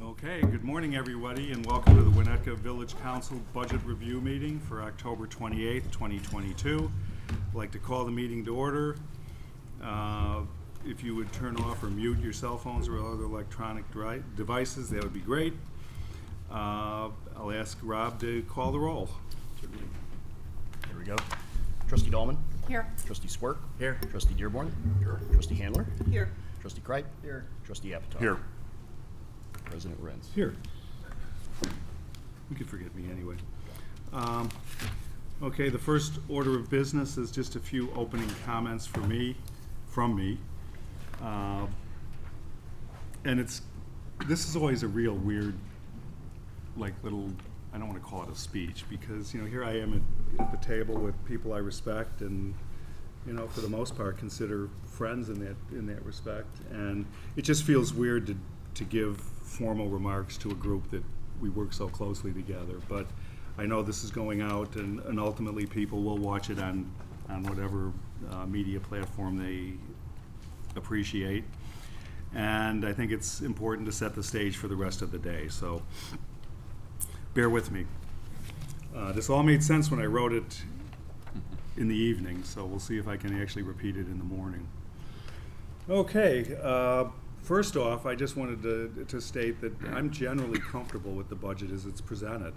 Okay, good morning, everybody, and welcome to the Winnetka Village Council Budget Review Meeting for October 28th, 2022. I'd like to call the meeting to order. If you would turn off or mute your cell phones or other electronic devices, that would be great. I'll ask Rob to call the roll. Here we go. Trustee Dahlman? Here. Trustee Swerk? Here. Trustee Dearborn? Here. Trustee Handler? Here. Trustee Kripe? Here. Trustee Apatow? Here. President Renz? Here. You can forget me anyway. Okay, the first order of business is just a few opening comments from me. And this is always a real weird, like little, I don't want to call it a speech, because, you know, here I am at the table with people I respect and, you know, for the most part consider friends in that respect. And it just feels weird to give formal remarks to a group that we work so closely together. But I know this is going out, and ultimately people will watch it on whatever media platform they appreciate. And I think it's important to set the stage for the rest of the day. So bear with me. This all made sense when I wrote it in the evening, so we'll see if I can actually repeat it in the morning. Okay. First off, I just wanted to state that I'm generally comfortable with the budget as it's presented.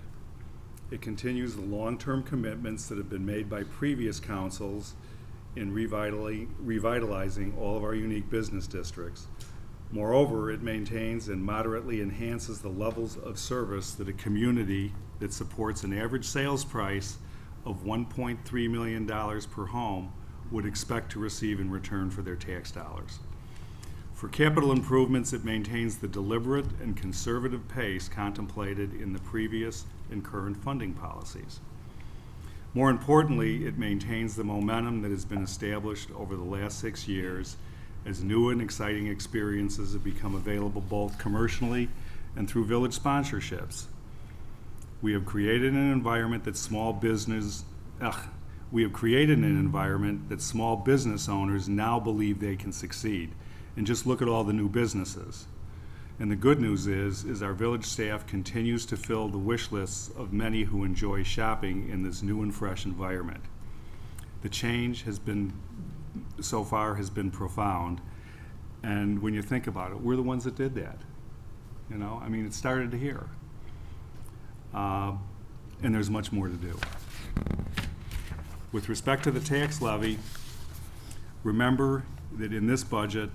It continues the long-term commitments that have been made by previous councils in revitalizing all of our unique business districts. Moreover, it maintains and moderately enhances the levels of service that a community that supports an average sales price of $1.3 million per home would expect to receive in return for their tax dollars. For capital improvements, it maintains the deliberate and conservative pace contemplated in the previous and current funding policies. More importantly, it maintains the momentum that has been established over the last 6 years as new and exciting experiences have become available both commercially and through village sponsorships. We have created an environment that small business owners now believe they can succeed. And just look at all the new businesses. And the good news is our village staff continues to fill the wish lists of many who enjoy shopping in this new and fresh environment. The change so far has been profound. And when you think about it, we're the ones that did that. You know, I mean, it started here. And there's much more to do. With respect to the tax levy, remember that in this budget,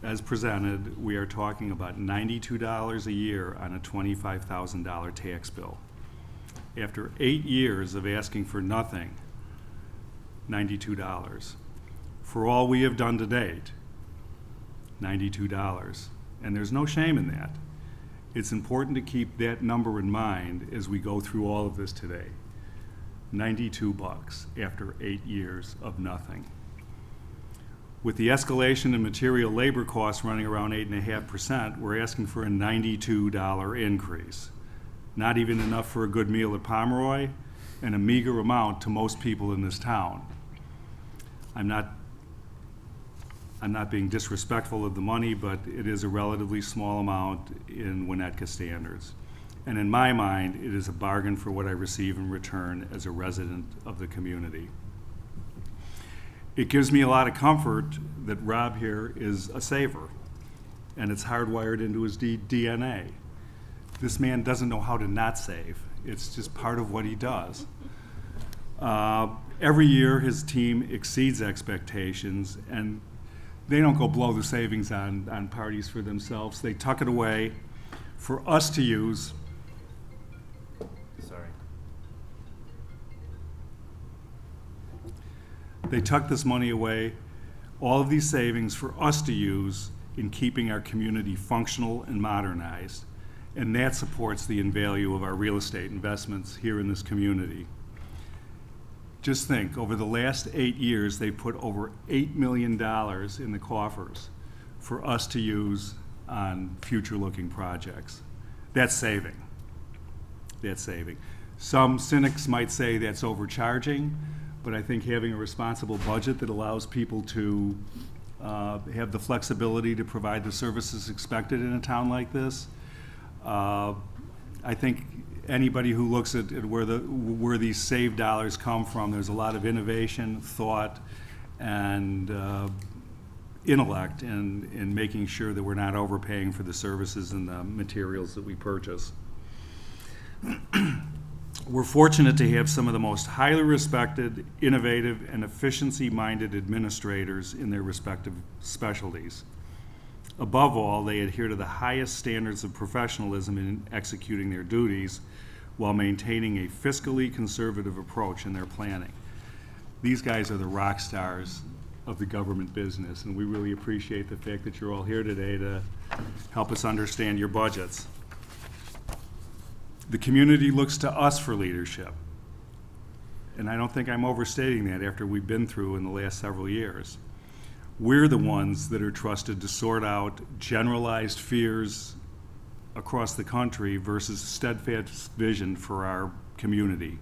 as presented, we are talking about $92 a year on a $25,000 tax bill. After 8 years of asking for nothing, $92. For all we have done to date, $92. And there's no shame in that. It's important to keep that number in mind as we go through all of this today. $92 after 8 years of nothing. With the escalation in material labor costs running around 8.5%, we're asking for a $92 increase. Not even enough for a good meal at Pomeroy, and a meager amount to most people in this town. I'm not being disrespectful of the money, but it is a relatively small amount in Winnetka standards. And in my mind, it is a bargain for what I receive in return as a resident of the community. It gives me a lot of comfort that Rob here is a saver, and it's hardwired into his DNA. This man doesn't know how to not save. It's just part of what he does. Every year his team exceeds expectations, and they don't go blow the savings on parties for themselves. They tuck it away for us to use. They tuck this money away, all of these savings, for us to use in keeping our community functional and modernized. And that supports the value of our real estate investments here in this community. Just think, over the last 8 years, they put over $8 million in the coffers for us to use on future-looking projects. That's saving. That's saving. Some cynics might say that's overcharging, but I think having a responsible budget that allows people to have the flexibility to provide the services expected in a town like this. I think anybody who looks at where these saved dollars come from, there's a lot of innovation, thought, and intellect in making sure that we're not overpaying for the services and the materials that we purchase. We're fortunate to have some of the most highly respected, innovative, and efficiency-minded administrators in their respective specialties. Above all, they adhere to the highest standards of professionalism in executing their duties while maintaining a fiscally conservative approach in their planning. These guys are the rock stars of the government business, and we really appreciate the fact that you're all here today to help us understand your budgets. The community looks to us for leadership, and I don't think I'm overstating that after we've been through in the last several years. We're the ones that are trusted to sort out generalized fears across the country versus steadfast vision for our community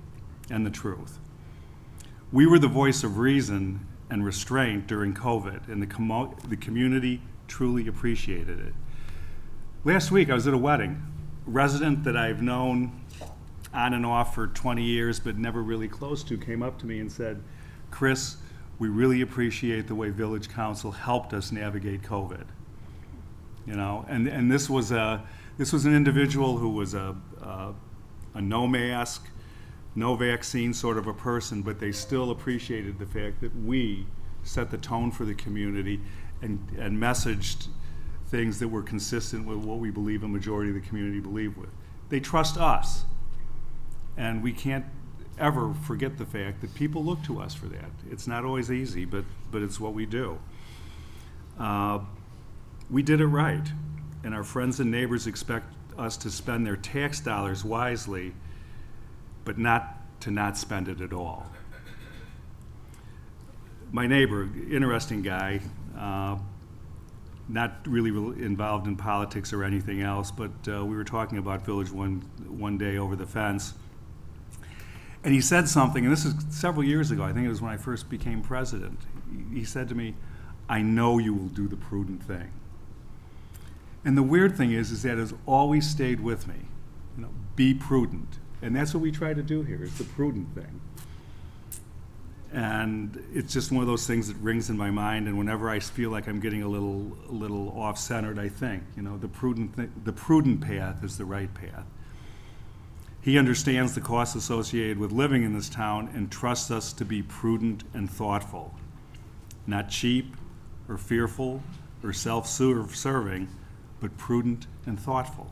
and the truth. We were the voice of reason and restraint during COVID, and the community truly appreciated it. Last week, I was at a wedding. A resident that I've known on and off for 20 years but never really close to came up to me and said, "Chris, we really appreciate the way Village Council helped us navigate COVID." You know, and this was an individual who was a no mask, no vaccine sort of a person, but they still appreciated the fact that we set the tone for the community and messaged things that were consistent with what we believe a majority of the community believe with. They trust us, and we can't ever forget the fact that people look to us for that. It's not always easy, but it's what we do. We did it right, and our friends and neighbors expect us to spend their tax dollars wisely, but not spend it at all. My neighbor, interesting guy, not really involved in politics or anything else, but we were talking about Village one day over the fence. And he said something, and this is several years ago, I think it was when I first became president. He said to me, "I know you will do the prudent thing." And the weird thing is that has always stayed with me. You know, be prudent. And that's what we try to do here, is the prudent thing. And it's just one of those things that rings in my mind, and whenever I feel like I'm getting a little off-centered, I think, you know, the prudent path is the right path. He understands the costs associated with living in this town and trusts us to be prudent and thoughtful, not cheap or fearful or self-serving, but prudent and thoughtful.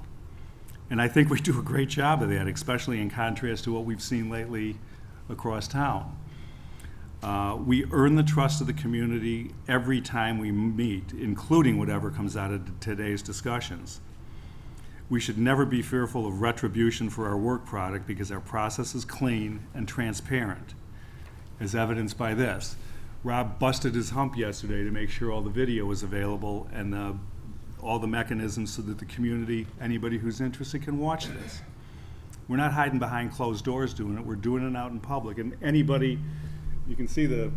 And I think we do a great job of that, especially in contrast to what we've seen lately across town. We earn the trust of the community every time we meet, including whatever comes out of today's discussions. We should never be fearful of retribution for our work product because our process is clean and transparent, as evidenced by this. Rob busted his hump yesterday to make sure all the video was available and all the mechanisms so that the community, anybody who's interested, can watch this. We're not hiding behind closed doors doing it. We're doing it out in public. And anybody, you can see the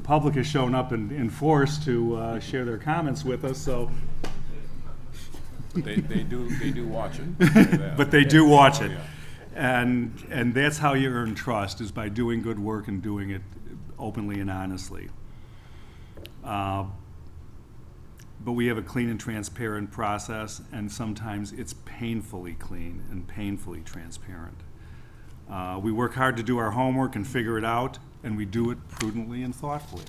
public has shown up in force to share their comments with us. So They do watch it. but they do watch Oh, it. yeah. And that's how you earn trust, is by doing good work and doing it openly and honestly. But we have a clean and transparent process, and sometimes it's painfully clean and painfully transparent. We work hard to do our homework and figure it out, and we do it prudently and thoughtfully.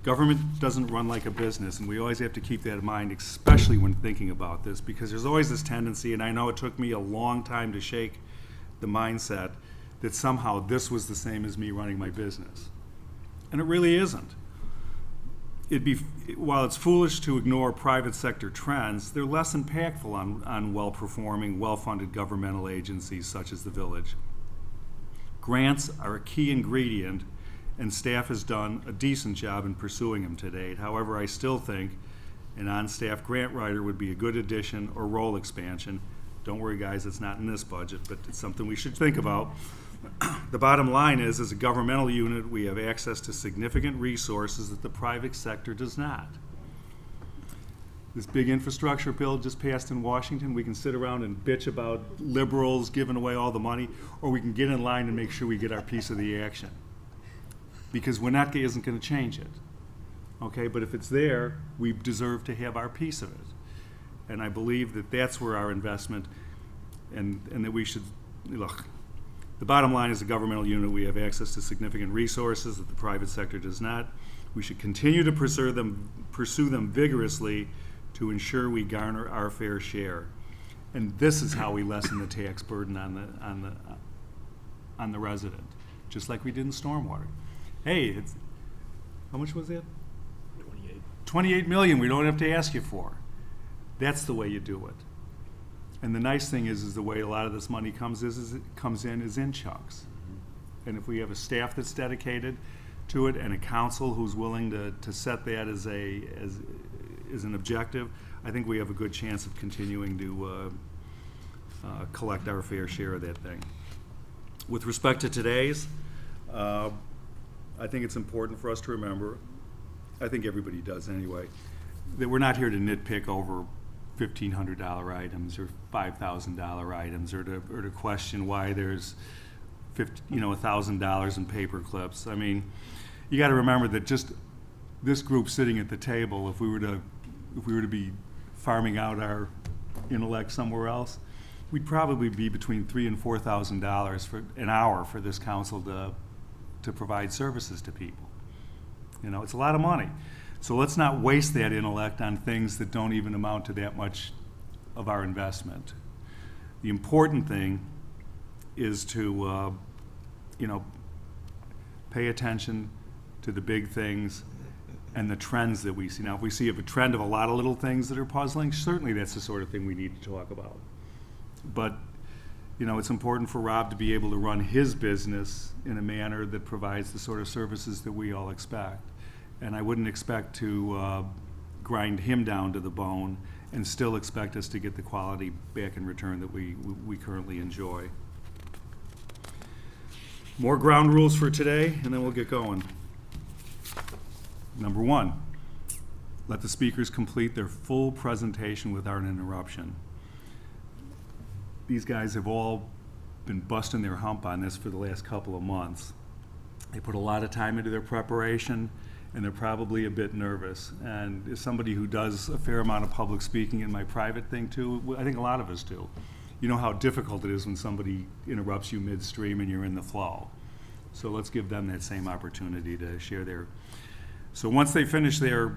Government doesn't run like a business, and we always have to keep that in mind, especially when thinking about this, because there's always this tendency, and I know it took me a long time to shake the mindset, that somehow this was the same as me running my business. And it really isn't. While it's foolish to ignore private sector trends, they're less impactful on well-performing, well-funded governmental agencies such as the Village. Grants are a key ingredient, and staff has done a decent job in pursuing them to date. However, I still think an on-staff grant writer would be a good addition or role expansion. Don't worry, guys, it's not in this budget, but it's something we should think about. The bottom line is, as a governmental unit, we have access to significant resources that the private sector does not. This big infrastructure bill just passed in Washington, we can sit around and bitch about liberals giving away all the money, or we can get in line and make sure we get our piece of the action. Because Winnetka isn't going to change it. Okay, but if it's there, we deserve to have our piece of it. And I believe that that's where our investment, and that we should, look, the bottom line is a governmental unit, we have access to significant resources that the private sector does not. We should continue to pursue them vigorously to ensure we garner our fair share. And this is how we lessen the tax burden on the resident, just like we did in stormwater. Hey, it's, how much was that? 28 million we don't have to ask you for. That's the way you do it. And the nice thing is the way a lot of this money comes in chunks. And if we have a staff that's dedicated to it and a council who's willing to set that as an objective, I think we have a good chance of continuing to collect our fair share of that thing. With respect to today's, I think it's important for us to remember, I think everybody does anyway, that we're not here to nitpick over $1,500 items or $5,000 items, or to question why there's $1,000 in paper clips. I mean, you got to remember that just this group sitting at the table, if we were to be farming out our intellect somewhere else, we'd probably be between $3,000 and $4,000 for an hour for this council to provide services to people. You know, it's a lot of money. So let's not waste that intellect on things that don't even amount to that much of our investment. The important thing is to, pay attention to the big things and the trends that we see. Now, if we see a trend of a lot of little things that are puzzling, certainly that's the sort of thing we need to talk about. But, it's important for Rob to be able to run his business in a manner that provides the sort of services that we all expect. And I wouldn't expect to grind him down to the bone and still expect us to get the quality back in return that we currently enjoy. More ground rules for today, and then we'll get going. Number one, let the speakers complete their full presentation without an interruption. These guys have all been busting their hump on this for the last couple of months. They put a lot of time into their preparation, and they're probably a bit nervous. And as somebody who does a fair amount of public speaking in my private thing too, I think a lot of us do. You know how difficult it is when somebody interrupts you midstream and you're in the flow. So let's give them that same opportunity to share their. So once they finish their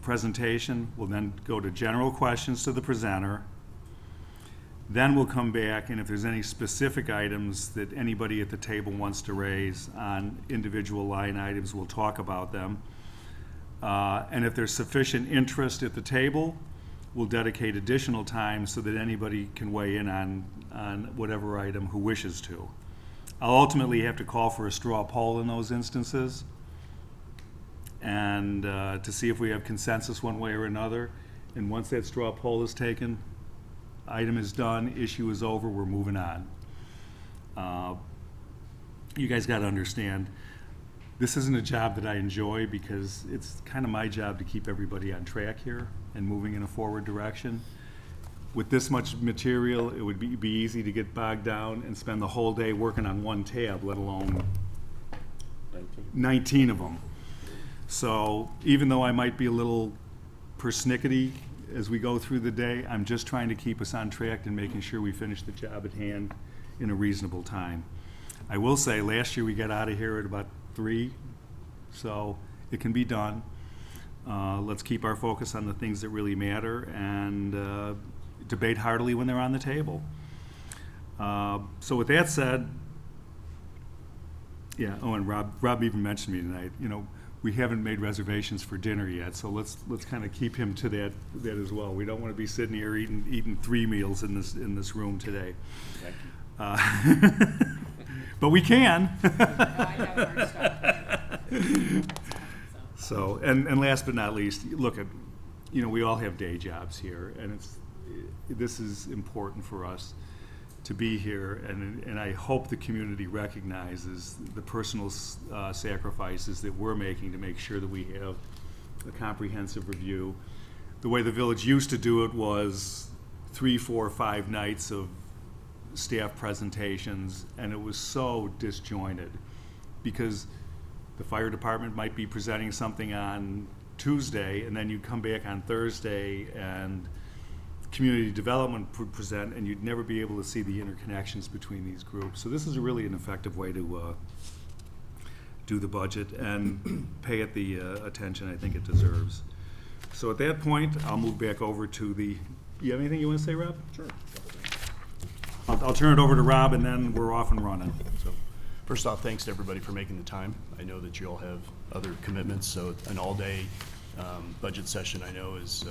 presentation, we'll then go to general questions to the presenter. Then we'll come back, and if there's any specific items that anybody at the table wants to raise on individual line items, we'll talk about them. And if there's sufficient interest at the table, we'll dedicate additional time so that anybody can weigh in on whatever item who wishes to. I'll ultimately have to call for a straw poll in those instances, and to see if we have consensus one way or another. And once that straw poll is taken, item is done, issue is over, we're moving on. You guys got to understand, this isn't a job that I enjoy because it's kind of my job to keep everybody on track here and moving in a forward direction. With this much material, it would be easy to get bogged down and spend the whole day working on one tab, let alone 19 of them. So even though I might be a little persnickety as we go through the day, I'm just trying to keep us on track and making sure we finish the job at hand in a reasonable time. I will say, last year we got out of here at about 3, so it can be done. Let's keep our focus on the things that really matter and debate heartily when they're on the table. So with that said, yeah, oh, and Rob even mentioned me tonight, we haven't made reservations for dinner yet, so let's kind of keep him to that as well. We don't want to be sitting here eating 3 meals in this room today. But we can. No, I have hard stuff. So, and last but not least, look at, we all have day jobs here, and this is important for us to be here, and I hope the community recognizes the personal sacrifices that we're making to make sure that we have a comprehensive review. The way the village used to do it was 3, 4, 5 nights of staff presentations, and it was so disjointed because the fire department might be presenting something on Tuesday, and then you come back on Thursday and community development would present, and you'd never be able to see the interconnections between these groups. So this is really an effective way to do the budget and pay it the attention I think it deserves. So at that point, I'll move back over to the, you have anything you want to say, Rob? Sure. I'll turn it over to Rob, and then we're off and running. So, first off, thanks to everybody for making the time. I know that you all have other commitments, so an all-day budget session I know is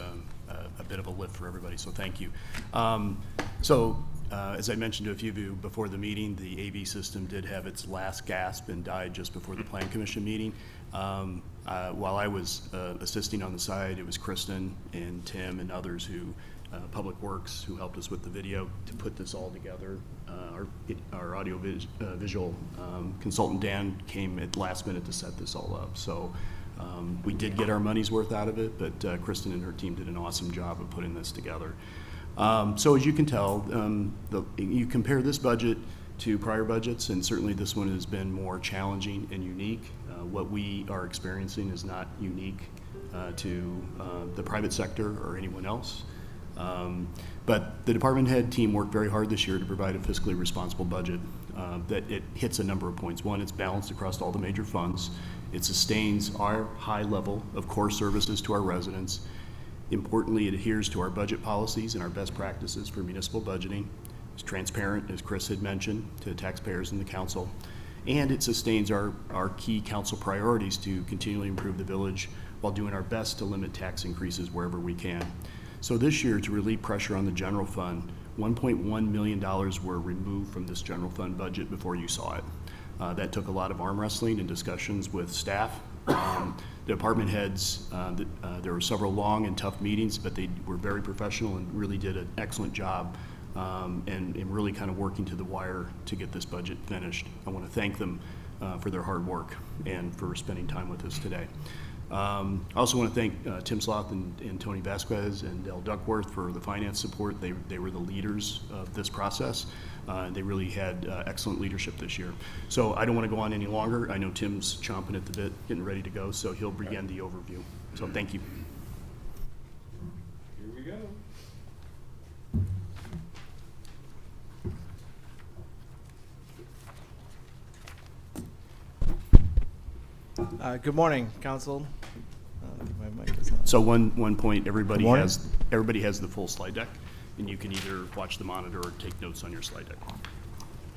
a bit of a lift for everybody, so thank you. As I mentioned to a few of you before the meeting, the AV system did have its last gasp and died just before the Plan Commission meeting. While I was assisting on the side, it was Kristen and Tim and others who, Public Works, who helped us with the video to put this all together. Our audio visual consultant, Dan, came at last minute to set this all up. So we did get our money's worth out of it, but Kristen and her team did an awesome job of putting this together. So as you can tell, you compare this budget to prior budgets, and certainly this one has been more challenging and unique. What we are experiencing is not unique to the private sector or anyone else. But the department head team worked very hard this year to provide a fiscally responsible budget that it hits a number of points. One, it's balanced across all the major funds. It sustains our high level of core services to our residents. Importantly, it adheres to our budget policies and our best practices for municipal budgeting. It's transparent, as Chris had mentioned, to taxpayers and the council. And it sustains our key council priorities to continually improve the village while doing our best to limit tax increases wherever we can. So this year, to relieve pressure on the general fund, $1.1 million were removed from this general fund budget before you saw it. That took a lot of arm wrestling and discussions with staff. The department heads, there were several long and tough meetings, but they were very professional and really did an excellent job and really kind of working to the wire to get this budget finished. I want to thank them for their hard work and for spending time with us today. I also want to thank Tim Sloth and Tony Vasquez and Del Duckworth for the finance support. They were the leaders of this process. They really had excellent leadership this year. So I don't want to go on any longer. I know Tim's chomping at the bit, getting ready to go, so he'll begin the overview. So thank you. Here we go. Good morning, Council. My mic is on. So one point, everybody Good morning. has the full slide deck, and you can either watch the monitor or take notes on your slide deck.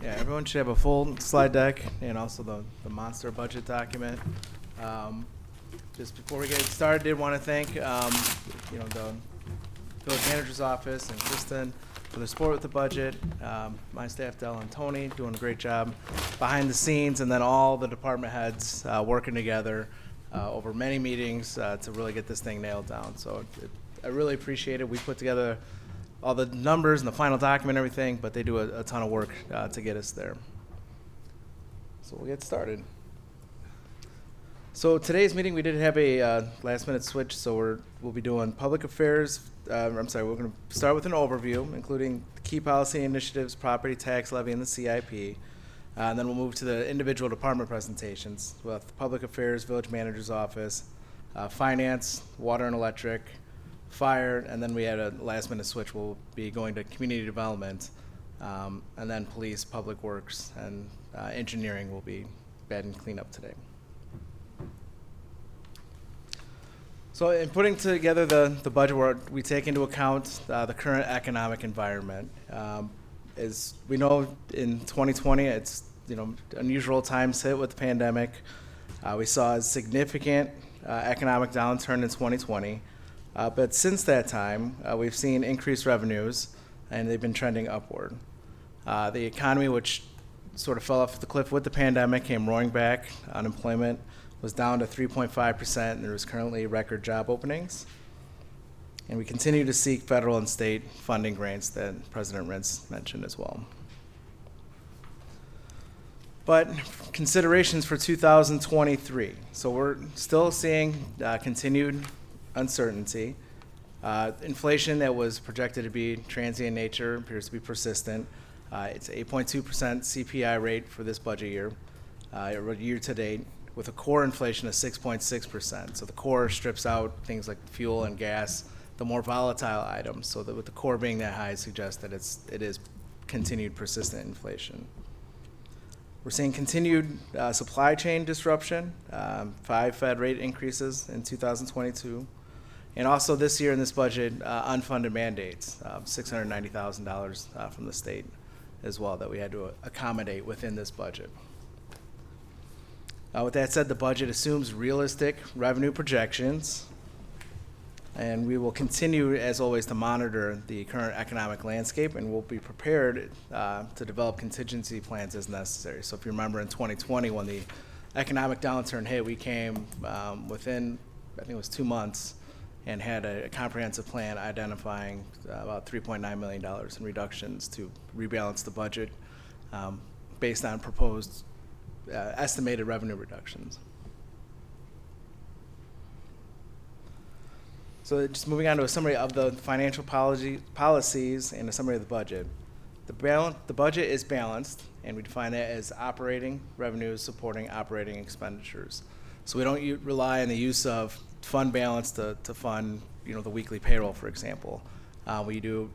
Yeah, everyone should have a full slide deck and also the monster budget document. Just before we get started, did want to thank the village manager's office and Kristen for their support with the budget. My staff, Del and Tony, doing a great job behind the scenes, and then all the department heads working together over many meetings to really get this thing nailed down. So I really appreciate it. We put together all the numbers and the final document and everything, but they do a ton of work to get us there. So we'll get started. So today's meeting, we did have a last minute switch, so we'll be doing public affairs. We're going to start with an overview, including key policy initiatives, property tax levy, and the CIP. And then we'll move to the individual department presentations with public affairs, village manager's office, finance, water and electric, fire, and then we had a last minute switch. We'll be going to community development, and then police, public works, and engineering will be bed and cleanup today. So in putting together the budget, we take into account the current economic environment. As we know, in 2020, it's unusual times hit with the pandemic. We saw a significant economic downturn in 2020, but since that time, we've seen increased revenues, and they've been trending upward. The economy, which sort of fell off the cliff with the pandemic, came roaring back. Unemployment was down to 3.5%, and there was currently record job openings. And we continue to seek federal and state funding grants that President Rentz mentioned as well. But considerations for 2023. So we're still seeing continued uncertainty. Inflation that was projected to be transient in nature appears to be persistent. It's 8.2% CPI rate for this budget year, year to date, with a core inflation of 6.6%. So the core strips out things like fuel and gas, the more volatile items. So that with the core being that high, suggests that it is continued persistent inflation. We're seeing continued supply chain disruption, 5 Fed rate increases in 2022. And also this year in this budget, unfunded mandates, $690,000 from the state as well that we had to accommodate within this budget. With that said, the budget assumes realistic revenue projections, and we will continue, as always, to monitor the current economic landscape, and we'll be prepared to develop contingency plans as necessary. So if you remember in 2020, when the economic downturn hit, we came within, I think it was 2 months, and had a comprehensive plan identifying about $3.9 million in reductions to rebalance the budget based on proposed estimated revenue reductions. So just moving on to a summary of the financial policies and a summary of the budget. The budget is balanced, and we define that as operating revenues supporting operating expenditures. So we don't rely on the use of fund balance to fund, the weekly payroll, for example. We do,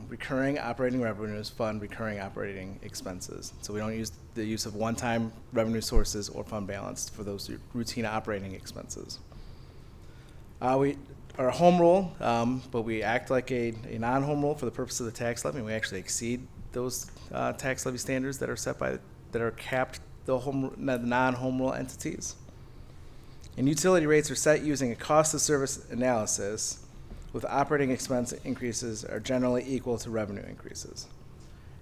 recurring operating revenues fund recurring operating expenses. So we don't use the use of one-time revenue sources or fund balance for those routine operating expenses. We are a home rule, but we act like a non-home rule for the purpose of the tax levy. We actually exceed those tax levy standards that are set that are capped the non-home rule entities. And utility rates are set using a cost of service analysis, with operating expense increases are generally equal to revenue increases.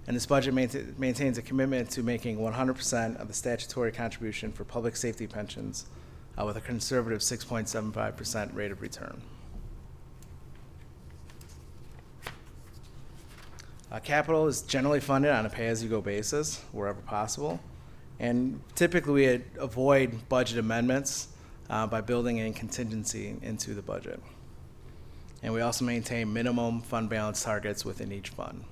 And this budget maintains a commitment to making 100% of the statutory contribution for public safety pensions with a conservative 6.75% rate of return. Capital is generally funded on a pay-as-you-go basis wherever possible. And typically we avoid budget amendments by building in contingency into the budget. And we also maintain minimum fund balance targets within each fund.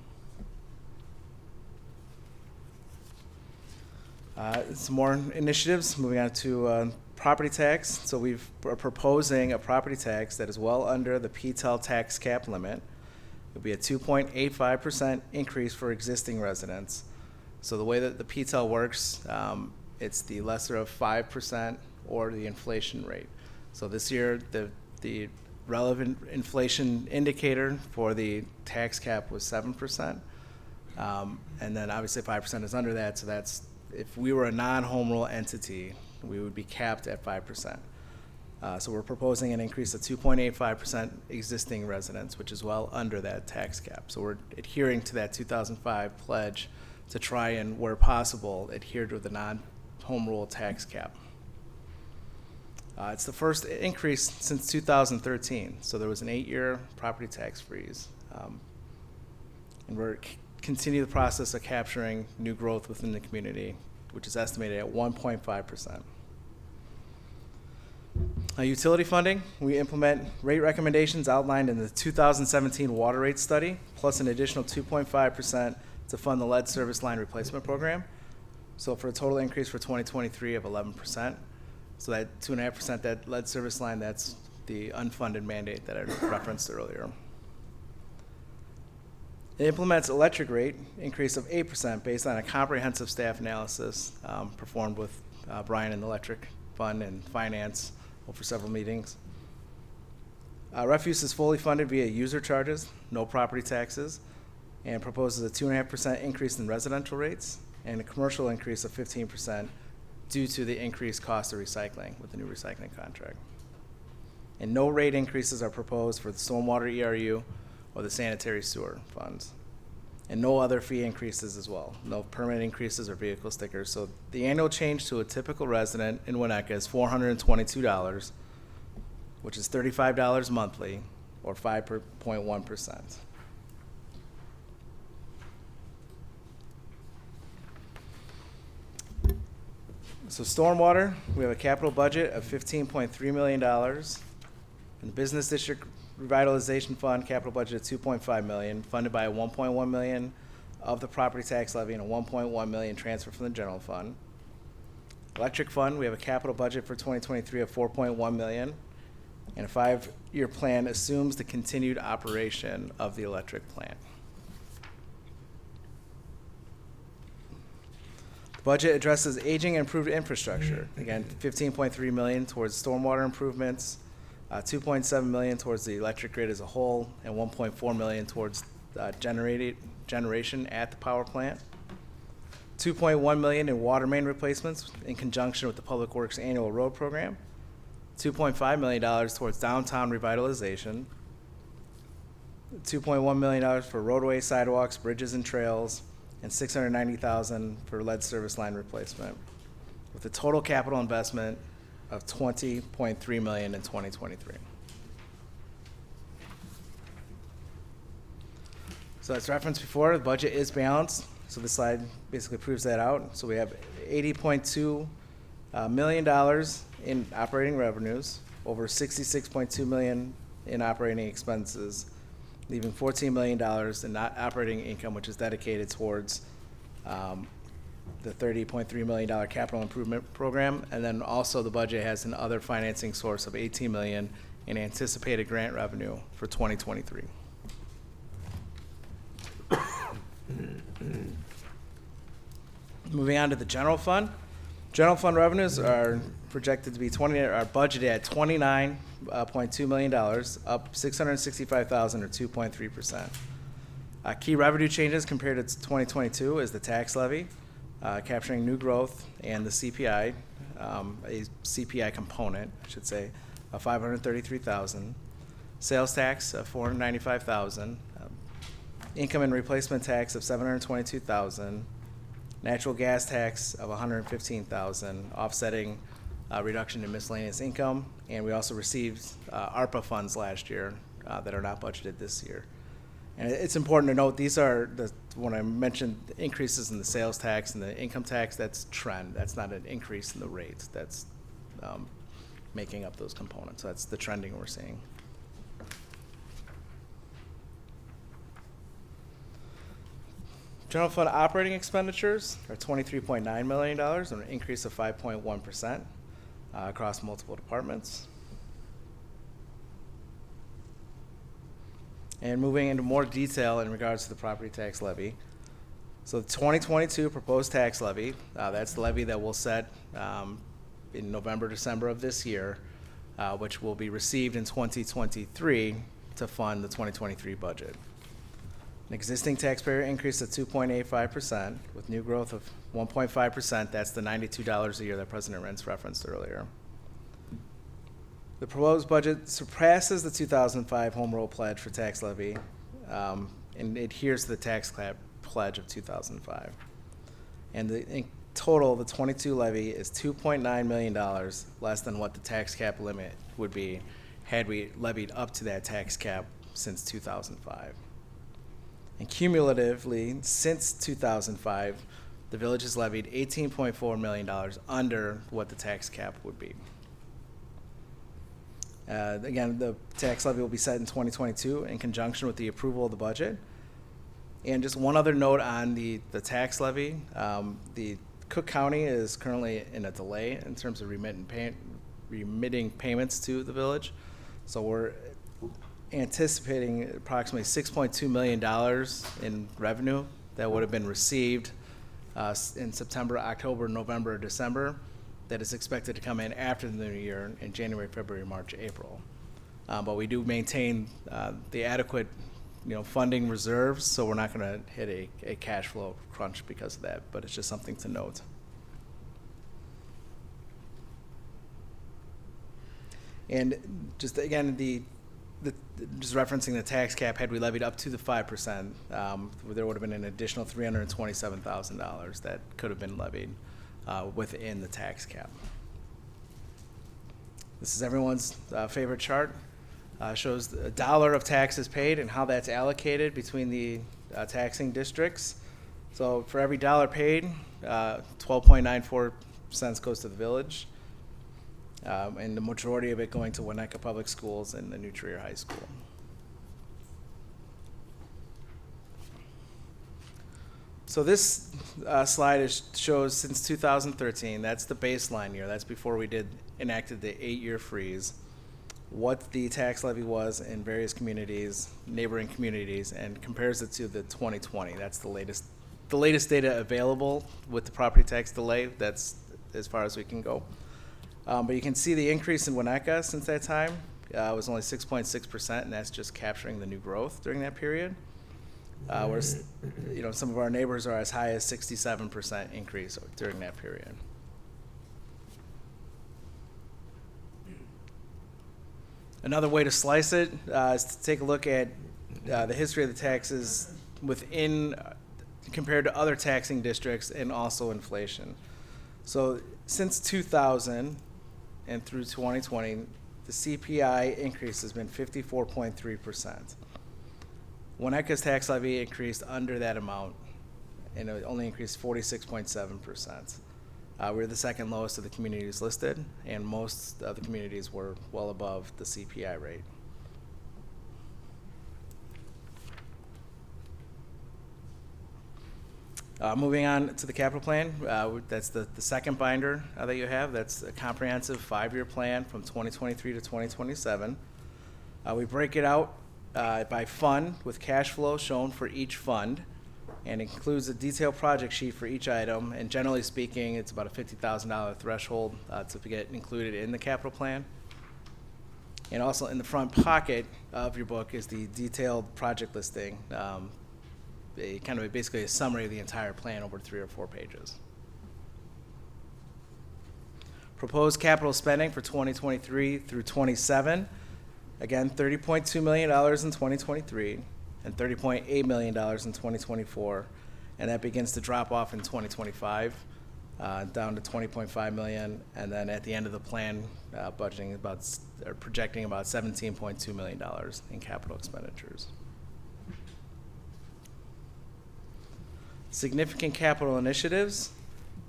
Some more initiatives, moving on to property tax. So we're proposing a property tax that is well under the PTEL tax cap limit. It'll be a 2.85% increase for existing residents. So the way that the PTEL works, it's the lesser of 5% or the inflation rate. So this year, the relevant inflation indicator for the tax cap was 7%. And then obviously 5% is under that, so that's, if we were a non-home rule entity, we would be capped at 5%. So we're proposing an increase of 2.85% existing residents, which is well under that tax cap. So we're adhering to that 2005 pledge to try and, where possible, adhere to the non-home rule tax cap. It's the first increase since 2013, so there was an 8-year property tax freeze. And we're continue the process of capturing new growth within the community, which is estimated at 1.5%. Utility funding, we implement rate recommendations outlined in the 2017 water rate study, plus an additional 2.5% to fund the lead service line replacement program. So for a total increase for 2023 of 11%. So that 2.5%, that lead service line, that's the unfunded mandate that I referenced earlier. It implements electric rate increase of 8% based on a comprehensive staff analysis performed with Brian and the Electric Fund and Finance over several meetings. Refuse is fully funded via user charges, no property taxes, and proposes a 2.5% increase in residential rates and a commercial increase of 15% due to the increased cost of recycling with the new recycling contract. And no rate increases are proposed for the stormwater ERU or the sanitary sewer funds. And no other fee increases as well. No permit increases or vehicle stickers. So the annual change to a typical resident in Winnetka is $422, which is $35 monthly or 5.1%. So stormwater, we have a capital budget of $15.3 million. And the Business District Revitalization Fund, capital budget of $2.5 million, funded by a $1.1 million of the property tax levy and a $1.1 million transfer from the general fund. Electric fund, we have a capital budget for 2023 of $4.1 million, and a 5-year plan assumes the continued operation of the electric plant. The budget addresses aging and improved infrastructure. Again, $15.3 million towards stormwater improvements, $2.7 million towards the electric grid as a whole, and $1.4 million towards generation at the power plant. $2.1 million in water main replacements in conjunction with the Public Works Annual Road Program. $2.5 million towards downtown revitalization. $2.1 million for roadways, sidewalks, bridges, and trails, and $690,000 for lead service line replacement, with a total capital investment of $20.3 million in 2023. So as referenced before, the budget is balanced. So this slide basically proves that out. So we have $80.2 million in operating revenues, over $66.2 million in operating expenses, leaving $14 million in not operating income, which is dedicated towards the $30.3 million capital improvement program. And then also the budget has an other financing source of $18 million in anticipated grant revenue for 2023. Moving on to the general fund. General fund revenues are projected to be are budgeted at $29.2 million, up $665,000 or 2.3%. Key revenue changes compared to 2022 is the tax levy, capturing new growth, and the CPI, a CPI component, I should say, of $533,000. Sales tax of $495,000. Income and replacement tax of $722,000. Natural gas tax of $115,000, offsetting reduction in miscellaneous income. And we also received ARPA funds last year that are not budgeted this year. And it's important to note, these are, when I mentioned the increases in the sales tax and the income tax, that's trend. That's not an increase in the rates. That's making up those components. So that's the trending we're seeing. General fund operating expenditures are $23.9 million, an increase of 5.1% across multiple departments. And moving into more detail in regards to the property tax levy. So the 2022 proposed tax levy, that's the levy that we'll set in November, December of this year, which will be received in 2023 to fund the 2023 budget. An existing taxpayer increase of 2.85%, with new growth of 1.5%. That's the $92 a year that President Rentz referenced earlier. The proposed budget surpasses the 2005 home rule pledge for tax levy and adheres to the tax pledge of 2005. And in total, the 22 levy is $2.9 million less than what the tax cap limit would be had we levied up to that tax cap since 2005. And cumulatively, since 2005, the village has levied $18.4 million under what the tax cap would be. Again, the tax levy will be set in 2022 in conjunction with the approval of the budget. And just one other note on the tax levy. The Cook County is currently in a delay in terms of remitting payments to the village. So we're anticipating approximately $6.2 million in revenue that would have been received in September, October, November, December, that is expected to come in after the new year in January, February, March, April. But we do maintain the adequate funding reserves, so we're not going to hit a cash flow crunch because of that, but it's just something to note. And just again, just referencing the tax cap, had we levied up to the 5%, there would have been an additional $327,000 that could have been levied within the tax cap. This is everyone's favorite chart. Shows the dollar of taxes paid and how that's allocated between the taxing districts. So for every dollar paid, 12.94 cents goes to the village, and the majority of it going to Winnetka Public Schools and the New Trier High School. So this slide shows since 2013, that's the baseline year, that's before we enacted the 8-year freeze, what the tax levy was in various communities, neighboring communities, and compares it to the 2020. That's the latest data available with the property tax delay. That's as far as we can go. But you can see the increase in Winnetka since that time was only 6.6%, and that's just capturing the new growth during that period. Whereas, some of our neighbors are as high as 67% increase during that period. Another way to slice it is to take a look at the history of the taxes compared to other taxing districts and also inflation. So since 2000 and through 2020, the CPI increase has been 54.3%. Winnetka's tax levy increased under that amount, and it only increased 46.7%. We're the second lowest of the communities listed, and most of the communities were well above the CPI rate. Moving on to the capital plan, that's the second binder that you have. That's a comprehensive 5-year plan from 2023 to 2027. We break it out by fund with cash flow shown for each fund, and includes a detailed project sheet for each item. And generally speaking, it's about a $50,000 threshold to get included in the capital plan. And also in the front pocket of your book is the detailed project listing, basically a summary of the entire plan over 3 or 4 pages. Proposed capital spending for 2023 through 27. Again, $30.2 million in 2023 and $30.8 million in 2024. And that begins to drop off in 2025, down to $20.5 million. And then at the end of the plan, projecting about $17.2 million in capital expenditures. Significant capital initiatives.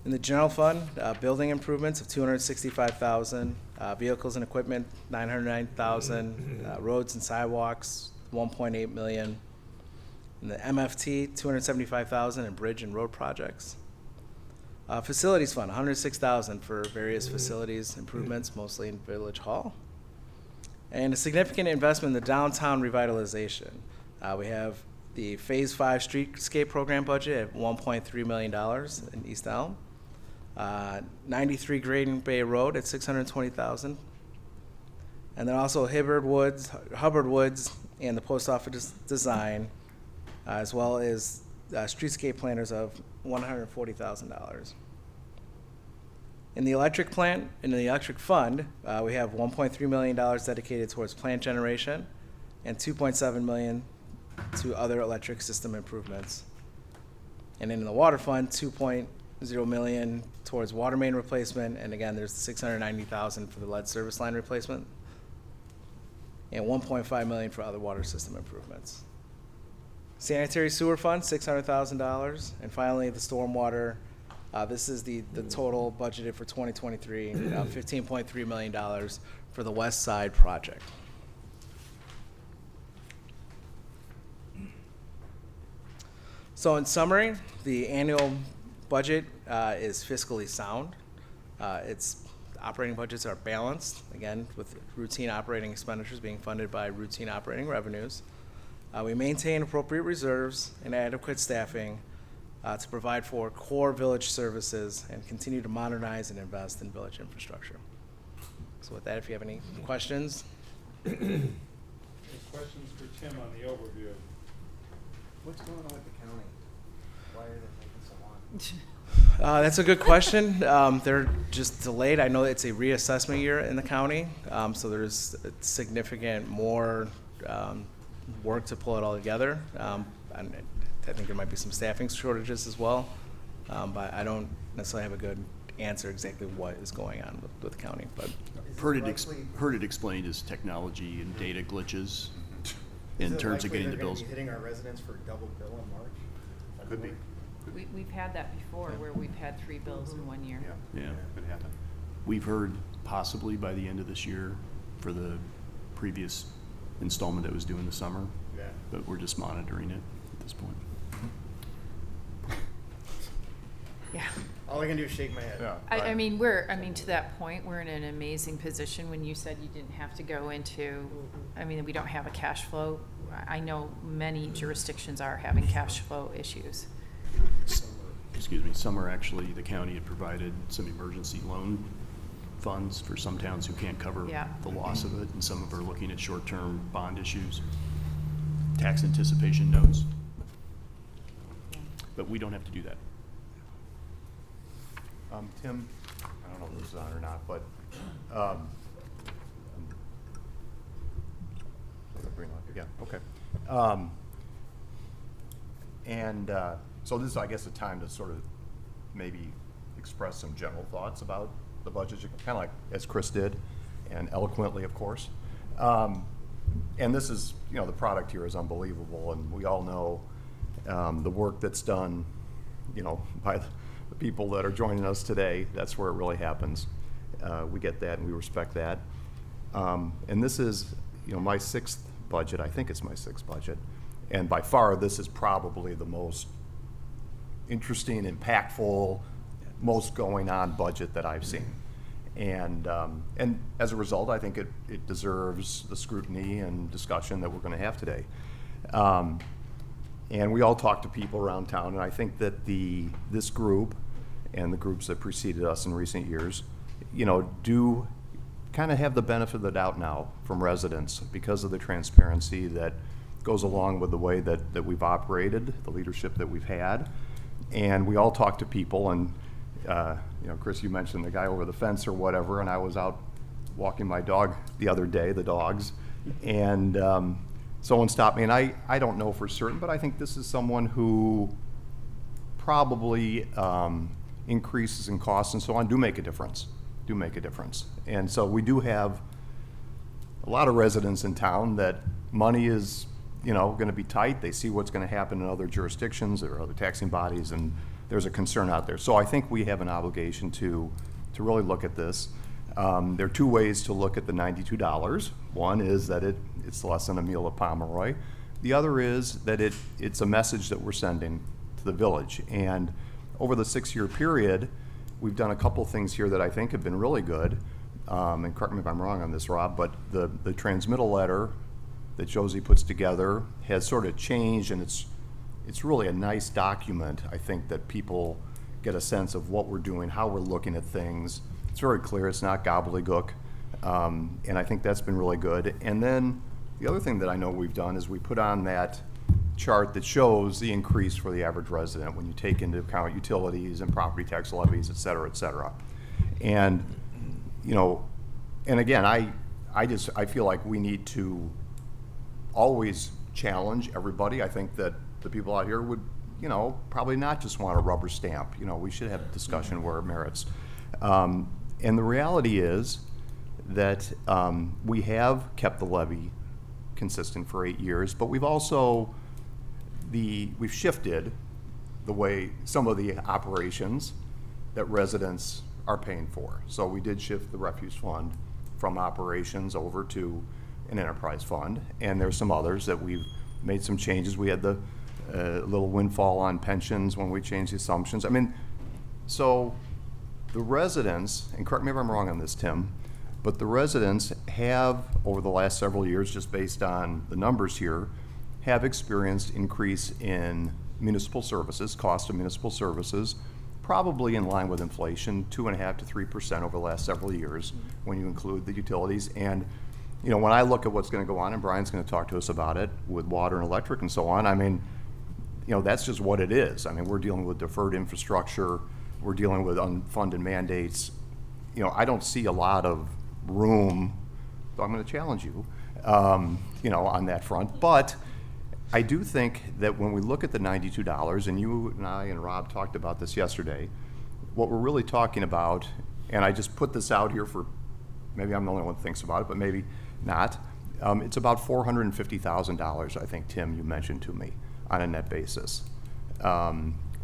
In the general fund, building improvements of $265,000, vehicles and equipment $909,000, roads and sidewalks $1.8 million. In the MFT $275,000 in bridge and road projects. Facilities fund $106,000 for various facilities improvements, mostly in Village Hall. And a significant investment in the downtown revitalization. We have the Phase 5 streetscape program budget at $1.3 million in East Elm. 93 Graden Bay Road at $620,000. And then also Hubbard Woods, and the post office design, as well as streetscape planners of $140,000. In the electric plant, in the electric fund, we have $1.3 million dedicated towards plant generation and $2.7 million to other electric system improvements. And in the water fund, $2.0 million towards water main replacement, and again, there's $690,000 for the lead service line replacement, and $1.5 million for other water system improvements. Sanitary sewer fund, $600,000, and finally the stormwater. This is the total budgeted for 2023, $15.3 million for the West Side project. So in summary, the annual budget is fiscally sound. Its operating budgets are balanced, again, with routine operating expenditures being funded by routine operating revenues. We maintain appropriate reserves and adequate staffing to provide for core village services and continue to modernize and invest in village infrastructure. So with that, if you have any questions. Any questions for Tim on the overview? What's going on with the county? Why are they taking so long? That's a good question. They're just delayed. I know it's a reassessment year in the county, so there's significant more work to pull it all together. And I think there might be some staffing shortages as well, but I don't necessarily have a good answer exactly what is going on with the county. But Heard it explained as technology and data glitches in terms of getting the bills. Is it likely they're going to be hitting our residents for a double bill in March? Could be. We've had that before, where we've had 3 bills in 1 year. Yeah, it happened. We've heard possibly by the end of this year for the previous installment that was due in the summer, but we're just monitoring it at this point. Yeah. All I can do is shake my head. Yeah. I mean, to that point, we're in an amazing position. When you said you didn't have to go into, I mean, we don't have a cash flow. I know many jurisdictions are having cash flow issues. Excuse me, summer actually, the county had provided some emergency loan funds for some towns who can't cover Yeah. the loss of it, and some of them are looking at short-term bond issues, tax anticipation notes. But we don't have to do that. Tim, I don't know if this is on or not, but, bring it up again, okay. So this is, I guess, a time to sort of maybe express some general thoughts about the budget, kind of like as Chris did, and eloquently, of course. And this is, you know, the product here is unbelievable, and we all know the work that's done, you know, by the people that are joining us today. That's where it really happens. We get that and we respect that. And this is, you know, my 6th budget. I think it's my 6th budget. And by far, this is probably the most interesting, impactful, most going on budget that I've seen. And as a result, I think it deserves the scrutiny and discussion that we're going to have today. And we all talk to people around town, and I think that this group and the groups that preceded us in recent years, you know, do kind of have the benefit of the doubt now from residents because of the transparency that goes along with the way that we've operated, the leadership that we've had. And we all talk to people, and you know, Chris, you mentioned the guy over the fence or whatever, and I was out walking my dog the other day, the dogs, and someone stopped me, and I don't know for certain, but I think this is someone who probably increases in costs and so on do make a difference, And so we do have a lot of residents in town that money is, you know, going to be tight. They see what's going to happen in other jurisdictions or other taxing bodies, and there's a concern out there. So I think we have an obligation to really look at this. There are 2 ways to look at the $92. One is that it's less than a meal at Pomeroy. The other is that it's a message that we're sending to the village. And over the 6-year period, we've done a couple things here that I think have been really good. And correct me if I'm wrong on this, Rob, but the transmittal letter that Josie puts together has sort of changed, and it's really a nice document, I think, that people get a sense of what we're doing, how we're looking at things. It's very clear, it's not gobbledygook, and I think that's been really good. And then the other thing that I know we've done is we put on that chart that shows the increase for the average resident when you take into account utilities and property tax levies, et cetera, et cetera. And, you know, and again, I feel like we need to always challenge everybody. I think that the people out here would, you know, probably not just want a rubber stamp. You know, we should have a discussion where it merits. And the reality is that we have kept the levy consistent for 8 years, but we've also we've shifted the way some of the operations that residents are paying for. So we did shift the refuse fund from operations over to an enterprise fund, and there's some others that we've made some changes. We had the little windfall on pensions when we changed the assumptions. I mean, so the residents, and correct me if I'm wrong on this, Tim, but the residents have, over the last several years, just based on the numbers here, have experienced increase in municipal services, cost of municipal services, probably in line with inflation, 2.5% to 3% over the last several years when you include the utilities. And, you know, when I look at what's going to go on, and Brian's going to talk to us about it with water and electric and so on, I mean, you know, that's just what it is. I mean, we're dealing with deferred infrastructure, we're dealing with unfunded mandates. You know, I don't see a lot of room, so I'm going to challenge you, you know, on that front. But I do think that when we look at the $92, and you and I and Rob talked about this yesterday, what we're really talking about, and I just put this out here for, maybe I'm the only one that thinks about it, but maybe not, it's about $450,000, I think, Tim, you mentioned to me, on a net basis,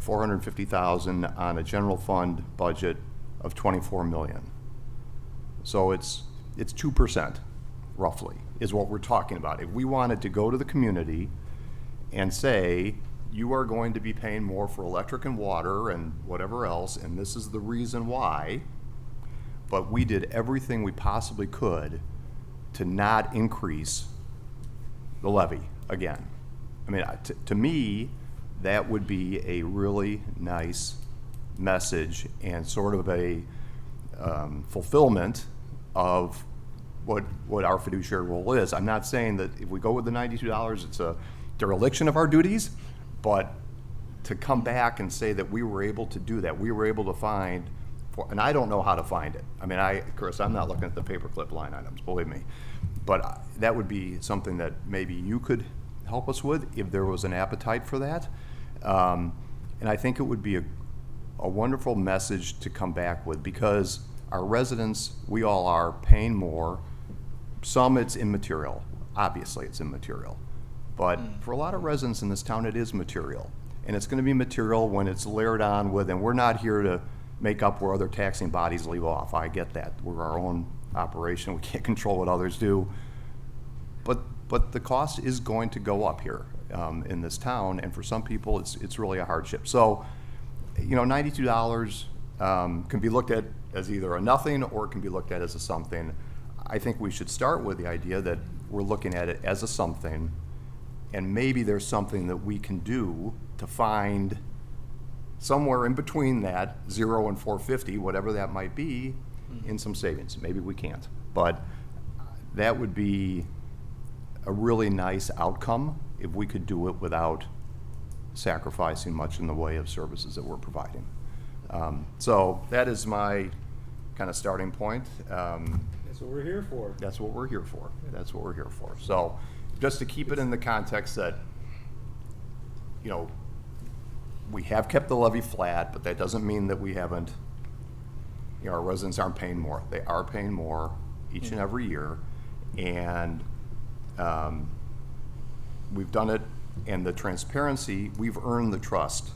450,000 on a general fund budget of 24 million. So it's 2%, roughly, is what we're talking about. If we wanted to go to the community and say, you are going to be paying more for electric and water and whatever else, and this is the reason why, but we did everything we possibly could to not increase the levy again. I mean, to me, that would be a really nice message and sort of a fulfillment of what our fiduciary role is. I'm not saying that if we go with the $92, it's a dereliction of our duties, but to come back and say that we were able to do that, we were able to find, and I don't know how to find it. I mean, Chris, I'm not looking at the paperclip line items, believe me. But that would be something that maybe you could help us with if there was an appetite for that. And I think it would be a wonderful message to come back with, because our residents, we all are paying more. Some it's immaterial. Obviously, it's immaterial. But for a lot of residents in this town, it is material. And it's going to be material when it's layered on with, and we're not here to make up where other taxing bodies leave off. I get that. We're our own operation. We can't control what others do. But the cost is going to go up here in this town, and for some people, it's really a hardship. So, you know, $92 can be looked at as either a nothing or it can be looked at as a something. I think we should start with the idea that we're looking at it as a something, and maybe there's something that we can do to find somewhere in between that 0 and 450, whatever that might be, in some savings. Maybe we can't, but that would be a really nice outcome if we could do it without sacrificing much in the way of services that we're providing. So that is my kind of starting point. That's what we're here for. That's what we're here for. That's what we're here for. So just to keep it in the context that, you know, we have kept the levy flat, but that doesn't mean that we haven't, you know, our residents aren't paying more. They are paying more each and every year. And we've done it, and the transparency, we've earned the trust.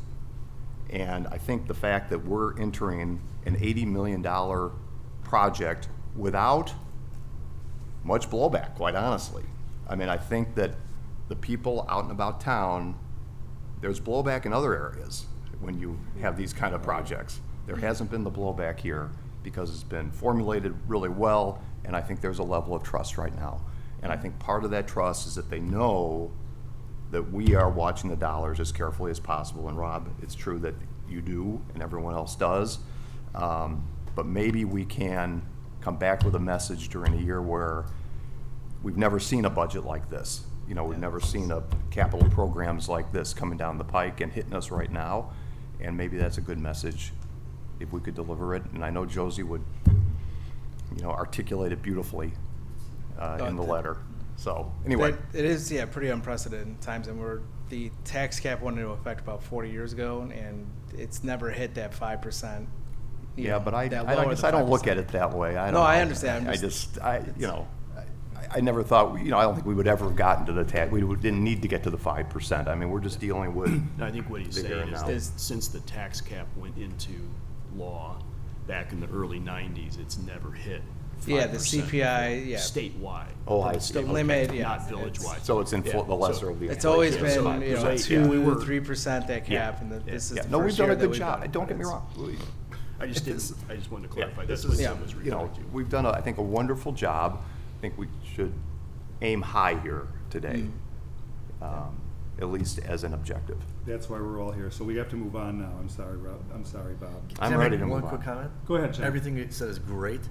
And I think the fact that we're entering an $80 million project without much blowback, quite honestly. I mean, I think that the people out and about town, there's blowback in other areas when you have these kind of projects. There hasn't been the blowback here because it's been formulated really well, and I think there's a level of trust right now. And I think part of that trust is that they know that we are watching the dollars as carefully as possible. And Rob, it's true that you do and everyone else does. But maybe we can come back with a message during a year where we've never seen a budget like this. You know, we've never seen a capital programs like this coming down the pike and hitting us right now. And maybe that's a good message if we could deliver it. And I know Josie would, you know, articulate it beautifully in the letter. So anyway. It is, yeah, pretty unprecedented times, and the tax cap went into effect about 40 years ago, and it's never hit that 5%. Yeah, but I guess I don't look at it that way. I don't No, I know. understand. I never thought, you know, I don't think we would ever have gotten to the tax. We didn't need to get to the 5%. I mean, we're just dealing with. And I think what he's the here saying and is now. that since the tax cap went into law back in the early 90s, it's never hit 5%. Yeah, the CPI, yeah. Statewide. Oh, I see. The limit, yeah. Not village-wide. So it's Yeah. the lesser of the. It's always inflation. been, you know, Right. 2-3% that Yeah. cap, and this is Yeah, the no, we've first done year a that good we've job. done it, Don't but get me it's- wrong. I just wanted to clarify. Yeah, That's this what is, Tim was you know, referring to. we've done, I think, a wonderful job. I think we should aim high here today, at least as an objective. That's why we're all here. So we have to move on now. I'm sorry, Rob. I'm sorry, Bob. I'm Can I ready make to move one quick on. comment? Go ahead, Jen. Everything you said is great.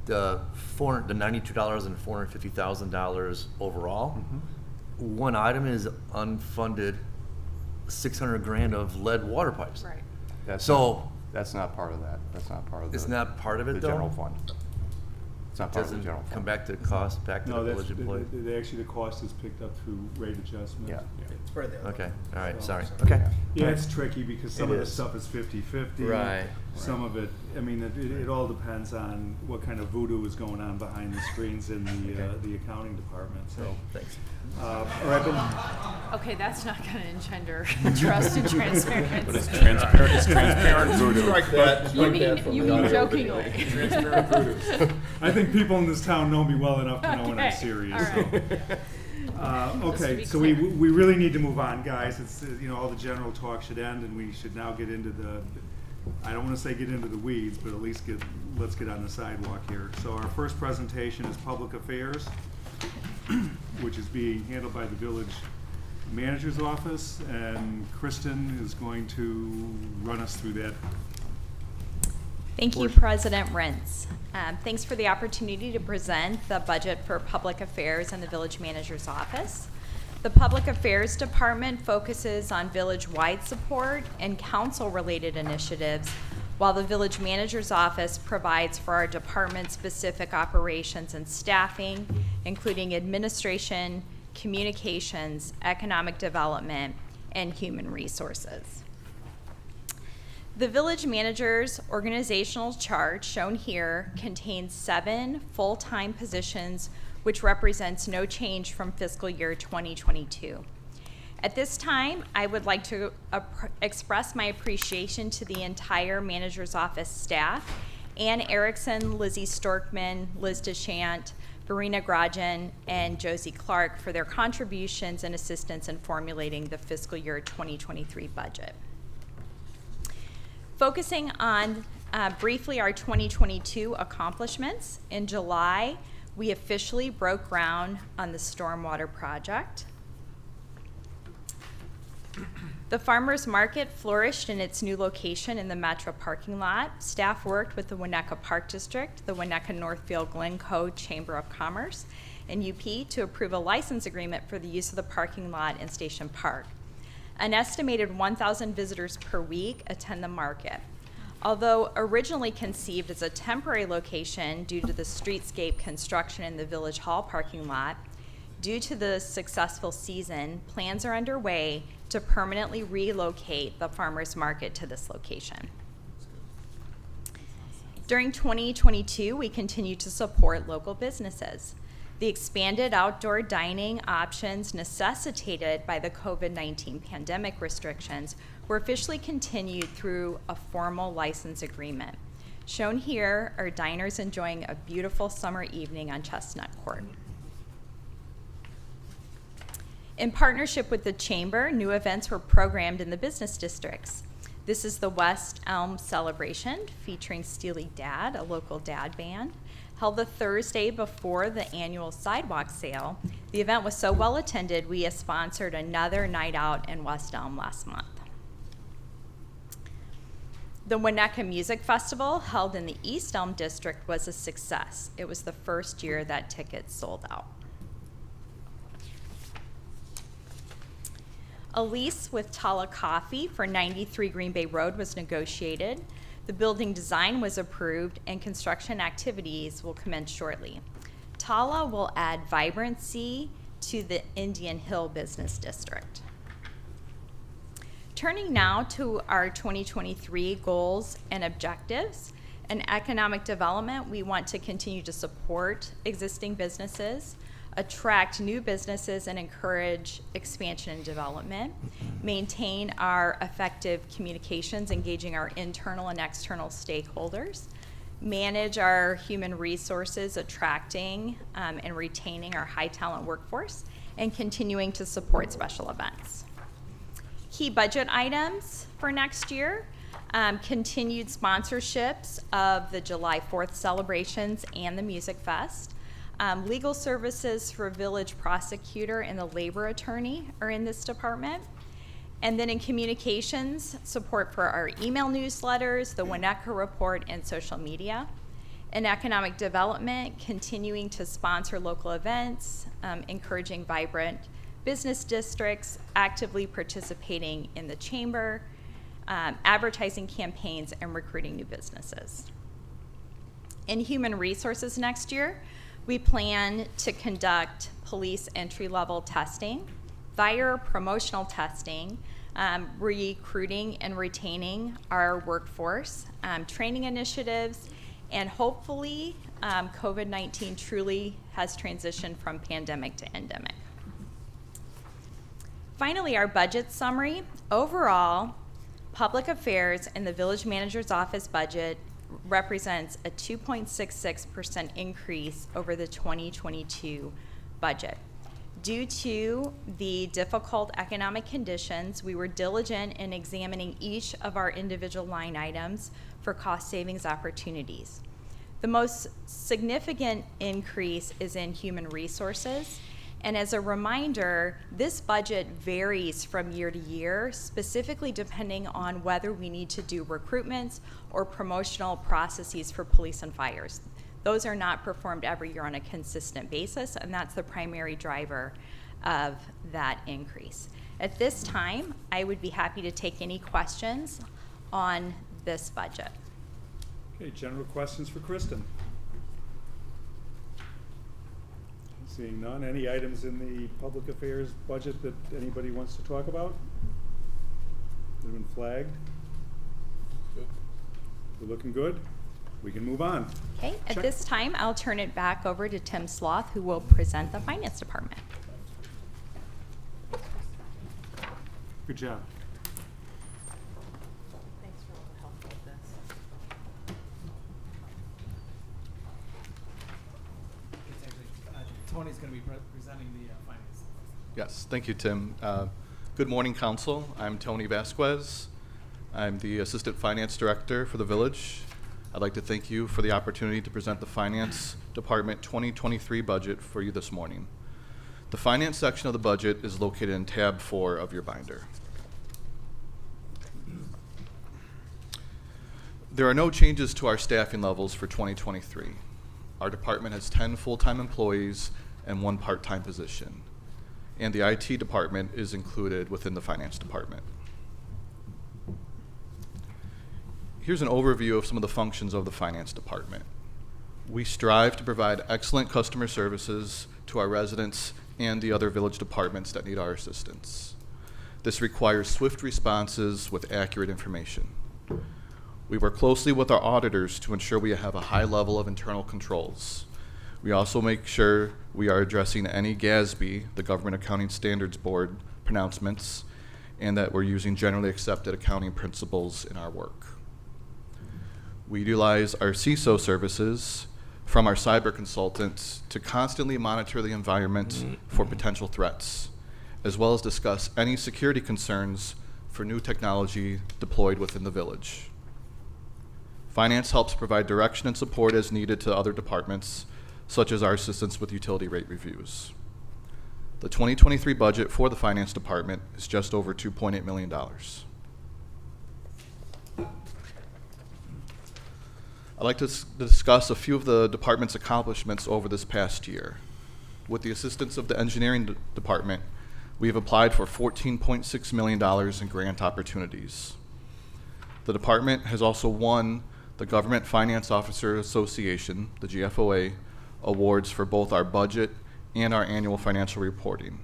The $92 and $450,000 overall. One item is unfunded 600 grand of lead water pipes. Right. That's So- not- that's not part of that. That's not part of the. It's not part of it, the though? general fund. It's not part of the Doesn't general fund. come back to cost, back to the No, that's, village employee? actually, the cost is picked up through rate adjustment. Yeah. It's for the. Okay, all right, sorry. So- Okay. Yeah, it's tricky because some It of the is. stuff is 50/50. Right. Some of it, I mean, it all depends on what kind of voodoo is going on behind the screens in the accounting department, so. Thanks. Or I've been, Okay, that's not gonna engender trust and transparency. But it's transparent voodoo. You mean jokingly. Transparent voodoo. I think people in this town know me well enough to know when I'm Okay, serious, all right. so. Just to Okay, be so we really need to move on, guys. It's, all the general talk should end, and we should now get into I don't wanna say get into the weeds, but at least let's get on the sidewalk here. So our first presentation is Public Affairs, which is being handled by the Village Manager's Office, and Kristen is going to run us through that. Thank you, President Rentz. Thanks for the opportunity to present the budget for public affairs in the Village Manager's Office. The Public Affairs Department focuses on village-wide support and council-related initiatives, while the Village Manager's Office provides for our department-specific operations and staffing, including administration, communications, economic development, and human resources. The Village Manager's organizational chart, shown here, contains 7 full-time positions, which represents no change from fiscal year 2022. At this time, I would like to express my appreciation to the entire Manager's Office staff, Ann Erickson, Lizzie Storkman, Liz DeShant, Verena Grajan, and Josie Clark for their contributions and assistance in formulating the fiscal year 2023 budget. Focusing on briefly our 2022 accomplishments, in July, we officially broke ground on the stormwater project. The farmers market flourished in its new location in the Metro parking lot. Staff worked with the Winnetka Park District, the Winnetka Northfield Glencoe Chamber of Commerce, and UP to approve a license agreement for the use of the parking lot in Station Park. An estimated 1,000 visitors per week attend the market. Although originally conceived as a temporary location due to the streetscape construction in the Village Hall parking lot, due to the successful season, plans are underway to permanently relocate the farmers market to this location. During 2022, we continued to support local businesses. The expanded outdoor dining options necessitated by the COVID-19 pandemic restrictions were officially continued through a formal license agreement. Shown here are diners enjoying a beautiful summer evening on Chestnut Court. In partnership with the Chamber, new events were programmed in the business districts. This is the West Elm Celebration, featuring Steely Dad, a local dad band. Held the Thursday before the annual sidewalk sale, the event was so well attended, we sponsored another night out in West Elm last month. The Winnetka Music Festival, held in the East Elm District, was a success. It was the first year that tickets sold out. A lease with Tala Coffee for 93 Green Bay Road was negotiated. The building design was approved and construction activities will commence shortly. Tala will add vibrancy to the Indian Hill Business District. Turning now to our 2023 goals and objectives. In economic development, we want to continue to support existing businesses, attract new businesses and encourage expansion and development, maintain our effective communications, engaging our internal and external stakeholders, manage our human resources, attracting and retaining our high talent workforce, and continuing to support special events. Key budget items for next year, continued sponsorships of the July 4th celebrations and the Music Fest. Legal services for village prosecutor and the labor attorney are in this department. And then in communications, support for our email newsletters, the Winnetka Report, and social media. In economic development, continuing to sponsor local events, encouraging vibrant business districts, actively participating in the chamber, advertising campaigns, and recruiting new businesses. In human resources next year, we plan to conduct police entry-level testing, fire promotional testing, recruiting and retaining our workforce, training initiatives, and hopefully COVID-19 truly has transitioned from pandemic to endemic. Finally, our budget summary. Overall, public affairs and the village manager's office budget represents a 2.66% increase over the 2022 budget. Due to the difficult economic conditions, we were diligent in examining each of our individual line items for cost savings opportunities. The most significant increase is in human resources. And as a reminder, this budget varies from year to year, specifically depending on whether we need to do recruitments or promotional processes for police and fires. Those are not performed every year on a consistent basis, and that's the primary driver of that increase. At this time, I would be happy to take any questions on this budget. Okay, general questions for Kristen? Seeing none, any items in the public affairs budget that anybody wants to talk about? That have been flagged? Good. We're looking good? We can move on. Okay, at Check. this time, I'll turn it back over to Tim Sloth, who will present the Finance Department. Good job. Thanks for all the help with this. It's actually, Tony's going to be presenting the finance. Yes, thank you, Tim. Good morning, Council. I'm Tony Vasquez. I'm the Assistant Finance Director for the Village. I'd like to thank you for the opportunity to present the Finance Department 2023 budget for you this morning. The Finance section of the budget is located in tab 4 of your binder. There are no changes to our staffing levels for 2023. Our department has 10 full-time employees and 1 part-time position, and the IT department is included within the Finance Department. Here's an overview of some of the functions of the Finance Department. We strive to provide excellent customer services to our residents and the other village departments that need our assistance. This requires swift responses with accurate information. We work closely with our auditors to ensure we have a high level of internal controls. We also make sure we are addressing any GASB, the Government Accounting Standards Board, pronouncements, and that we're using generally accepted accounting principles in our work. We utilize our CISO services from our cyber consultants to constantly monitor the environment for potential threats, as well as discuss any security concerns for new technology deployed within the village. Finance helps provide direction and support as needed to other departments, such as our assistance with utility rate reviews. The 2023 budget for the Finance Department is just over $2.8 million. I'd like to discuss a few of the department's accomplishments over this past year. With the assistance of the engineering department, we have applied for $14.6 million in grant opportunities. The department has also won the Government Finance Officer Association, the GFOA, awards for both our budget and our annual financial reporting.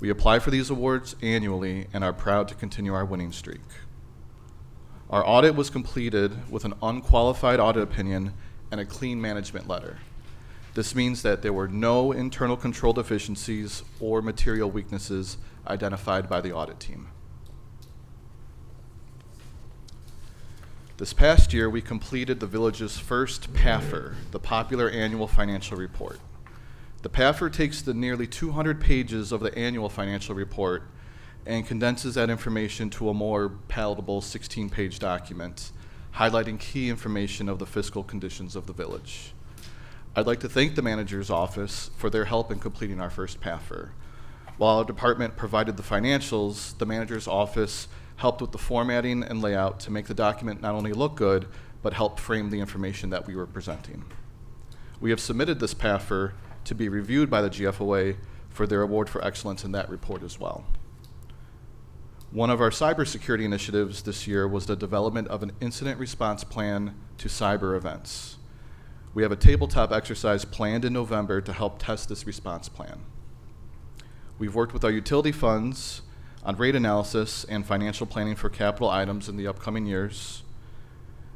We apply for these awards annually and are proud to continue our winning streak. Our audit was completed with an unqualified audit opinion and a clean management letter. This means that there were no internal control deficiencies or material weaknesses identified by the audit team. This past year, we completed the village's first PAFR, the Popular Annual Financial Report. The PAFR takes the nearly 200 pages of the annual financial report and condenses that information to a more palatable 16-page document, highlighting key information of the fiscal conditions of the village. I'd like to thank the manager's office for their help in completing our first PAFR. While our department provided the financials, the manager's office helped with the formatting and layout to make the document not only look good, but help frame the information that we were presenting. We have submitted this PAFR to be reviewed by the GFOA for their award for excellence in that report as well. One of our cybersecurity initiatives this year was the development of an incident response plan to cyber events. We have a tabletop exercise planned in November to help test this response plan. We've worked with our utility funds on rate analysis and financial planning for capital items in the upcoming years.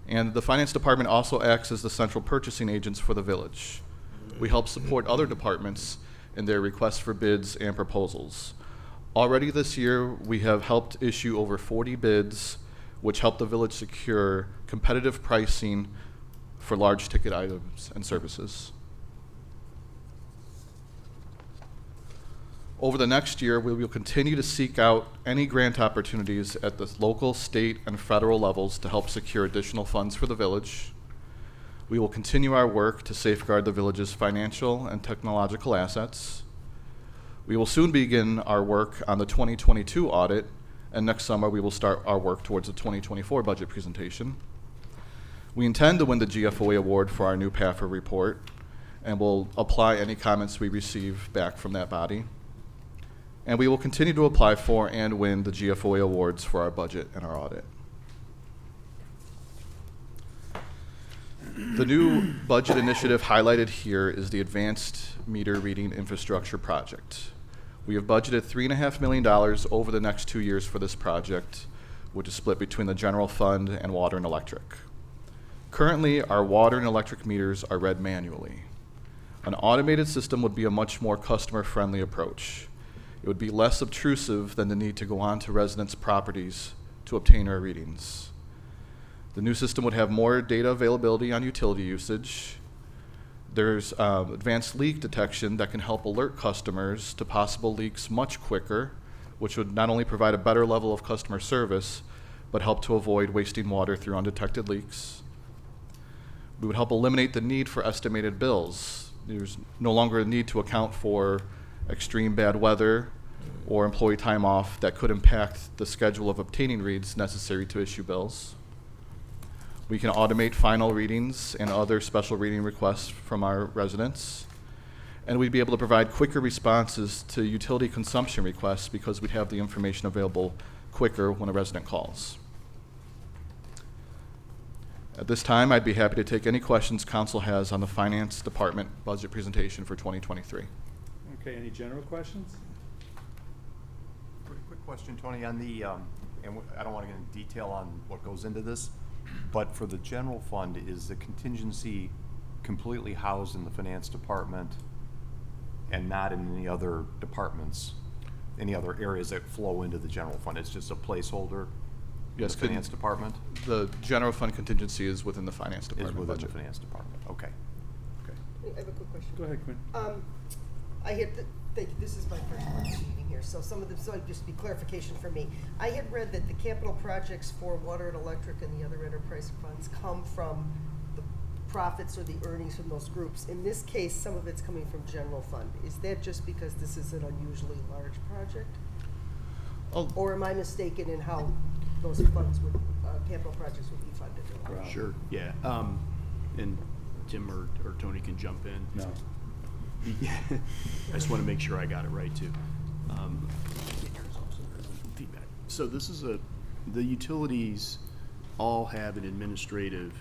And the finance department also acts as the central purchasing agents for the village. We help support other departments in their requests for bids and proposals. Already this year, we have helped issue over 40 bids, which help the village secure competitive pricing for large ticket items and services. Over the next year, we will continue to seek out any grant opportunities at the local, state, and federal levels to help secure additional funds for the village. We will continue our work to safeguard the village's financial and technological assets. We will soon begin our work on the 2022 audit, and next summer we will start our work towards the 2024 budget presentation. We intend to win the GFOA award for our new PAFR report, and will apply any comments we receive back from that body. And we will continue to apply for and win the GFOA awards for our budget and our audit. The new budget initiative highlighted here is the Advanced Meter Reading Infrastructure Project. We have budgeted $3.5 million over the next 2 years for this project, which is split between the general fund and water and electric. Currently, our water and electric meters are read manually. An automated system would be a much more customer-friendly approach. It would be less obtrusive than the need to go onto residents' properties to obtain our readings. The new system would have more data availability on utility usage. There's advanced leak detection that can help alert customers to possible leaks much quicker, which would not only provide a better level of customer service, but help to avoid wasting water through undetected leaks. We would help eliminate the need for estimated bills. There's no longer a need to account for extreme bad weather or employee time off that could impact the schedule of obtaining reads necessary to issue bills. We can automate final readings and other special reading requests from our residents. And we'd be able to provide quicker responses to utility consumption requests because we'd have the information available quicker when a resident calls. At this time, I'd be happy to take any questions council has on the Finance Department budget presentation for 2023. Okay, any general questions? Quick question, Tony, on the, and I don't want to get into detail on what goes into this, but for the general fund, is the contingency completely housed in the finance department and not in any other departments, any other areas that flow into the general fund? It's just a placeholder in Yes, the finance department? The general fund contingency is within the finance Is department within budget. the finance department, okay. I have a quick question. Go ahead, Quinn. I had, thank you, this is my first time meeting here, so some of them, so just be clarification for me. I had read that the capital projects for water and electric and the other enterprise funds come from the profits or the earnings from those groups. In this case, some of it's coming from general fund. Is that just because this is an unusually large project? Oh, Or am I mistaken in how those funds would, capital projects would be funded? Right. Sure, yeah. And Tim or Tony can jump in. No. I just want to make sure I got it right, too. Feedback. So this is the utilities all have an administrative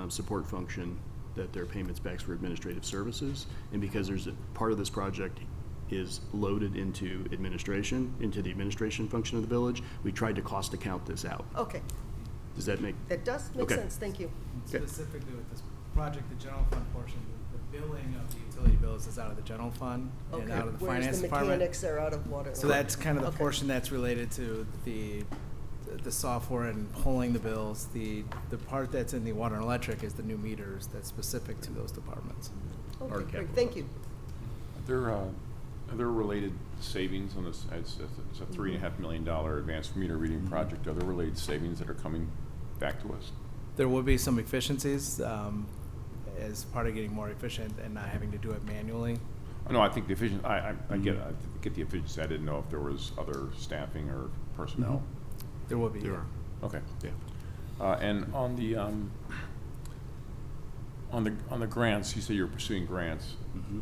support function that their payments back for administrative services. And because there's a part of this project is loaded into the administration function of the village, we tried to cost account this out. Okay, Does that make? that does make Okay. sense, thank you. Specifically with this project, the general fund portion, the billing of the utility bills is out of the general fund and Okay, out of the whereas finance the department. mechanics are out of water. So that's kind of the Okay. portion that's related to the software and pulling the bills. The part that's in the water and electric is the new meters that's specific to those departments. Okay, Or great, capital thank you. Are there related savings on this? It's a $3.5 million advanced meter reading project. Are there related savings that are coming back to us? There will be some efficiencies as part of getting more efficient and not having to do it manually. No, I think the efficient. I get the efficiency. I didn't know if there was other staffing or personnel. There will be. There are. Okay. Yeah. And on the grants, you say you're pursuing grants. Mhm.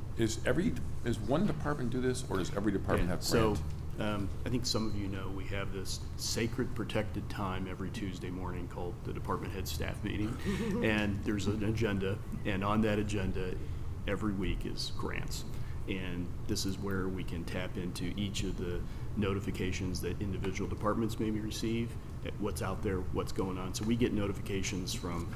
Is one department do this, or does every department Yeah, have so grants? I think some of you know we have this sacred protected time every Tuesday morning called the department head staff meeting. And there's an agenda, and on that agenda every week is grants. And this is where we can tap into each of the notifications that individual departments maybe receive, what's out there, what's going on. So we get notifications from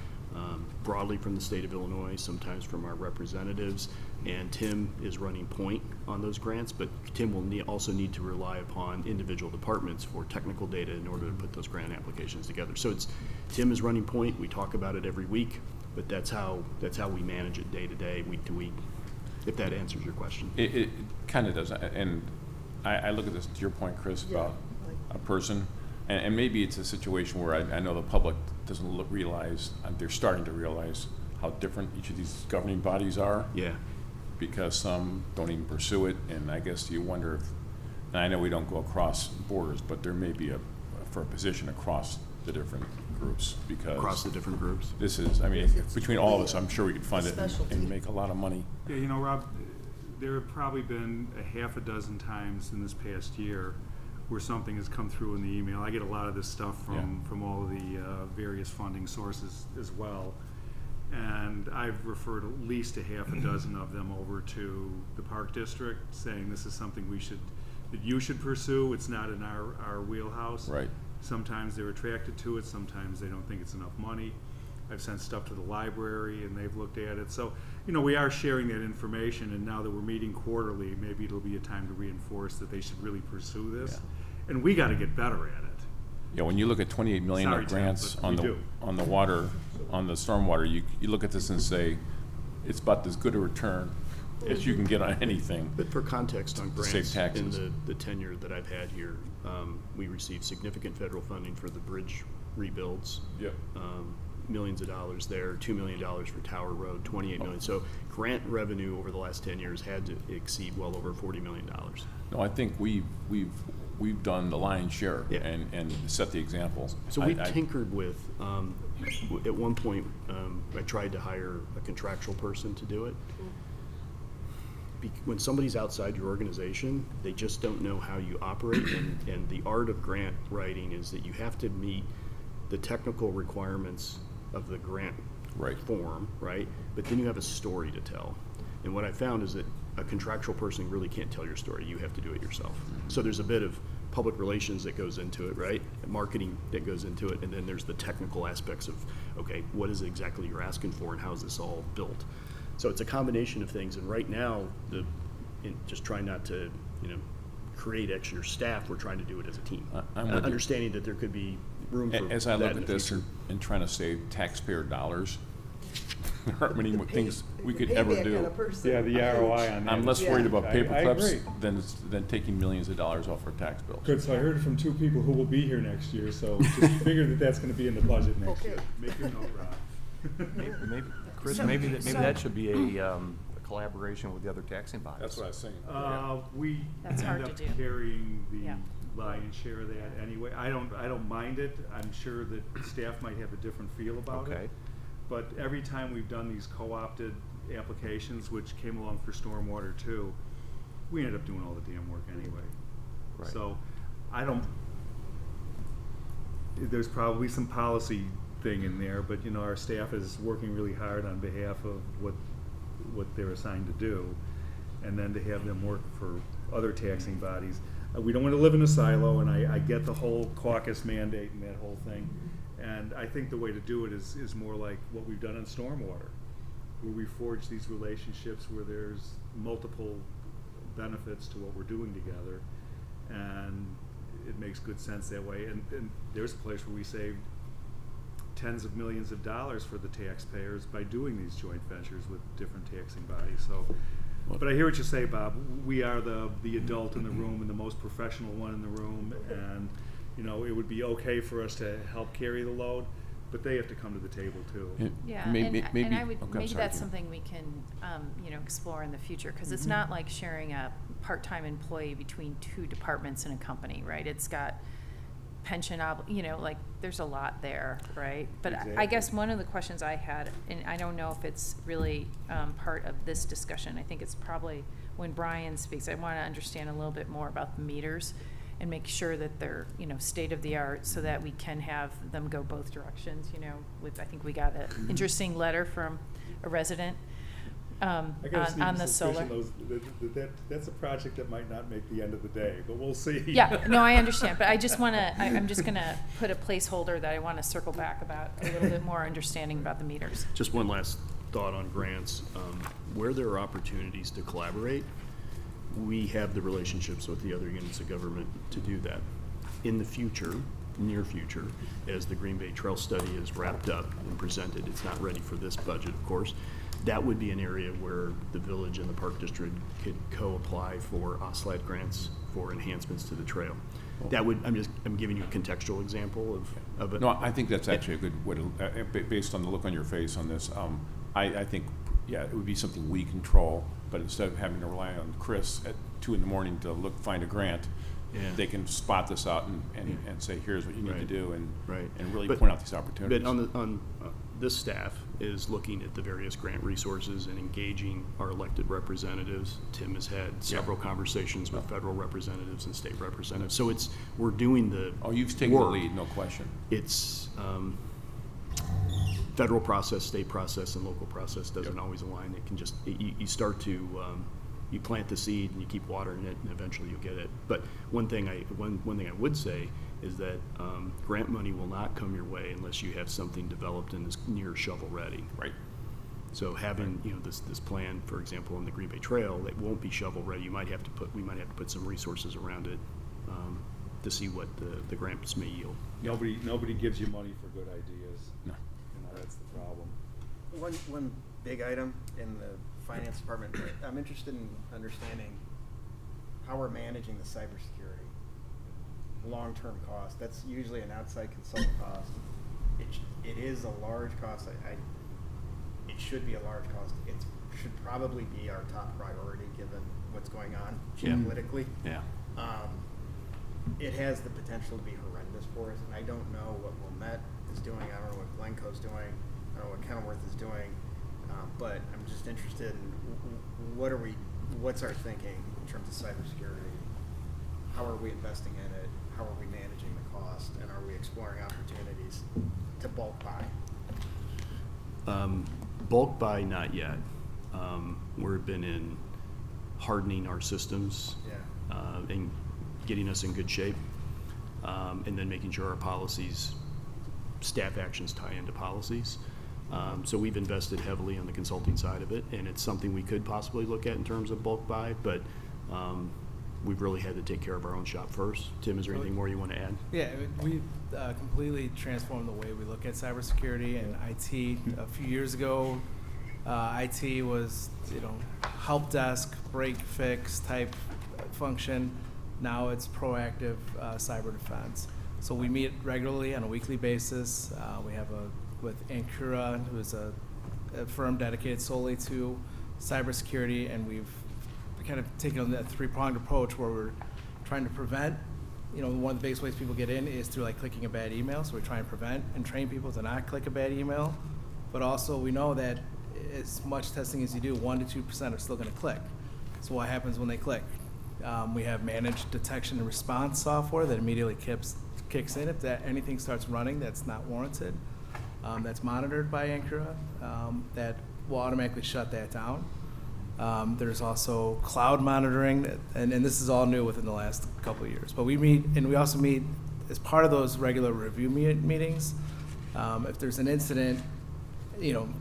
broadly from the state of Illinois, sometimes from our representatives, and Tim is running point on those grants, but Tim will also need to rely upon individual departments for technical data in order to put those grant applications together. So Tim is running point, we talk about it every week, but that's how we manage it day to day, week to week, if that answers your question. It kind of does, and I look at this, to your point, Chris, about a person, and maybe it's a situation where I know the public doesn't realize, they're starting to realize how different each of these governing bodies are. Yeah. Because some don't even pursue it, and I guess you wonder if, and I know we don't go across borders, but there may be for a position across the different groups, because Across the different groups. this is, I mean, between all of us, I'm sure we could fund it Specialty. and make a lot of money. Yeah, you know, Rob, there have probably been a half a dozen times in this past year where something has come through in the email. I get a lot of this stuff from all of the various funding sources as well. And I've referred at least a half a dozen of them over to the Park District, saying this is something that you should pursue. It's not in our wheelhouse. Right. Sometimes they're attracted to it, sometimes they don't think it's enough money. I've sent stuff to the library and they've looked at it. So, you know, we are sharing that information, and now that we're meeting quarterly, maybe it'll be a time to reinforce that they should really pursue this. Yeah. And we gotta get better at it. Yeah, when you look at 28 million Sorry, of Tim, grants but on we the do. on the water, on the stormwater, you look at this and say, it's about as good a return as you can get on anything. But for context on To save grants, taxes. in the tenure that I've had here, we received significant federal funding for the bridge rebuilds. Yep. Millions of dollars there, $2 million for Tower Road, 28 million. So grant revenue over the last 10 years had to exceed well over $40 million. No, I think we've done the lion's share Yeah. and set the example. So we tinkered with, at one point, I tried to hire a contractual person to do it. When somebody's outside your organization, they just don't know how you operate, and the art of grant writing is that you have to meet the technical requirements of the grant Right. form, right? But then you have a story to tell. And what I found is that a contractual person really can't tell your story. You have to do it yourself. So there's a bit of public relations that goes into it, right? And marketing that goes into it. And then there's the technical aspects of, okay, what is it exactly you're asking for and how is this all built? So it's a combination of things. And right now, just trying not to, create extra staff, we're trying to do it as a team. I'm with you. Understanding that there could be room for As I that look in at the this future. and trying to save taxpayer dollars, there aren't many more things we could Payback ever on do. a person. Yeah, the ROI on that. I'm less Yeah. worried about paper I clips agree. than taking millions of dollars off our tax bills. Good, so I heard from two people who will be here next year, so just figure that that's gonna be in the budget next Okay. year. Make your note, Rob. Maybe, Chris, So- maybe so- that should be a collaboration with the other taxing bodies. That's what I was saying. We That's hard end to up do. carrying the Yeah. lion's share of that anyway. I don't mind it. I'm sure that staff might have a different feel about it. Okay. But every time we've done these co-opted applications, which came along for stormwater too, we ended up doing all the damn work anyway. Right. So, there's probably some policy thing in there, but our staff is working really hard on behalf of what they're assigned to do. And then to have them work for other taxing bodies. We don't want to live in a silo, and I get the whole caucus mandate and that whole thing. And I think the way to do it is more like what we've done in stormwater, where we forge these relationships where there's multiple benefits to what we're doing together. And it makes good sense that way. And there's a place where we saved tens of millions of dollars for the taxpayers by doing these joint ventures with different taxing bodies. So, but I hear what you say, Bob. We are the adult in the room and the most professional one in the room, and it would be okay for us to help carry the load, but they have to come to the table too. Yeah, Maybe- and I would, okay, I'm maybe sorry, that's Gina. something we can, explore in the future, because it's not like sharing a part-time employee between two departments in a company, right? It's got pension like, there's a lot there, right? But I guess one of the questions I had, and I don't know if it's really part of this discussion, I think it's probably when Brian speaks, I want to understand a little bit more about the meters and make sure that they're, state of the art, so that we can have them go both directions, I think we got an interesting letter from a resident I got a on sneaky the solar. suspicion that's a project that might not make the end of the day, but we'll see. Yeah, no, I understand, but I just want to, I'm just going to put a placeholder that I want to circle back about a little bit more understanding about the meters. Just one last thought on grants. Where there are opportunities to collaborate, we have the relationships with the other units of government to do that. In the future, near future, as the Green Bay Trail Study is wrapped up and presented, it's not ready for this budget, of course, that would be an area where the village and the park district could co-apply for OSLAD grants for enhancements to the trail. That would, I'm giving you a contextual example of it. No, I think that's actually a good way to, based on the look on your face on this, I think, yeah, it would be something we control, but instead of having to rely on Chris at 2 in the morning to find a grant, they can spot this out and say, here's what you need to do, and really point out these opportunities. But this staff is looking at the various grant resources and engaging our elected representatives. Tim has had several conversations with federal representatives and state representatives. So we're doing the you've taken the lead, no question. It's federal process, state process, and local process doesn't always align. It can just, you start to, you plant the seed and you keep watering it, and eventually you'll get it. But one thing I would say is that grant money will not come your way unless you have something developed and is near shovel ready. Right. So having this plan, for example, on the Green Bay Trail, it won't be shovel ready. We might have to put some resources around it to see what the grants may yield. Nobody gives you money for good ideas. No. That's the problem. One big item in the finance department, I'm interested in understanding how we're managing the cybersecurity long-term cost. That's usually an outside consultant cost. It is a large cost. It should be a large cost. It should probably be our top priority given what's going on geopolitically. Yeah. It has the potential to be horrendous for us, and I don't know what Wilmette is doing. I don't know what Glencoe's doing. I don't know what Kenilworth is doing. But I'm just interested in what's our thinking in terms of cybersecurity? How are we investing in it? How are we managing the cost? And are we exploring opportunities to bulk buy? Bulk buy, not yet. We've been in hardening our systems and getting us in good shape, and then making sure our policies, staff actions tie into policies. So we've invested heavily on the consulting side of it, and it's something we could possibly look at in terms of bulk buy, but we've really had to take care of our own shop first. Tim, is there anything more you want to add? Yeah, we completely transformed the way we look at cybersecurity and IT. A few years ago, IT was, help desk, break fix type function. Now it's proactive cyber defense. So we meet regularly on a weekly basis. We have with Ancura, who is a firm dedicated solely to cybersecurity, and we've kind of taken a three-pronged approach where we're trying to prevent. One of the biggest ways people get in is through clicking a bad email. So we try and prevent and train people to not click a bad email. But also we know that as much testing as you do, 1% to 2% are still going to click. So what happens when they click? We have managed detection and response software that immediately kicks in if anything starts running that's not warranted. That's monitored by Ancura, that will automatically shut that down. There's also cloud monitoring, and this is all new within the last couple of years. But we also meet as part of those regular review meetings. If there's an incident,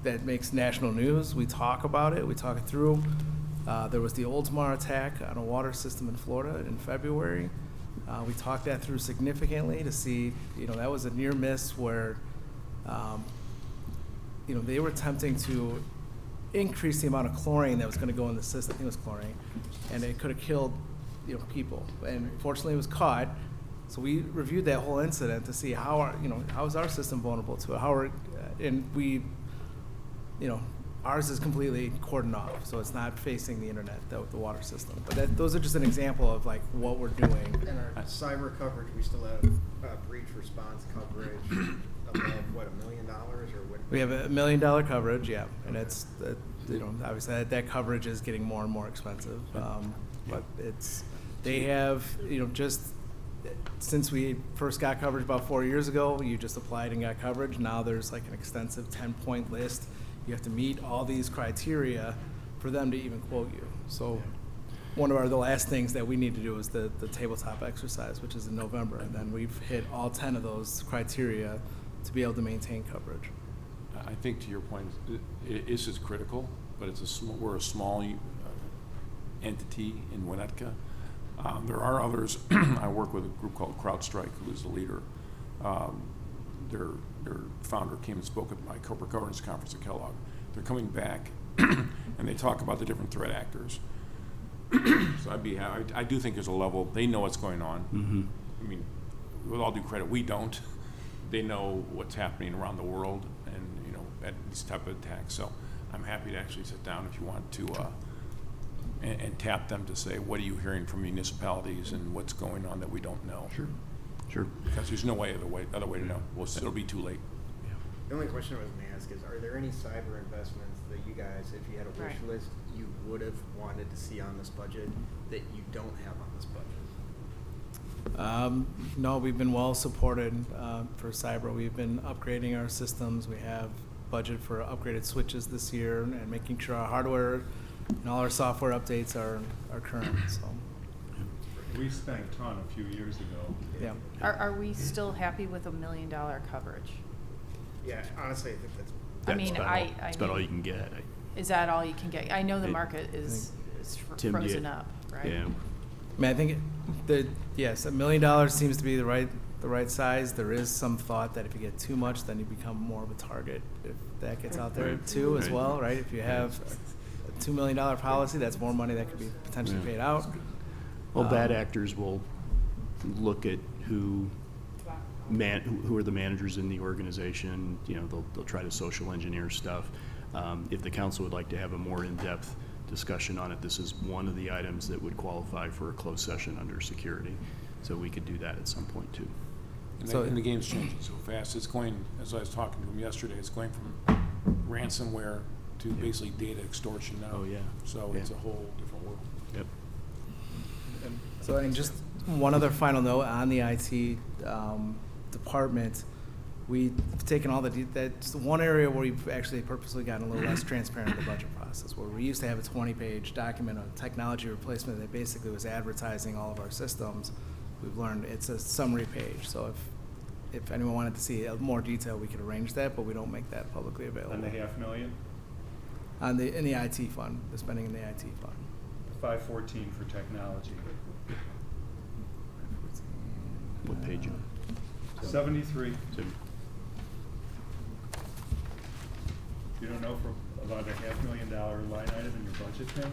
that makes national news, we talk about it, we talk it through. There was the Oldsmar attack on a water system in Florida in February. We talked that through significantly to see, that was a near miss where, they were attempting to increase the amount of chlorine that was going to go in the system. I think it was chlorine, and it could have killed, people. And fortunately, it was caught. So we reviewed that whole incident to see how is our system vulnerable to it? And we, ours is completely cordoned off, so it's not facing the internet, the water system. But those are just an example of like what we're doing. And our cyber coverage, we still have breach response coverage above, what, $1 million or what? We have $1 million coverage, yeah, and it's, obviously that coverage is getting more and more expensive. But they have, just since we first got coverage about 4 years ago, you just applied and got coverage. Now there's like an extensive 10-point list. You have to meet all these criteria for them to even quote you. So one of the last things that we need to do is the tabletop exercise, which is in November, and then we've hit all 10 of those criteria to be able to maintain coverage. I think to your point, this is critical, but we're a small entity in Winnetka. There are others. I work with a group called CrowdStrike, who is the leader. Their founder came and spoke at my corporate governance conference at Kellogg. They're coming back, and they talk about the different threat actors. So I do think there's a level. They know what's going on. Mm-hmm. I mean, with all due credit, we don't. They know what's happening around the world, and at these type of attacks. So I'm happy to actually sit down if you want to, and tap them to say, what are you hearing from municipalities and what's going on that we don't know? Sure. Because there's no other way to know. Well, it'll be too late. The only question I was going to ask is, are there any cyber investments that you guys, if you had a wish list, you would have wanted to see on this budget that you don't have on this budget? No, we've been well supported for cyber. We've been upgrading our systems. We have budget for upgraded switches this year and making sure our hardware and all our software updates are current. So We spent a ton a few years ago. yeah. Are we still happy with $1 million coverage? Yeah, honestly, I think that's. I mean, That's about all you can get. Is that all you can get? I know the It- market is Tim, do you- frozen up, right? Yeah. I mean, I think yes, $1 million seems to be the right size. There is some thought that if you get too much, then you become more of a target. If that gets out there Right. too, as Right. well, right? If you have a $2 million policy, that's more money that could be potentially Yeah. paid out. Well, bad actors will look at who are the managers in the organization. They'll try to social engineer stuff. If the council would like to have a more in-depth discussion on it, this is one of the items that would qualify for a closed session under security. So we could do that at some point too. And the game's changing so fast. It's going, as I was talking to him yesterday, it's going from ransomware to basically data extortion now. Oh, yeah. So Yeah. it's a whole different world. Yep. So, and just one other final note on the IT department, we've taken all that's one area where we've actually purposely gotten a little less transparent in the budget process, where we used to have a 20-page document of technology replacement that basically was advertising all of our systems. We've learned it's a summary page, so if anyone wanted to see more detail, we could arrange that, but we don't make that publicly available. On the $500,000, In the IT fund, the spending in the IT fund. 514 for technology. What page? 73. So, You don't know for about a $500,000 line item in your budget, Tim?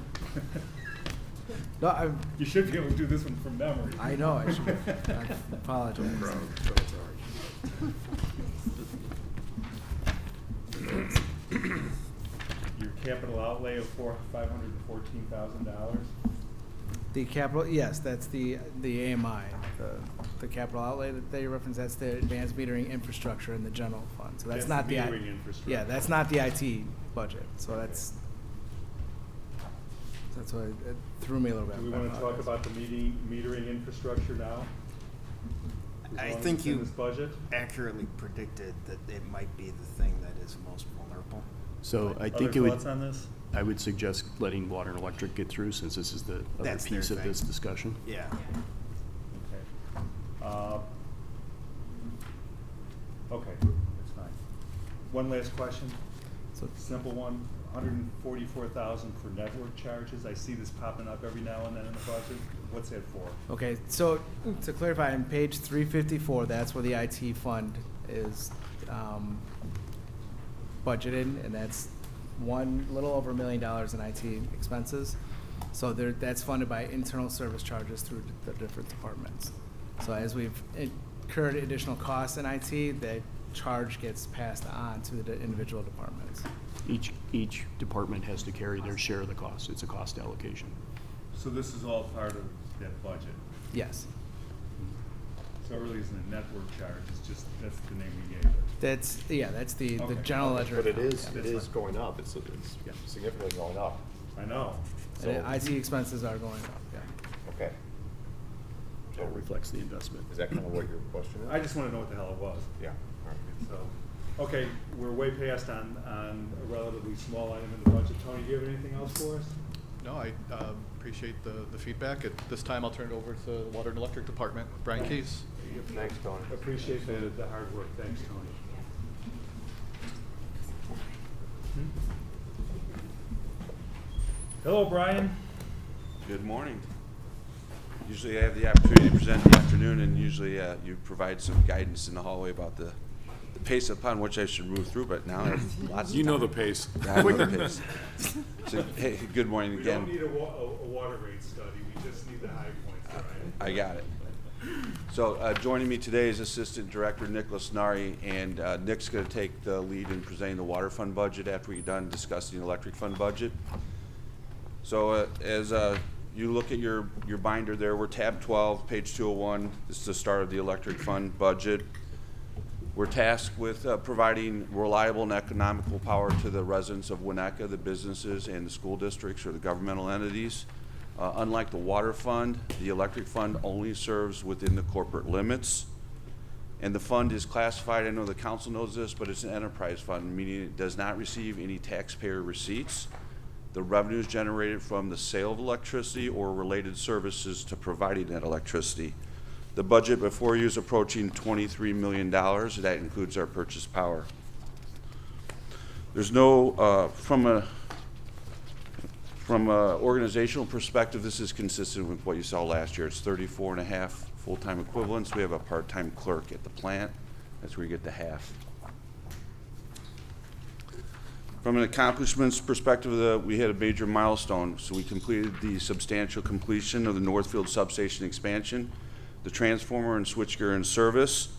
No, You should be able to do this one from memory. I know, I should, I apologize. Your capital outlay of $514,000. The capital, yes, that's the AMI, the capital outlay that they reference, that's the advanced metering infrastructure in the general fund. So that's not the. Metering infrastructure. Yeah, that's not the IT budget, so that's why it threw me a little bit. Do we want to talk about the metering infrastructure now? As I long as think it's in you this budget? accurately predicted that it might be the thing that is most vulnerable. So I think Other it would. thoughts on this? I would suggest letting Water and Electric get through, since this is the other That's their piece of thing. this discussion. Yeah. Okay. Okay, that's fine. One last question, So, simple one. 144,000 for network charges. I see this popping up every now and then in the budget. What's that for? okay, so to clarify, on page 354, that's where the IT fund is budgeted, and that's little over $1 million in IT expenses. So that's funded by internal service charges through the different departments. So as we've incurred additional costs in IT, that charge gets passed on to the individual departments. Each department has to carry their share of the cost. It's a cost allocation. So this is all part of that budget? Yes. So it really isn't a network charge, it's just, that's the name we gave it. That's the Okay. general ledger. But it account, is, yeah. it is going up, it's significantly going up. I know. And IT expenses are going up, yeah. Okay. So That reflects the investment. is that kind of what your question is? I just want to know what the hell it was. Yeah, all right. So, okay, we're way past on a relatively small item in the budget. Tony, do you have anything else for us? No, I appreciate the feedback. At this time, I'll turn it over to the Water and Electric Department. Brian Keys. Thanks, Tony. Appreciate the hard work. Thanks, Tony. Hello, Brian. Good morning. Usually I have the opportunity to present in the afternoon, and usually you provide some guidance in the hallway about the pace upon which I should move through, but now I have lots of You know time. the pace. I know the pace. So, hey, good morning We again. don't need a water rate study. We just need the high points, Brian. I got it. So joining me today is Assistant Director Nicholas Nari, and Nick's going to take the lead in presenting the water fund budget after we're done discussing the electric fund budget. So as you look at your binder there, we're tab 12, page 201. This is the start of the electric fund budget. We're tasked with providing reliable and economical power to the residents of Winnetka, the businesses, and the school districts or the governmental entities. Unlike the water fund, the electric fund only serves within the corporate limits. And the fund is classified, I know the council knows this, but it's an enterprise fund, meaning it does not receive any taxpayer receipts. The revenue is generated from the sale of electricity or related services to providing that electricity. The budget before you is approaching $23 million. That includes our purchase power. There's no, from a organizational perspective, this is consistent with what you saw last year. It's 34.5 full-time equivalents. We have a part-time clerk at the plant. That's where you get the half. From an accomplishments perspective, we had a major milestone. So we completed the substantial completion of the Northfield substation expansion, the transformer and switchgear in service.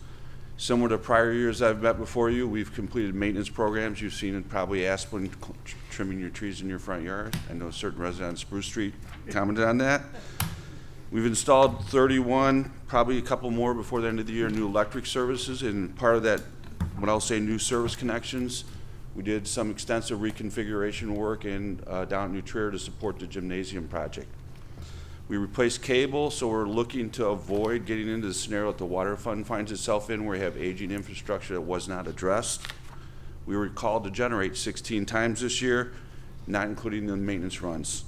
Similar to prior years I've met before you, we've completed maintenance programs. You've seen it probably Aspen trimming your trees in your front yard. I know a certain resident on Spruce Street commented on that. We've installed 31, probably a couple more before the end of the year, new electric services. And part of that, when I'll say new service connections, we did some extensive reconfiguration work down at New Trier to support the gymnasium project. We replaced cable, so we're looking to avoid getting into the scenario that the water fund finds itself in, where you have aging infrastructure that was not addressed. We were called to generate 16 times this year, not including the maintenance runs.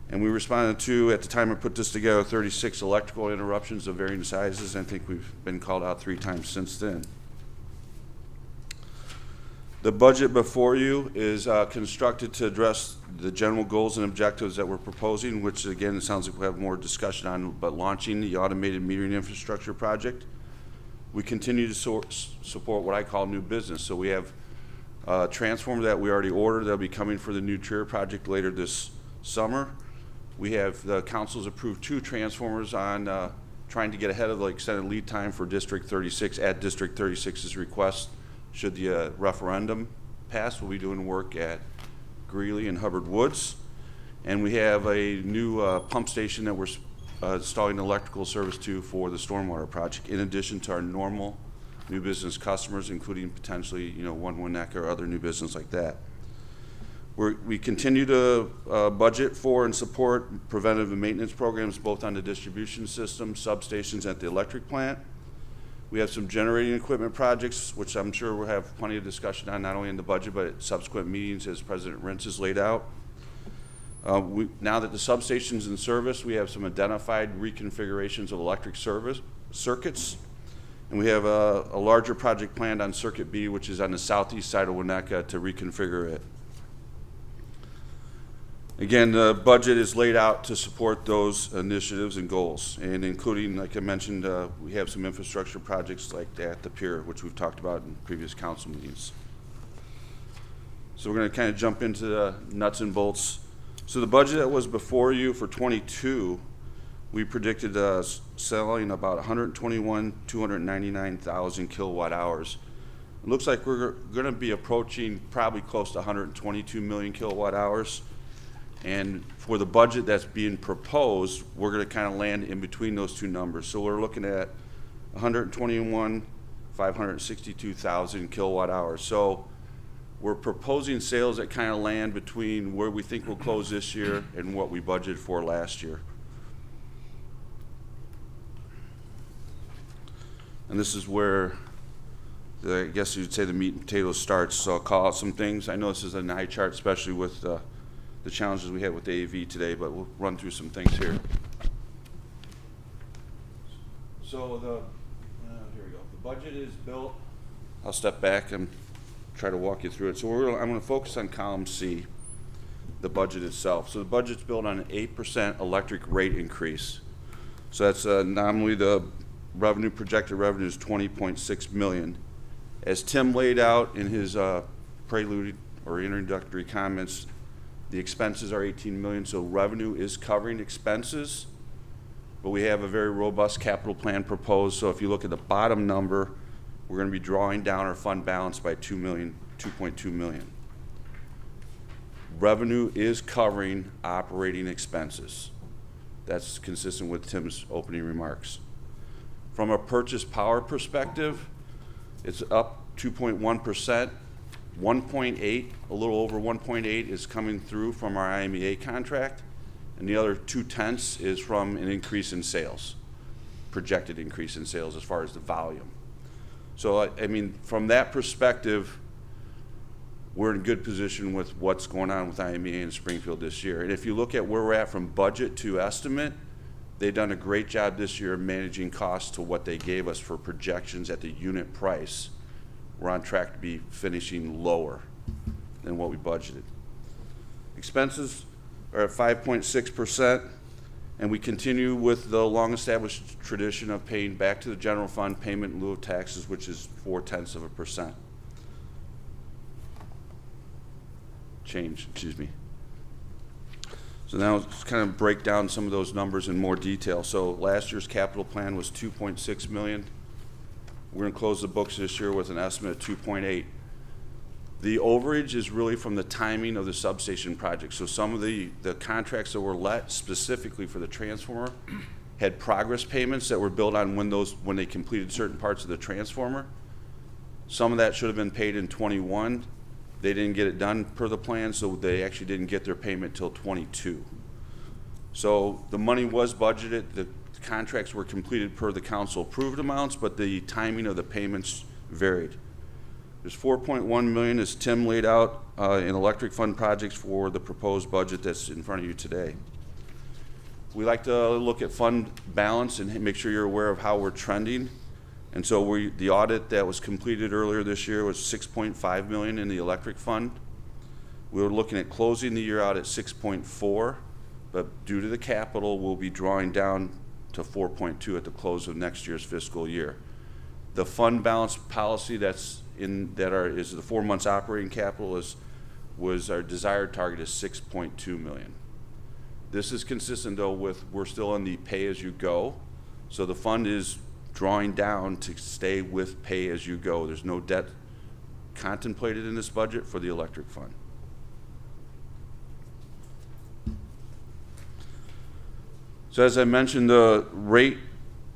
And we responded to, at the time I put this together, 36 electrical interruptions of varying sizes. I think we've been called out 3 times since then. The budget before you is constructed to address the general goals and objectives that we're proposing, which again, it sounds like we'll have more discussion on, but launching the automated metering infrastructure project. We continue to support what I call new business. So we have a transformer that we already ordered that'll be coming for the New Trier project later this summer. We have the council's approved 2 transformers on trying to get ahead of the extended lead time for District 36 at District 36's request. Should the referendum pass, we'll be doing work at Greeley and Hubbard Woods. And we have a new pump station that we're installing electrical service to for the stormwater project, in addition to our normal new business customers, including potentially, One Winnetka or other new business like that. We continue to budget for and support preventive and maintenance programs both on the distribution system, substations at the electric plant. We have some generating equipment projects, which I'm sure we'll have plenty of discussion on, not only in the budget, but at subsequent meetings as President Rentz has laid out. Now that the substation's in service, we have some identified reconfigurations of electric service circuits. And we have a larger project planned on Circuit B, which is on the southeast side of Winnetka, to reconfigure it. Again, the budget is laid out to support those initiatives and goals, and including, like I mentioned, we have some infrastructure projects like at the pier, which we've talked about in previous council meetings. So we're going to kind of jump into the nuts and bolts. So the budget that was before you for 22, we predicted selling about 299,000 kilowatt hours. It looks like we're gonna be approaching probably close to 122 million kilowatt hours. And for the budget that's being proposed, we're gonna kind of land in between those two numbers. So we're looking at 121,562,000 kilowatt hours. So we're proposing sales that kind of land between where we think we'll close this year and what we budgeted for last year. And this is where, I guess you'd say, the meat and potatoes starts. So I'll call out some things. I know this is an eye chart, especially with the challenges we had with the AV today, but we'll run through some things here. So here we go. The budget is built. I'll step back and try to walk you through it. So I'm going to focus on column C, the budget itself. So the budget's built on an 8% electric rate increase. So that's nominally the revenue, projected revenue is 20.6 million. As Tim laid out in his prelude or introductory comments, the expenses are 18 million, so revenue is covering expenses, but we have a very robust capital plan proposed. So if you look at the bottom number, we're going to be drawing down our fund balance by 2.2 million. Revenue is covering operating expenses. That's consistent with Tim's opening remarks. From a purchase power perspective, it's up 2.1%. 1.8, a little over 1.8 is coming through from our IMEA contract, and the other 0.2 is from an increase in sales, projected increase in sales as far as the volume. So, I mean, from that perspective, we're in good position with what's going on with IMEA in Springfield this year. And if you look at where we're at from budget to estimate, they've done a great job this year managing costs to what they gave us for projections at the unit price. We're on track to be finishing lower than what we budgeted. Expenses are at 5.6%, and we continue with the long-established tradition of paying back to the general fund payment in lieu of taxes, which is 0.4% change, excuse me. So now let's kind of break down some of those numbers in more detail. So last year's capital plan was 2.6 million. We're gonna close the books this year with an estimate of 2.8. The overage is really from the timing of the substation project. So some of the contracts that were let specifically for the transformer had progress payments that were billed on when they completed certain parts of the transformer. Some of that should have been paid in 21. They didn't get it done per the plan, so they actually didn't get their payment till 22. So the money was budgeted. The contracts were completed per the council approved amounts, but the timing of the payments varied. There's 4.1 million, as Tim laid out, in electric fund projects for the proposed budget that's in front of you today. We like to look at fund balance and make sure you're aware of how we're trending. And so the audit that was completed earlier this year was 6.5 million in the electric fund. We were looking at closing the year out at 6.4, but due to the capital, we'll be drawing down to 4.2 at the close of next year's fiscal year. The fund balance policy is the 4 months operating capital was our desired target is 6.2 million. This is consistent though with we're still in the pay as you go, so the fund is drawing down to stay with pay as you go. There's no debt contemplated in this budget for the electric fund. So as I mentioned, the rate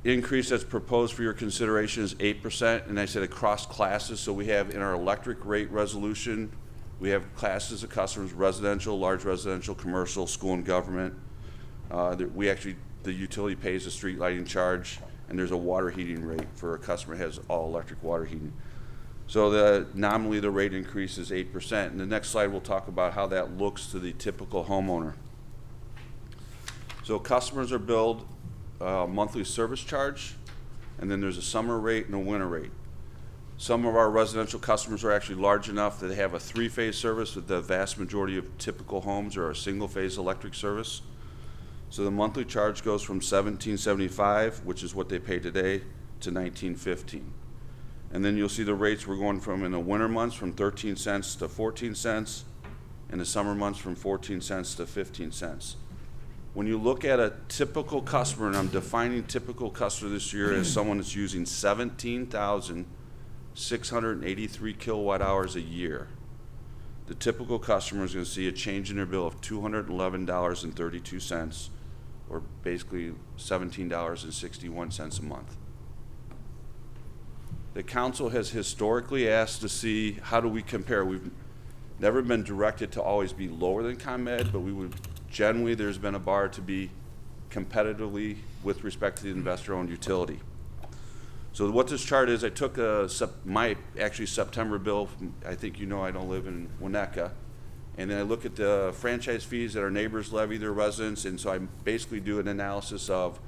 increase that's proposed for your consideration is 8%, and I said across classes. So we have in our electric rate resolution, we have classes of customers: residential, large residential, commercial, school and government. The utility pays a street lighting charge, and there's a water heating rate for a customer that has all electric water heating. So nominally the rate increase is 8%. And the next slide we'll talk about how that looks to the typical homeowner. So customers are billed a monthly service charge, and then there's a summer rate and a winter rate. Some of our residential customers are actually large enough that they have a 3-phase service, with the vast majority of typical homes are a single-phase electric service. So the monthly charge goes from $17.75, which is what they pay today, to $19.15. And then you'll see the rates we're going from in the winter months from 13 cents to 14 cents, and the summer months from 14 cents to 15 cents. When you look at a typical customer, and I'm defining typical customer this year as someone that's using 17,000 683 kilowatt hours a year, the typical customer is going to see a change in their bill of $211.32, or basically $17.61 a month. The council has historically asked to see how do we compare. We've never been directed to always be lower than ComEd, but we would generally, there's been a bar to be competitively with respect to the investor-owned utility. So what this chart is, I took my actually September bill from, I think you know I don't live in Winnetka, and then I look at the franchise fees that our neighbors levy their residents, and so I basically do an analysis of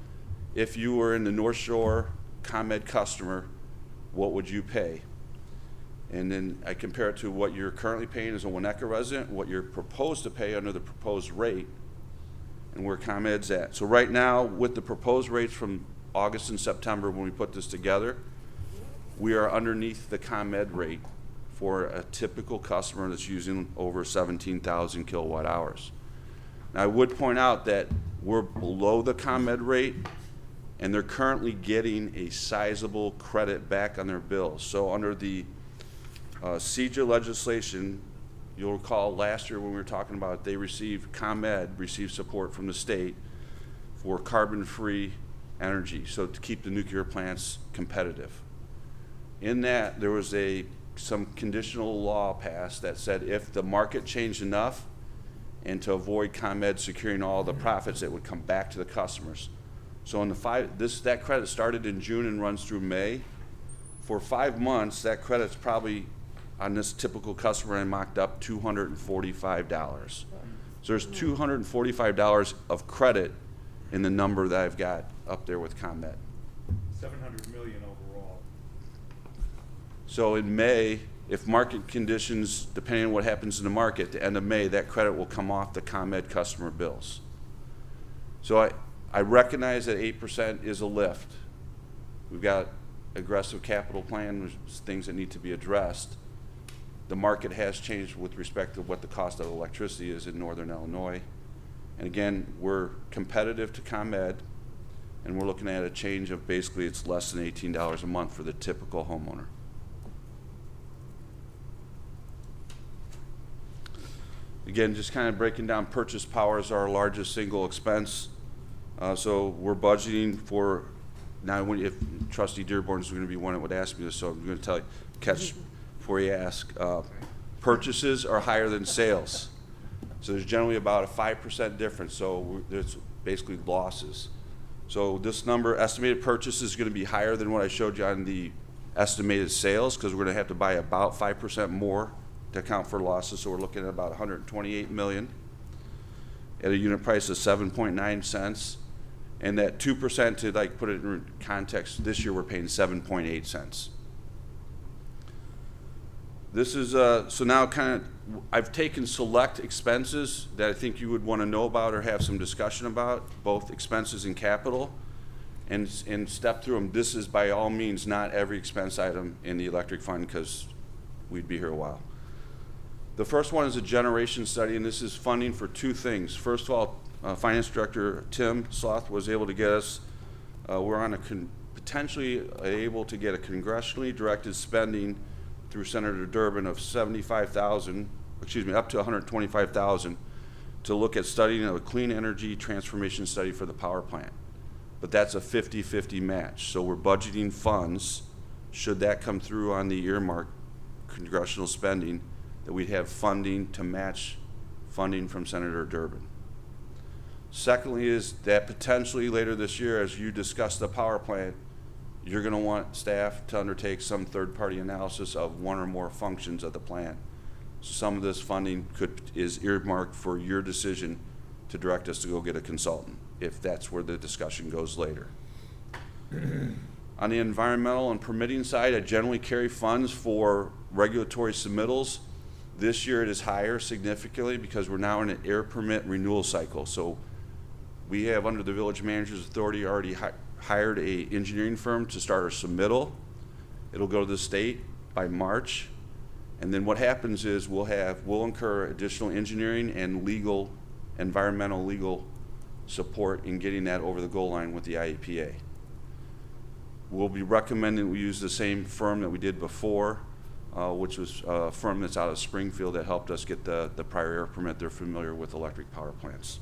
if you were in the North Shore ComEd customer, what would you pay? And then I compare it to what you're currently paying as a Winnetka resident, what you're proposed to pay under the proposed rate, and where ComEd's at. So right now, with the proposed rates from August and September when we put this together, we are underneath the ComEd rate for a typical customer that's using over 17,000 kilowatt hours. Now I would point out that we're below the ComEd rate, and they're currently getting a sizable credit back on their bills. So under the CEJA legislation, you'll recall last year when we were talking about it, they received, ComEd received support from the state for carbon-free energy, so to keep the nuclear plants competitive. In that, there was some conditional law passed that said if the market changed enough and to avoid ComEd securing all the profits, it would come back to the customers. So in that credit started in June and runs through May. For 5 months, that credit's probably on this typical customer and mocked up $245. So there's $245 of credit in the number that I've got up there with ComEd. 700 million overall. So in May, if market conditions, depending on what happens in the market, at the end of May, that credit will come off the ComEd customer bills. So I recognize that 8% is a lift. We've got aggressive capital plan, there's things that need to be addressed. The market has changed with respect to what the cost of electricity is in Northern Illinois. And again, we're competitive to ComEd, and we're looking at a change of basically it's less than $18 a month for the typical homeowner. Again, just kind of breaking down, purchase power is our largest single expense. So we're budgeting for, now if Trustee Dearborn is going to be one that would ask me this, so I'm going to tell you, catch before you ask. Purchases are higher than sales. So there's generally about a 5% difference, so there's basically losses. So this number, estimated purchase, is going to be higher than what I showed you on the estimated sales, because we're going to have to buy about 5% more to account for losses, so we're looking at about 128 million at a unit price of 7.9 cents. And that 2%, to like put it in context, this year we're paying 7.8 cents. This is, so now kind of, I've taken select expenses that I think you would want to know about or have some discussion about, both expenses and capital, and step through them. This is by all means not every expense item in the electric fund, because we'd be here a while. The first one is a generation study, and this is funding for two things. First of all, Finance Director Tim Sloth was able to get us, we're on potentially able to get a congressionally directed spending through Senator Durbin of $75,000, excuse me, up to $125,000 to look at studying a clean energy transformation study for the power plant. But that's a 50-50 match. So we're budgeting funds, should that come through on the earmark congressional spending, that we'd have funding to match funding from Senator Durbin. Secondly is that potentially later this year, as you discuss the power plant, you're going to want staff to undertake some third-party analysis of one or more functions of the plant. So some of this funding is earmarked for your decision to direct us to go get a consultant, if that's where the discussion goes later. On the environmental and permitting side, I generally carry funds for regulatory submittals. This year it is higher significantly because we're now in an air permit renewal cycle. So we have, under the Village Manager's Authority, already hired a engineering firm to start our submittal. It'll go to the state by March. And then what happens is we'll incur additional engineering and environmental legal support in getting that over the goal line with the IEPA. We'll be recommending we use the same firm that we did before, which was a firm that's out of Springfield that helped us get the prior air permit. They're familiar with electric power plants.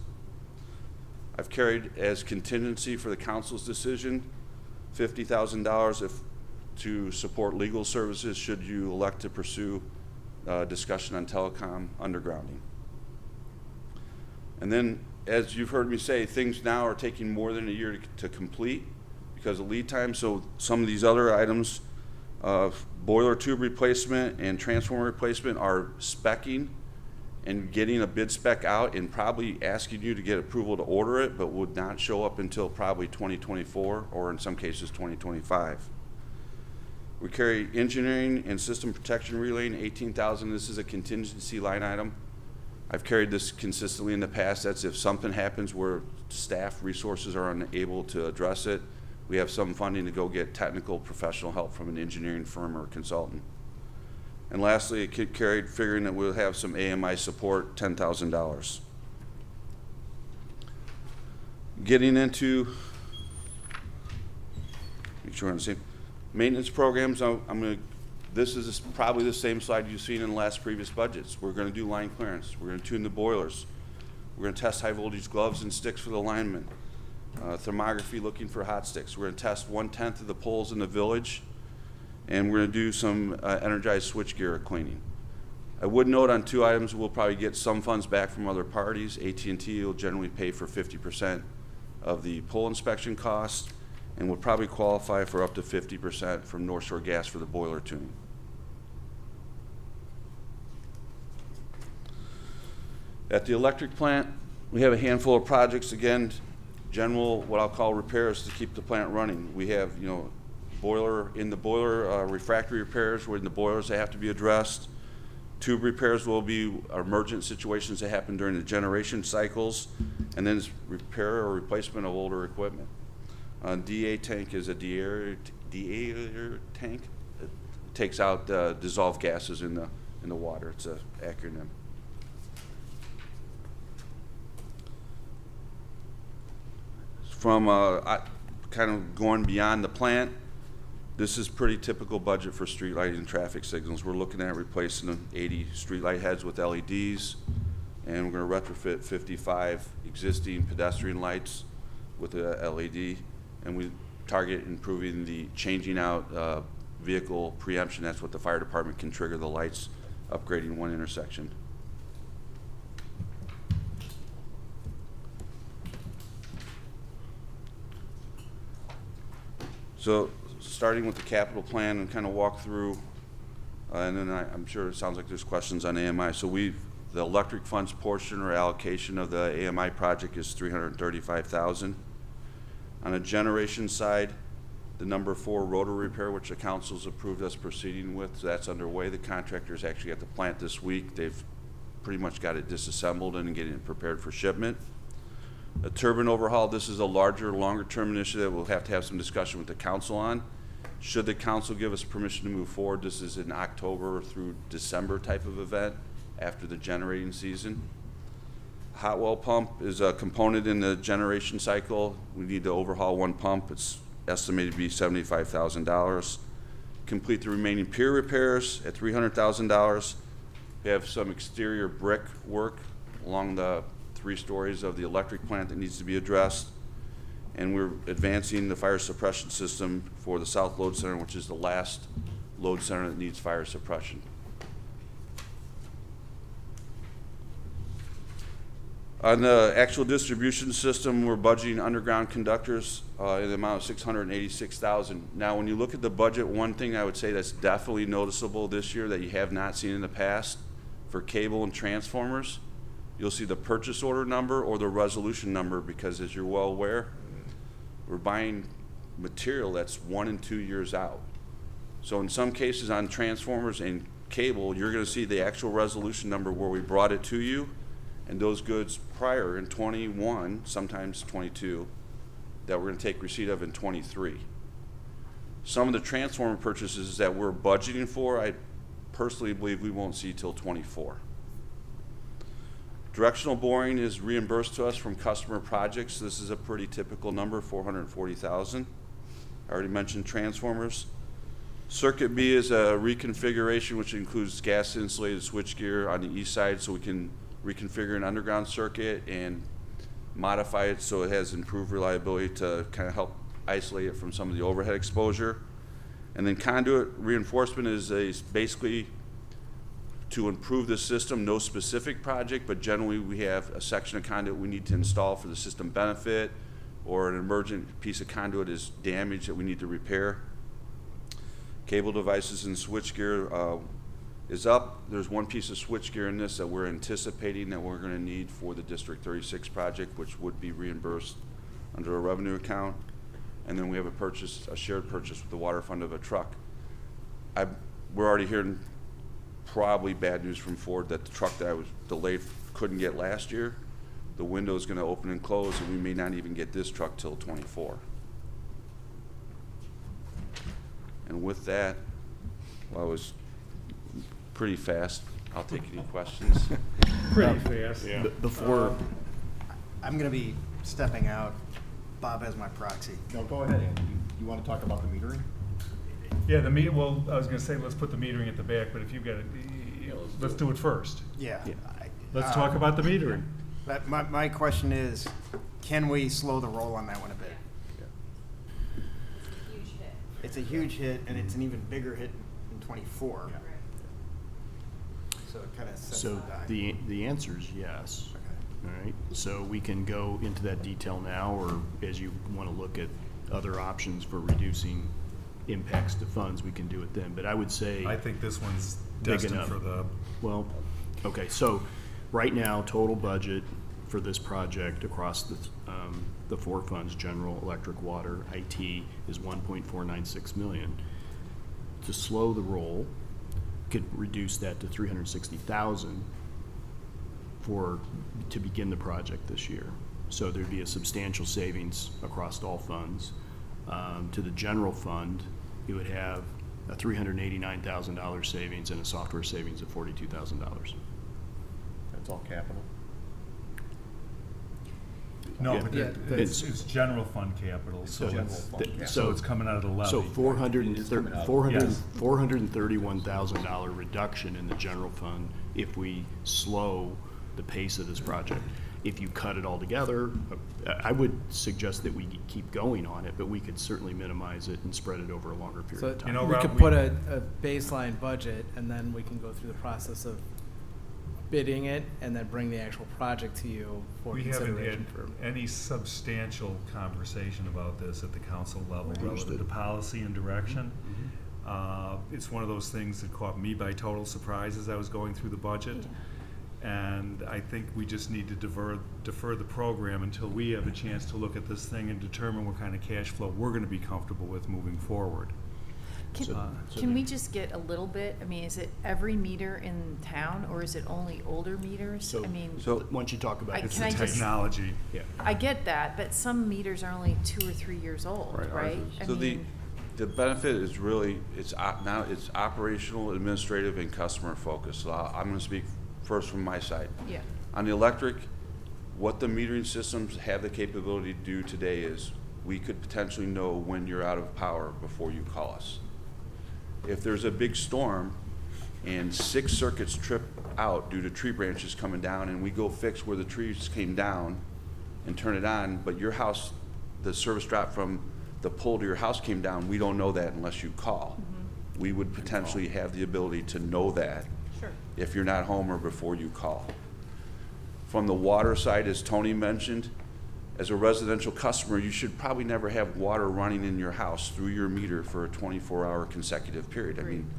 I've carried as contingency for the council's decision $50,000 to support legal services should you elect to pursue discussion on telecom undergrounding. And then, as you've heard me say, things now are taking more than a year to complete because of lead time. So some of these other items, boiler tube replacement and transformer replacement, are speccing and getting a bid spec out and probably asking you to get approval to order it, but would not show up until probably 2024 or in some cases 2025. We carry engineering and system protection relaying, $18,000. This is a contingency line item. I've carried this consistently in the past. That's if something happens where staff resources are unable to address it, we have some funding to go get technical professional help from an engineering firm or consultant. And lastly, it carried figuring that we'll have some AMI support, $10,000. Getting into, make sure I'm the same. Maintenance programs, this is probably the same slide you've seen in the last previous budgets. We're going to do line clearance. We're going to tune the boilers. We're going to test high voltage gloves and sticks for the linemen. Thermography looking for hot sticks. We're going to test 1/10 of the poles in the village. And we're going to do some energized switchgear cleaning. I would note on 2 items we'll probably get some funds back from other parties. AT&T will generally pay for 50% of the pole inspection costs, and would probably qualify for up to 50% from North Shore Gas for the boiler tuning. At the electric plant, we have a handful of projects, again, general, what I'll call repairs to keep the plant running. We have, boiler refractory repairs where in the boilers they have to be addressed. Tube repairs will be emergent situations that happen during the generation cycles, and then it's repair or replacement of older equipment. DA tank is a deaerator tank. It takes out dissolved gases in the water. It's an acronym. From kind of going beyond the plant, this is pretty typical budget for street lighting and traffic signals. We're looking at replacing the 80 street light heads with LEDs, and we're going to retrofit 55 existing pedestrian lights with a LED, and we target improving the changing out vehicle preemption. That's what the fire department can trigger the lights, upgrading one intersection. So starting with the capital plan and kind of walk through, and then I'm sure it sounds like there's questions on AMI. So the electric funds portion or allocation of the AMI project is $335,000. On a generation side, the number 4 rotor repair, which the council's approved us proceeding with, so that's underway. The contractor's actually at the plant this week. They've pretty much got it disassembled and getting it prepared for shipment. A turbine overhaul, this is a larger, longer-term initiative we'll have to have some discussion with the council on. Should the council give us permission to move forward, this is an October through December type of event after the generating season. Hot well pump is a component in the generation cycle. We need to overhaul 1 pump. It's estimated to be $75,000. Complete the remaining pier repairs at $300,000. We have some exterior brick work along the 3 stories of the electric plant that needs to be addressed. And we're advancing the fire suppression system for the South Load Center, which is the last load center that needs fire suppression. On the actual distribution system, we're budgeting underground conductors in the amount of $686,000. Now, when you look at the budget, one thing I would say that's definitely noticeable this year that you have not seen in the past for cable and transformers, you'll see the purchase order number or the resolution number, because as you're well aware, we're buying material that's 1 and 2 years out. So in some cases on transformers and cable, you're going to see the actual resolution number where we brought it to you, and those goods prior in 21, sometimes 22, that we're going to take receipt of in 23. Some of the transformer purchases that we're budgeting for, I personally believe we won't see till 24. Directional boring is reimbursed to us from customer projects. This is a pretty typical number, $440,000. I already mentioned transformers. Circuit B is a reconfiguration which includes gas insulated switchgear on the east side, so we can reconfigure an underground circuit and modify it so it has improved reliability to kind of help isolate it from some of the overhead exposure. And then conduit reinforcement is basically to improve the system, no specific project, but generally we have a section of conduit we need to install for the system benefit, or an emergent piece of conduit is damaged that we need to repair. Cable devices and switchgear is up. There's one piece of switchgear in this that we're anticipating that we're going to need for the District 36 project, which would be reimbursed under a revenue account. And then we have a shared purchase with the water fund of a truck. We're already hearing probably bad news from Ford that the truck that I was delayed couldn't get last year, the window is going to open and close, and we may not even get this truck till '24. And with that, well, I was pretty fast. I'll take any questions. Pretty fast. Yeah. Before, I'm gonna be stepping out. Bob has my proxy. No, go ahead, Andy. You want to talk about the metering? Yeah, well, I was gonna say, let's put the metering at the back, but if you've got it, let's do it first. Yeah. Let's talk about the metering. But my question is, can we slow the roll on that one a bit? It's a huge hit, and it's an even bigger hit in '24. So it kind of sets so the die. the answer is yes. Okay. All right, so we can go into that detail now, or as you want to look at other options for reducing impacts to funds, we can do it then. But I would say, I think this one's Big destined enough. for the, well, okay, so right now, total budget for this project across the four funds, general, electric, water, IT, is $1.496 million. To slow the roll, could reduce that to $360,000 to begin the project this year. So there'd be a substantial savings across all funds. To the general fund, you would have a $389,000 savings and a software savings of $42,000. That's all capital. no, Yeah. but Yeah, it's general fund capital, so General it's, fund capital. so it's coming out of the levy. So Yes. $431,000 reduction in the general fund if we slow the pace of this project. If you cut it all together, I would suggest that we keep going on it, but we could certainly minimize it and spread it over a longer period So of time. You know, we Rob, could we- put a baseline budget, and then we can go through the process of bidding it, and then bring the actual project to you for We haven't had consideration for. any substantial conversation about this at the council level relative to policy and direction. It's one of those things that caught me by total surprise as I was going through the budget. And I think we just need to defer the program until we have a chance to look at this thing and determine what kind of cash flow we're gonna be comfortable with moving forward. Can we just get a little bit, I mean, is it every meter in town, or is it only older meters? So- I mean, So- Once you talk about I- it, It's Can the I just- technology. yeah. I get that, but some meters are only 2 or 3 years old, Right, ours right? is. I So mean, the benefit is really, it's operational, administrative, and customer focused. So I'm gonna speak first from my side. yeah, On the electric, what the metering systems have the capability to do today is we could potentially know when you're out of power before you call us. If there's a big storm and 6 circuits trip out due to tree branches coming down, and we go fix where the trees came down and turn it on, but your house, the service drop from the pole to your house came down, we don't know that unless you call. We would potentially have the ability to know that sure. if you're not home or before you call. From the water side, as Tony mentioned, as a residential customer, you should probably never have water running in your house through your meter for a 24-hour consecutive period. I mean,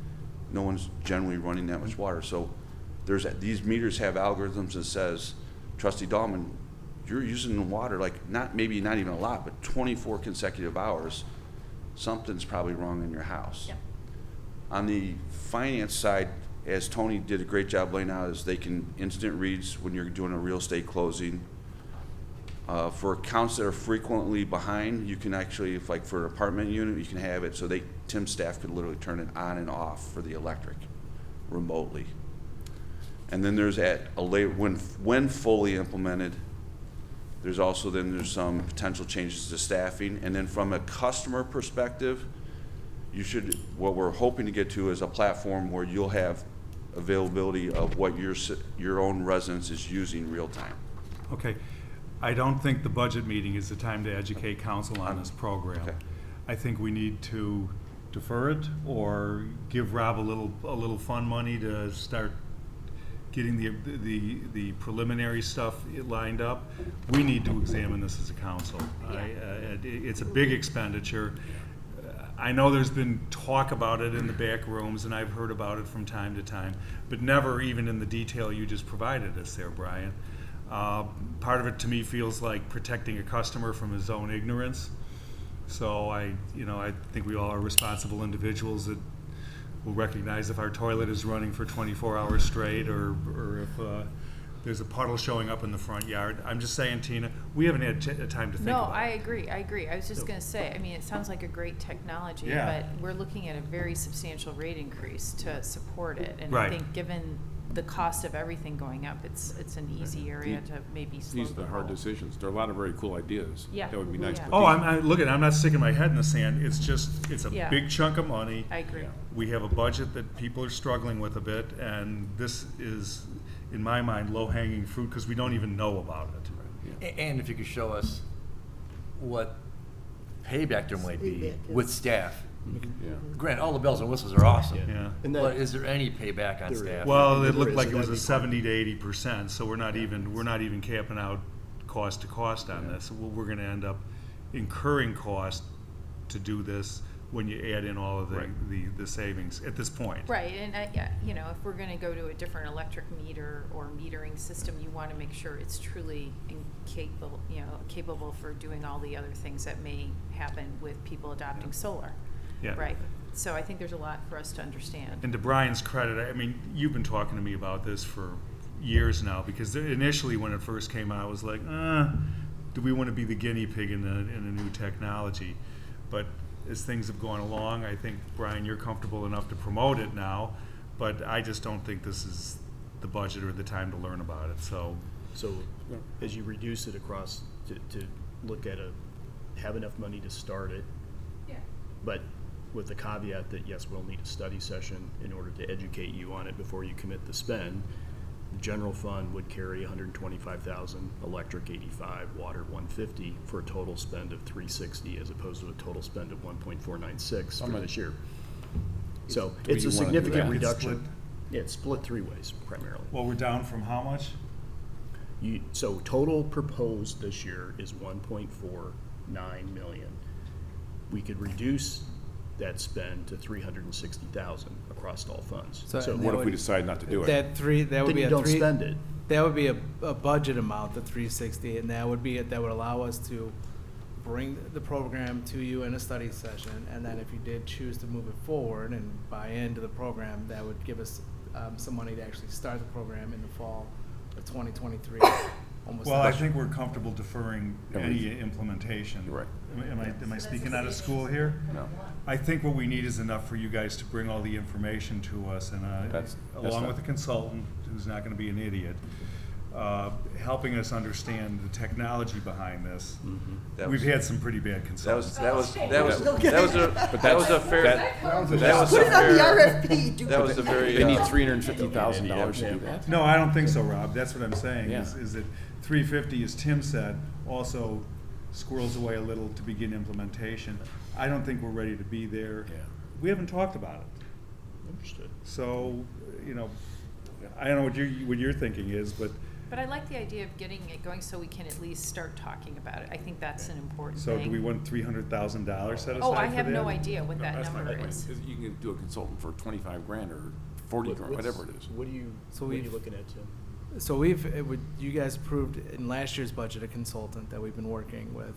no one's generally running that much water. So these meters have algorithms that says, Trustee Dahlman, you're using the water like maybe not even a lot, but 24 consecutive hours. Something's probably wrong in your house. Yep. On the finance side, as Tony did a great job laying out, is they can instant reads when you're doing a real estate closing. For accounts that are frequently behind, you can actually, if like for an apartment unit, you can have it so Tim's staff could literally turn it on and off for the electric remotely. And then there's when fully implemented, There's some potential changes to staffing. And then from a customer perspective, what we're hoping to get to is a platform where you'll have availability of what your own residence is using real time. Okay, I don't think the budget meeting is the time to educate council on this program. Okay. I think we need to defer it or give Rob a little fund money to start getting the preliminary stuff lined up. We need to examine this as a council. It's a big expenditure. I know there's been talk about it in the back rooms, and I've heard about it from time to time, but never even in the detail you just provided us there, Brian. Part of it to me feels like protecting a customer from his own ignorance. So I think we all are responsible individuals that will recognize if our toilet is running for 24 hours straight, or if there's a puddle showing up in the front yard. I'm just saying, Tina, we haven't had time to think No, about I it. agree. I was just gonna say, I mean, it sounds like a great technology, Yeah. but we're looking at a very substantial rate increase to support it. And Right. I think given the cost of everything going up, it's an easy area to maybe slow These are the hard roll. decisions. There are a lot of very cool ideas. Yeah. That would be nice. Yeah. but Oh, these- I'm not sticking my head in the sand. It's a Yeah. big chunk of money. I agree. We have a budget that people are struggling with a bit, and this is, in my mind, low-hanging fruit because we don't even know about it. And if you could show us what payback there might be Payback, yeah. with staff. Yeah. Grant, all the bells and whistles are awesome. Yeah. And But that, is there any payback on staff? Well, it There looked is, like and it was a that'd be 70 to 80%, so we're not even capping out cost to cost on this. We're gonna end up incurring cost to do this when you add in all of the savings at this point. Right, and if we're gonna go to a different electric meter or metering system, you wanna make sure it's truly capable for doing all the other things that may happen with people adopting solar. Yeah. Right, so I think there's a lot for us to understand. And to Brian's credit, I mean, you've been talking to me about this for years now, because initially when it first came out, I was like, do we want to be the guinea pig in a new technology? But as things have gone along, I think, Brian, you're comfortable enough to promote it now, but I just don't think this is the budget or the time to learn about it, so. So as you reduce it across to look at have enough money to start it, Yeah. but with the caveat that yes, we'll need a study session in order to educate you on it before you commit the spend. The general fund would carry 125,000, electric 85, water 150 for a total spend of 360 as opposed to a total spend of 1.496 for this year. So Do we it's a wanna do significant that? It's reduction. split. Yeah, it's split three ways primarily. Well, we're down from how much? So total proposed this year is 1.49 million. We could reduce that spend to 360,000 across all funds. So- So and What that if we would- decide not to do it? That would then be you a don't three. spend it. That would be a budget amount, the 360, and that would allow us to bring the program to you in a study session, and then if you did choose to move it forward and buy into the program, that would give us some money to actually start the program in the fall of 2023. Almost. Well, I think we're comfortable deferring Yeah, any implementation. You're right. Am I speaking out of school here? No. I think what we need is enough for you guys to bring all the information to us, and That's along not- with a consultant who's not going to be an idiot, helping us understand the technology behind this. That We've was- had some pretty bad That consultants. was a fair. Put it on the RFP. Very. They need $350,000 to do that. No, I don't think so, Rob. That's what I'm saying, Yeah. is that 350, as Tim said, also squirrels away a little to begin implementation. I don't think we're ready to be there. Yeah. We haven't talked about it. Understood. So, I don't know what your thinking is, but, But I like the idea of getting it going so we can at least start talking about it. I think that's an important so thing. do we want $300,000 set aside for Oh, that? I have no idea what No, that that's my number point. is. You can do a consultant for 25 grand or 40 grand, whatever it is. What are you looking at, Tim? So you guys approved in last year's budget a consultant that we've been working with.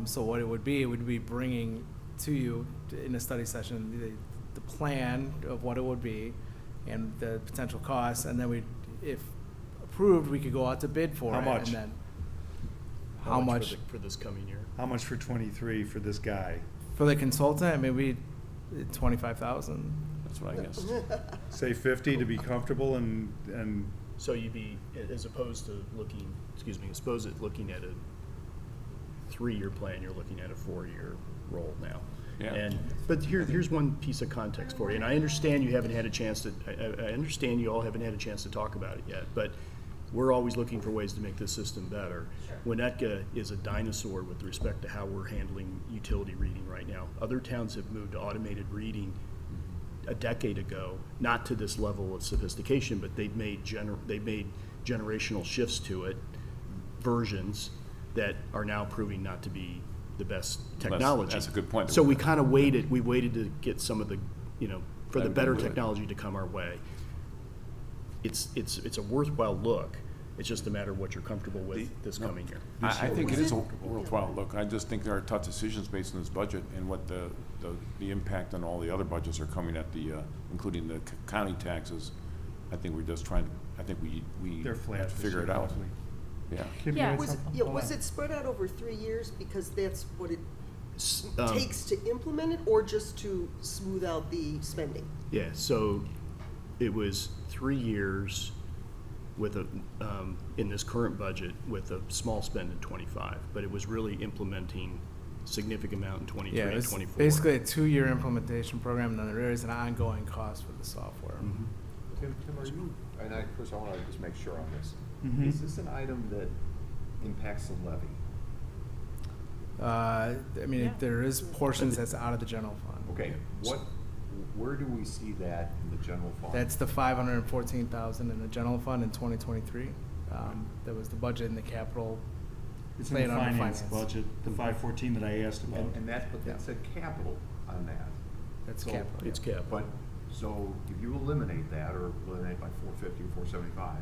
So what it would be bringing to you in a study session the plan of what it would be and the potential costs, and then if approved, we could go out to bid for How it. much? And then how much for this coming year? How much for 23 for this guy? for the consultant? I mean, 25,000. That's what I guess. Say 50 to be comfortable and So you'd be, as opposed to looking, looking at a 3-year plan, you're looking at a 4-year roll now. Yeah. But here's one piece of context for you, and I understand you haven't had a chance to, I understand you all haven't had a chance to talk about it yet, but we're always looking for ways to make this system better. Winnetka is a dinosaur with respect to how we're handling utility reading right now. Other towns have moved to automated reading a decade ago, not to this level of sophistication, but they've made generational shifts to it, versions that are now proving not to be the best technology. That's a good point. So we kind of waited to get some of the, for the better Really. technology to come our way. It's a worthwhile look. It's just a matter of what you're comfortable with this coming year. I think it is a worthwhile look. I just think there are tough decisions based on this budget and what the impact on all the other budgets are coming at including the county taxes. I think we're just trying to, I think we They're flat have to this figure year, it out. roughly. Yeah. Kim, you Yeah. had Was it, something? yeah, Hold was on. it spread out over 3 years because that's what it Um, takes to implement it, or just to smooth out the spending? Yeah, so it was 3 years with in this current budget with a small spend in '25, but it was really implementing significant amount in '23 Yeah, and it's '24. basically a 2-year implementation program, and then there is an ongoing cost for the software. Tim, are you, and Chris, I want to just make sure on this. Mhm. Is this an item that impacts the levy? I mean, Yeah. there is portions that's out of the general fund. Okay, where do we see that in the general fund? That's the 514,000 in the general fund in 2023. That was the budget in the capital. It's in the plan under finance budget, the 514 that I asked about. And that's, but that's a capital on that. That's So- capital. It's capital. But, so if you eliminate that, or eliminate by 450 or 475,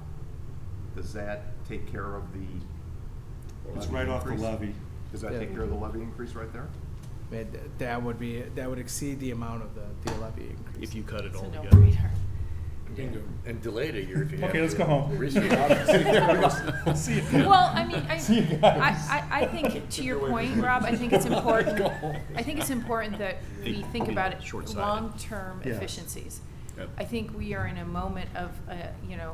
does that take care of the It's levy right off the increase? levy. Does that Yeah. take care of the levy increase right there? That would exceed the amount of the levy increase. If you cut it It's all a together. no-brainer. And delay it a year if you have Okay, let's to. go home. Research. See you. Well, I mean, See you guys. I think, to your point, Rob, I think it's important, I think it's important that we think about it, Short-sighted. long-term Yeah. efficiencies. Yep. I think we are in a moment of,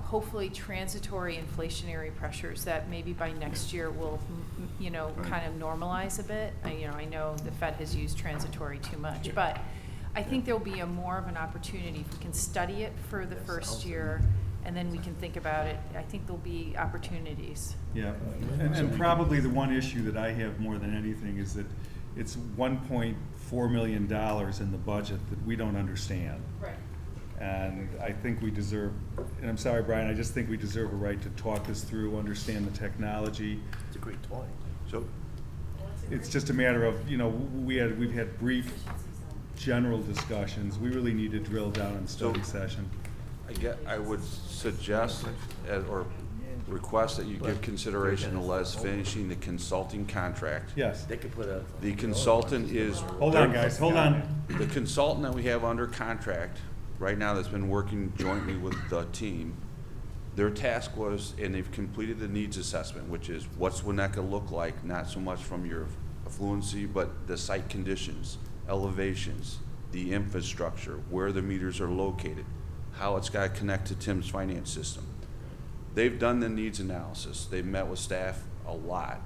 hopefully transitory inflationary pressures that maybe by next year will, kind of normalize a bit. I know the Fed has used transitory too much, but I think there'll be more of an opportunity if we can study it for the first year, and then we can think about it. I think there'll be opportunities. Yeah, and probably the one issue that I have more than anything is that it's $1.4 million in the budget that we don't understand. Right. And I think we deserve, and I'm sorry, Brian, I just think we deserve a right to talk this through, understand the technology. It's a great toy. So, It's just a matter of, we've had brief, general discussions. We really need to drill down in study session. I would suggest or request that you give consideration to Les finishing the consulting contract. Yes. They could put a. The consultant is. Hold on, guys, hold on. The consultant that we have under contract right now that's been working jointly with the team, their task was, and they've completed the needs assessment, which is what's Winnetka look like, not so much from your affluency, but the site conditions, elevations, the infrastructure, where the meters are located, how it's got to connect to Tim's finance system. They've done the needs analysis. They've met with staff a lot.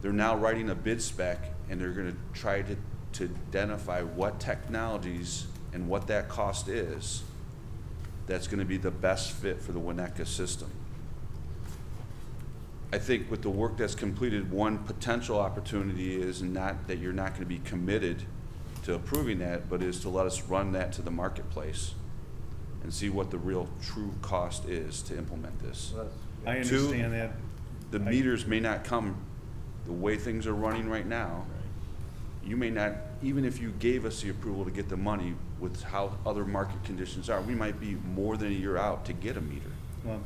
They're now writing a bid spec, and they're going to try to identify what technologies and what that cost is that's going to be the best fit for the Winnetka system. I think with the work that's completed, one potential opportunity is not that you're not going to be committed to approving that, but is to let us run that to the marketplace and see what the real true cost is to implement this. I Two, understand that. The meters may not come the way things are running right now. You may not, even if you gave us the approval to get the money with how other market conditions are, we might be more than a year out to get a meter. Well,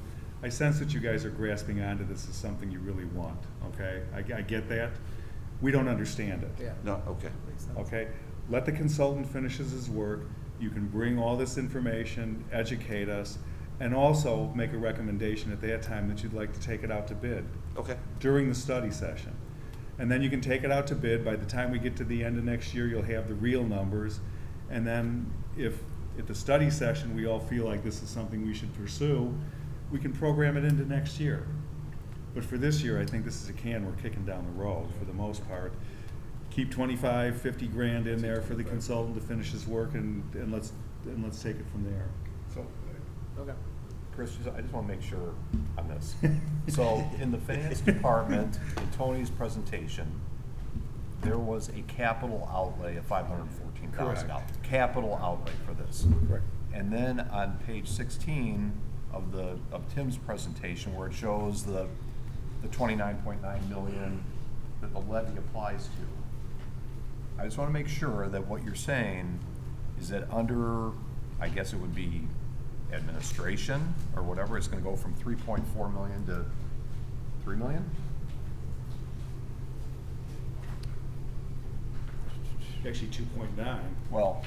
I sense that you guys are grasping onto this as something you really want, okay? I get that. We don't understand it. Yeah. No, okay. Okay? Let the consultant finishes his work. You can bring all this information, educate us, and also make a recommendation at that time that you'd like to take it out to bid Okay. during the study session. And then you can take it out to bid. By the time we get to the end of next year, you'll have the real numbers. And then if at the study session we all feel like this is something we should pursue, we can program it into next year. But for this year, I think this is a can we're kicking down the road for the most part. Keep 25, 50 grand in there for the consultant to finish his work, and let's take it from there. So, Okay. Chris, I just want to make sure on this. So, in the finance department, in Tony's presentation, there was a capital outlay of $514,000. Correct. Capital outlay for this. Correct. And then on page 16 of Tim's presentation, where it shows the 29.9 million that the levy applies to, I just want to make sure that what you're saying is that under, I guess it would be administration or whatever, it's going to go from 3.4 million to 3 million? Actually, 2.9. Well,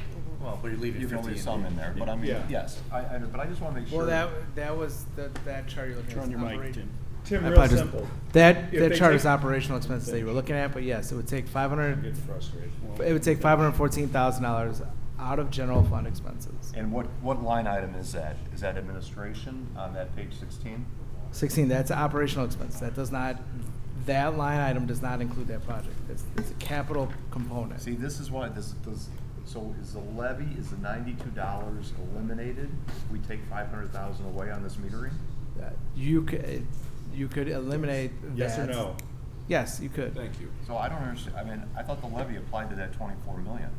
but you're leaving you can 15 leave some in there, but I mean, Yeah. yes, but I just want to make sure. Well, that was, that chart you're looking at. Turn on your mic, operation- Tim. Tim, I real apologize. simple. That If they chart take- is operational expenses that you were looking at, but yes, it would take I get 500, frustrated. it would take $514,000 out of general fund expenses. And what line item is that? Is that administration on that page 16? 16, that's operational expense. That does not, that line item does not include that project. It's a capital component. See, this is why this does, so is the levy, is the $92 eliminated if we take 500,000 away on this metering? You could eliminate that. Yes or no? Yes, you could. Thank you. So I don't understand, I mean, I thought the levy applied to that 24 million.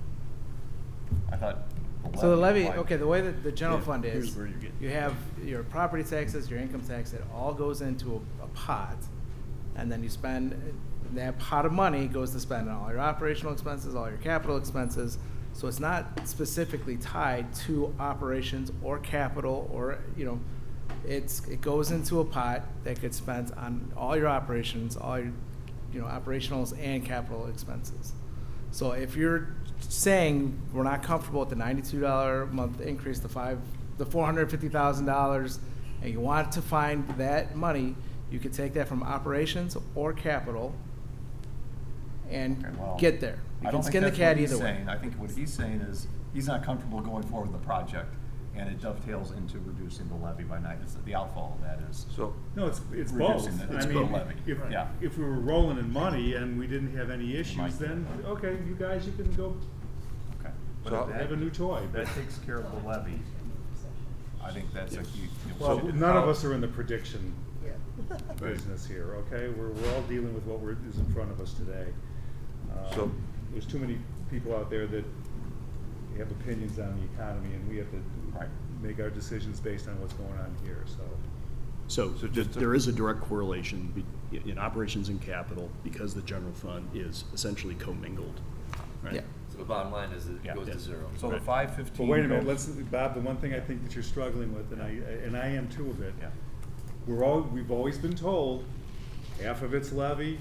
I thought So the levy, applied- okay, the way that the general Yeah, fund here's is, where you're getting- you have your property taxes, your income tax, it all goes into a pot. And then you spend, that pot of money goes to spend on all your operational expenses, all your capital expenses. So it's not specifically tied to operations or capital or, it goes into a pot that gets spent on all your operations, all your, operationals and capital expenses. So if you're saying we're not comfortable with the $92 a month increase to $450,000, and you want to find that money, you could take that from operations or capital and Okay, well, get there. You I can don't think skin the that's what cat he's either way. saying. I think what he's saying is, he's not comfortable going forward with the project, and it dovetails into reducing the levy by the outfall of that is. So, No, it's Reducing both. the- it's I the mean, levy. Yeah. if we were rolling in money and we didn't have any issues, might. then, okay, you guys, you can go Okay. So But have a new toy. that takes care of the levy. I think that's a huge. Well, none of us are in the prediction Yeah. business here, okay? We're all dealing with what is in front of us today. So- There's too many people out there that have opinions on the economy, and we have to Right. make our decisions based on what's going on here, so. So So just to- there is a direct correlation in operations and capital because the general fund is essentially commingled, right? Yeah. So the bottom line is it Yeah. goes Yeah. to zero. So the Right. 515. But wait a minute, goes- Bob, the one thing I think that you're struggling with, and I am too of it. Yeah. We've always been told, half of it's levy,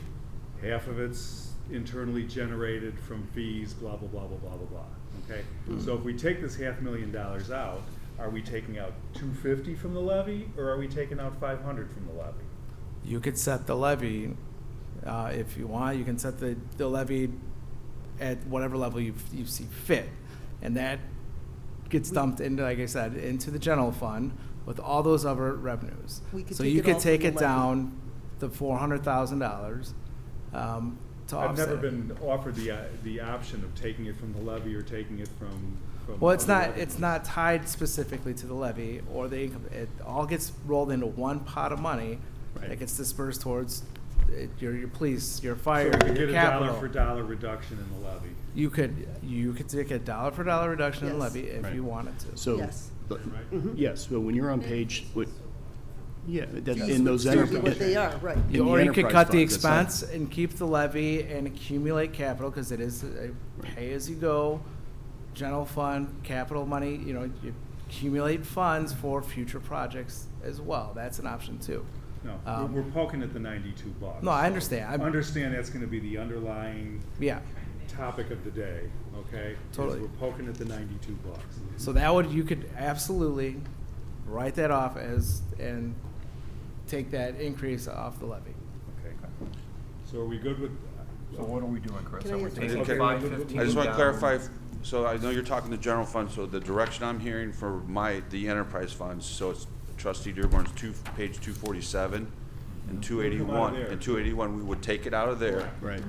half of it's internally generated from fees, blah, blah, blah, blah, blah, blah, blah, okay? So if we take this $500,000 out, are we taking out 250 from the levy, or are we taking out 500 from the levy? You could set the levy, if you want, you can set the levy at whatever level you see fit. And that gets dumped into, like I said, into the general fund with all those other revenues. We could So take you it could all take from it the levy. down to $400,000 to I've offset never it. been offered the option of taking it from the levy or taking it from. Well, it's other not, revenues. it's not tied specifically to the levy or the income. It all gets rolled into one pot of money Right. that gets dispersed towards your police, your fire, So we could your get a capital. dollar for dollar reduction in the levy. You could take a dollar for dollar reduction in Yes. levy if Right. you wanted to. So, Yes. but- Right. yes, but when you're on page, yeah, that, Fees in would those still be enter- what they are, right. in the Or you could enterprise cut the fund, that's not- expense and keep the levy and accumulate capital, because it is a pay-as-you-go, general fund, capital money, you accumulate funds for future projects as well. That's an option too. No, Um, we're poking at the $92. No, I understand. I'm- Understand that's gonna be the underlying Yeah, topic of the day, okay? Is Totally. We're poking at the $92. so you could absolutely write that off and take that increase off the levy. Okay. So are we good with? So what are we doing, Chris? Can I Are we answer taking Okay. 515 I just want to down? clarify, so I know you're talking the general fund, so the direction I'm hearing for the enterprise funds, so it's trustee Dearborn's page 247 and 281. there. And 281, we would take it out of there. Right.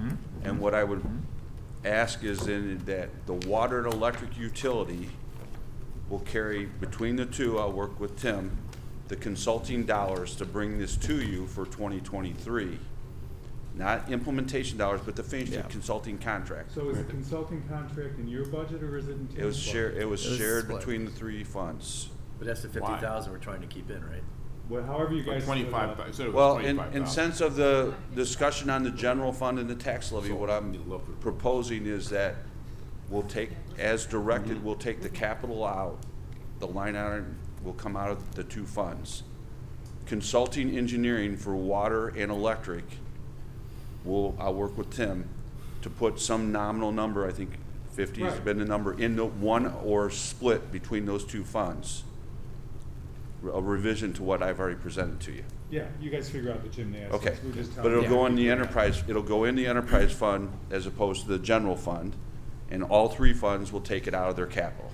And what I would ask is then that the water and electric utility will carry, between the two, I'll work with Tim, the consulting dollars to bring this to you for 2023. Not implementation dollars, but to finish the consulting contract. So is the consulting contract in your budget or is it in Tim's budget? It was It was shared split. between the three funds. But that's the Why? 50,000 we're trying to keep in, right? Well, however you guys. split it up. 25, so it was Well, in 25,000. sense of the discussion on the general fund and the tax levy, what I'm proposing is that we'll take, as directed, we'll take the capital out. The line item will come out of the two funds. Consulting engineering for water and electric, I'll work with Tim to put some nominal number, I think 50 has Right. been the number, in the one or split between those two funds. A revision to what I've already presented to you. Yeah, you guys figure out the gymnastics. Okay, We're just but telling it'll you. go in the enterprise, it'll go in the enterprise fund as opposed to the general fund, and all three funds will take it out of their capital.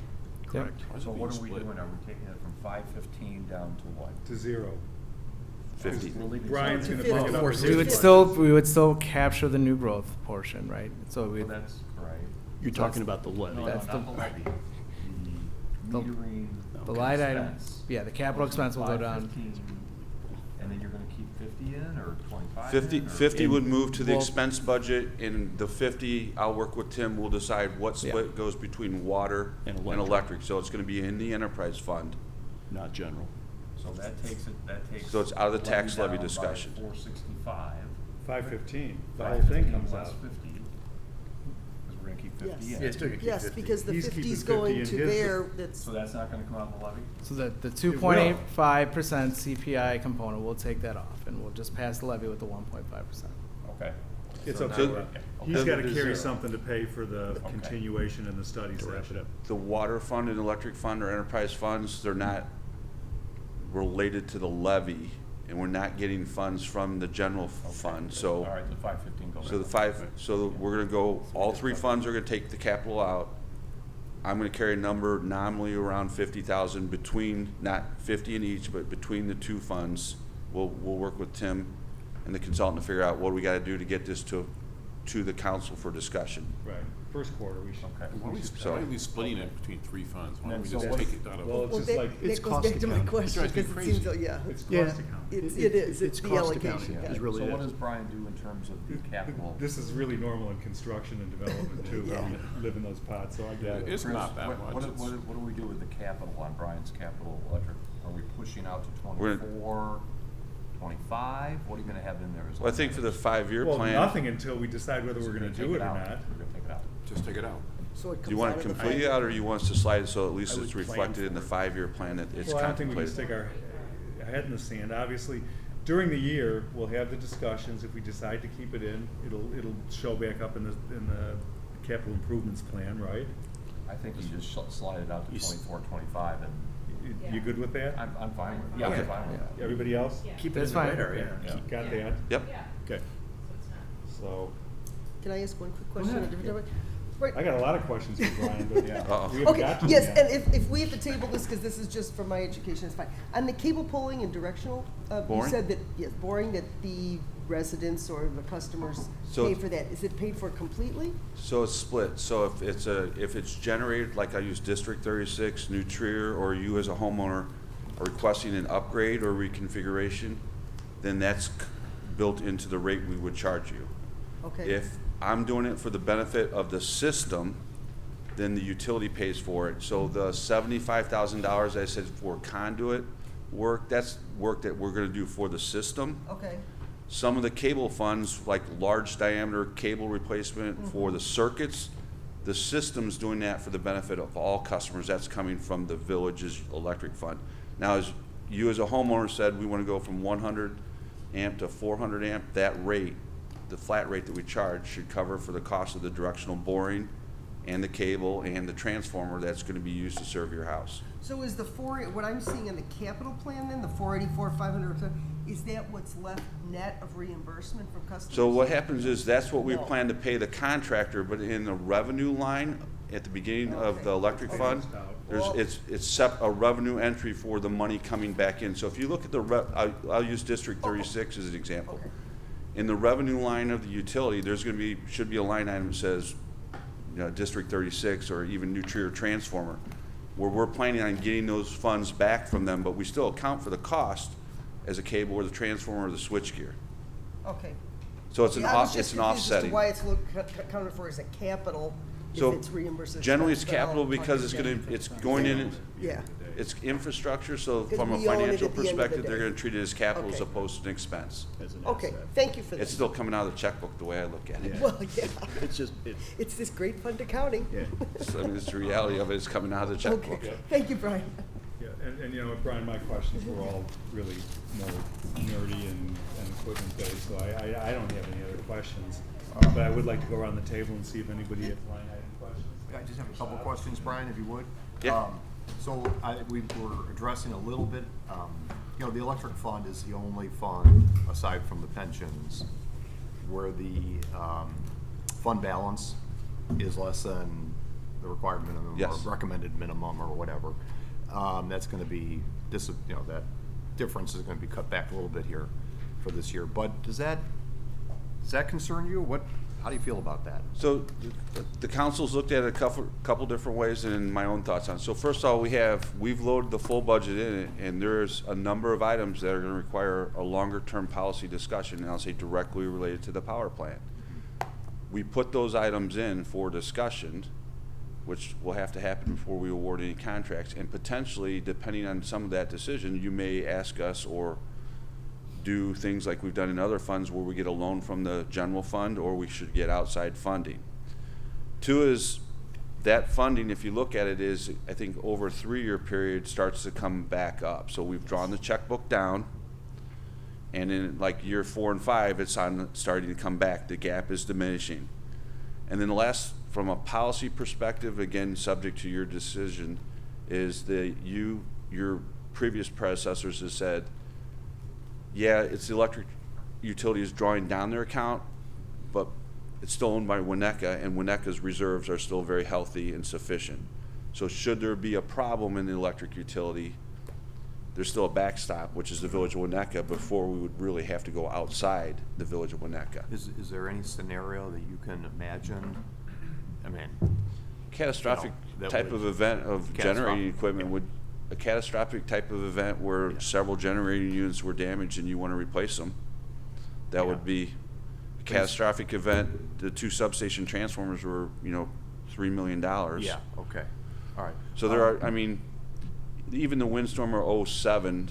Correct. So what are we doing? Are we taking it from 515 down to what? To zero. 50. We're leaving Brian's zero. gonna bring it up. as We his would budget. still capture the new growth portion, right? So we, Well, that's right. You're talking about the levy. No, That's not the- the levy. the- The metering. the line item, expense yeah, the capital goes from expense will go down. 515, and then you're gonna keep 50 in, or 25 50, in, or- 50 would move to the Well- expense budget, and the 50, I'll work with Tim, we'll decide what Yeah. split goes between water And and electric. electric. So it's gonna be in the enterprise fund. Not general. So that takes. So it's out of the tax levy down by discussion. 465. 515, the whole thing comes less out. 50, because we're gonna keep 50 Yes. in. Yeah, still gonna keep Yes, 50. because the He's 50 is keeping 50 going in to his- there, that's, So that's not gonna come out of the levy? So the 2.85% CPI component, we'll take that off, and we'll just pass the levy with the 1.5%. Okay. It's So up now to, we're- he's Okay. gotta carry something to pay for the Okay. continuation and the study session. The water fund and electric fund are enterprise funds, they're not related to the levy, and we're not getting funds from the general fund, so. All right, the 515 goes. So the five, so we're gonna go, all three funds are gonna take the capital out. I'm gonna carry a number nominally around 50,000 between, not 50 in each, but between the two funds. We'll work with Tim and the consultant to figure out what we gotta do to get this to the council for discussion. Right, first quarter, we should. Okay. Why are we splitting it between three funds? Why don't we And so just take it out of? Well, it's well, just that, like, that it's goes cost back to my accounting. question, It drives me because it seems, crazy. yeah, it's Yeah. cost accounting. it is, It's it's the cost allocation. accounting, yeah. is really So it. what does Brian do in terms of the capital? This is really normal in construction and development too, Yeah. we live in those pots, so I get it. It's Chris, not that what- much. What, It's- what do we do with the capital on Brian's capital electric? Are we pushing out to We're- 24, 25? What are you gonna have in there as? Well, I think for the 5-year Well, plan. nothing until we decide whether So we're we're gonna take do it or out. not. We're gonna take it out. Just take it out. So it Do you comes want out it of the completely fund. out, or you want us to slide it so at least I would it's plan reflected in for the it. 5-year plan that it's Well, I don't think we can contemplated? stick our head in the sand. Obviously, during the year, we'll have the discussions. If we decide to keep it in, it'll show back up in the capital improvements plan, right? I think you just slide it out to 24, 25, and You good with that? I'm fine with it. Yeah, Okay. I'm fine with that. Everybody else? Keep it That's in the fine. radar, yeah. Yeah. Got that? Yep. Okay. So, Can I ask one quick question? ahead. at a different topic? Right. I got a lot of questions for Brian, but Yeah. Uh-oh. we haven't Okay, got to them yes, yet. and if we have to table this, because this is just for my education, it's fine. On the cable pulling and directional, you Boring? said that, yes, boring, that the residents or the customers So- pay for that. Is it paid for completely? So it's split, so if it's generated, like I use District 36, New Trier, or you as a homeowner are requesting an upgrade or reconfiguration, then that's built into the rate we would charge you. Okay. If I'm doing it for the benefit of the system, then the utility pays for it. So the $75,000 I said for conduit work, that's work that we're gonna do for the system. Okay, Some of the cable funds, like large diameter cable replacement for the circuits, the system's doing that for the benefit of all customers. That's coming from the village's electric fund. Now, as you as a homeowner said, we want to go from 100 amp to 400 amp, that rate, the flat rate that we charge should cover for the cost of the directional boring and the cable and the transformer that's going to be used to serve your house. so is the what I'm seeing in the capital plan then, the 484, 500, is that what's left net of reimbursement from customers? So what happens is, that's what we No. plan to pay the contractor, but in the revenue line, at the beginning of the electric Okay. fund, there's, Well- it's a revenue entry for the money coming back in. So if you look at I'll use District 36 as an example. Okay. In the revenue line of the utility, should be a line item that says, District 36 or even New Trier Transformer, where we're planning on getting those funds back from them, but we still account for the cost as a cable or the transformer or the switchgear. Okay. So it's an Yeah, I was just it's an confused as to offsetting. why it's accounted for as a capital if So it's reimbursed. as generally it's expense, but capital I'll because talk it's to gonna, Jen. it's going in, Yeah. it's infrastructure, so Because from a we own it financial at the end of the perspective, they're day. gonna treat it as capital as Okay. opposed to an expense. As an Okay, asset. thank you for that. It's still coming out of the checkbook the way I look at it. Well, yeah, It's just, it's, it's this great fund accounting. yeah. So, I mean, it's the reality of it, it's coming out of the checkbook. Okay, thank you, Brian. Yeah, and Brian, my questions were all really more nerdy and equipment based, so I don't have any other questions. But I would like to go around the table and see if anybody has line item questions. I just have a couple questions, Brian, if you would. Yeah. So we were addressing a little bit, the electric fund is the only fund, aside from the pensions, where the fund balance is less than the required minimum Yes. or recommended minimum or whatever. That's gonna be, that difference is gonna be cut back a little bit here for this year. But does that concern you? How do you feel about that? So the council's looked at it a couple different ways and my own thoughts on it. So first of all, we've loaded the full budget in it, and there's a number of items that are gonna require a longer term policy discussion, and I'll say directly related to the power plant. We put those items in for discussion, which will have to happen before we award any contracts, and potentially, depending on some of that decision, you may ask us or do things like we've done in other funds where we get a loan from the general fund, or we should get outside funding. Two is that funding, if you look at it, is, I think, over a 3-year period starts to come back up. So we've drawn the checkbook down, and in like year 4 and 5, it's starting to come back. The gap is diminishing. And then the last, from a policy perspective, again, subject to your decision, is that your previous predecessors have said, yeah, it's the electric utility is drawing down their account, but it's still owned by Winnetka, and Winneka's reserves are still very healthy and sufficient. So should there be a problem in the electric utility, there's still a backstop, which is the village of Winnetka, before we would really have to go outside the village of Winnetka. Is there any scenario that you can imagine? I mean, Catastrophic that type would- of event of Catastrophic. generating equipment would, a catastrophic type of event where several generating units were damaged and you want to replace them, that would be a catastrophic event. The 2 substation transformers were, $3 million. yeah, okay, all right. So there are, I mean, even the windstorm of 07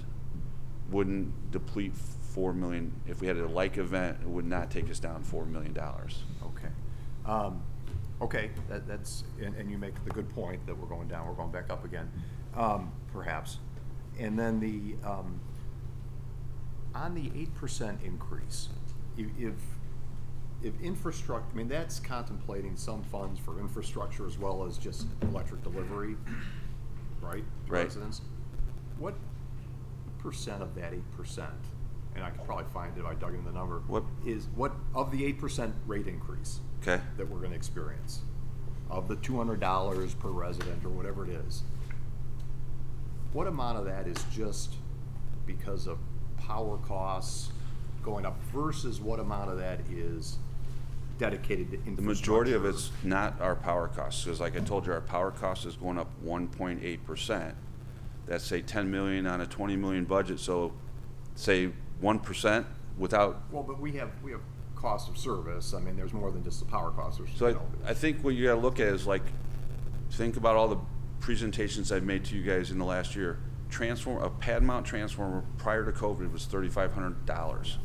wouldn't deplete 4 million. If we had a like event, it would not take us down $4 million. Okay. Okay, that's, and you make the good point that we're going down, we're going back up again, perhaps. And then on the 8% increase, if infrastructure, I mean, that's contemplating some funds for infrastructure as well as just electric delivery, right? to Right. Residents. What percent of that 8%, and I could probably find it if I dug into the number, What? of the 8% rate increase Okay? that we're gonna experience, of the $200 per resident or whatever it is, what amount of that is just because of power costs going up versus what amount of that is dedicated to infrastructure? The majority of it's not our power costs, because like I told you, our power cost is going up 1.8%. That's say 10 million on a 20 million budget, so say 1% without. Well, but we have cost of service. I mean, there's more than just the power costs. So I think what you gotta look at is like, think about all the presentations I've made to you guys in the last year. A pad mount transformer prior to COVID was $3,500.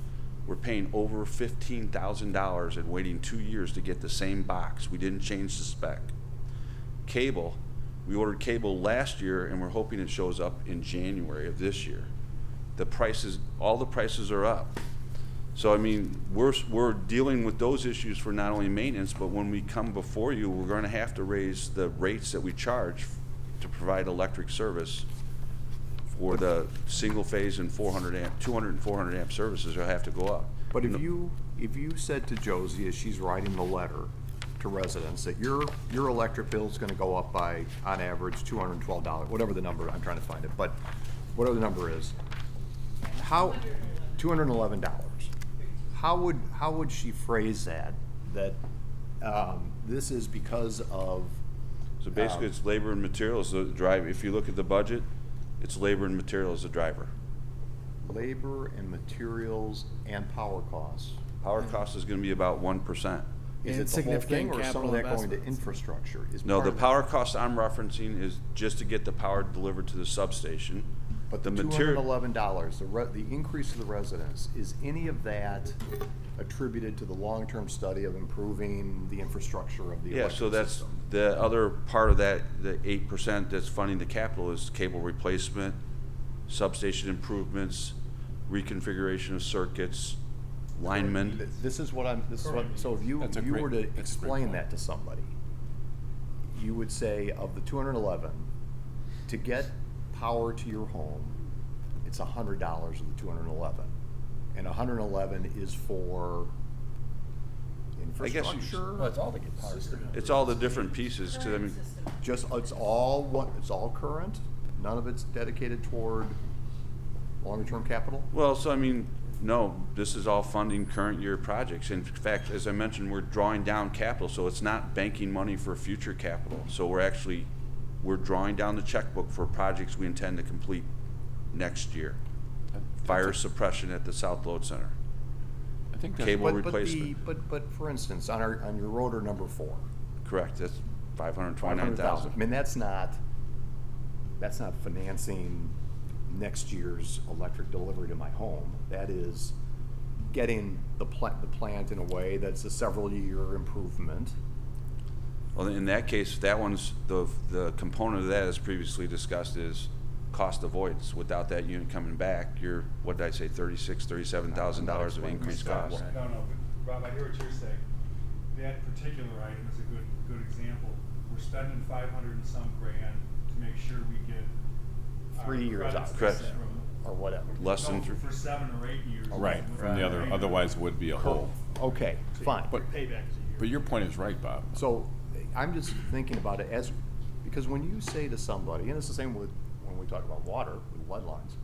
We're paying over $15,000 and waiting 2 years to get the same box. We didn't change the spec. Cable, we ordered cable last year and we're hoping it shows up in January of this year. All the prices are up. So I mean, we're dealing with those issues for not only maintenance, but when we come before you, we're gonna have to raise the rates that we charge to provide electric service for the single phase and 200 and 400 amp services will have to go up. But if you said to Josie as she's writing the letter, to residents that your electric bill is gonna go up by, on average, $212, whatever the number, I'm trying to find it, but whatever the number is, how, $211. How would she phrase that, this is because of? So basically, it's labor and materials, the drive, if you look at the budget, it's labor and materials, the driver. Labor and materials and power costs. Power cost is gonna be about 1%. Is it the whole thing, or is some of that going to infrastructure? Is No, part the of it- power cost I'm referencing is just to get the power delivered to the substation. But the $211, the increase to the residents, is any of that attributed to the long-term study of improving the infrastructure of the Yeah, so electric that's, system? the other part of that, the 8% that's funding the capital is cable replacement, substation improvements, reconfiguration of circuits, linemen. This is what so if you, That's a you were great- to that's a great explain point. that to somebody, you would say of the 211, to get power to your home, it's $100 of the 211. And 111 is for I guess you- infrastructure? Well, it's all to get power. It's all the different pieces, 'cause I mean, Just, it's all current? None of it's dedicated toward longer-term capital? well, so I mean, no, this is all funding current year projects. In fact, as I mentioned, we're drawing down capital, so it's not banking money for future capital. So we're drawing down the checkbook for projects we intend to complete next year. Fire suppression at the South Load Center. I think that's. Cable But replacement. But for instance, on your rotor number 4, Correct, that's 529,000. I mean, that's not financing next year's electric delivery to my home. That is getting the plant in a way that's a several-year improvement. Well, in that case, that one's, the component of that, as previously discussed, is cost avoidance. Without that unit coming back, you're, what did I say, $37,000 of increased cost. No, but Rob, I hear what you're saying. That particular item is a good example. We're spending 500 and some grand to make sure we get our 3 years credits out. Correct. from- Or whatever. Less than no, three. for 7 or 8 years. Right, from the other, otherwise it would be a hole. Okay, fine. But, Payback is a year. but your point is right, Bob. So I'm just thinking about it because when you say to somebody, and it's the same with when we talk about water, with lead lines,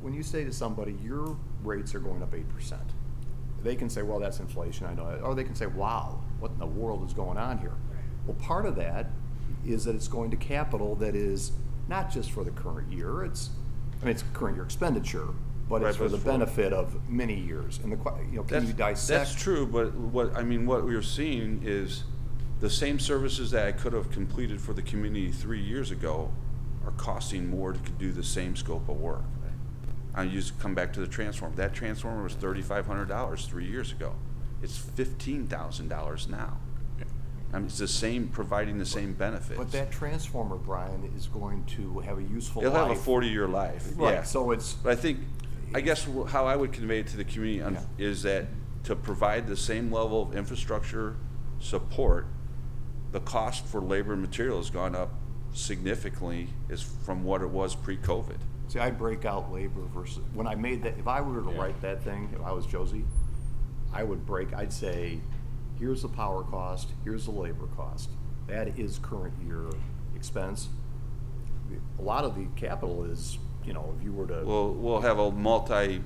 when you say to somebody, your rates are going up 8%, they can say, well, that's inflation, I know that. Or they can say, wow, what in the world is going on here? Well, part of that is that it's going to capital that is not just for the current year, it's current year expenditure, but Right, it's for but the it's for- benefit of many years. And can you dissect? That's true, but what we're seeing is the same services that I could have completed for the community 3 years ago are costing more to do the same scope of work. I used to come back to the transformer. That transformer was $3,500 3 years ago. It's $15,000 now. I mean, it's the same, providing the same benefits. But that transformer, Brian, is going to have a useful It'll life. have a 40-year life, Right, yeah. so it's, But I guess how I would convey it to the community is that to provide the same level of infrastructure support, the cost for labor and material has gone up significantly is from what it was pre-COVID. see, I break out labor versus, when I made that, if I were to write that thing, if I was Josie, I'd say, here's the power cost, here's the labor cost. That is current year expense. A lot of the capital is, if you were to. We'll have a multi-year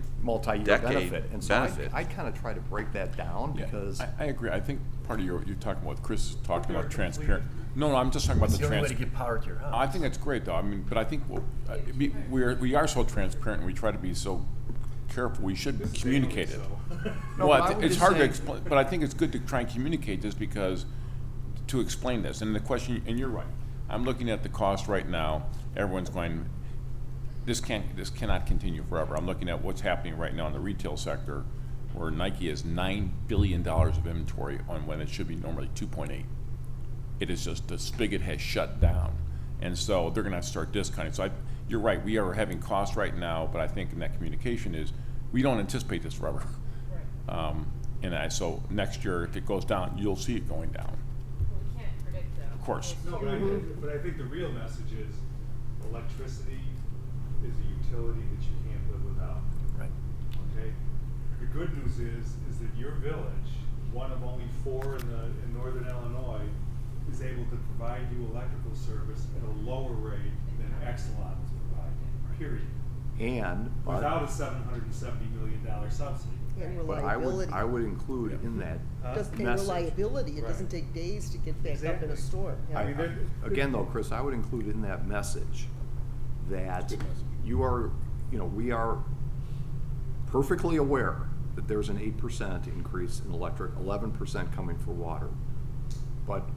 decade benefit. And so benefit. I kind of try to break that down Yeah, because. I agree. I think part of you're talking about, Chris is talking about transparent. No, I'm just talking about the It's the only way to trans. get power to your house. I think that's great, though. I mean, but I think we are so transparent, and we try to be so careful. We should communicate it. No, Well, I would it's just hard to say- explain, but I think it's good to try and communicate this because, to explain this, and the question, and you're right. I'm looking at the cost right now. Everyone's going, this cannot continue forever. I'm looking at what's happening right now in the retail sector, where Nike has $9 billion of inventory on when it should be normally 2.8. It is just, the spigot has shut down. And so they're gonna have to start discounting. So you're right, we are having costs right now, but I think in that communication is, we don't anticipate this forever. So next year, if it goes down, you'll see it going down. We can't predict that. Of course. No, but I think the real message is electricity is a utility that you can't live without. Right. Okay? The good news is that your village one of only 4 in northern Illinois, is able to provide you electrical service at a lower rate than Exelon is providing, period. And, Without a $770 million subsidy. And but reliability. I would include in that And message. reliability, it Right. doesn't take days to get back up in Exactly. a storm. Yeah. I mean, there- Again, though, Chris, I would include in that message that you are, we are perfectly aware that there's an 8% increase in electric, 11% coming for water. But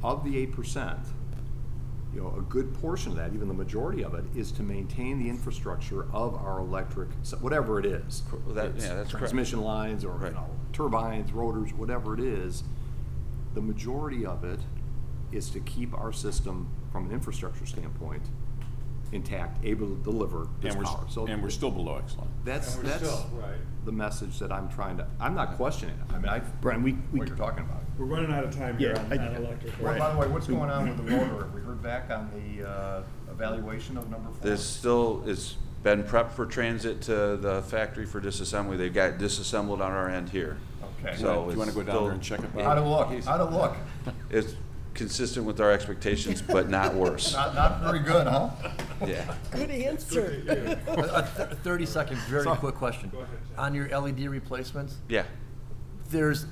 of the 8%, a good portion of that, even the majority of it, is to maintain the infrastructure of our electric, whatever it is. That's correct. Transmission lines or Right. turbines, rotors, whatever it is. The majority of it is to keep our system, from an infrastructure standpoint, intact, able to deliver this power. And we're still below excellent. That's And we're still, right. the message that I'm trying to. I'm not questioning it. I mean, Brian, what you're talking about. We're running out of time here Yeah, on electric. Well, by the way, what's going on with the rotor? Have we heard back on the evaluation of number 4? This still is been prepped for transit to the factory for disassembly. They got disassembled on our end here. Okay. So Do you want to go down there and check it? How'd it look? How'd it look? It's consistent with our expectations, but not worse. Not very good, huh? Yeah. Good answer. A 30-second, very Sorry. quick question. Go ahead, John. On your LED replacements, Yeah. there's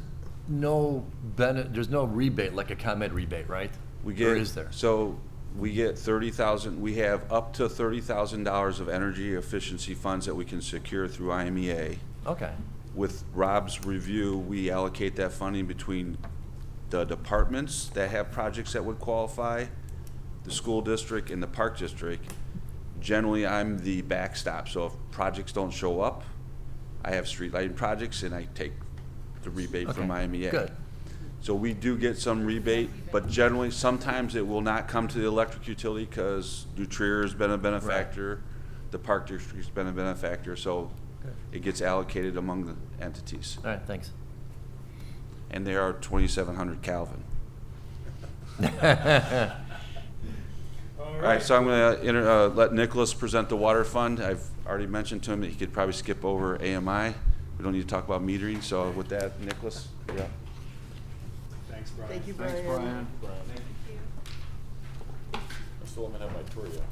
no there's no rebate, like a ComEd rebate, right? We get, Or is there? So we get 30,000, we have up to $30,000 of energy efficiency funds that we can secure through IMEA. Okay. With Rob's review, we allocate that funding between the departments that have projects that would qualify, the school district and the park district. Generally, I'm the backstop, so if projects don't show up, I have street lighting projects and I take the rebate from Okay, IMEA. good. So we do get some rebate, but generally, sometimes it will not come to the electric utility because New Trier's been a benefactor, the park district's been a benefactor, so it gets allocated among the entities. All right, thanks. And they are 2,700 Kelvin. All right, so I'm going to let Nicholas present the water fund. I've already mentioned to him that he could probably skip over AMI. We don't need to talk about metering, so with that, Nicholas, yeah. Thanks, Brian. Thank you, Thanks, Brian. Brian. I still haven't had my tour yet.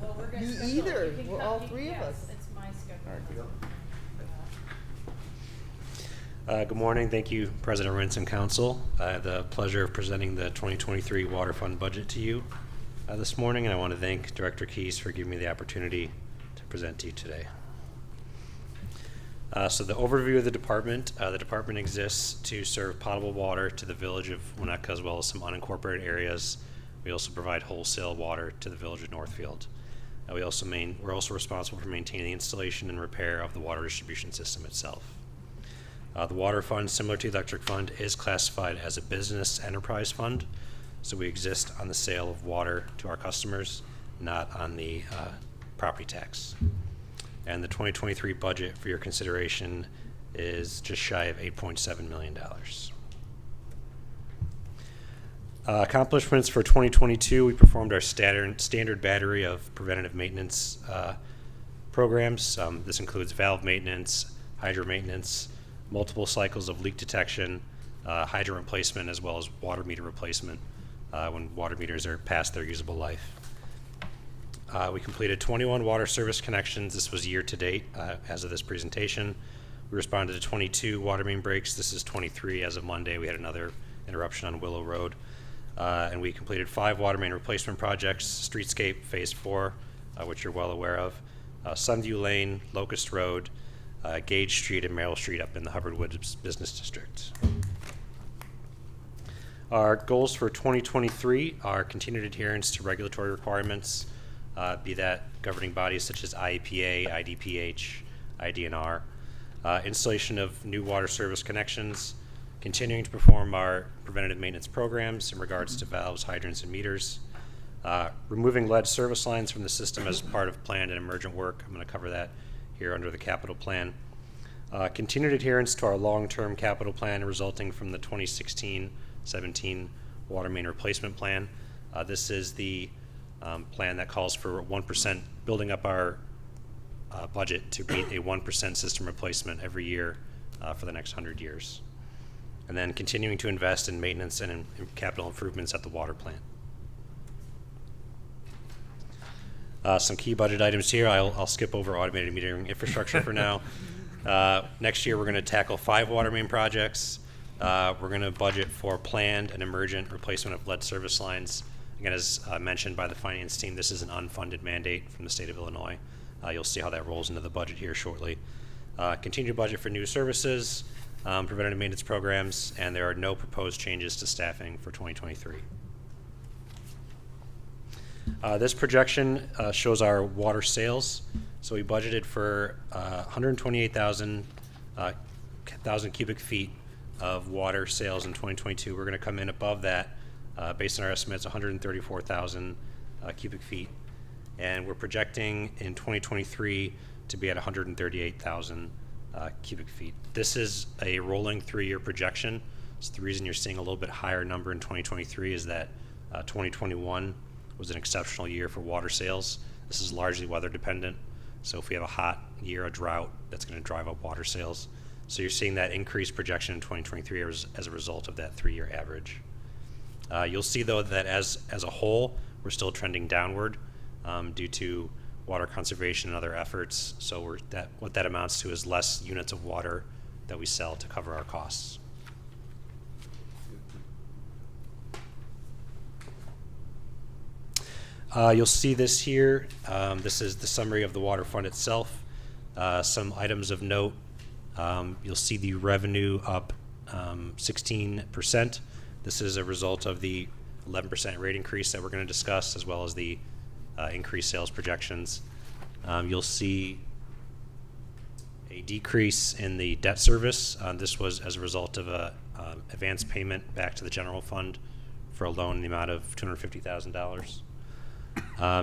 Well, we're gonna Me schedule- either. you can We're come- all you- 3 of yes, us. It's my schedule. Good morning. Thank you, President Rentz and Council. I have the pleasure of presenting the 2023 Water Fund budget to you this morning, and I want to thank Director Keys for giving me the opportunity to present to you today. So the overview of the department exists to serve potable water to the village of Winnetka as well as some unincorporated areas. We also provide wholesale water to the village of Northfield. We're also responsible for maintaining the installation and repair of the water distribution system itself. The water fund, similar to the electric fund, is classified as a business enterprise fund. So we exist on the sale of water to our customers, not on the property tax. And the 2023 budget for your consideration is just shy of $8.7 million. Accomplishments for 2022, we performed our standard battery of preventative maintenance programs. This includes valve maintenance, hydro maintenance, multiple cycles of leak detection, hydro replacement, as well as water meter replacement when water meters are past their usable life. We completed 21 water service connections. This was year to date as of this presentation. We responded to 22 water main breaks. This is 23 as of Monday. We had another interruption on Willow Road. And we completed 5 water main replacement projects, Streetscape Phase 4, which you're well aware of, Sunview Lane, Locust Road, Gage Street, and Merrill Street up in the Hubbard Woods Business District. Our goals for 2023 are continued adherence to regulatory requirements, be that governing bodies such as IEPA, IDPH, IDNR, installation of new water service connections, continuing to perform our preventative maintenance programs in regards to valves, hydrants, and meters, removing lead service lines from the system as part of planned and emergent work. I'm going to cover that here under the capital plan. Continued adherence to our long-term capital plan resulting from the 2016-17 water main replacement plan. This is the plan that calls for 1%, building up our budget to meet a 1% system replacement every year for the next 100 years. And then continuing to invest in maintenance and in capital improvements at the water plant. Some key budget items here. I'll skip over automated metering infrastructure for now. Next year, we're going to tackle 5 water main projects. We're going to budget for planned and emergent replacement of lead service lines. Again, as mentioned by the finance team, this is an unfunded mandate from the state of Illinois. You'll see how that rolls into the budget here shortly. Continued budget for new services, preventative maintenance programs, and there are no proposed changes to staffing for 2023. This projection shows our water sales. So we budgeted for 128,000 cubic feet of water sales in 2022. We're going to come in above that based on our estimates, 134,000 cubic feet. And we're projecting in 2023 to be at 138,000 cubic feet. This is a rolling 3-year projection. So the reason you're seeing a little bit higher number in 2023 is that 2021 was an exceptional year for water sales. This is largely weather dependent. So if we have a hot year, a drought, that's going to drive up water sales. So you're seeing that increased projection in 2023 as a result of that 3-year average. You'll see though that as a whole, we're still trending downward due to water conservation and other efforts. So what that amounts to is less units of water that we sell to cover our costs. You'll see this here. This is the summary of the water fund itself. Some items of note. You'll see the revenue up 16%. This is a result of the 11% rate increase that we're going to discuss, as well as the increased sales projections. You'll see a decrease in the debt service. This was as a result of a advance payment back to the general fund for a loan in the amount of $250,000.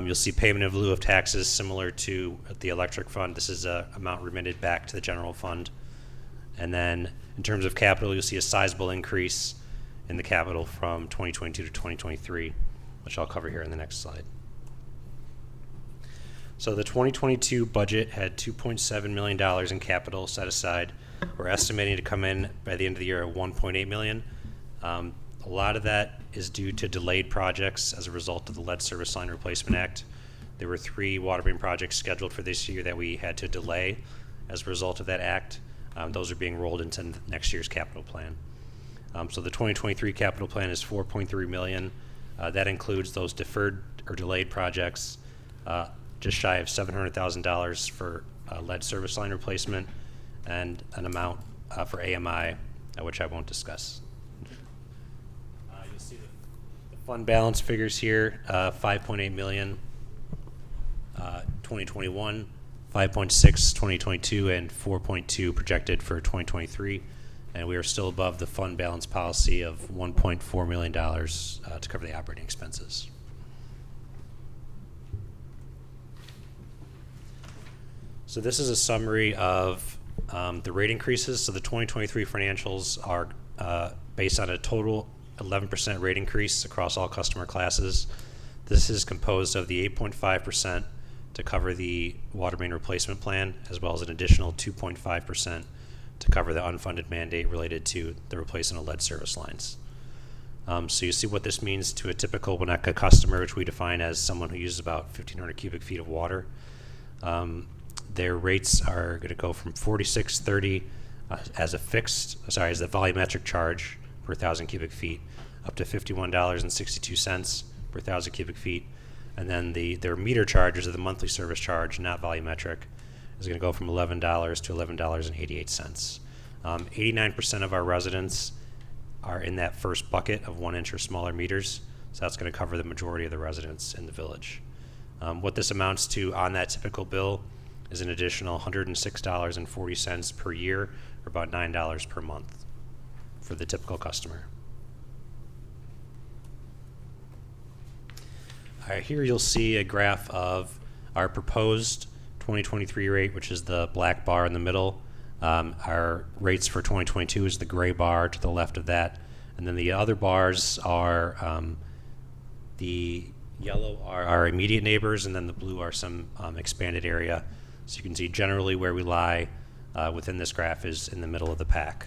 You'll see payment in lieu of taxes similar to the electric fund. This is an amount remitted back to the general fund. And then in terms of capital, you'll see a sizable increase in the capital from 2022 to 2023, which I'll cover here in the next slide. So the 2022 budget had $2.7 million in capital set aside. We're estimating to come in by the end of the year at $1.8 million. A lot of that is due to delayed projects as a result of the Lead Service Line Replacement Act. There were 3 water main projects scheduled for this year that we had to delay as a result of that act. Those are being rolled into next year's capital plan. So the 2023 capital plan is $4.3 million. That includes those deferred or delayed projects, just shy of $700,000 for lead service line replacement, and an amount for AMI, which I won't discuss. You'll see the fund balance figures here, 5.8 million 2021, 5.6 2022, and 4.2 projected for 2023. And we are still above the fund balance policy of $1.4 million to cover the operating expenses. So this is a summary of the rate increases. So the 2023 financials are based on a total 11% rate increase across all customer classes. This is composed of the 8.5% to cover the water main replacement plan, as well as an additional 2.5% to cover the unfunded mandate related to the replacement of lead service lines. So you see what this means to a typical Winnetka customer, which we define as someone who uses about 1,500 cubic feet of water. Their rates are going to go from $46.30 as the volumetric charge per 1,000 cubic feet, up to $51.62 per 1,000 cubic feet. And then their meter charges, or the monthly service charge, not volumetric, is going to go from $11 to $11.88. 89% of our residents are in that first bucket of 1 inch or smaller meters, so that's going to cover the majority of the residents in the village. What this amounts to on that typical bill is an additional $106.40 per year, or about $9 per month for the typical customer. All right, here you'll see a graph of our proposed 2023 rate, which is the black bar in the middle. Our rates for 2022 is the gray bar to the left of that. And then the other bars are the yellow are our immediate neighbors, and then the blue are some expanded area. So you can see generally where we lie within this graph is in the middle of the pack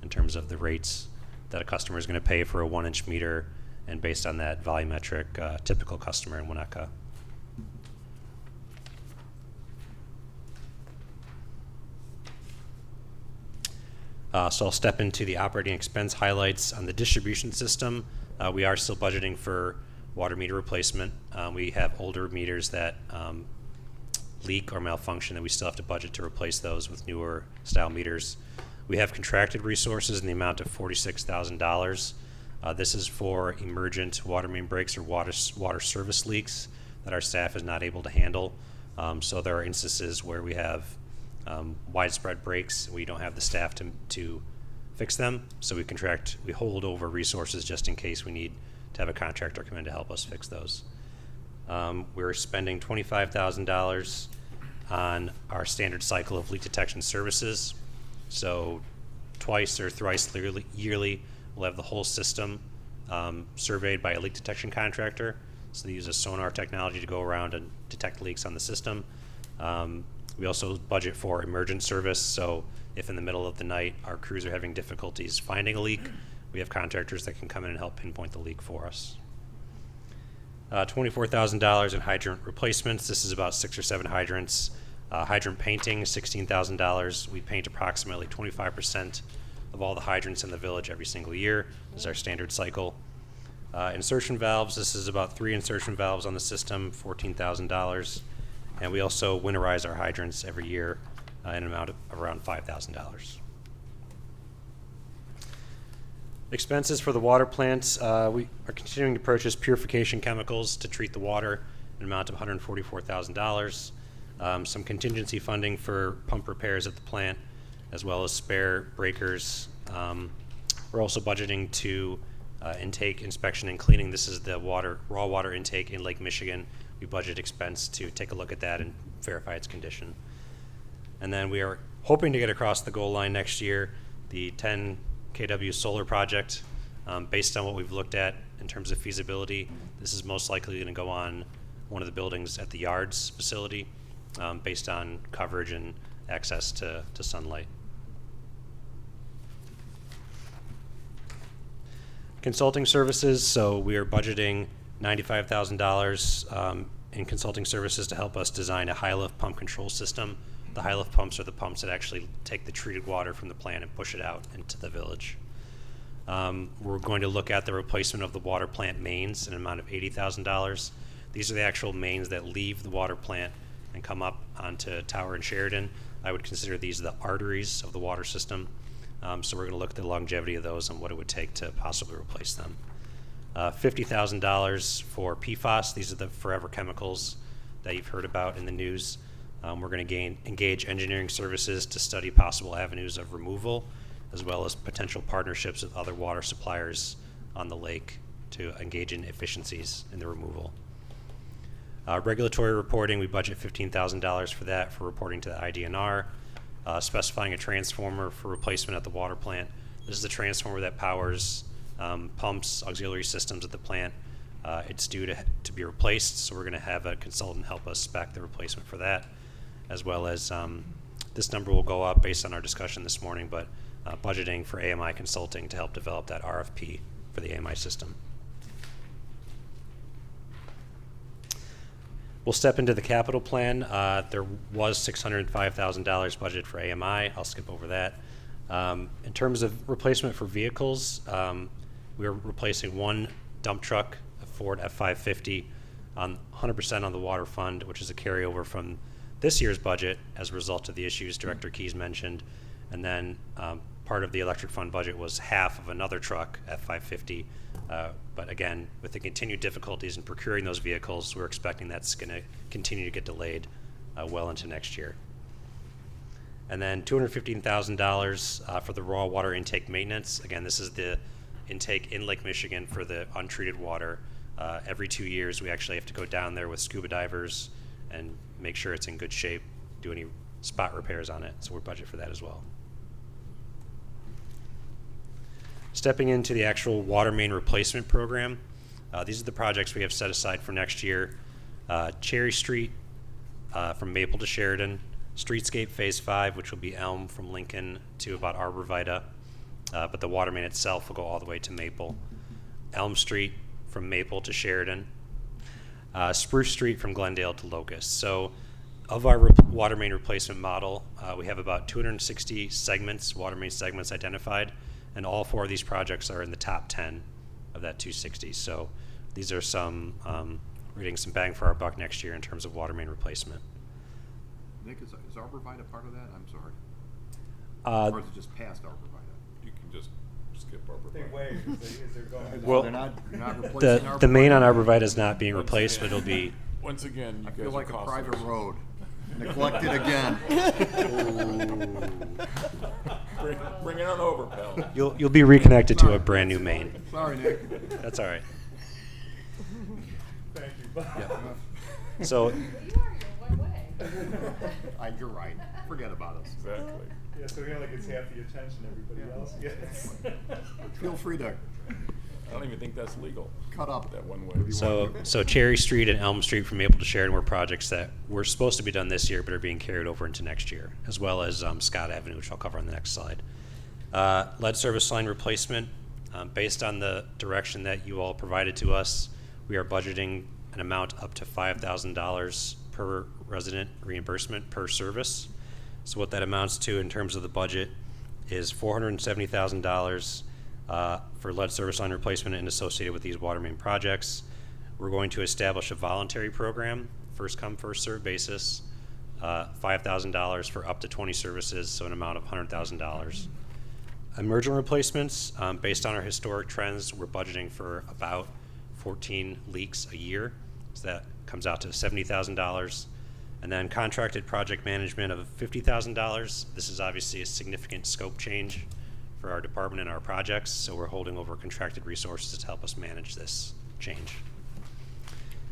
in terms of the rates that a customer is going to pay for a 1-inch meter, and based on that volumetric typical customer in Winnetka. So I'll step into the operating expense highlights. On the distribution system, we are still budgeting for water meter replacement. We have older meters that leak or malfunction, and we still have to budget to replace those with newer style meters. We have contracted resources in the amount of $46,000. This is for emergent water main breaks or water service leaks that our staff is not able to handle. So there are instances where we have widespread breaks. We don't have the staff to fix them, so we hold over resources just in case we need to have a contractor come in to help us fix those. We're spending $25,000 on our standard cycle of leak detection services. So twice or thrice yearly, we'll have the whole system surveyed by a leak detection contractor. So they use a sonar technology to go around and detect leaks on the system. We also budget for emergent service. So if in the middle of the night our crews are having difficulties finding a leak, we have contractors that can come in and help pinpoint the leak for us. $24,000 in hydrant replacements. This is about 6 or 7 hydrants. Hydrant painting, $16,000. We paint approximately 25% of all the hydrants in the village every single year. This is our standard cycle. Insertion valves, this is about 3 insertion valves on the system, $14,000. And we also winterize our hydrants every year in an amount of around $5,000. Expenses for the water plants, we are continuing to purchase purification chemicals to treat the water in an amount of $144,000. Some contingency funding for pump repairs at the plant, as well as spare breakers. We're also budgeting to intake inspection and cleaning. This is the raw water intake in Lake Michigan. We budget expense to take a look at that and verify its condition. And then we are hoping to get across the goal line next year, the 10 kW solar project. Based on what we've looked at in terms of feasibility, this is most likely going to go on one of the buildings at the Yards facility, based on coverage and access to sunlight. Consulting services, so we are budgeting $95,000 in consulting services to help us design a high-lift pump control system. The high-lift pumps are the pumps that actually take the treated water from the plant and push it out into the village. We're going to look at the replacement of the water plant mains in an amount of $80,000. These are the actual mains that leave the water plant and come up onto Tower and Sheridan. I would consider these the arteries of the water system. So we're going to look at the longevity of those and what it would take to possibly replace them. $50,000 for PFAS. These are the forever chemicals that you've heard about in the news. We're going to engage engineering services to study possible avenues of removal, as well as potential partnerships with other water suppliers on the lake to engage in efficiencies in the removal. Regulatory reporting, we budget $15,000 for that, for reporting to the IDNR. Specifying a transformer for replacement at the water plant. This is the transformer that powers pumps, auxiliary systems at the plant. It's due to be replaced, so we're going to have a consultant help us spec the replacement for that, as well as this number will go up based on our discussion this morning, but budgeting for AMI Consulting to help develop that RFP for the AMI system. We'll step into the capital plan. There was $605,000 budgeted for AMI. I'll skip over that. In terms of replacement for vehicles, we're replacing one dump truck, a Ford F-550, 100% on the water fund, which is a carryover from this year's budget as a result of the issues Director Keys mentioned. And then part of the electric fund budget was half of another truck, F-550. But again, with the continued difficulties in procuring those vehicles, we're expecting that's going to continue to get delayed well into next year. And then $215,000 for the raw water intake maintenance. Again, this is the intake in Lake Michigan for the untreated water. Every 2 years, we actually have to go down there with scuba divers and make sure it's in good shape, do any spot repairs on it. So we're budgeted for that as well. Stepping into the actual water main replacement program, these are the projects we have set aside for next year. Cherry Street from Maple to Sheridan, Streetscape Phase 5, which will be Elm from Lincoln to about Arbor Vitae, but the water main itself will go all the way to Maple. Elm Street from Maple to Sheridan. Spruce Street from Glendale to Locust. So of our water main replacement model, we have about 260 segments, water main segments identified, and all 4 of these projects are in the top 10 of that 260. So these are some, we're getting some bang for our buck next year in terms of water main replacement. Nick, is Arbor Vitae part of that? I'm sorry. Or is it just past Arbor Vitae? You can just skip Arbor They Vitae. wave, is they're going. Well, You're not replacing Arbor the main Vitae? on Arbor Vitae is not being replaced, but it'll be, Once again, you I guys feel are like a cost private efficient. road. Neglected again. Bring it on over, pal. you'll be reconnected to a brand new main. Sorry, Nick. That's all right. Thank you, Bob. So You're right. Forget about us. Exactly. Yeah, so he only gets half the attention everybody else gets. Feel free to I don't even think that's legal. cut up That one way. So Cherry Street and Elm Street from Maple to Sheridan were projects that were supposed to be done this year but are being carried over into next year, as well as Scott Avenue, which I'll cover on the next slide. Lead service line replacement, based on the direction that you all provided to us, we are budgeting an amount up to $5,000 per resident reimbursement per service. So what that amounts to in terms of the budget is $470,000 for lead service line replacement and associated with these water main projects. We're going to establish a voluntary program, first come, first served basis, $5,000 for up to 20 services, so an amount of $100,000. Emergent replacements, based on our historic trends, we're budgeting for about 14 leaks a year, so that comes out to $70,000. And then contracted project management of $50,000. This is obviously a significant scope change for our department and our projects, so we're holding over contracted resources to help us manage this change.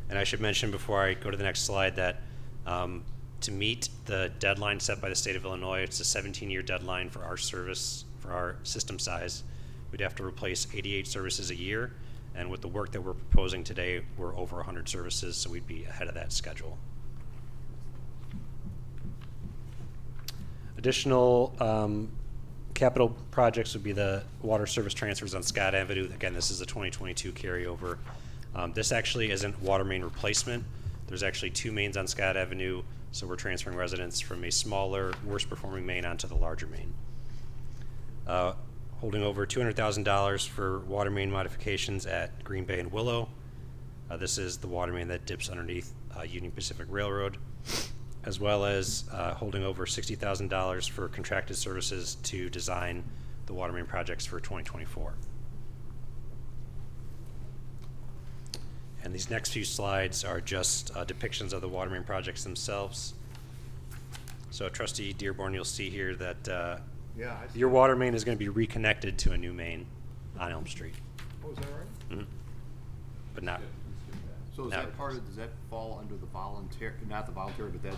And I should mention before I go to the next slide that to meet the deadline set by the state of Illinois, it's a 17-year deadline for our service, for our system size. We'd have to replace 88 services a year, and with the work that we're proposing today, we're over 100 services, so we'd be ahead of that schedule. Additional capital projects would be the water service transfers on Scott Avenue. Again, this is a 2022 carryover. This actually isn't water main replacement. There's actually 2 mains on Scott Avenue, so we're transferring residents from a smaller, worse performing main onto the larger main. Holding over $200,000 for water main modifications at Green Bay and Willow. This is the water main that dips underneath Union Pacific Railroad, as well as holding over $60,000 for contracted services to design the water main projects for 2024. And these next few slides are just depictions of the water main projects themselves. So Trustee Dearborn, you'll see here that Yeah, I see your that. water main is going to be reconnected to a new main on Elm Street. Oh, is that right? Mhm. But not, So is Now- that part of, does that fall under the voluntary, not the voluntary, but that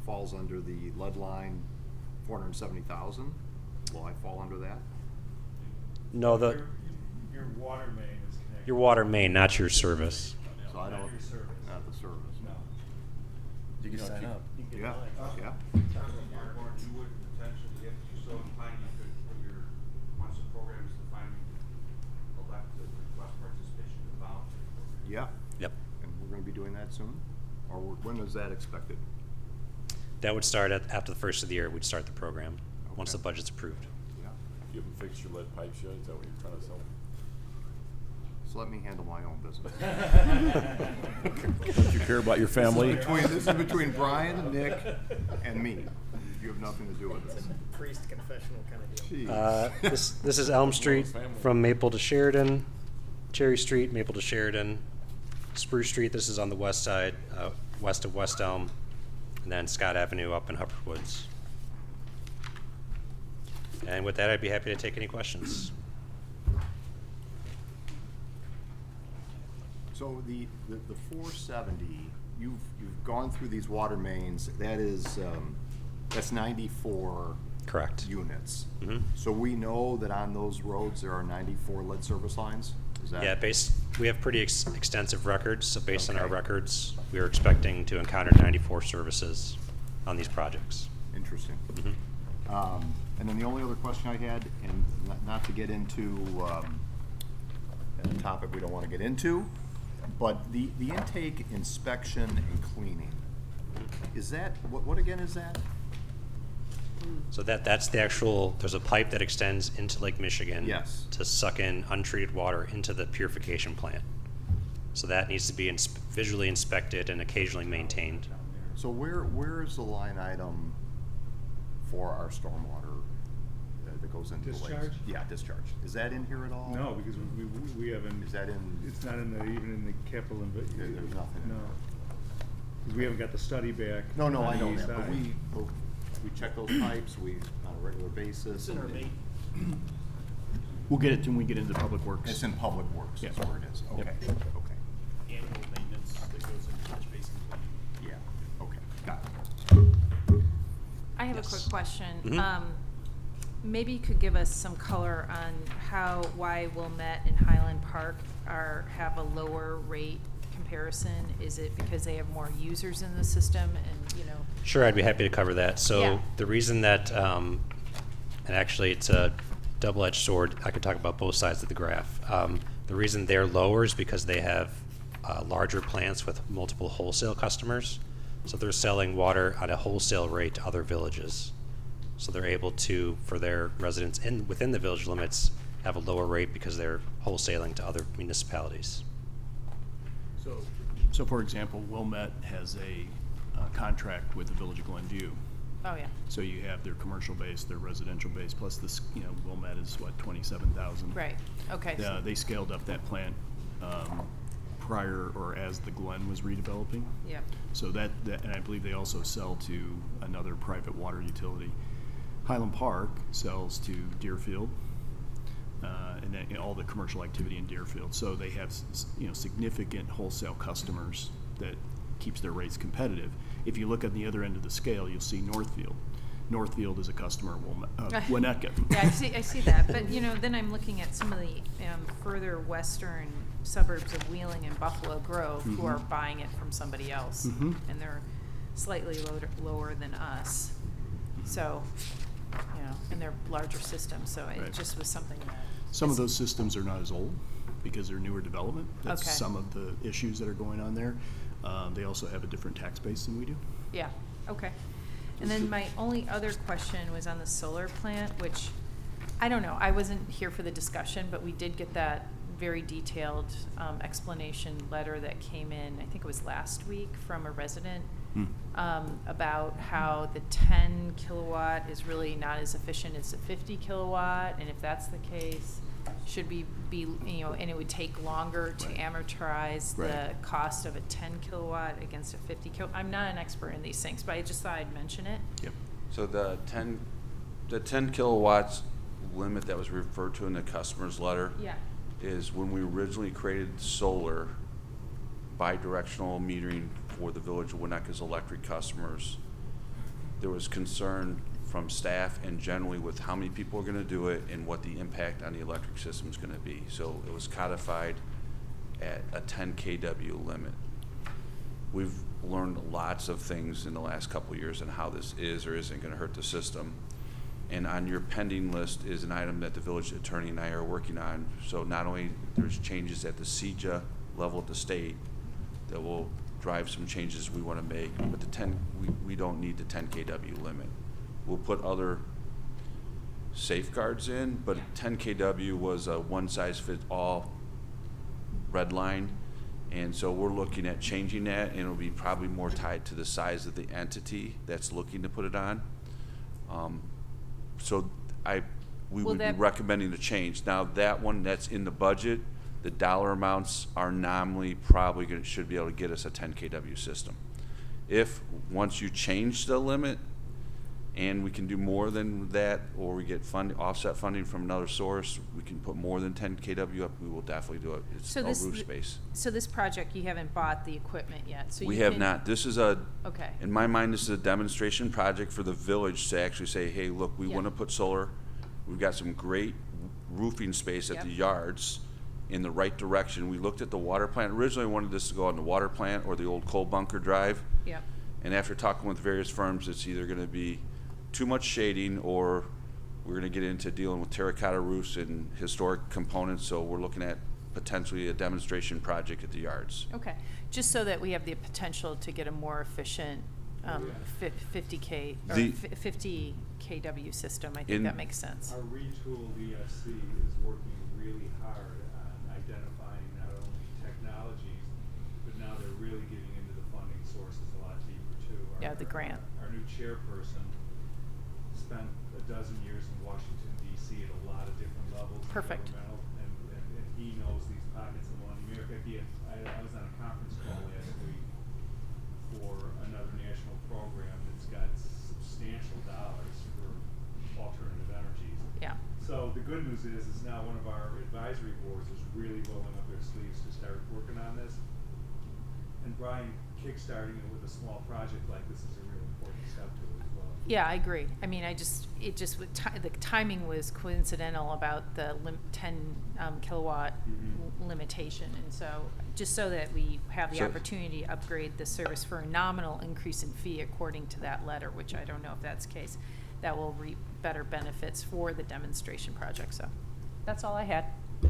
falls under the lead line, 470,000? Will I fall under that? no, the, Your water main is connected. your water main, not your service. So I Not don't, your service. not the service. No. You can sign up. Yeah, yeah. You would potentially, if you so inclined, you could, put your, once the program is defined, elect to request participation in the voluntary program. Yeah, Yep. and we're gonna be doing that soon? Or when is that expected? That would start after the first of the year, we'd start the program, once the Okay. budget's approved. Yeah. You haven't fixed your lead pipes yet? Is that what you're trying to sell? So let me handle my own business. Don't you care about your family? This is between Brian, Nick, and me. You have nothing to do with this. Priest confessional kind of deal. Jeez. This is Elm Street family. from Maple to Sheridan, Cherry Street, Maple to Sheridan, Spruce Street, this is on the west side, west of West Elm, and then Scott Avenue up in Hubbard Woods. And with that, I'd be happy to take any questions. So the 470, you've gone through these water mains, that is, that's 94 Correct. units. Mhm. So we know that on those roads, there are 94 lead service lines? Is that? Yeah, we have pretty extensive records, so based on our Okay. records, we are expecting to encounter 94 services on these projects. Interesting. And then the only other question I had, and not to get into a topic we don't want to get into, but the intake, inspection, and cleaning, is that, what again is that? So that's the actual, there's a pipe that extends into Lake Michigan. Yes. To suck in untreated water into the purification plant. So that needs to be visually inspected and occasionally maintained. So where is the line item for our stormwater that goes into the lakes? Discharge? Yeah, discharge. Is that in here at all? No, because we haven't. Is that in? It's not in even in the capital. There's nothing in No. there. Because we haven't got the study back. No, on I the know east that, but side. we check those pipes, on a regular basis. It's in our We'll get it when we get into public works. It's in public works, Yeah. that's where it is. Yep. Okay, okay. Annual maintenance that goes into catch basin cleaning. Yeah, okay, got it. I have a Yes. quick question. Mhm. Maybe you could give us some color on why Wilmette and Highland Park have a lower rate comparison? Is it because they have more users in the system and, Sure, I'd be happy to cover that. So Yeah. the reason that, and actually it's a double-edged sword, I could talk about both sides of the graph. The reason they're lower is because they have larger plants with multiple wholesale customers. So they're selling water at a wholesale rate to other villages. So they're able to, for their residents within the village limits, have a lower rate because they're wholesaling to other municipalities. So for example, Wilmette has a contract with the Village of Glenview. Oh, yeah. So you have their commercial base, their residential base, plus this, Wilmette is what, 27,000? Right, okay. They scaled up that plant prior or as the Glen was redeveloping. Yep. So that, and I believe they also sell to another private water utility. Highland Park sells to Deerfield, and then all the commercial activity in Deerfield. So they have, significant wholesale customers that keeps their rates competitive. If you look at the other end of the scale, you'll see Northfield. Northfield is a customer of Winnetka. Yeah, I see that. But, then I'm looking at some of the further western suburbs of Wheeling and Buffalo Grove who are buying it from somebody else. Mhm. And they're slightly lower than us. So, and they're larger systems. So it Right. just was something that. Some of those systems are not as old because they're newer development. That's Okay. some of the issues that are going on there. They also have a different tax base than we do. Yeah, okay. And then my only other question was on the solar plant, which, I don't know, I wasn't here for the discussion, but we did get that very detailed explanation letter that came in, I think it was last week, from a resident about how the 10 kilowatt is really not as efficient as the 50 kilowatt, and if that's the case, should we be, and it would take longer to amortize the Right. cost of a 10 kilowatt against a 50 kilowatt. I'm not an expert in these things, but I just thought I'd mention it. Yep. So the 10 kilowatts limit that was referred to in the customer's letter Yeah. is when we originally created solar bidirectional metering for the Village of Winnetka's electric customers. There was concern from staff and generally with how many people are going to do it and what the impact on the electric system is going to be. So it was codified at a 10 kW limit. We've learned lots of things in the last couple of years on how this is or isn't going to hurt the system. And on your pending list is an item that the village attorney and I are working on. So not only there's changes at the CEJA level at the state that will drive some changes we want to make, but we don't need the 10 kW limit. We'll put other safeguards in, but 10 kW was a one-size-fits-all red line. And so we're looking at changing that, and it'll be probably more tied to the size of the entity that's looking to put it on. So we Will would be that- recommending the change. Now, that one that's in the budget, the dollar amounts are nominally probably should be able to get us a 10 kW system. If, once you change the limit, and we can do more than that, or we get offset funding from another source, we can put more than 10 kW up, we will definitely do it. It's So a this, roof space. so this project, you haven't bought the equipment yet, so you We have can- not. This is Okay. in my mind, this is a demonstration project for the village to actually say, hey, look, we Yeah. want to put solar. We've got some great roofing space at the Yep. yards in the right direction. We looked at the water plant. Originally, I wanted this to go on the water plant or the old coal bunker drive. Yep. And after talking with various firms, it's either going to be too much shading, or we're gonna get into dealing with terracotta roofs and historic components, so we're looking at potentially a demonstration project at the yards. Okay, just so that we have the potential to get a more efficient 50K, or The- 50 kW system, I In- think that makes sense. Our retooled ESC is working really hard on identifying not only technologies, but now they're really getting into the funding sources a lot deeper too. Yeah, the grant. Our new chairperson spent a dozen years in Washington DC at a lot of different levels. of Perfect. governmental, and he knows these pockets of money. Mayor Becky, I was on a conference call last week for another national program that's got substantial dollars for alternative energies. Yeah. So the good news is now one of our advisory boards is really rolling up their sleeves to start working on this. And Brian, kickstarting it with a small project like this is a really important step to it as well. Yeah, I agree. I mean, the timing was coincidental about the 10 kilowatt limitation. And so, just so that we have the So- opportunity to upgrade the service for a nominal increase in fee according to that letter, which I don't know if that's the case, that will reap better benefits for the demonstration project. So, that's all I had. Is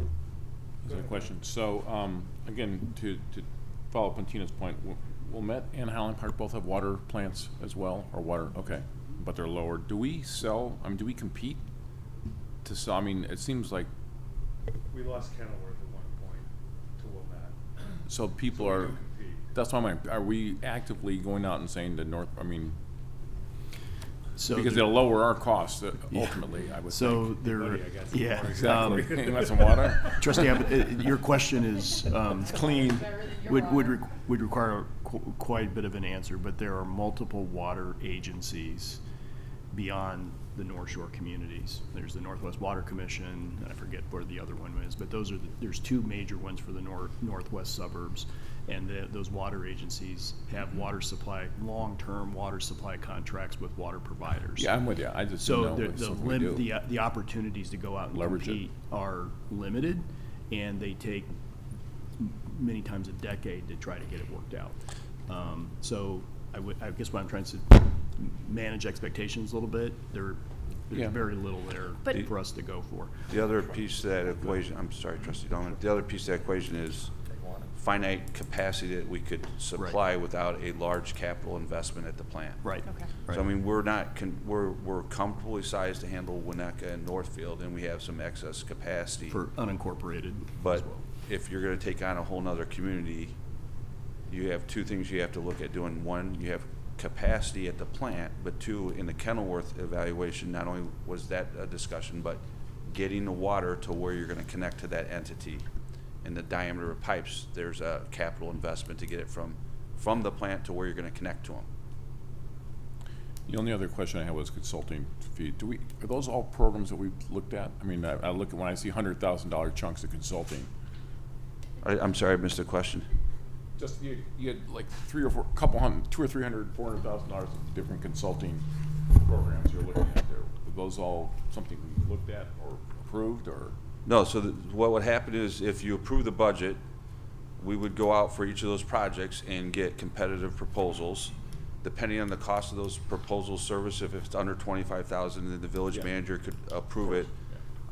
there a question? So, again, to follow up on Tina's point, will Met and Highland Park both have water plants as well, or water, okay, but they're lower. Do we sell, do we compete to sell? I mean, it seems like, We lost Kenilworth at one point to Wilmette. so people So we are, do compete. that's why I'm like, are we actively going out and saying to North, So because there- it'll lower our costs Yeah. ultimately, I would So think. there, Buddy, I got some yeah. water. Exactly. You want some water? Trustee Abbott, your question is Clean. would require quite a bit of an answer, but there are multiple water agencies beyond the North Shore communities. There's the Northwest Water Commission, and I forget where the other one is, but there's two major ones for the northwest suburbs, and those water agencies have water supply, long-term water supply contracts with water providers. Yeah, I'm with you. I just So don't know if it's something we do. the opportunities to go out and Leverage it. compete are limited, and they take many times a decade to try to get it worked out. So I guess what I'm trying to manage expectations a little bit. There's Yeah. very little there But- for us to go for. The other piece of that equation, I'm sorry, trustee Dolan, the other piece of that equation is finite capacity that we could supply without a large capital investment at the plant. Right. Okay. So I mean, we're not, we're comfortably sized to handle Winnetka and Northfield, and we have some excess capacity. For unincorporated But as well. if you're gonna take on a whole nother community, you have two things you have to look at doing. One, you have capacity at the plant, but two, in the Kenilworth evaluation, not only was that a discussion, but getting the water to where you're gonna connect to that entity. And the diameter of pipes, there's a capital investment to get it from the plant to where you're gonna connect to them. The only other question I had was consulting fee. Are those all programs that we've looked at? I mean, I look at, when I see $100,000 chunks of consulting, I'm sorry, I missed the question. just, you had like $200,000 or $300,000, $400,000 of different consulting programs you're looking at there. Are those all something we looked at or approved, or? No, so what would happen is if you approve the budget, we would go out for each of those projects and get competitive proposals. Depending on the cost of those proposals service, if it's under 25,000, then the village manager could approve it.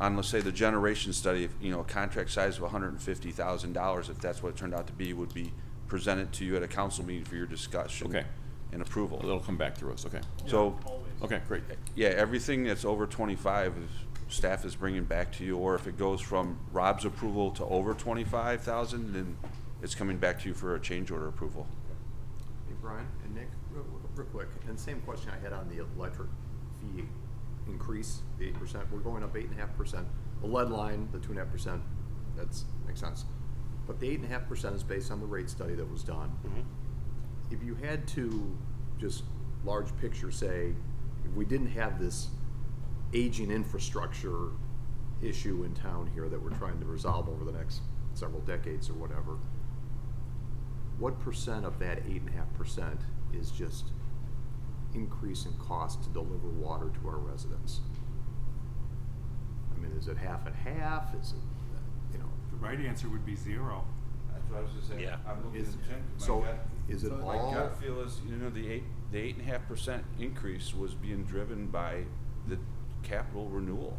On, let's say, the generation study, if, a contract size of $150,000, if that's what it turned out to be, would be presented to you at a council meeting for your discussion Okay. and approval. It'll come back through us, okay. So, Okay, great. yeah, everything that's over 25 staff is bringing back to you, or if it goes from Rob's approval to over 25,000, then it's coming back to you for a change order approval. Hey, Brian and Nick, real quick, and same question I had on the electric fee increase, the 8%, we're going up 8.5%. The lead line, the 2.5%, makes sense. But the 8.5% is based on the rate study that was done. If you had to just large picture say, if we didn't have this aging infrastructure issue in town here that we're trying to resolve over the next several decades or whatever, what percent of that 8.5% is just increase in cost to deliver water to our residents? I mean, is it half and half? Is it, The right answer would be zero. That's what I was just saying. Yeah. I'm looking at is, Tim, 'cause my so gut- Is it My all? gut feel is, you know, the 8.5% increase was being driven by the capital renewal.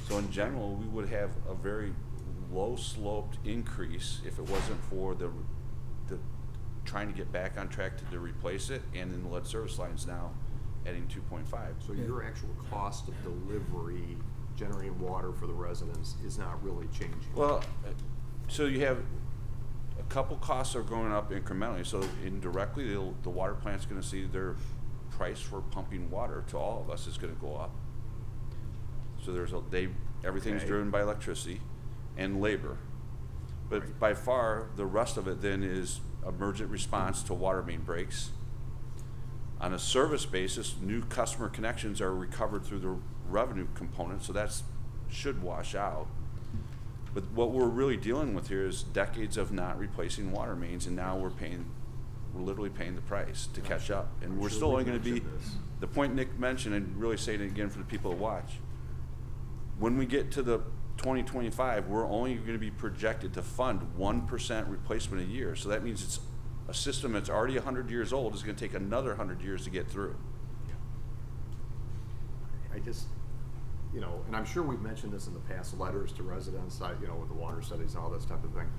So in general, we would have a very low sloped increase if it wasn't for the trying to get back on track to replace it, and then the lead service lines now adding 2.5. So your actual cost of delivery, generating water for the residents is not really changing? Well, so you have a couple costs are going up incrementally. So indirectly, the water plant's going to see their price for pumping water to all of us is going to go up. So everything's Okay. driven by electricity and labor. But by far, the rest of it then is emergent response to water main breaks. On a service basis, new customer connections are recovered through the revenue component, so that should wash out. But what we're really dealing with here is decades of not replacing water mains, and now we're literally paying the price to catch up. And we're still only going to be, the point Nick mentioned, and really saying it again for the people to watch, when we get to the 2025, we're only going to be projected to fund 1% replacement a year. So that means it's a system that's already 100 years old is going to take another 100 years to get through. I just, you know, and I'm sure we've mentioned this in the past, letters to residents, you know, with the water studies and all this type of thing.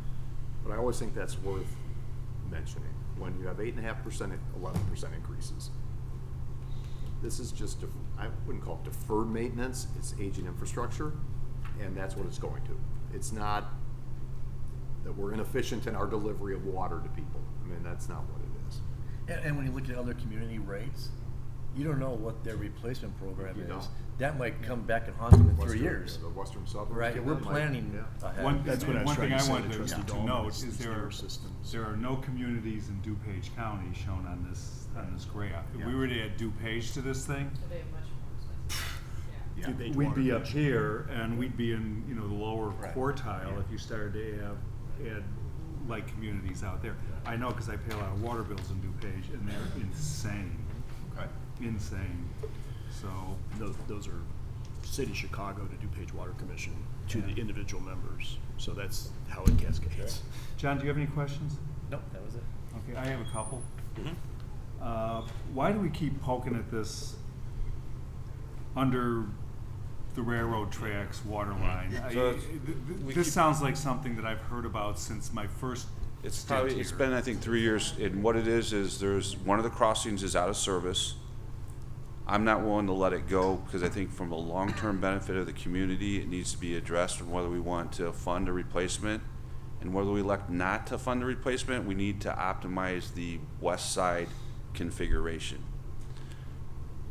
But I always think that's worth mentioning. When you have 8.5%, 11% increases, this is just, I wouldn't call it deferred maintenance, it's aging infrastructure, and that's what it's going to. It's not that we're inefficient in our delivery of water to people. I mean, that's not what it is. And when you look at other community rates, you don't know what their replacement program You is. don't. That might come back and haunt them in 3 Western- years. The western suburbs. Right, get we're one, like, planning yeah. ahead. That's what I was one trying thing to I say wanted to Trustee to Dahlman note is is these newer systems. there are no communities in DuPage County shown on this graph. If we Yeah. were to add DuPage to this thing, Yeah. DuPage we'd Water be up Commission. here, and we'd be in, you know, the lower Right. quartile if you started to add like communities out there. I know, because I pay a lot of water bills in DuPage, and they're insane, Okay. insane. So, Those are City of Chicago to DuPage Water Commission to the individual members. So that's how it cascades. John, do you have any questions? Nope, that was it. Okay, I have a couple. Why do we keep poking at this under the railroad tracks water line? So This sounds like something that I've heard about since my first stint It's here. been, I think, 3 years, and what it is there's, one of the crossings is out of service. I'm not willing to let it go, because I think from a long-term benefit of the community, it needs to be addressed on whether we want to fund a replacement. And whether we elect not to fund a replacement, we need to optimize the west side configuration.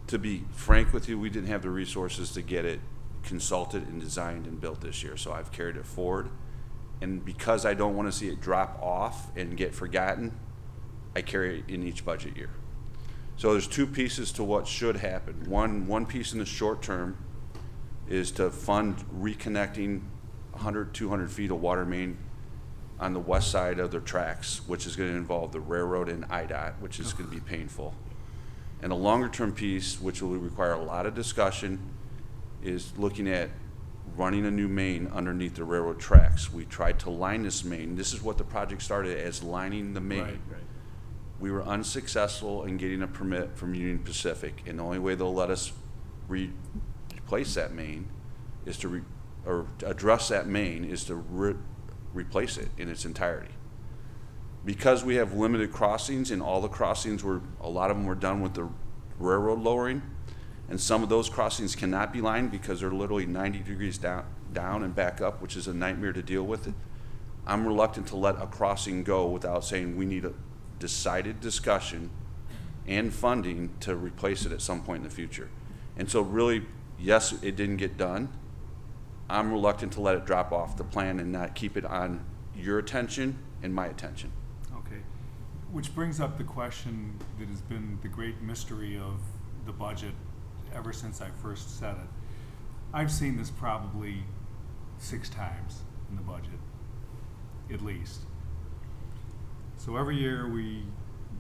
To be frank with you, we didn't have the resources to get it consulted and designed and built this year, so I've carried it forward. And because I don't want to see it drop off and get forgotten, I carry it in each budget year. So there's two pieces to what should happen. One piece in the short term is to fund reconnecting 100, 200 feet of water main on the west side of their tracks, which is going to involve the railroad and IDOT, which is going to be painful. And a longer term piece, which will require a lot of discussion, is looking at running a new main underneath the railroad tracks. We tried to line this main. This is what the project started as, lining the main. Right. We were unsuccessful in getting a permit from Union Pacific, and the only way they'll let us replace that main is to address that main is to replace it in its entirety. Because we have limited crossings, and all the crossings a lot of them were done with the railroad lowering, and some of those crossings cannot be lined because they're literally 90 degrees down and back up, which is a nightmare to deal with. I'm reluctant to let a crossing go without saying we need a decided discussion and funding to replace it at some point in the future. And so really, yes, it didn't get done. I'm reluctant to let it drop off the plan and not keep it on your attention and my attention. Okay, which brings up the question that has been the great mystery of the budget ever since I first said it. I've seen this probably 6 times in the budget, at least. So every year we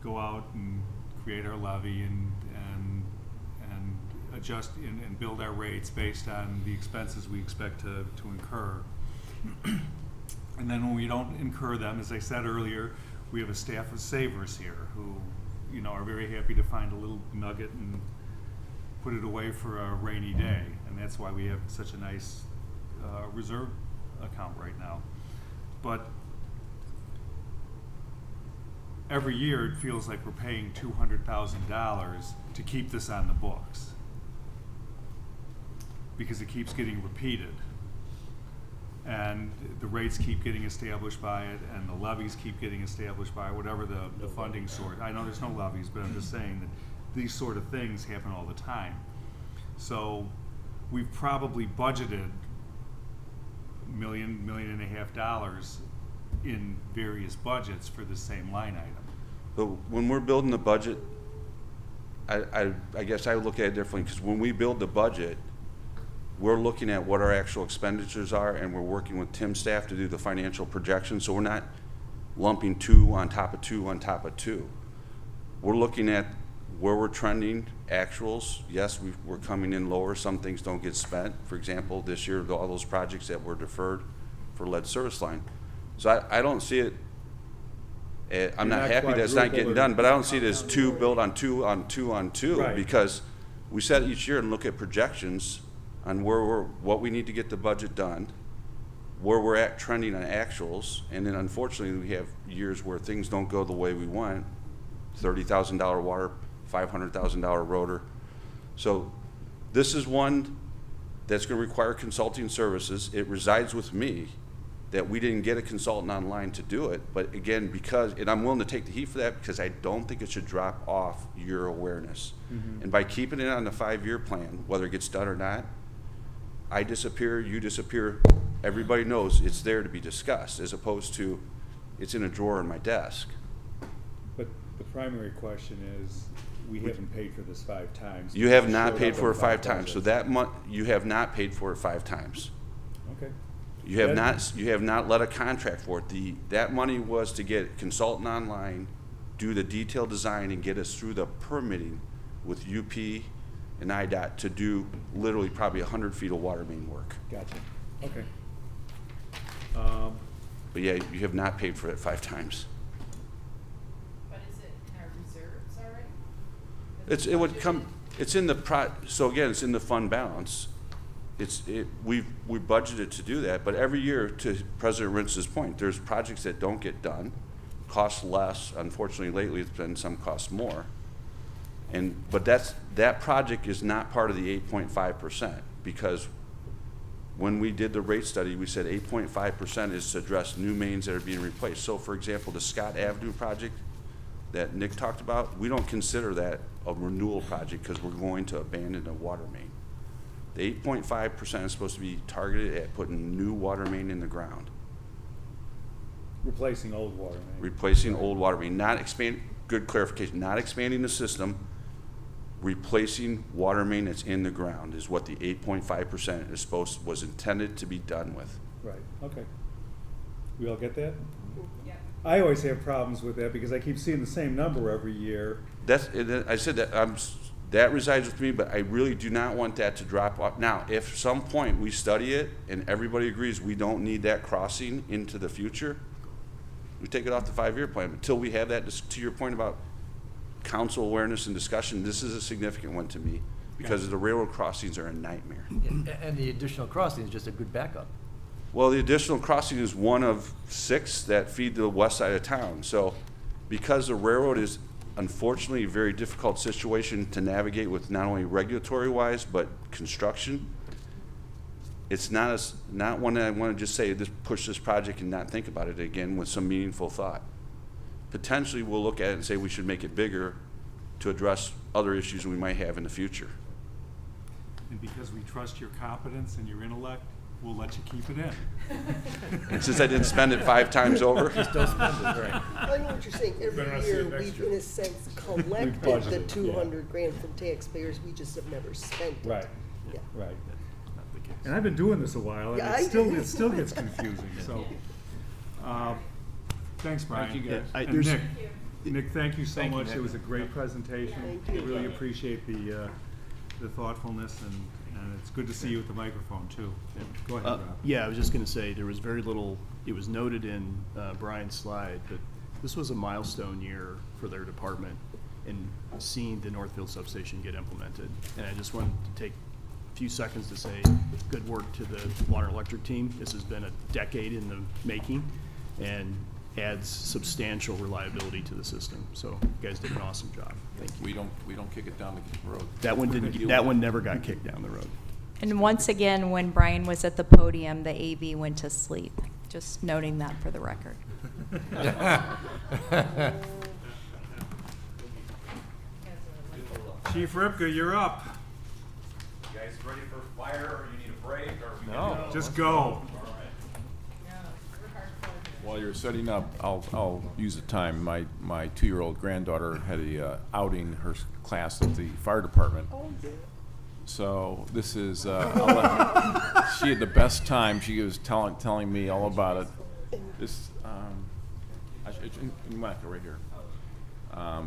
go out and create our levy and adjust and build our rates based on the expenses we expect to incur. And then when we don't incur them, as I said earlier, we have a staff of savers here who, you know, are very happy to find a little nugget and put it away for a rainy day. And that's why we have such a nice reserve account right now. But every year it feels like we're paying $200,000 to keep this on the books because it keeps getting repeated. And the rates keep getting established by it, and the levies keep getting established by it, whatever the funding source. I know there's no levies, but I'm just saying that these sort of things happen all the time. So we've probably budgeted $1.5 million in various budgets for the same line item. But when we're building the budget, I guess I look at it differently, because when we build the budget, we're looking at what our actual expenditures are, and we're working with Tim's staff to do the financial projections, so we're not lumping 2 on top of 2 on top of 2. We're looking at where we're trending, actuals. Yes, we're coming in lower. Some things don't get spent. For example, this year, all those projects that were deferred for lead service line. So I don't see it, I'm not happy that it's not getting done, but I don't see it as 2 built on 2 on 2 on 2, Right. because we set each year and look at projections on what we need to get the budget done, where we're at trending on actuals, and then unfortunately we have years where things don't go the way we want. $30,000 water, $500,000 rotor. So this is one that's going to require consulting services. It resides with me that we didn't get a consultant online to do it, but again, and I'm willing to take the heat for that, because I don't think it should drop off your awareness. Mm-hmm. And by keeping it on the 5-year plan, whether it gets done or not, I disappear, you disappear, everybody knows it's there to be discussed, as opposed to it's in a drawer in my desk. But the primary question is, we haven't paid for this 5 times. You have It not showed paid up for in it 5 5 times, so budgets. that month, you have not paid for it 5 times. Okay. You have not let a contract for it. That money was to get a consultant online, do the detailed design, and get us through the permitting with UP and IDOT to do literally probably 100 feet of water main work. Gotcha. Okay. But yeah, you have not paid for it 5 times. But is it in our reserves already? It would come, it's in the so again, it's in the fund balance. We budgeted to do that, but every year, to President Rintz's point, there's projects that don't get done, cost less. Unfortunately, lately it's been some cost more. But that project is not part of the 8.5%, because when we did the rate study, we said 8.5% is to address new mains that are being replaced. So for example, the Scott Avenue project that Nick talked about, we don't consider that a renewal project because we're going to abandon a water main. The 8.5% is supposed to be targeted at putting new water main in the ground. Replacing old water main. Replacing old water main, good clarification, not expanding the system, replacing water main that's in the ground is what the 8.5% was intended to be done with. Right, okay. We all get that? Yeah. I always have problems with that because I keep seeing the same number every year. I said that resides with me, but I really do not want that to drop off. Now, if some point we study it and everybody agrees we don't need that crossing into the future, we take it off the 5-year plan. Until we have that, to your point about council awareness and discussion, this is a significant one to me because the railroad crossings are a nightmare. And the additional crossing is just a good backup. Well, the additional crossing is one of 6 that feed the west side of town. So because the railroad is unfortunately a very difficult situation to navigate with, not only regulatory wise, but construction, it's not one that I want to just say, push this project and not think about it again with some meaningful thought. Potentially we'll look at it and say we should make it bigger to address other issues we might have in the future. And because we trust your competence and your intellect, we'll let you keep it in. And since I didn't spend it 5 times over. Just don't spend it, right? I know what you're saying. Every Better not see year, it next we've, year. in a sense, collected the budgeted, 200 grand from taxpayers. We just have never spent it. Right, Yeah. right. And I've been doing this a while, and Yeah, it still gets confusing, so. Thanks, Brian. Thank you, guys. And Nick, thank you so Thank you, much. Nick. It was a great presentation. Thank you. Really appreciate the thoughtfulness, and it's good to see you at the microphone, too. Go ahead, Rob. Yeah, I was just going to say, there was very little, it was noted in Brian's slide, but This was a milestone year for their department in seeing the Northfield substation get implemented. And I just wanted to take a few seconds to say good work to the water and electric team. This has been a decade in the making and adds substantial reliability to the system. So you guys did an awesome job. Thank you. We don't kick it down the road. That one never got kicked down the road. And once again, when Brian was at the podium, the AV went to sleep. Just noting that for the record. Chief Ripka, you're up. You guys ready for fire, or you need a break, or we No. Just go. While you're setting up, I'll use the time. My 2-year-old granddaughter had a outing her class at the fire department. So this is she had the best time. She was telling me all about it. This in Monica right here.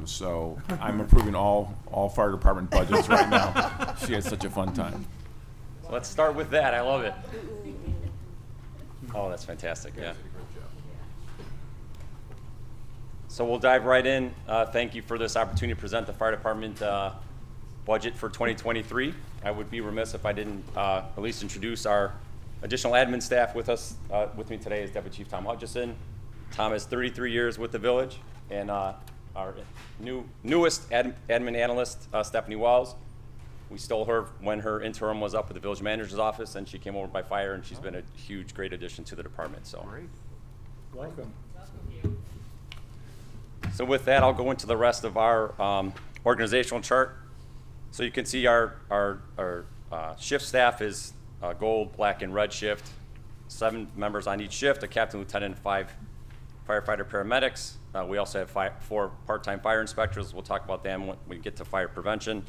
So I'm approving all fire department budgets right now. She had such a fun time. Let's start with that. I love it. Oh, that's fantastic. Yeah. So we'll dive right in. Thank you for this opportunity to present the fire department budget for 2023. I would be remiss if I didn't at least introduce our additional admin staff with us. With me today is Deputy Chief Tom Hutchison. Tom has 33 years with the village, and our newest admin analyst, Stephanie Wells. We stole her when her interim was up with the village manager's office, and she came over by fire, and she's been a huge, great addition to the department. So. Great. Welcome. So with that, I'll go into the rest of our organizational chart. So you can see our shift staff is gold, black, and red shift. 7 members on each shift, a captain, lieutenant, and 5 firefighter paramedics. We also have 4 part-time fire inspectors. We'll talk about them when we get to fire prevention.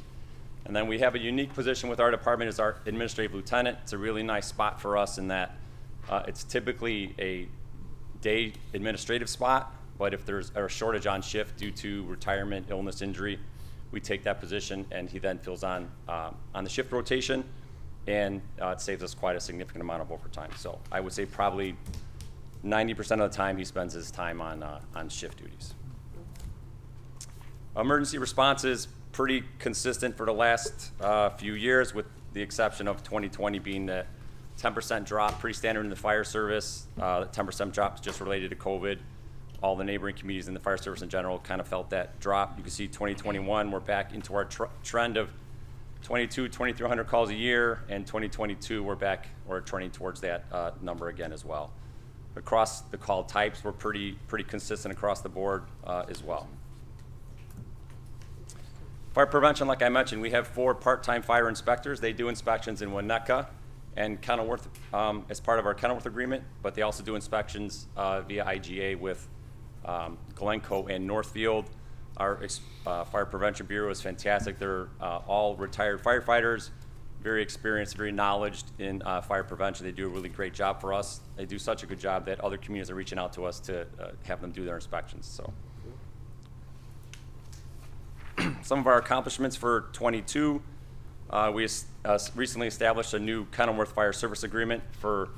And then we have a unique position with our department as our administrative lieutenant. It's a really nice spot for us in that it's typically a day administrative spot. But if there's a shortage on shift due to retirement, illness, injury, we take that position, and he then fills on the shift rotation, and it saves us quite a significant amount of overtime. So I would say probably 90% of the time he spends his time on shift duties. Emergency response is pretty consistent for the last few years, with the exception of 2020 being the 10% drop, pretty standard in the fire service. The 10% drop is just related to COVID. All the neighboring communities in the fire service in general kind of felt that drop. You can see 2021, we're back into our trend of 2,300 calls a year, and 2022, we're trending towards that number again as well. Across the call types, we're pretty consistent across the board as well. Fire prevention, like I mentioned, we have 4 part-time fire inspectors. They do inspections in Winnetka and Kenilworth as part of our Kenilworth agreement, but they also do inspections via IGA with Glencoe and Northfield. Our Fire Prevention Bureau is fantastic. They're all retired firefighters, very experienced, very knowledgeable in fire prevention. They do a really great job for us. They do such a good job that other communities are reaching out to us to have them do their inspections. So, some of our accomplishments for 22. We recently established a new Kenilworth Fire Service Agreement for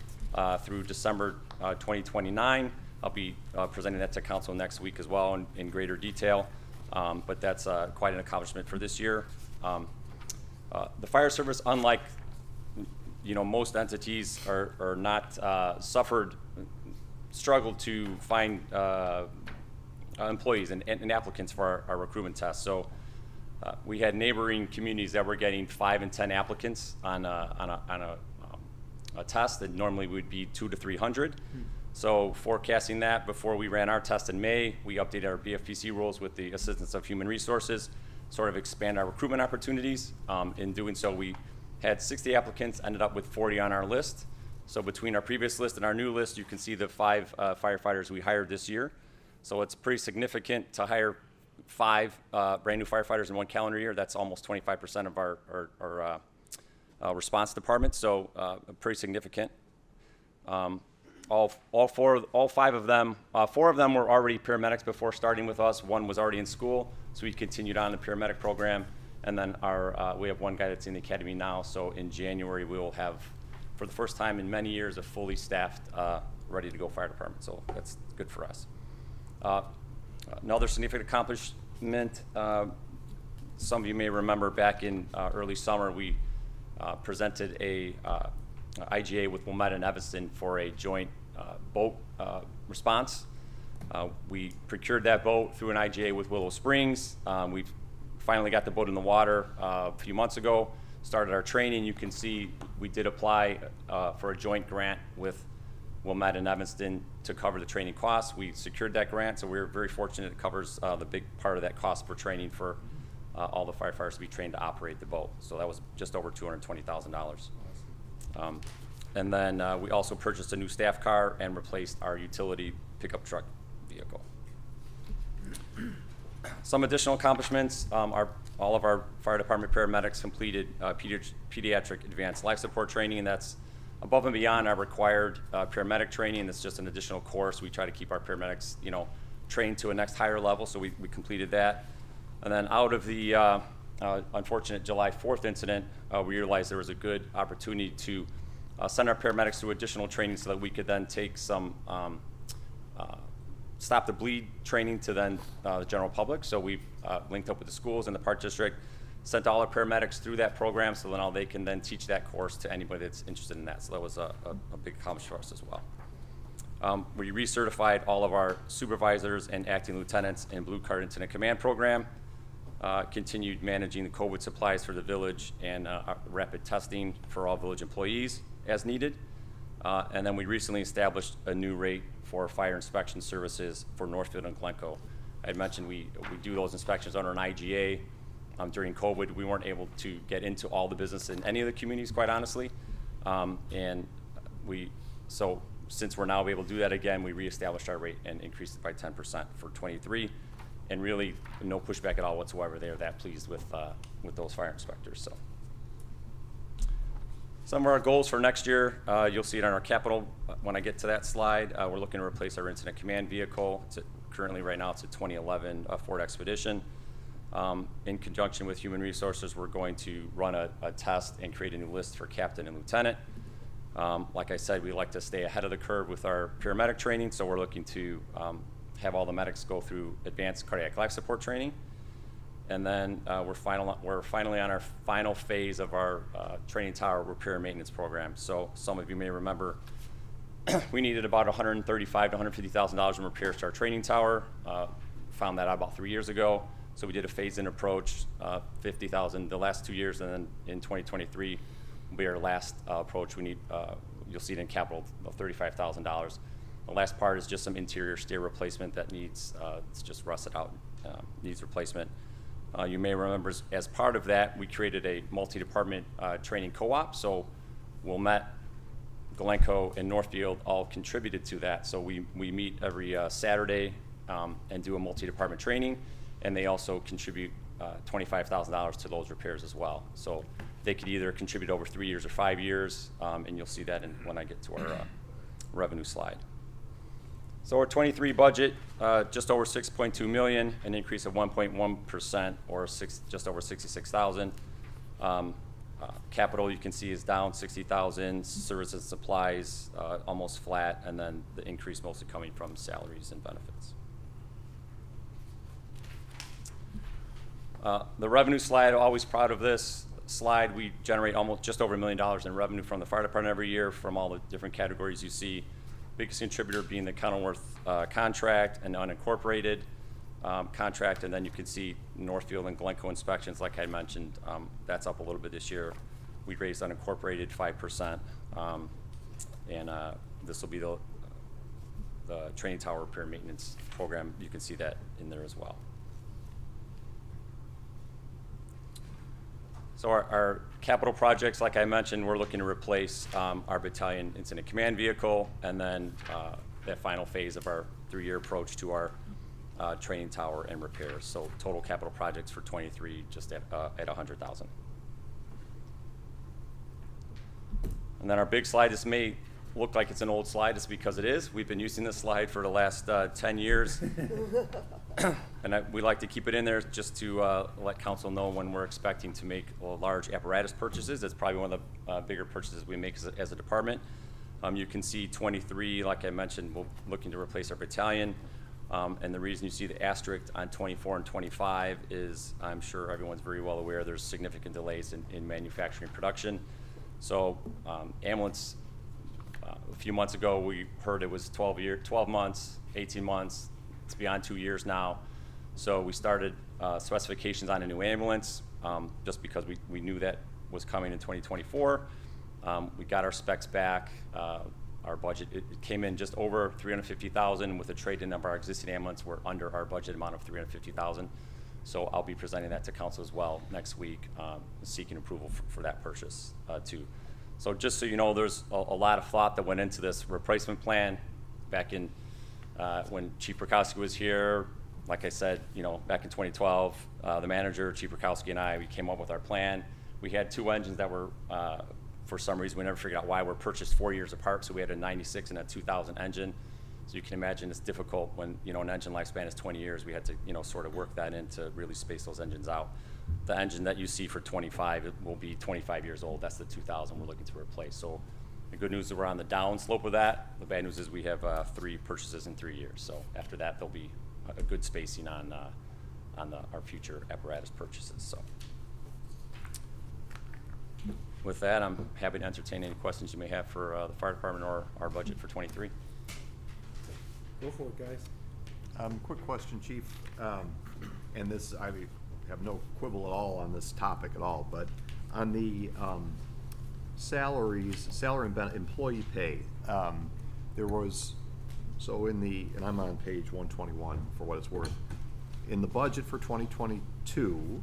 through December 2029. I'll be presenting that to council next week as well in greater detail, but that's quite an accomplishment for this year. The fire service, unlike most entities, are not struggled to find employees and applicants for our recruitment test. So we had neighboring communities that were getting 5 and 10 applicants on a test that normally would be 200 to 300. So forecasting that, before we ran our test in May, we updated our BFPC rules with the assistance of Human Resources, sort of expand our recruitment opportunities. In doing so, we had 60 applicants, ended up with 40 on our list. So between our previous list and our new list, you can see the 5 firefighters we hired this year. So it's pretty significant to hire 5 brand new firefighters in 1 calendar year. That's almost 25% of our response department. So pretty significant. All 5 of them, 4 of them were already paramedics before starting with us. 1 was already in school, so we continued on the paramedic program. And then we have 1 guy that's in the academy now. So in January, we will have, for the first time in many years, a fully staffed, ready to go fire department. So that's good for us. Another significant accomplishment, some of you may remember back in early summer, we presented a IGA with Wilmette and Evanston for a joint boat response. We procured that boat through an IGA with Willow Springs. We finally got the boat in the water a few months ago, started our training. You can see we did apply for a joint grant with Wilmette and Evanston to cover the training costs. We secured that grant, so we're very fortunate it covers the big part of that cost for training for all the firefighters to be trained to operate the boat. So that was just over $220,000. And then we also purchased a new staff car and replaced our utility pickup truck vehicle. Some additional accomplishments, all of our fire department paramedics completed pediatric advanced life support training, and that's above and beyond our required paramedic training. That's just an additional course. We try to keep our paramedics, trained to a next higher level, so we completed that. And then out of the unfortunate July 4th incident, we realized there was a good opportunity to send our paramedics through additional training so that we could then take some stop the bleed training to then the general public. So we've linked up with the schools and the Park District, sent all our paramedics through that program so that now they can then teach that course to anybody that's interested in that. So that was a big accomplishment for us as well. We recertified all of our supervisors and acting lieutenants in Blue Card Incident Command Program, continued managing the COVID supplies for the village and rapid testing for all village employees as needed. And then we recently established a new rate for fire inspection services for Northfield and Glencoe. I had mentioned we do those inspections under an IGA. During COVID, we weren't able to get into all the business in any of the communities, quite honestly. So since we're now able to do that again, we reestablished our rate and increased it by 10% for 23. And really, no pushback at all whatsoever. They're that pleased with those fire inspectors. So, some of our goals for next year, you'll see it on our capital when I get to that slide. We're looking to replace our incident command vehicle. Currently, right now, it's a 2011 Ford Expedition. In conjunction with Human Resources, we're going to run a test and create a new list for captain and lieutenant. Like I said, we like to stay ahead of the curve with our paramedic training, so we're looking to have all the medics go through advanced cardiac life support training. And then we're finally on our final phase of our training tower repair and maintenance program. So some of you may remember we needed about $135,000 to $150,000 in repairs to our training tower. Found that out about 3 years ago. So we did a phased-in approach, $50,000 the last 2 years, and then in 2023 will be our last approach. We need, you'll see it in capital, about $35,000. The last part is just some interior stair replacement that needs, it's just rusted out, needs replacement. You may remember as part of that, we created a multi-department training co-op. So Wilmette, Glencoe, and Northfield all contributed to that. So we meet every Saturday and do a multi-department training, and they also contribute $25,000 to those repairs as well. So they could either contribute over 3 years or 5 years, and you'll see that when I get to our revenue slide. So our 23 budget, just over 6.2 million, an increase of 1.1%, or just over 66,000. Capital, you can see, is down 60,000. Services and supplies, almost flat, and then the increase mostly coming from salaries and benefits. The revenue slide, always proud of this slide. We generate almost just over $1 million in revenue from the fire department every year from all the different categories you see. Biggest contributor being the Kenilworth contract and unincorporated contract, and then you can see Northfield and Glencoe inspections, like I mentioned, that's up a little bit this year. We raised unincorporated 5%, and this will be the training tower repair and maintenance program. You can see that in there as well. So our capital projects, like I mentioned, we're looking to replace our battalion incident command vehicle, and then that final phase of our 3-year approach to our training tower and repairs. So total capital projects for 23 just at 100,000. And then our big slide, this may look like it's an old slide, it's because it is. We've been using this slide for the last 10 years. And we like to keep it in there just to let council know when we're expecting to make large apparatus purchases. That's probably one of the bigger purchases we make as a department. You can see 23, like I mentioned, we're looking to replace our battalion. And the reason you see the asterisk on 24 and 25 is, I'm sure everyone's very well aware, there's significant delays in manufacturing production. So ambulance, a few months ago, we heard it was 12 months, 18 months. It's beyond 2 years now. So we started specifications on a new ambulance just because we knew that was coming in 2024. We got our specs back. Our budget, it came in just over $350,000 with a trade-in of our existing ambulance. We're under our budget amount of $350,000. So I'll be presenting that to council as well next week, seeking approval for that purchase too. So just so you know, there's a lot of thought that went into this replacement plan back in when Chief Prokowski was here. Like I said, back in 2012, the manager, Chief Prokowski, and I, we came up with our plan. We had 2 engines that were, for some reason, we never figured out why, were purchased 4 years apart. So we had a 96 and a 2000 engine. So you can imagine it's difficult when, an engine lifespan is 20 years. We had to, sort of work that in to really space those engines out. The engine that you see for 25, it will be 25 years old. That's the 2000 we're looking to replace. So the good news is we're on the down slope of that. The bad news is we have 3 purchases in 3 years. So after that, there'll be a good spacing on our future apparatus purchases. So with that, I'm happy to entertain any questions you may have for the fire department or our budget for 23. Go for it, guys. Quick question, Chief. And this, I have no quibble at all on this topic at all, but on the salary and employee pay, there was, and I'm on page 121 for what it's worth. In the budget for 2022,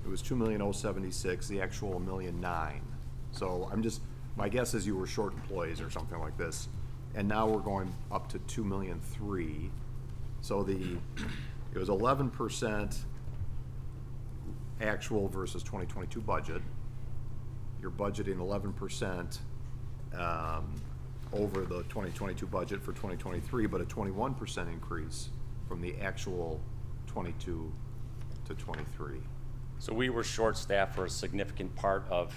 it was $2,076,000, the actual $1,009,000. So my guess is you were short employees or something like this. And now we're going up to $2,003,000. So it was 11% actual versus 2022 budget. You're budgeting 11% over the 2022 budget for 2023, but a 21% increase from the actual 22 to 23. So we were short-staffed for a significant part of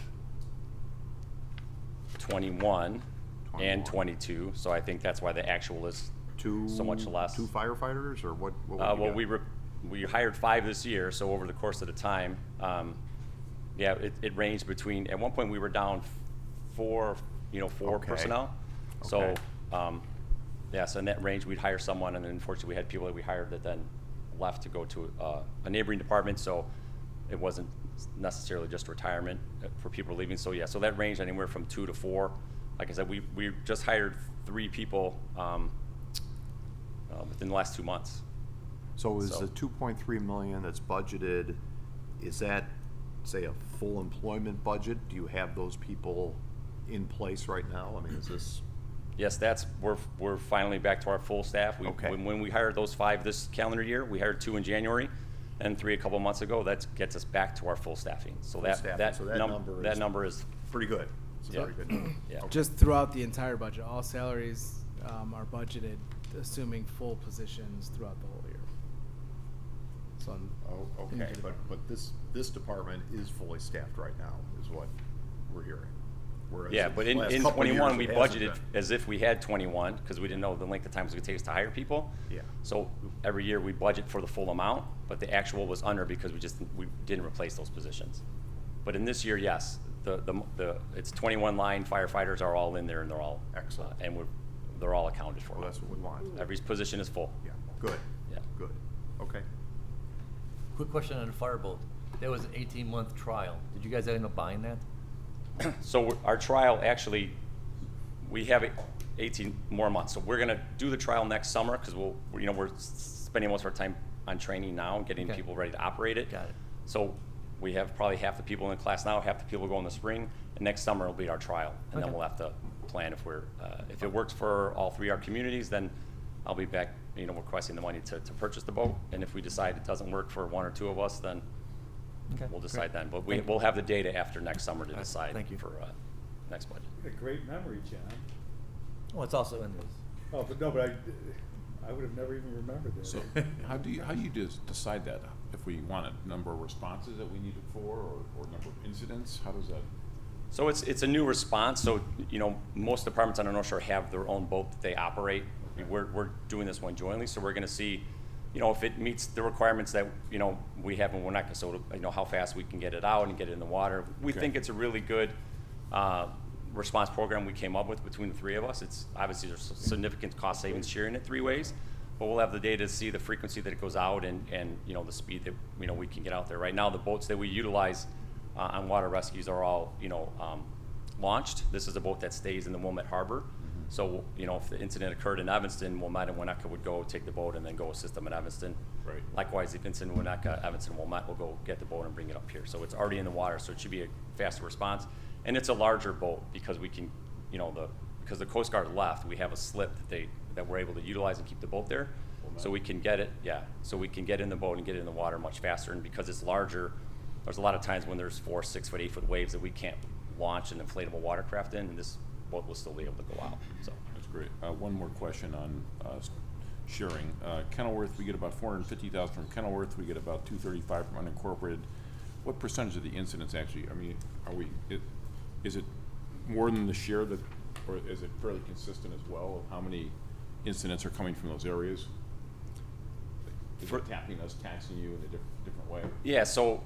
21 and 22. So I think that's why the actual is so much less. 2 firefighters, or what would you well, get? we hired 5 this year. So over the course of the time, it ranged between. At one point, we were down 4 Okay. personnel. Okay. So so in that range, we'd hire someone, and then unfortunately, we had people that we hired that then left to go to a neighboring department. So it wasn't necessarily just retirement for people leaving. So so that ranged anywhere from 2 to 4. Like I said, we just hired 3 people within the last 2 months. So is the $2.3 million that's budgeted, is that, say, a full employment budget? Do you have those people in place right now? I mean, is this? Yes, we're finally back to our full staff. Okay. When we hired those 5 this calendar year, we hired 2 in January and 3 a couple months ago. That gets us back to our full staffing. So that number is pretty good. It's a very good number. Yeah. Okay. Just throughout the entire budget, all salaries are budgeted, assuming full positions throughout the whole year. So Okay, but this department is fully staffed right now, is what we're hearing. Whereas but in 21, we budgeted as if we had 21, because we didn't know the length of time it was going to take us to hire people. Yeah. So every year we budget for the full amount, but the actual was under because we didn't replace those positions. But in this year, yes, it's 21 line firefighters are all in there, and they're all excellent, and they're all accounted for. Well, that's what we want. Every position is full. Yeah. Good. Yeah. Good. Okay. Quick question on the fireboat. That was an 18-month trial. Did you guys end up buying that? So our trial, actually, we have 18 more months. So we're going to do the trial next summer because we're spending most of our time on training now and getting people ready to operate it. Got it. So we have probably half the people in the class now, half the people go in the spring, and next summer will be our trial. And then we'll have to plan if it works for all 3 our communities, then I'll be back, requesting the money to purchase the boat. And if we decide it doesn't work for 1 or 2 of us, then we'll decide then. But we'll have the data after next summer to decide for next budget. A great memory, John. Well, it's also in this. Oh, but no, but I would have never even remembered that. So how do you decide that? If we want a number of responses that we need it for, or number of incidents, how does that? So it's a new response. So most departments on the North Shore have their own boat that they operate. We're doing this one jointly, so we're gonna see, you know, if it meets the requirements that, you know, we have in Winnetka, so, you know, how fast we can get it out and get it in the water. We Okay. think it's a really good response program we came up with between the three of us. It's, obviously, there's significant cost savings sharing it three ways, but we'll have the data to see the frequency that it goes out and, you know, the speed that, you know, we can get out there. Right now, the boats that we utilize on water rescues are all, you know, launched. This is a boat that stays in the Wilmette Harbor. So, you know, if the incident occurred in Evanston, Wilmette and Winnetka would go take the boat and then go assist them in Evanston. Right. Likewise, if it's in Winnetka, Evanston and Wilmette will go get the boat and bring it up here. So it's already in the water, so it should be a faster response. And it's a larger boat because we can, you know, because the Coast Guard left, we have a slip that we're able to utilize and keep the boat there. So we can get it, so we can get in the boat and get it in the water much faster. And because it's larger, there's a lot of times when there's 4, 6 foot, 8 foot waves that we can't launch an inflatable watercraft in, and this boat will still be able to go out, so. That's great. One more question on sharing. Kenilworth, we get about 450,000 from Kenilworth. We get about 235 from unincorporated. What percentage of the incidents actually? I mean, is it more than the share that, or is it fairly consistent as well of how many incidents are coming from those areas? Is it tapping us, taxing you in a different way? Yeah, so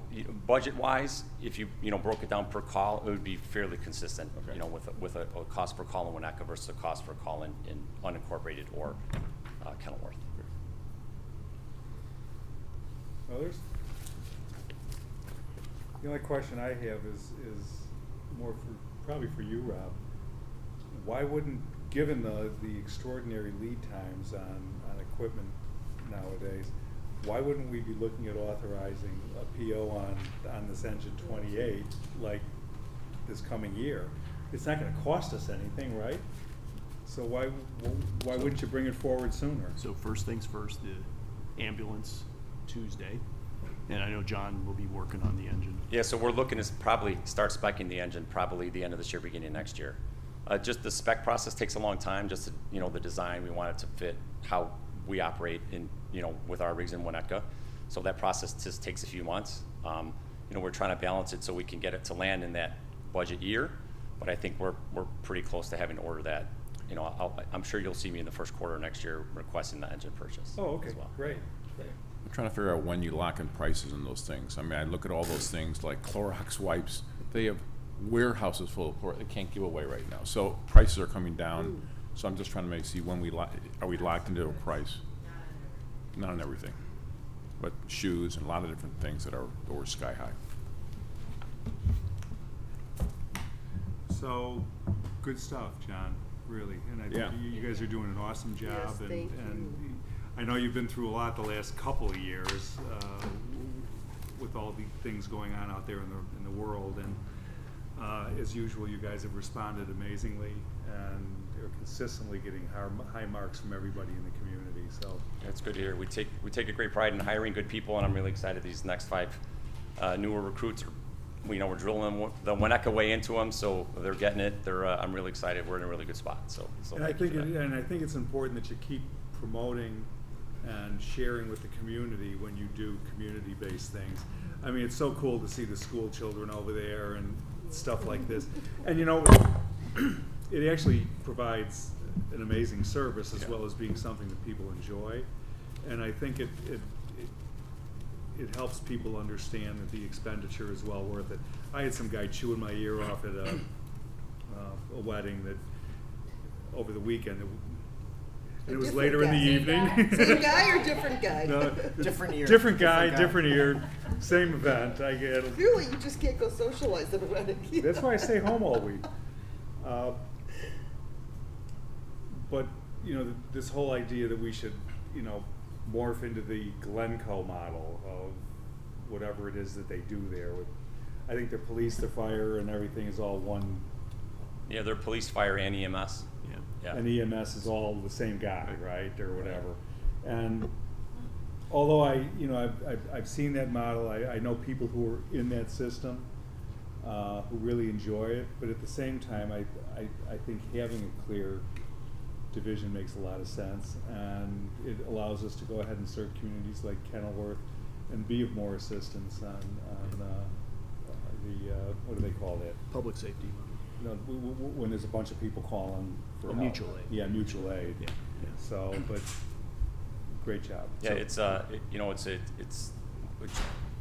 budget-wise, if you broke it down per call, it would be fairly consistent. Okay. You know, with a cost per call in Winnetka versus a cost per call in unincorporated or Kenilworth. Others? The only question I have is more probably for you, Rob. Why wouldn't, given the extraordinary lead times on equipment nowadays, why wouldn't we be looking at authorizing a PO on this engine 28 like this coming year? It's not going to cost us anything, right? So why wouldn't you bring it forward sooner? So first things first, the ambulance Tuesday, and I know John will be working on the engine. Yeah, so we're looking to probably start speccing the engine probably the end of this year, beginning of next year. Just the spec process takes a long time. Just to, you know, the design, we want it to fit how we operate in, you know, with our rigs in Winnetka. So that process just takes a few months. You know, we're trying to balance it so we can get it to land in that budget year, but I think we're pretty close to having to order that. You know, I'm sure you'll see me in the first quarter of next year requesting the engine purchase. Oh, okay, as well. great. I'm trying to figure out when you lock in prices on those things. I mean, I look at all those things like Clorox wipes. They have warehouses full of Clorox they can't give away right now. So prices are coming down. So I'm just trying to see when are we locked into a price? Not on everything, but shoes and a lot of different things that are sky high. So, good stuff, John, really. And I Yeah. think you guys are doing an awesome job. Yes, thank and I know you've been through a lot the last couple of years with all the things going on out there in the world. And as usual, you guys have responded amazingly and are consistently getting high marks from everybody in the community. So That's good to hear. We take a great pride in hiring good people, and I'm really excited these next 5 newer recruits. We're drilling the Winnetka way into them, so they're getting it. I'm really excited. We're in a really good spot. So and I thank you think for that. and I think it's important that you keep promoting and sharing with the community when you do community-based things. I mean, it's so cool to see the school children over there and stuff like this. And you know, it actually provides an amazing service as well as being something that people enjoy. And I think it helps people understand that the expenditure is well worth it. I had some guy chewing my ear off at a wedding that over the weekend. And it was later in the evening. Same guy or different guy? No, Different ear. Different guy, different ear, same event. I get it. Clearly, you just can't go socialize at a wedding. That's why I stay home all week. But you know, this whole idea that we should, you know, morph into the Glencoe model of whatever it is that they do there. I think their police, their fire, and everything is all one. Yeah, they're police, fire, and EMS. Yeah. And EMS is all the same guy, right, or whatever. And although I've seen that model, I know people who are in that system who really enjoy it. But at the same time, I think having a clear division makes a lot of sense, and it allows us to go ahead and serve communities like Kenilworth and be of more assistance on the what do they call that? Public safety. No, when there's a bunch of people calling for help. Mutual aid. Yeah, mutual aid. Yeah. So, but great job. Yeah, So- it's,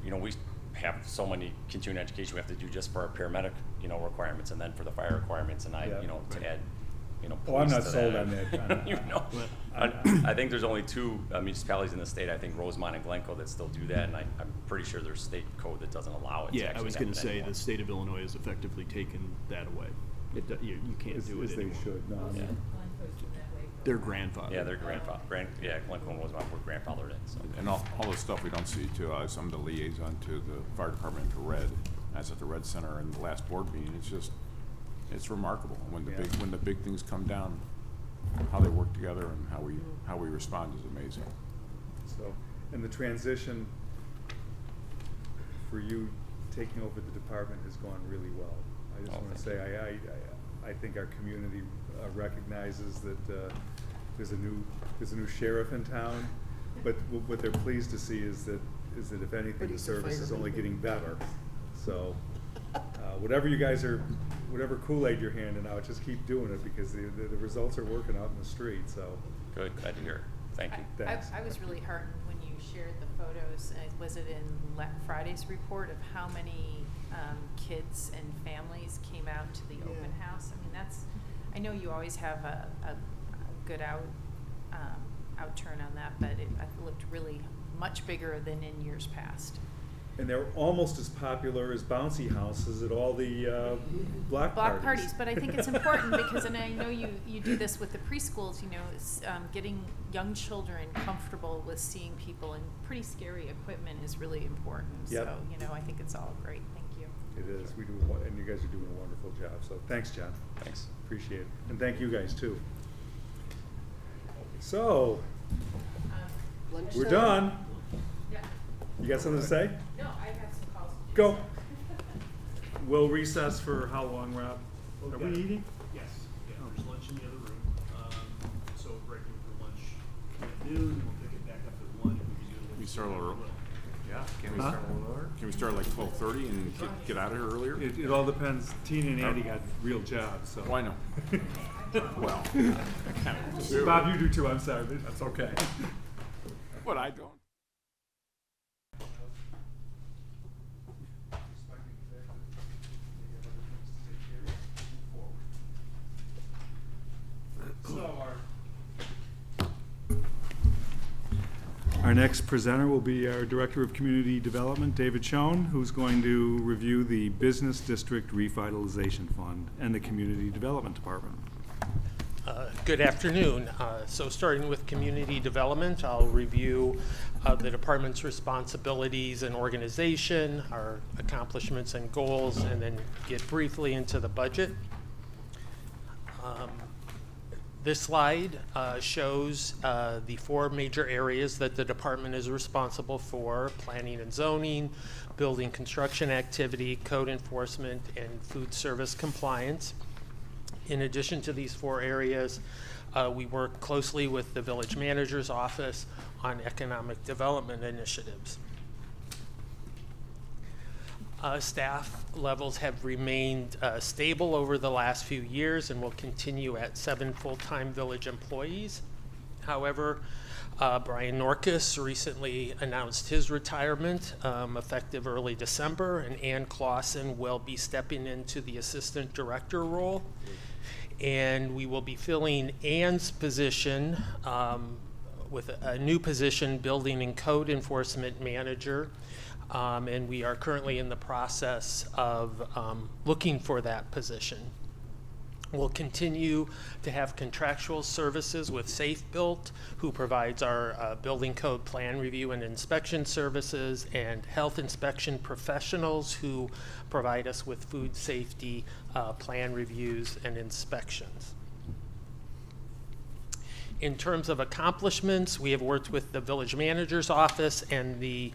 you know, we have so many continuing education we have to do just for our paramedic, you know, requirements, and then for the fire requirements, and Yeah. you know, to add, you know, Oh, I'm police not to sold that. on that. You know, I think there's only two municipalities in the state, I think Rosemont and Glencoe, that still do that, and I'm pretty sure there's state code that doesn't allow it to Yeah, I actually was happen gonna say, anymore. the state of Illinois has effectively taken that away. You can't do it As they anymore. should, no. I Yeah. mean, They're grandfathered. Yeah, they're yeah, Glencoe and Rosemont were grandfathered in, so. And all the stuff we don't see too, some of the liaison to the fire department, to Red, I was at the Red Center in the last board meeting, it's remarkable when Yeah. when the big things come down, how they work together and how we respond is amazing. So, and the transition for you taking over the department has gone really well. I just Oh, want to thank say, I think our community recognizes that there's a new sheriff in town, but what they're pleased to see is that if anything, But the he's a service is fireman. only getting better. So, whatever Kool-Aid you're handing out, just keep doing it, because the results are working out in the street, so. Good, glad to hear. Thank you. Thanks. I was really heartened when you shared the photos, was it in Friday's report, of how many kids and families came out to the open house? I mean, I know you always have a good outturn on that, but it looked really much bigger than in years past. And they're almost as popular as bouncy houses at all the block parties. But I think it's important because, and I know you do this with the preschools, you know, getting young children comfortable with seeing people in pretty scary equipment is really important. Yep. So, you know, I think it's all great. Thank you. It is. We do, and you guys are doing a wonderful job. So thanks, John. Thanks. Appreciate it. And thank you guys too. So, we're done. Yeah. You got something to say? No, I have some calls. Go. We'll recess for how long, Rob? Are we eating? Yes, yeah, there's lunch in the other room. So we're breaking for lunch at noon, and we'll pick it back up at 1. We start a little early. Yeah, can we Huh? start a little earlier? Can we start like 12:30 and get out of here earlier? It all depends. Tina and Andy got real jobs, so. Why no? Well, Bob, you do too. I'm sorry. That's okay. But I don't. Our next presenter will be our Director of Community Development, David Schoen, who's going to review the Business District Revitalization Fund and the Community Development Department. Good afternoon. So starting with community development, I'll review the department's responsibilities and organization, our accomplishments and goals, and then get briefly into the budget. This slide shows the 4 major areas that the department is responsible for: planning and zoning, building construction activity, code enforcement, and food service compliance. In addition to these 4 areas, we work closely with the village manager's office on economic development initiatives. Staff levels have remained stable over the last few years and will continue at 7 full-time village employees. However, Brian Norkus recently announced his retirement effective early December, and Ann Clausen will be stepping into the assistant director role. And we will be filling Ann's position with a new position, building and code enforcement manager. And we are currently in the process of looking for that position. We'll continue to have contractual services with Safe Built, who provides our building code plan review and inspection services, and health inspection professionals who provide us with food safety plan reviews and inspections. In terms of accomplishments, we have worked with the village manager's office and the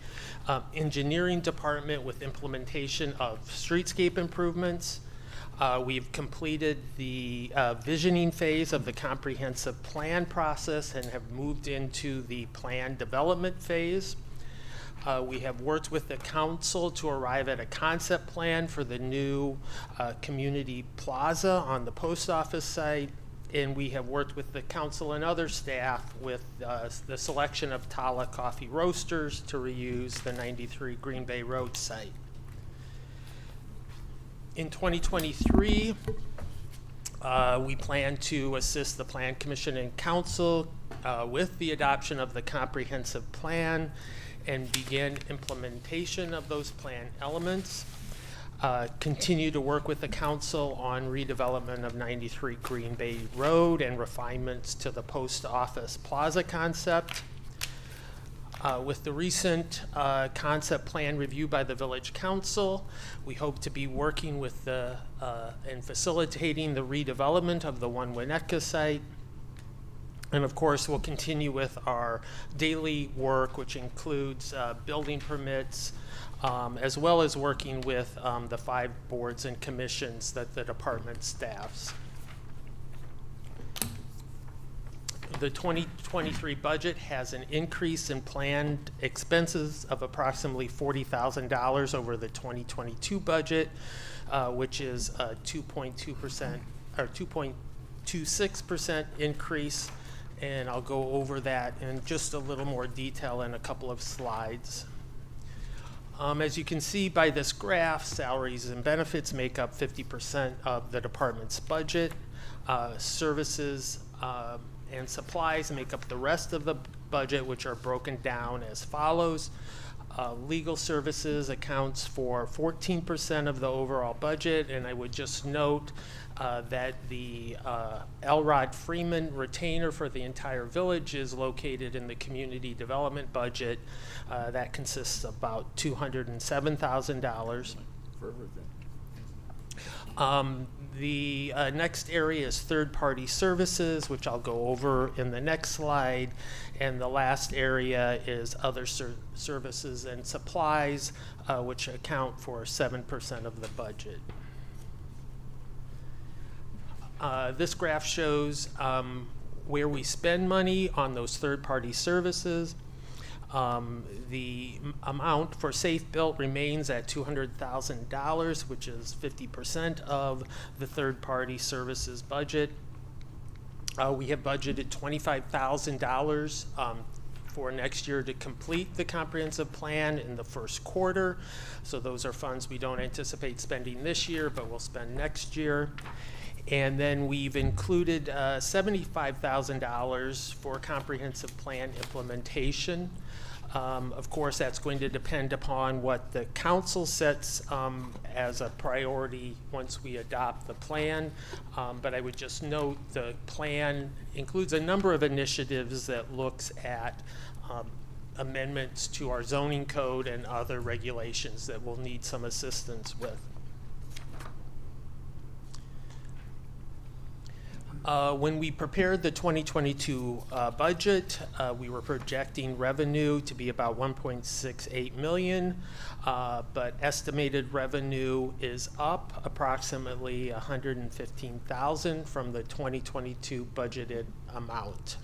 engineering department with implementation of streetscape improvements. We've completed the visioning phase of the comprehensive plan process and have moved into the plan development phase. We have worked with the council to arrive at a concept plan for the new community plaza on the post office site, and we have worked with the council and other staff with the selection of Tala Coffee Roasters to reuse the 93 Green Bay Road site. In 2023, we plan to assist the Plan Commission and Council with the adoption of the comprehensive plan and begin implementation of those plan elements. Continue to work with the council on redevelopment of 93 Green Bay Road and refinements to the post office plaza concept. With the recent concept plan review by the Village Council, we hope to be working with and facilitating the redevelopment of the One Winnetka site. And of course, we'll continue with our daily work, which includes building permits, as well as working with the 5 boards and commissions that the department staffs. The 2023 budget has an increase in planned expenses of approximately $40,000 over the 2022 budget, which is a 2.2% or 2.26% increase. And I'll go over that in just a little more detail in a couple of slides. As you can see by this graph, salaries and benefits make up 50% of the department's budget. Services and supplies make up the rest of the budget, which are broken down as follows. Legal services accounts for 14% of the overall budget, and I would just note that the Elrod Freeman retainer for the entire village is located in the community development budget. That consists of about $207,000. For everything. The next area is third-party services, which I'll go over in the next slide. And the last area is other services and supplies, which account for 7% of the budget. This graph shows where we spend money on those third-party services. The amount for Safe Built remains at $200,000, which is 50% of the third-party services budget. We have budgeted $25,000 for next year to complete the comprehensive plan in the first quarter. So those are funds we don't anticipate spending this year, but we'll spend next year. And then we've included $75,000 for comprehensive plan implementation. Of course, that's going to depend upon what the council sets as a priority once we adopt the plan. But I would just note the plan includes a number of initiatives that looks at amendments to our zoning code and other regulations that we'll need some assistance with. When we prepared the 2022 budget, we were projecting revenue to be about $1.68 million, but estimated revenue is up approximately $115,000 from the 2022 budgeted amount.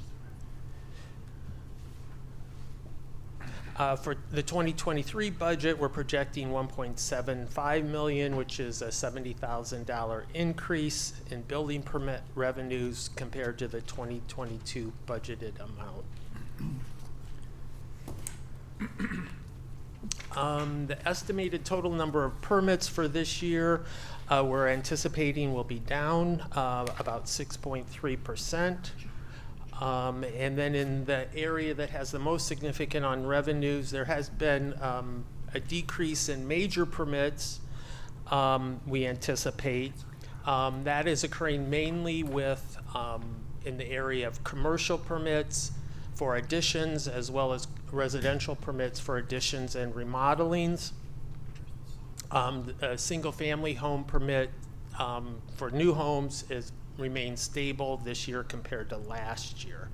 For the 2023 budget, we're projecting $1.75 million, which is a $70,000 increase in building permit revenues compared to the 2022 budgeted amount. The estimated total number of permits for this year, we're anticipating will be down about 6.3%. And then in the area that has the most significant on revenues, there has been a decrease in major permits we anticipate. That is occurring mainly with in the area of commercial permits for additions as well as residential permits for additions and remodelings. A single family home permit for new homes remains stable this year compared to last year.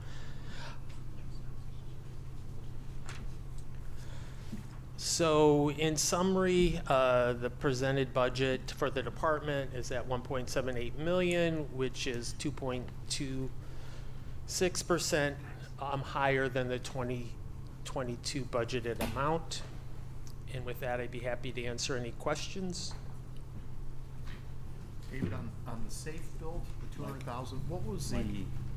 So in summary, the presented budget for the department is at $1.78 million, which is 2.26% higher than the 2022 budgeted amount. And with that, I'd be happy to answer any questions. David, on the safe build, the 200,000, what was the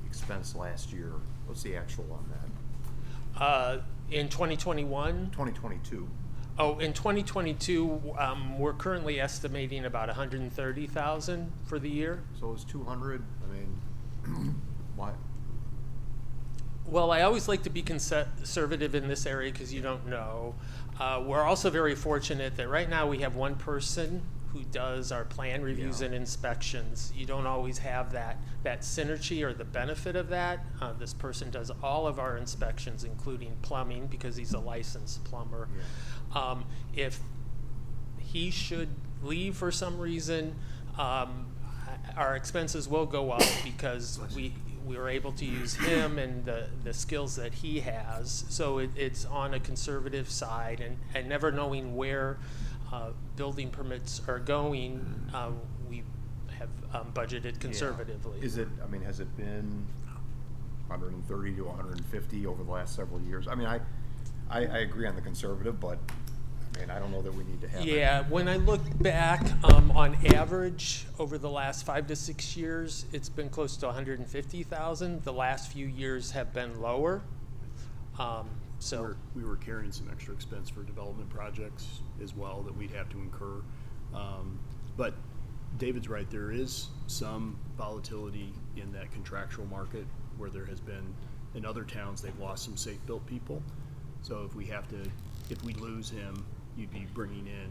expense last year? What's the actual on that? In 2021, 2022. oh, in 2022, we're currently estimating about 130,000 for the year. So it's 200, I mean, why? Well, I always like to be conservative in this area because you don't know. We're also very fortunate that right now we have one person who does our plan reviews and inspections. You don't always have that synergy or the benefit of that. This person does all of our inspections, including plumbing, because he's a licensed plumber. If he should leave for some reason, our expenses will go up because we were able to use him and the skills that he has. So it's on a conservative side, and never knowing where building permits are going, we have budgeted conservatively. Is it, I mean, has it been 130 to 150 over the last several years? I mean, I agree on the conservative, but I mean, I don't know that we need to have Yeah, when I look back, on average, over the last 5 to 6 years, it's been close to 150,000. The last few years have been lower. So we were carrying some extra expense for development projects as well that we'd have to incur. But David's right, there is some volatility in that contractual market where there has been, in other towns, they've lost some safe-built people. So if we lose him, you'd be bringing in,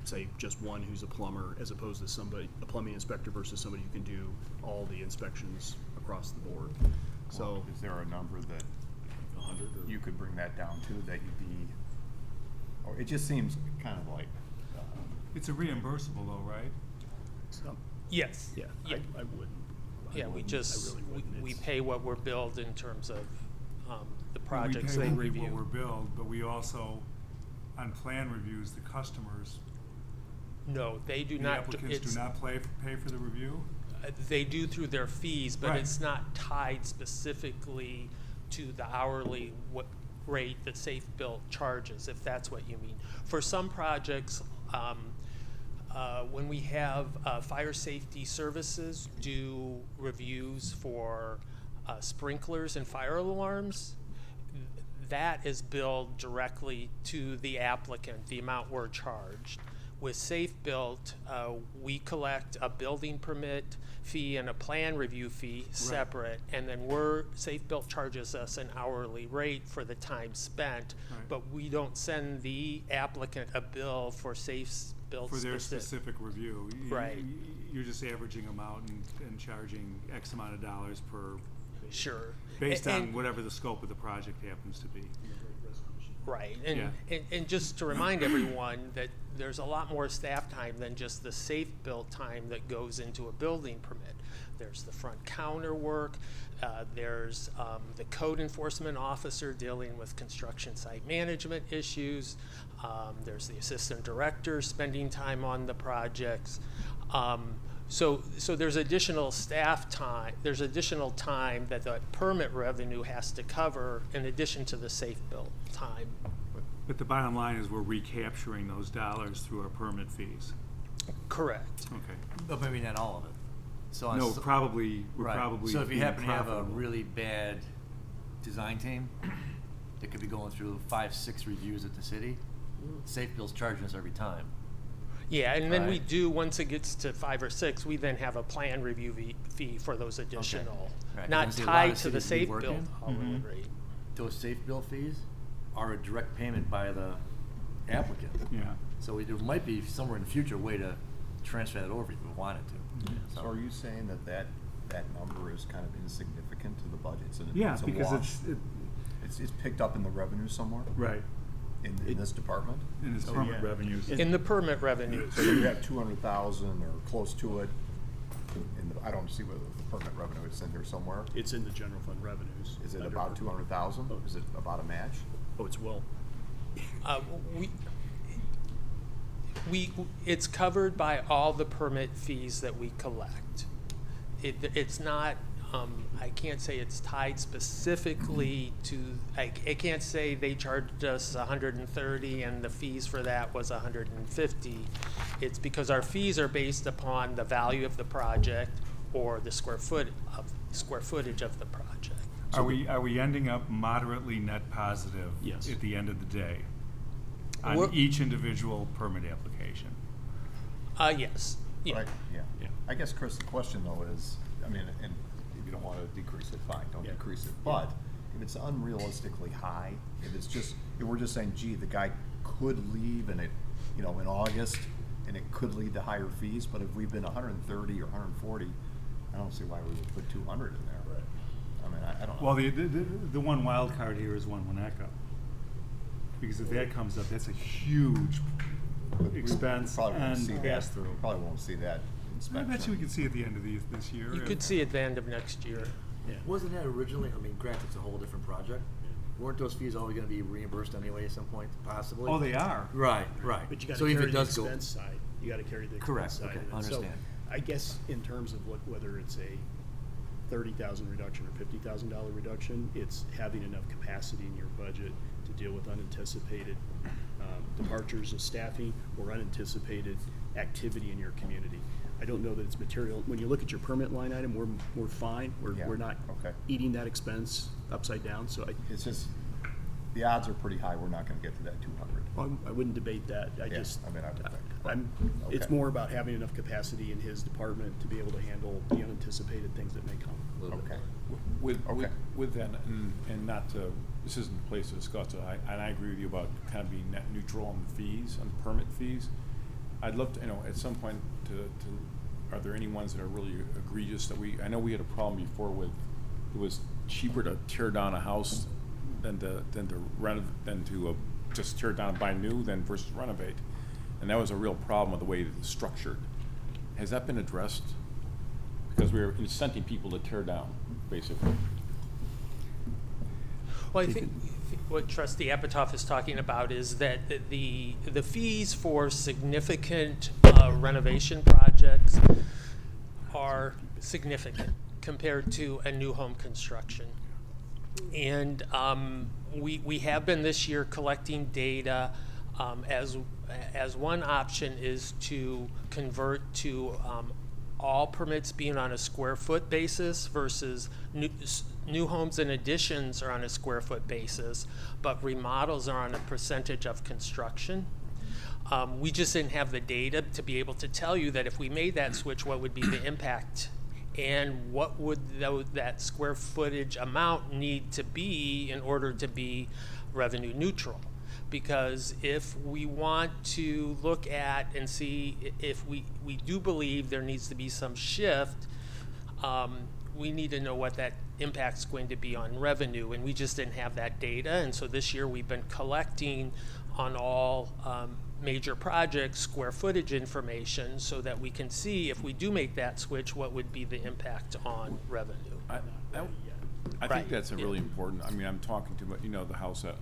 say, just one who's a plumber, as opposed to a plumbing inspector versus somebody who can do all the inspections across the board. So is there a number that you could bring that down to, that you'd be, or it just seems kind of like. It's a reimbursable though, right? yes. yeah, Yeah. I wouldn't. Yeah, we just, really wouldn't. we It's- pay what we're billed in terms of the projects We they pay review. what we're billed, but we also, on plan reviews, the customers, No, they do the not. applicants do not pay for the review? They do through their fees, but Right. it's not tied specifically to the hourly rate that Safe Built charges, if that's what you mean. For some projects, when we have fire safety services do reviews for sprinklers and fire alarms, that is billed directly to the applicant, the amount we're charged. With Safe Built, we collect a building permit fee and a plan review fee separate, and then Safe Built charges us an hourly rate for the time spent, Right. but we don't send the applicant a bill for Safe Built For their specific review. Right. You're just averaging them out and charging X amount of dollars per, Sure. based on And- whatever the scope of the project happens to be. Right, and just to remind everyone that there's a lot more staff time than just the Safe Built time that goes into a building permit. There's the front counter work, there's the code enforcement officer dealing with construction site management issues, there's the assistant director spending time on the projects. So there's additional staff time, there's additional time that the permit revenue has to cover in addition to the Safe Built time. But the bottom line is we're recapturing those dollars through our permit fees. Correct. Okay. But maybe not all of it. So on No, s- probably, we're Right. probably So if you being happen to have a profitable. really bad design team that could be going through 5, 6 reviews at the city, Safe Built's charging us every time. Yeah, and then we Right. do, once it gets to 5 or 6, we then have a plan review fee for those additional, Right, 'cause not I see a lot tied of to the cities we Safe work Built in. hourly rate. Those Safe Built fees are a direct payment by the applicant. Yeah. So there might be somewhere in the future a way to transfer that over if we wanted to. So are you saying that number is kind of insignificant to the budget? Yeah, it's a because wash? It's picked up in the revenue somewhere? Right. In this department? In its So, permit yeah. revenues. In the permit revenue. So you have 200,000 or close to it, I don't see whether the permit revenue is in here somewhere. It's in the general fund revenues. Is it under about permit. 200,000? Is it about a match? Oh, it's well. It's covered by all the permit fees that we collect. It's not I can't say it's tied specifically to, I can't say they charged us 130 and the fees for that was 150. It's because our fees are based upon the value of the project or the square footage of the project. Are we ending up moderately net positive? Yes. At the end of the day? On We're- each individual permit application? Yes. Yeah. Right, yeah. I guess, Chris, the question though is, I mean, and if you don't want to decrease it, fine, don't decrease it. But if it's unrealistically high, if it's just, if we're just saying, gee, the guy could leave and it, you know, in August, and it could lead to higher fees, but if we've been 130 or 140, I don't see why we would put 200 in there. Right. I mean, I don't know. Well, the one wild card here is One Winnetka. Because if that comes up, that's a huge expense Probably won't see and that. pass-through. Probably won't see that I inspection. bet you we could see at the end of this year. You could see at the end of next year. Wasn't that originally, I mean, granted, it's a whole different project. Weren't those fees always gonna be reimbursed anyway at some point, possibly? Oh, they are. Right, right. But you gotta So if carry it the does go. expense side, you gotta carry the Correct, expense side. okay, of it. understand. So I guess in terms of whether it's a 30,000 reduction or $50,000 reduction, it's having enough capacity in your budget to deal with unanticipated departures of staffing or unanticipated activity in your community. I don't know that it's material. When you look at your permit line item, we're fine. We're not eating that expense upside down. So It's just, the odds are pretty high we're not gonna get to that 200. I wouldn't debate that. I Yeah, just, I mean, I would think. it's Okay. more about having enough capacity in his department to be able to handle the unanticipated things that may come. Okay. With that, and not to, this isn't the place to discuss it, and I agree with you about kind of being net neutral on the fees, on the permit fees. I'd love to, you know, at some point are there any ones that are really egregious that I know we had a problem before with, it was cheaper to tear down a house than to just tear it down and buy new than versus renovate. And that was a real problem with the way it's structured. Has that been addressed? Because we were incenting people to tear down, basically. Well, I think what Trustee Apatow is talking about is that the fees for significant renovation projects are significant compared to a new home construction. And we have been this year collecting data as one option is to convert to all permits being on a square foot basis versus new homes and additions are on a square foot basis, but remodels are on a percentage of construction. We just didn't have the data to be able to tell you that if we made that switch, what would be the impact and what would that square footage amount need to be in order to be revenue neutral. Because if we want to look at and see if we do believe there needs to be some shift, we need to know what that impact's going to be on revenue, and we just didn't have that data. And so this year we've been collecting on all major projects square footage information so that we can see if we do make that switch, what would be the impact on revenue. I think that's a really important, I mean, I'm talking to, you know, the house that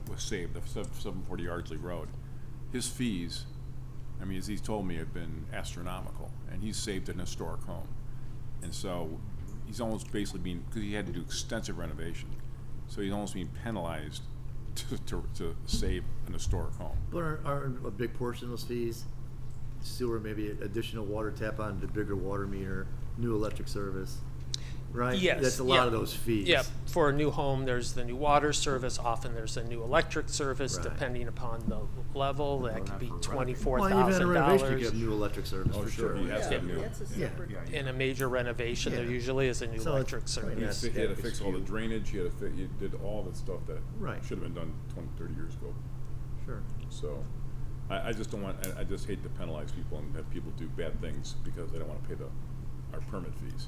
was saved, the 740 Yardley Road. His fees, I mean, as he's told me, have been astronomical, and he's saved an historic home. And so he's almost basically being, because he had to do extensive renovation, so he's almost being penalized to save an historic home. But aren't a big portion of those fees sewer, maybe additional water tap on the bigger water meter, new electric service? Right? Yes. That's a lot of those fees. Yeah, for a new home, there's the new water service, often there's a new electric service, Right. depending upon the level, that could be Well, $24,000. even in a renovation, you have new electric service, for sure. He has to have new. In a major renovation, there Yeah. usually is a new So electric He service. had to fix all the drainage, he did all the stuff that Right. should have been done 20, 30 years ago. Sure. So, I just don't want, I just hate to penalize people and have people do bad things because they don't want to pay our permit fees.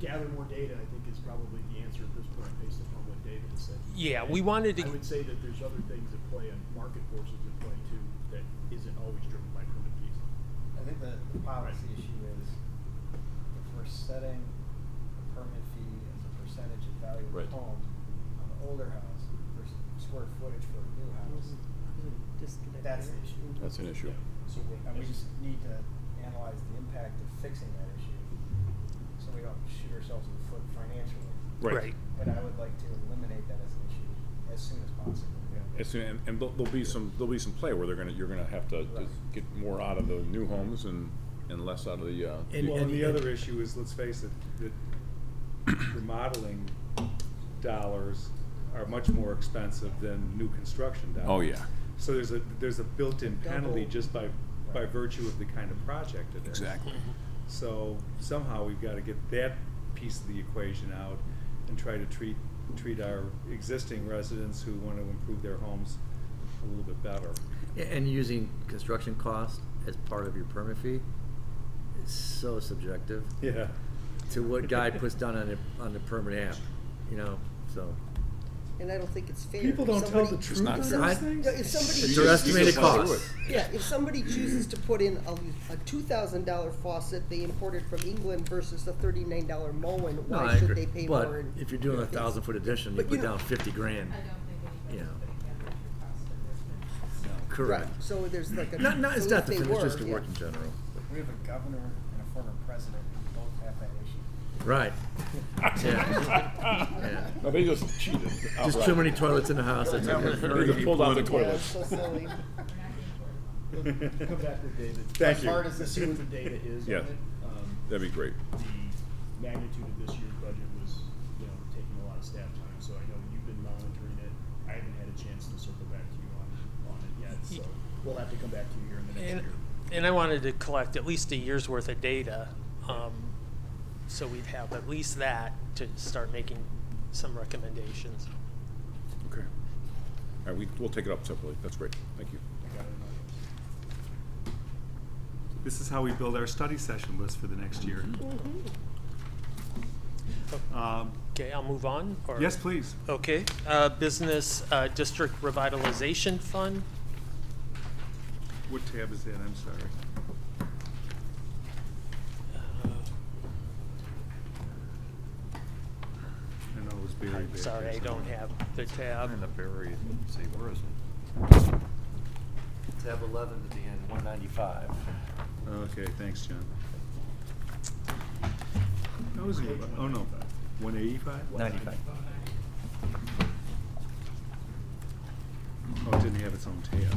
Gather more data, I think, is probably the answer at this point, based upon what David has said. Yeah, we wanted to. I would say that there's other things at play, and market forces at play too, that isn't always driven by permit fees. I think the policy issue is if we're setting a permit fee as a percentage of value of the home on an older house versus square footage for a new house, that's the issue. That's an issue. So And we just need to analyze the impact of fixing that issue, so we don't shoot ourselves in the foot financially. Right. But I would like to eliminate that as an issue as soon as possible. As soon, and there'll be some play where you're gonna have to get more out of the new homes and less out of the. Well, and the other issue is, let's face it, that remodeling dollars are much more expensive than new construction dollars. Oh, yeah. So there's a built-in penalty Double. just by virtue of the kind of project it is. Exactly. So somehow we've got to get that piece of the equation out and try to treat our existing residents who want to improve their homes a little bit better. And using construction cost as part of your permit fee is so subjective. Yeah. To what guy puts down on the permit app, you know, so. And I don't think it's fair. People If don't tell somebody- the truth on if those some- things. If somebody It's your chooses- estimated cost. Yeah, if somebody chooses to put in a $2,000 faucet they imported from England versus a $39 Moen, No, why I should agree. they pay But more? in- if you're doing a 1,000-foot addition, you But, put you know- down 50 grand. You know. Right, Correct. so there's like a. No, it's so not if the they finish, it's just were, the yeah. work in general. We have a governor and a former president who both have that issue. Right. Yeah. Yeah. No, they just cheated. Just outright. too many toilets in the house. That's They just pulled out the Yeah, toilets. so silly. Come back with David. Thank As you. hard as the see what the data is on Yeah. it, That'd be great. the magnitude of this year's budget was, taking a lot of staff time, so I know you've been monitoring it. I haven't had a chance to circle back to you on it yet, so we'll have to come back to you here in the next year. And I wanted to collect at least a year's worth of data, so we'd have at least that to start making some recommendations. Okay. All right, we'll take it up separately. That's great. Thank you. This is how we build our study session list for the next year. Okay, I'll move on. Or? Yes, please. Okay, Business District Revitalization Fund. What tab is that? I'm sorry. I know it was buried I'm back sorry, there I don't somewhere. have the tab. In the buried, let's see, where is it? Tab 11 at the end, 195. Okay, thanks, John. That was, oh no, 185? 95. Oh, it didn't have its own tab.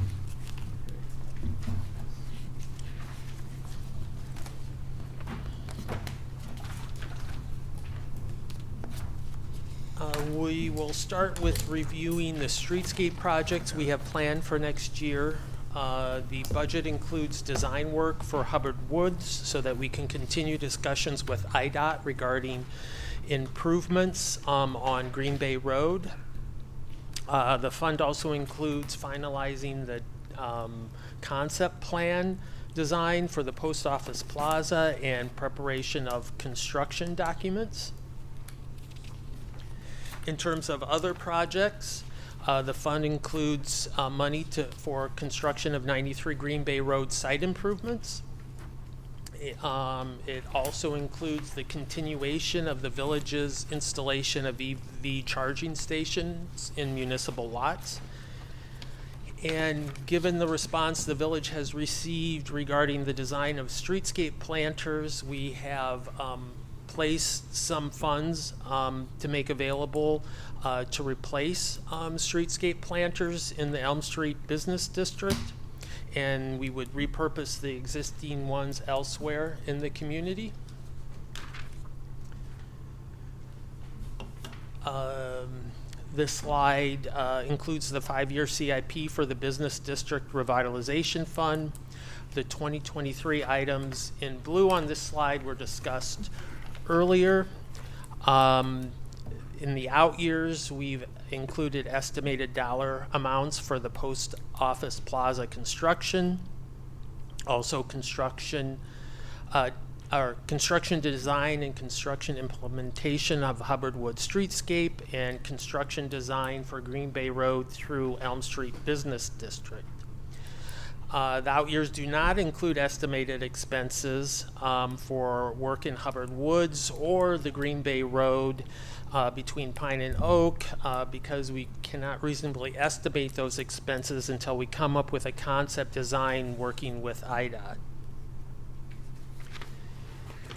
We will start with reviewing the streetscape projects we have planned for next year. The budget includes design work for Hubbard Woods so that we can continue discussions with IDOT regarding improvements on Green Bay Road. The fund also includes finalizing the concept plan design for the post office plaza and preparation of construction documents. In terms of other projects, the fund includes money for construction of 93 Green Bay Road site improvements. It also includes the continuation of the village's installation of EV charging stations in municipal lots. And given the response the village has received regarding the design of streetscape planters, we have placed some funds to make available to replace streetscape planters in the Elm Street Business District. And we would repurpose the existing ones elsewhere in the community. This slide includes the 5-year CIP for the Business District Revitalization Fund. The 2023 items in blue on this slide were discussed earlier. In the out years, we've included estimated dollar amounts for the post office plaza construction, also construction design and construction implementation of Hubbard Wood Streetscape, and construction design for Green Bay Road through Elm Street Business District. The out years do not include estimated expenses for work in Hubbard Woods or the Green Bay Road between Pine and Oak because we cannot reasonably estimate those expenses until we come up with a concept design working with IDOT.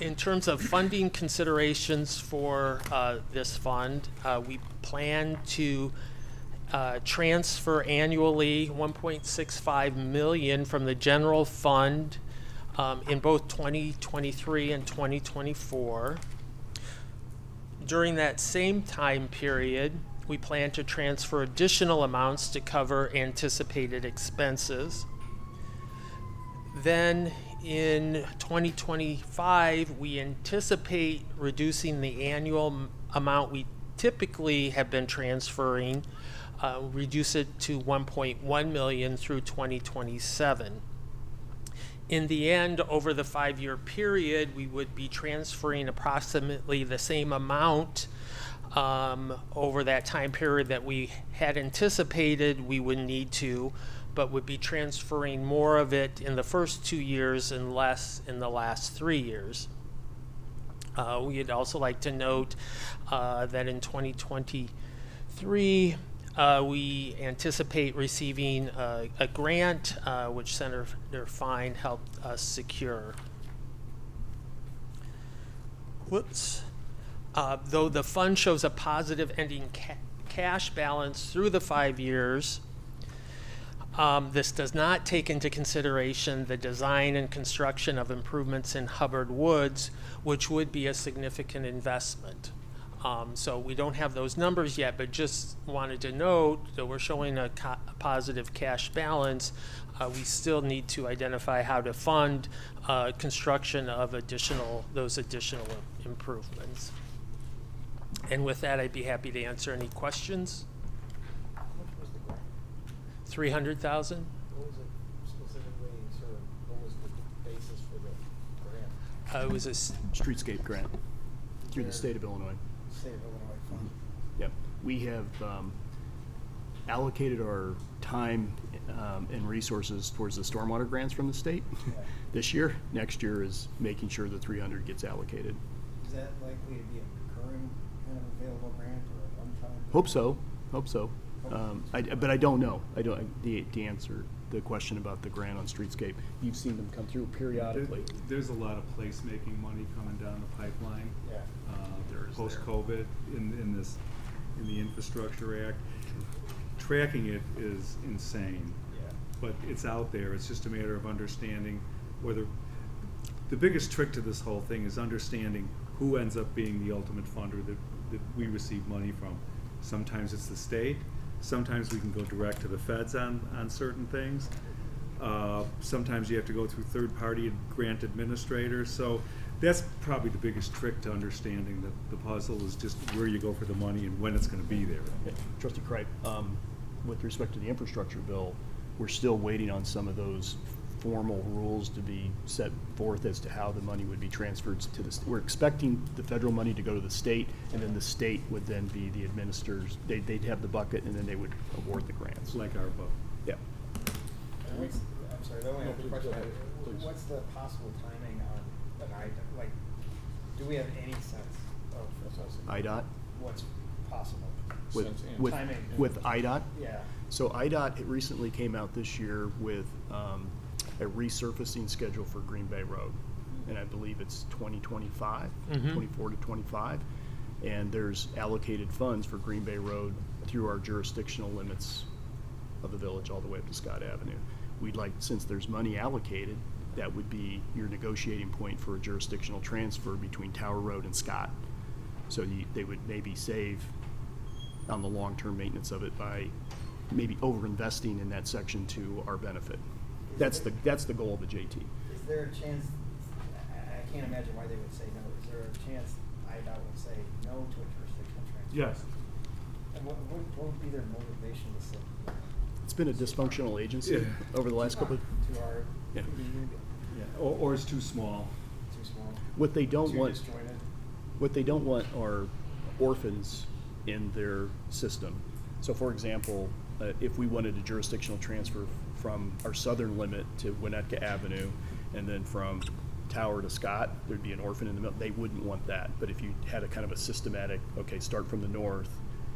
In terms of funding considerations for this fund, we plan to transfer annually $1.65 million from the general fund in both 2023 and 2024. During that same time period, we plan to transfer additional amounts to cover anticipated expenses. Then in 2025, we anticipate reducing the annual amount we typically have been transferring, reduce it to $1.1 million through 2027. In the end, over the 5-year period, we would be transferring approximately the same amount over that time period that we had anticipated we would need to, but would be transferring more of it in the first 2 years and less in the last 3 years. We'd also like to note that in 2023, we anticipate receiving a grant which Senator Fine helped us secure. Though the fund shows a positive ending cash balance through the 5 years, this does not take into consideration the design and construction of improvements in Hubbard Woods, which would be a significant investment. So we don't have those numbers yet, but just wanted to note that we're showing a positive cash balance. We still need to identify how to fund construction of those additional improvements. And with that, I'd be happy to answer any questions. How much was the grant? 300,000. What was it specifically, sort of, what was the basis for the grant? It was a Streetscape grant through the state of Illinois. State of Illinois fund. Yep. We have allocated our time and resources towards the stormwater grants from the state this year. Next year is making sure the 300 gets allocated. Is that likely to be a recurring kind of available grant or a one-time? Hope so. But I don't know. To answer the question about the grant on Streetscape, you've seen them come through periodically. There's a lot of placemaking money coming down the pipeline. Yeah. Post-COVID in the Infrastructure Act. Tracking it is insane. Yeah. But it's out there. It's just a matter of understanding whether the biggest trick to this whole thing is understanding who ends up being the ultimate funder that we receive money from. Sometimes it's the state. Sometimes we can go direct to the feds on certain things. Sometimes you have to go through third-party grant administrators. So that's probably the biggest trick to understanding the puzzle is just where you go for the money and when it's going to be there. Yeah. Trustee Kripe, with respect to the infrastructure bill, we're still waiting on some of those formal rules to be set forth as to how the money would be transferred to the state. We're expecting the federal money to go to the state, and then the state would then be the administrators. They'd have the bucket, and then they would award the grants. Like our book. Yeah. I'm sorry, the only other question I have, what's the possible timing on an IDOT? Like, do we have any sense of IDOT? what's possible? With IDOT? Yeah. So IDOT recently came out this year with a resurfacing schedule for Green Bay Road. And I believe it's 2025, 24 to 25. And there's allocated funds for Green Bay Road through our jurisdictional limits of the village all the way up to Scott Avenue. We'd like, since there's money allocated, that would be your negotiating point for a jurisdictional transfer between Tower Road and Scott. So they would maybe save on the long-term maintenance of it by maybe over-investing in that section to our benefit. That's the goal of the JT. Is there a chance, I can't imagine why they would say no, is there a chance IDOT would say no to a jurisdictional transfer? Yes. And what would be their motivation to say no? It's been a dysfunctional agency over the last couple of... To our, Yeah. Or it's too small. Too small? What they don't Too want... disjointed? What they don't want are orphans in their system. So for example, if we wanted a jurisdictional transfer from our southern limit to Winnetka Avenue and then from Tower to Scott, there'd be an orphan in the middle. They wouldn't want that. But if you had a kind of a systematic, okay, start from the north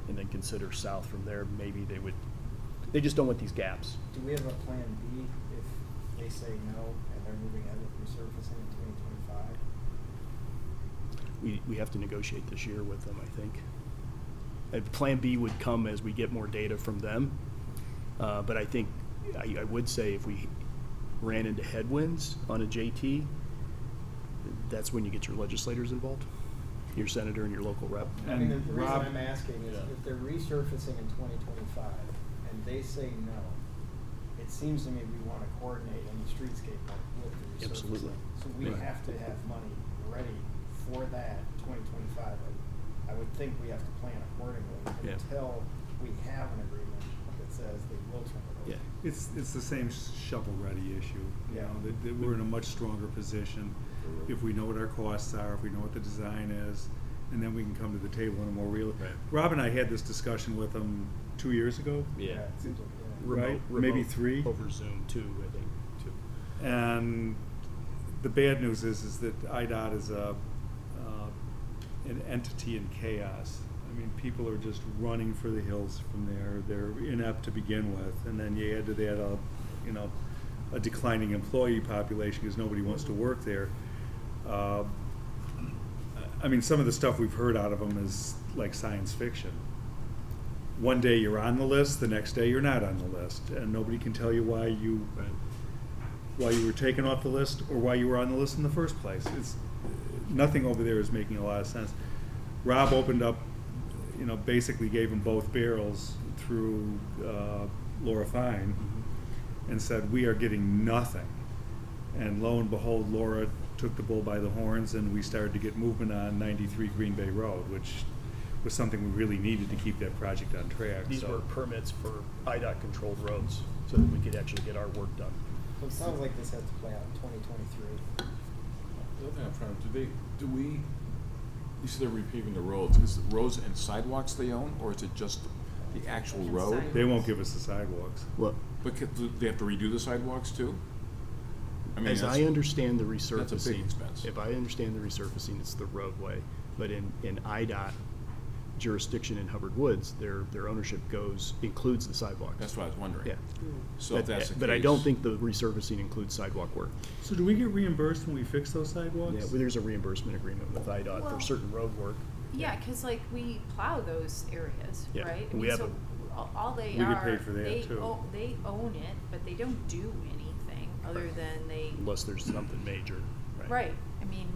and then consider south from there, maybe they would. They just don't want these gaps. Do we have a plan B if they say no and they're moving ahead with resurfacing in 2025? we have to negotiate this year with them, I think. Plan B would come as we get more data from them. But I think, I would say if we ran into headwinds on a JT, that's when you get your legislators involved, your senator and your local rep. I mean, the reason Rob- I'm asking is if they're resurfacing in 2025 and they say no, it seems to me we want to coordinate any streetscape work with the resurfacing. Absolutely. So we Right. have to have money ready for that 2025. I would think we have to plan accordingly Yeah. until we have an agreement that says they will turn it over. Yeah. It's the same shovel-ready issue, you Yeah. know, that we're in a much stronger position if we know what our costs are, if we know what the design is, and then we can come to the table in a more real. Right. Rob and I had this discussion with them 2 years ago. Yeah, it seems like, Right, maybe 3. Over Zoom too, I think, too. And the bad news is that IDOT is an entity in chaos. I mean, people are just running for the hills from there. They're inept to begin with, and then you add to that a declining employee population because nobody wants to work there. I mean, some of the stuff we've heard out of them is like science fiction. One day you're on the list, the next day you're not on the list, and nobody can tell you why you were taken off the list or why you were on the list in the first place. It's nothing over there is making a lot of sense. Rob opened up, basically gave them both barrels through Laura Fine and said, we are getting nothing. And lo and behold, Laura took the bull by the horns and we started to get movement on 93 Green Bay Road, which was something we really needed to keep that project on track. These So- were permits for IDOT-controlled roads so that we could actually get our work done. So it sounds like this has to play out in 2023. The other thing I'm trying to, you said they're repaving the roads, is it roads and sidewalks they own, or is it just the actual road? They won't give us the sidewalks. Well, But do they have to redo the sidewalks too? I mean, as that's- I understand the resurfacing. That's a big expense. If I understand the resurfacing, it's the roadway. But in IDOT jurisdiction in Hubbard Woods, their ownership includes the sidewalks. That's what I was wondering. Yeah. So if that's the But I case- don't think the resurfacing includes sidewalk work. So do we get reimbursed when we fix those sidewalks? Yeah, well, there's a reimbursement agreement with IDOT for Well- certain road work. Yeah, because like we plow those areas, Yeah, right? I we mean, have so all they We are, get paid for that, they, too. they own it, but they don't do anything other than they. Unless there's something major, right? Right, I mean,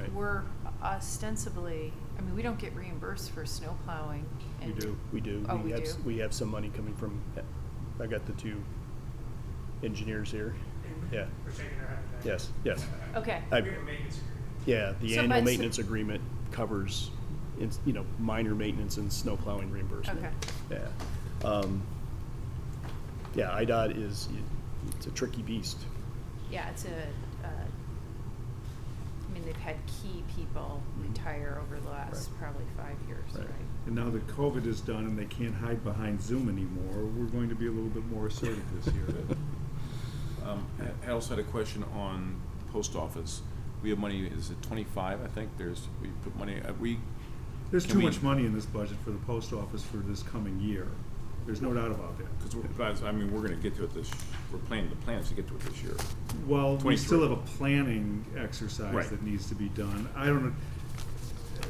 Right. we're ostensibly, we don't get reimbursed for snow plowing. We do, we do. Oh, we do? We have some money coming from, I got the 2 engineers here. Yeah. Yes, yes. Okay. Yeah, the So, annual but- maintenance agreement covers, minor maintenance and snow plowing reimbursement. Okay. Yeah. Yeah, IDOT it's a tricky beast. Yeah, it's they've had key people retire over the last probably 5 years, right? And now that COVID is done and they can't hide behind Zoom anymore, we're going to be a little bit more assertive this year. I also had a question on the post office. We have money, is it 25, I think? We put money, There's can too we- much money in this budget for the post office for this coming year. There's no doubt about that. Because we're gonna get to it the plan is to get to it this year. Well, we 23. still have a planning exercise Right. that needs to be done. I don't know,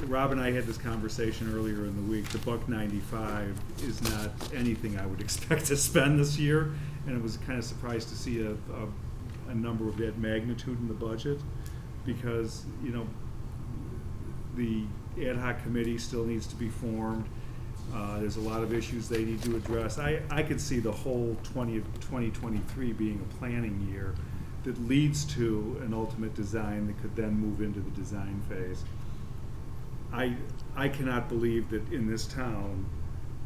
Rob and I had this conversation earlier in the week. The $195 is not anything I would expect to spend this year, and I was kind of surprised to see a number of that magnitude in the budget, because, the ad hoc committee still needs to be formed. There's a lot of issues they need to address. I could see the whole 2023 being a planning year that leads to an ultimate design that could then move into the design phase. I cannot believe that in this town,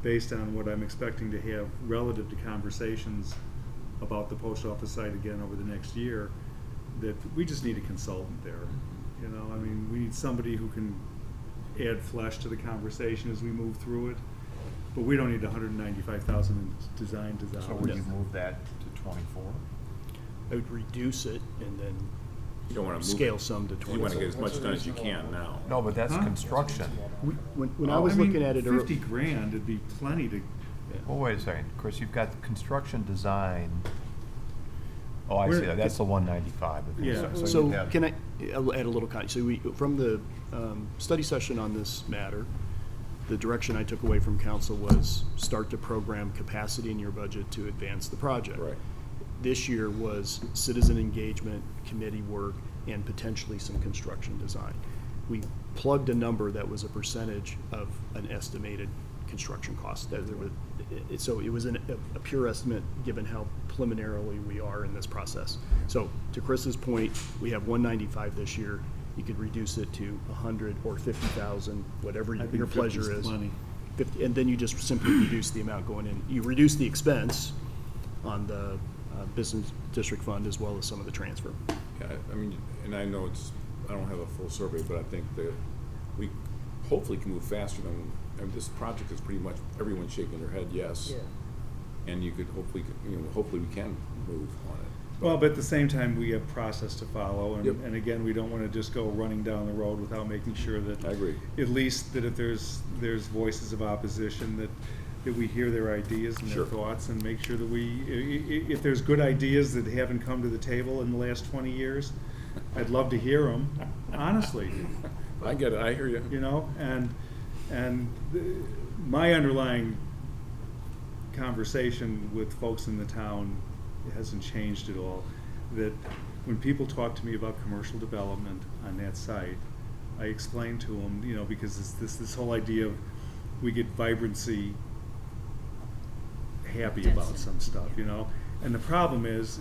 based on what I'm expecting to have relative to conversations about the post office site again over the next year, that we just need a consultant there. We need somebody who can add flesh to the conversation as we move through it. But we don't need $195,000 in design. So would you move that to 24? I would reduce it and then You don't wanna move scale it. some to 20. You wanna get as much done as you can now. No, but that's Huh? construction. When I was looking at it, 50 grand, it'd be plenty to. Well, wait a second, Chris, you've got construction design. Oh, I Where- see that, that's the 195. Yeah. you'd So have- can I'll add a little context. So from the study session on this matter, the direction I took away from council was start to program capacity in your budget to advance the project. Right. This year was citizen engagement, committee work, and potentially some construction design. We plugged a number that was a percentage of an estimated construction cost. So it was a pure estimate given how preliminarily we are in this process. So to Chris's point, we have 195 this year. You could reduce it to 100 or 50,000, whatever I think your 50 pleasure is. plenty. 50, and then you just simply reduce the amount going in. You reduce the expense on the business district fund as well as some of the transfer. Yeah, I mean, and I know I don't have a full survey, but I think that we hopefully can move faster than, I mean, this project is pretty much everyone shaking their head yes. Yeah. And you could hopefully we can move on it. Well, but at the same time, we have process to follow, and, Yep. and again, we don't want to just go running down the road without making sure that. I agree. At least that if there's voices of opposition, that we hear their ideas and Sure. their thoughts, and make sure that if there's good ideas that haven't come to the table in the last 20 years, I'd love to hear them, honestly. I get it, I hear you. You know, my underlying conversation with folks in the town hasn't changed at all. That when people talk to me about commercial development on that site, I explain to them, you know, because it's this whole idea of we get vibrancy happy about some stuff, you know. And the problem is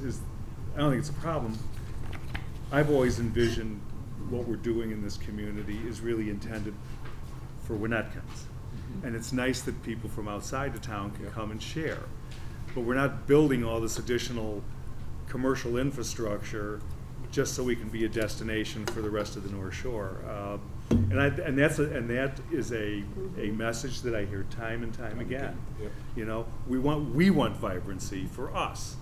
I don't think it's a problem. I've always envisioned what we're doing in this community is really intended for Winnetkins. And it's nice that people from outside the town can come and share. But we're not building all this additional commercial infrastructure just so we can be a destination for the rest of the North Shore. And that is a message that I hear time and time again. Yep. You know, we want vibrancy for us.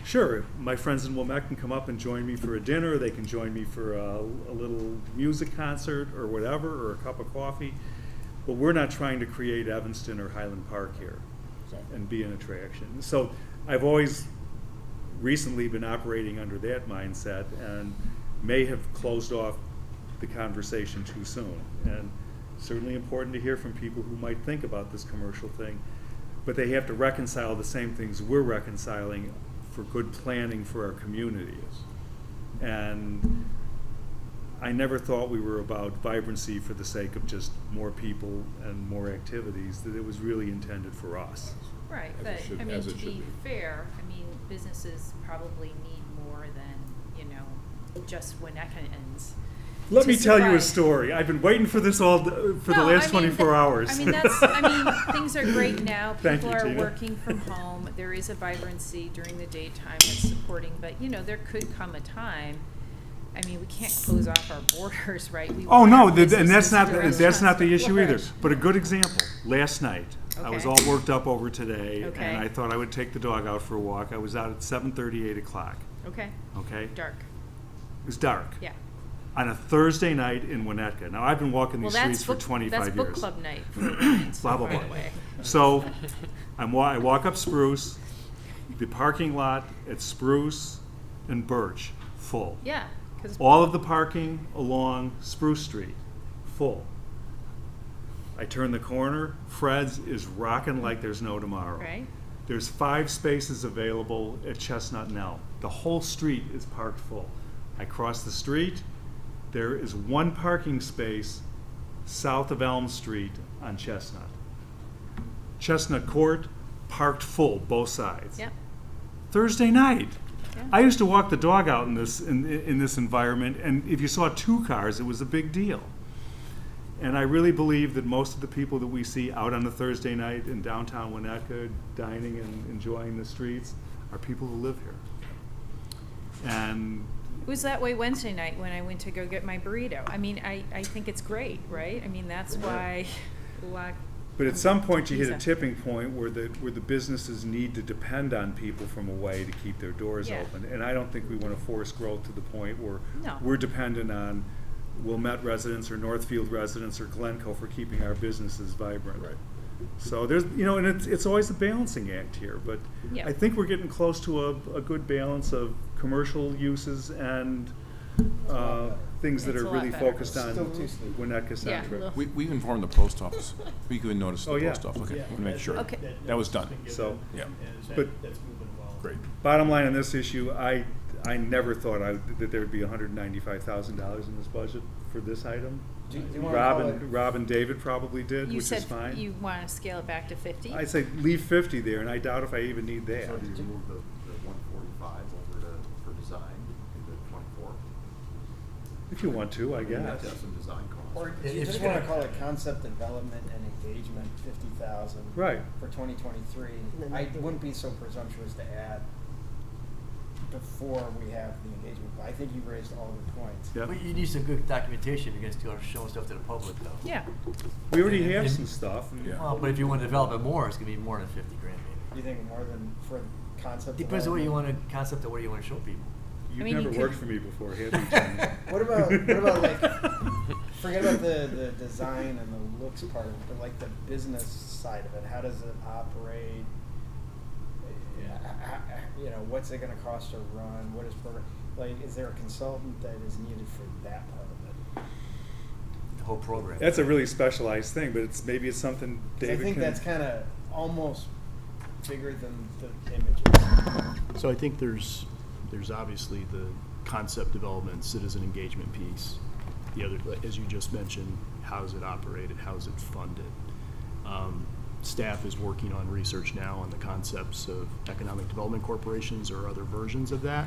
Sure, my friends in Wilmette can come up and join me for a dinner. They can join me for a little music concert or whatever, or a cup of coffee. But we're not trying to create Evanston or Highland Park here and be an attraction. So I've always recently been operating under that mindset and may have closed off the conversation too soon. And certainly important to hear from people who might think about this commercial thing, but they have to reconcile the same things we're reconciling for good planning for our communities. And I never thought we were about vibrancy for the sake of just more people and more activities, that it was really intended for us. Right, As it but, should- I mean, as to it should be be. fair, I mean, businesses probably need more than, you know, just Winnetkins. Let to me tell you a survive. story. I've been waiting for this for the No, last I mean, 24 hours. I mean, things are great now. Thank People you, are Tina. working from home. There is a vibrancy during the daytime that's supporting, but, you know, there could come a time, I mean, we can't close off our borders, right? We Oh, want no, our and businesses that's not, to that's not the run. issue either. But a good example, last night, I was Okay. all worked up over today, Okay. and I thought I would take the dog out for a walk. I was out at 7:30, 8 o'clock, Okay, okay? dark, It was dark. yeah. On a Thursday night in Winnetka. Now, I've been walking Well, these that's streets for book, 25 that's years. book club night for Ryan's, Blah, blah, by blah. the way. So, I walk up Spruce, the parking lot at Spruce and Birch, full. Yeah, 'cause All of the parking along Spruce Street, full. I turn the corner, Fred's is rocking like there's no tomorrow. Right. There's 5 spaces available at Chestnut and Elm. The whole street is parked full. I cross the street, there is 1 parking space south of Elm Street on Chestnut. Chestnut Court, parked full, both sides. Yeah. Thursday night. Yeah. I used to walk the dog out in this environment, and if you saw 2 cars, it was a big deal. And I really believe that most of the people that we see out on a Thursday night in downtown Winnetka, dining and enjoying the streets, are people who live here. And It was that way Wednesday night when I went to go get my burrito. I mean, I think it's great, right? I mean, that's why, like. but at some point, you hit a Pizza. tipping point where the businesses need to depend on people from away to keep their doors Yeah. open. And I don't think we want to force growth to the point where No. we're dependent on Wilmette residents or Northfield residents or Glencoe for keeping our businesses vibrant. Right. So there's, you know, and it's always a balancing act here, but Yeah. I think we're getting close to a good balance of commercial uses and things that It's are a lot really better. focused on Still too sleepy. Winnetka-centric. Yeah. We informed the post office. We even noticed the Oh, yeah. post office. Okay, want to make sure. Okay. That was done. So, Yeah. but That's moving well. Great. bottom line on this issue, I never thought that there would be $195,000 in this budget for this item. Do you wanna call it- Rob and David probably did, You which said is fine. you want to scale it back to 50? I'd say leave 50 there, and I doubt if I even need that. So did you move the 145 over for design into 24? If you want to, I mean, you have guess. to have some design costs. Or if you just wanna call it concept development and engagement, 50,000. Right. For 2023, I wouldn't be so presumptuous to add before we have the engagement. I think you raised all the points. Yeah. But you need some good documentation if you're gonna start showing stuff to the public, though. Yeah. We already have And- some stuff. and- Yeah. Well, but if you wanna develop it more, it's gonna be more than 50 grand, maybe. You think more than for concept Depends on what you development? wanna, concept of what you wanna show people. You've I mean, you never could- worked for me before, have you, Jimmy? What about like, forget about the design and the looks part, but like the business side of it, how does it operate? You know, what's it gonna cost to run, what is program, like, is there a consultant that is needed for that part of it? The whole program. That's a really specialized thing, but maybe it's something 'Cause David I think can. that's kinda almost bigger than the images. So I think there's obviously the concept development, citizen engagement piece. The other, as you just mentioned, how's it operated, how's it funded? Staff is working on research now on the concepts of economic development corporations or other versions of that.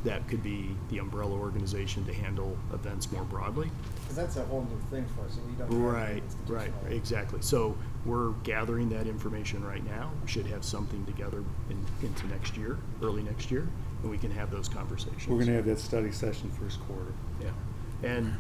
That could be the umbrella organization to handle events more broadly. Cause that's a whole new thing for us, so we don't. have Right, the right, institutional- exactly. So we're gathering that information right now. We should have something together into next year, early next year, and we can have those conversations. We're gonna have that study session first quarter. Yeah, and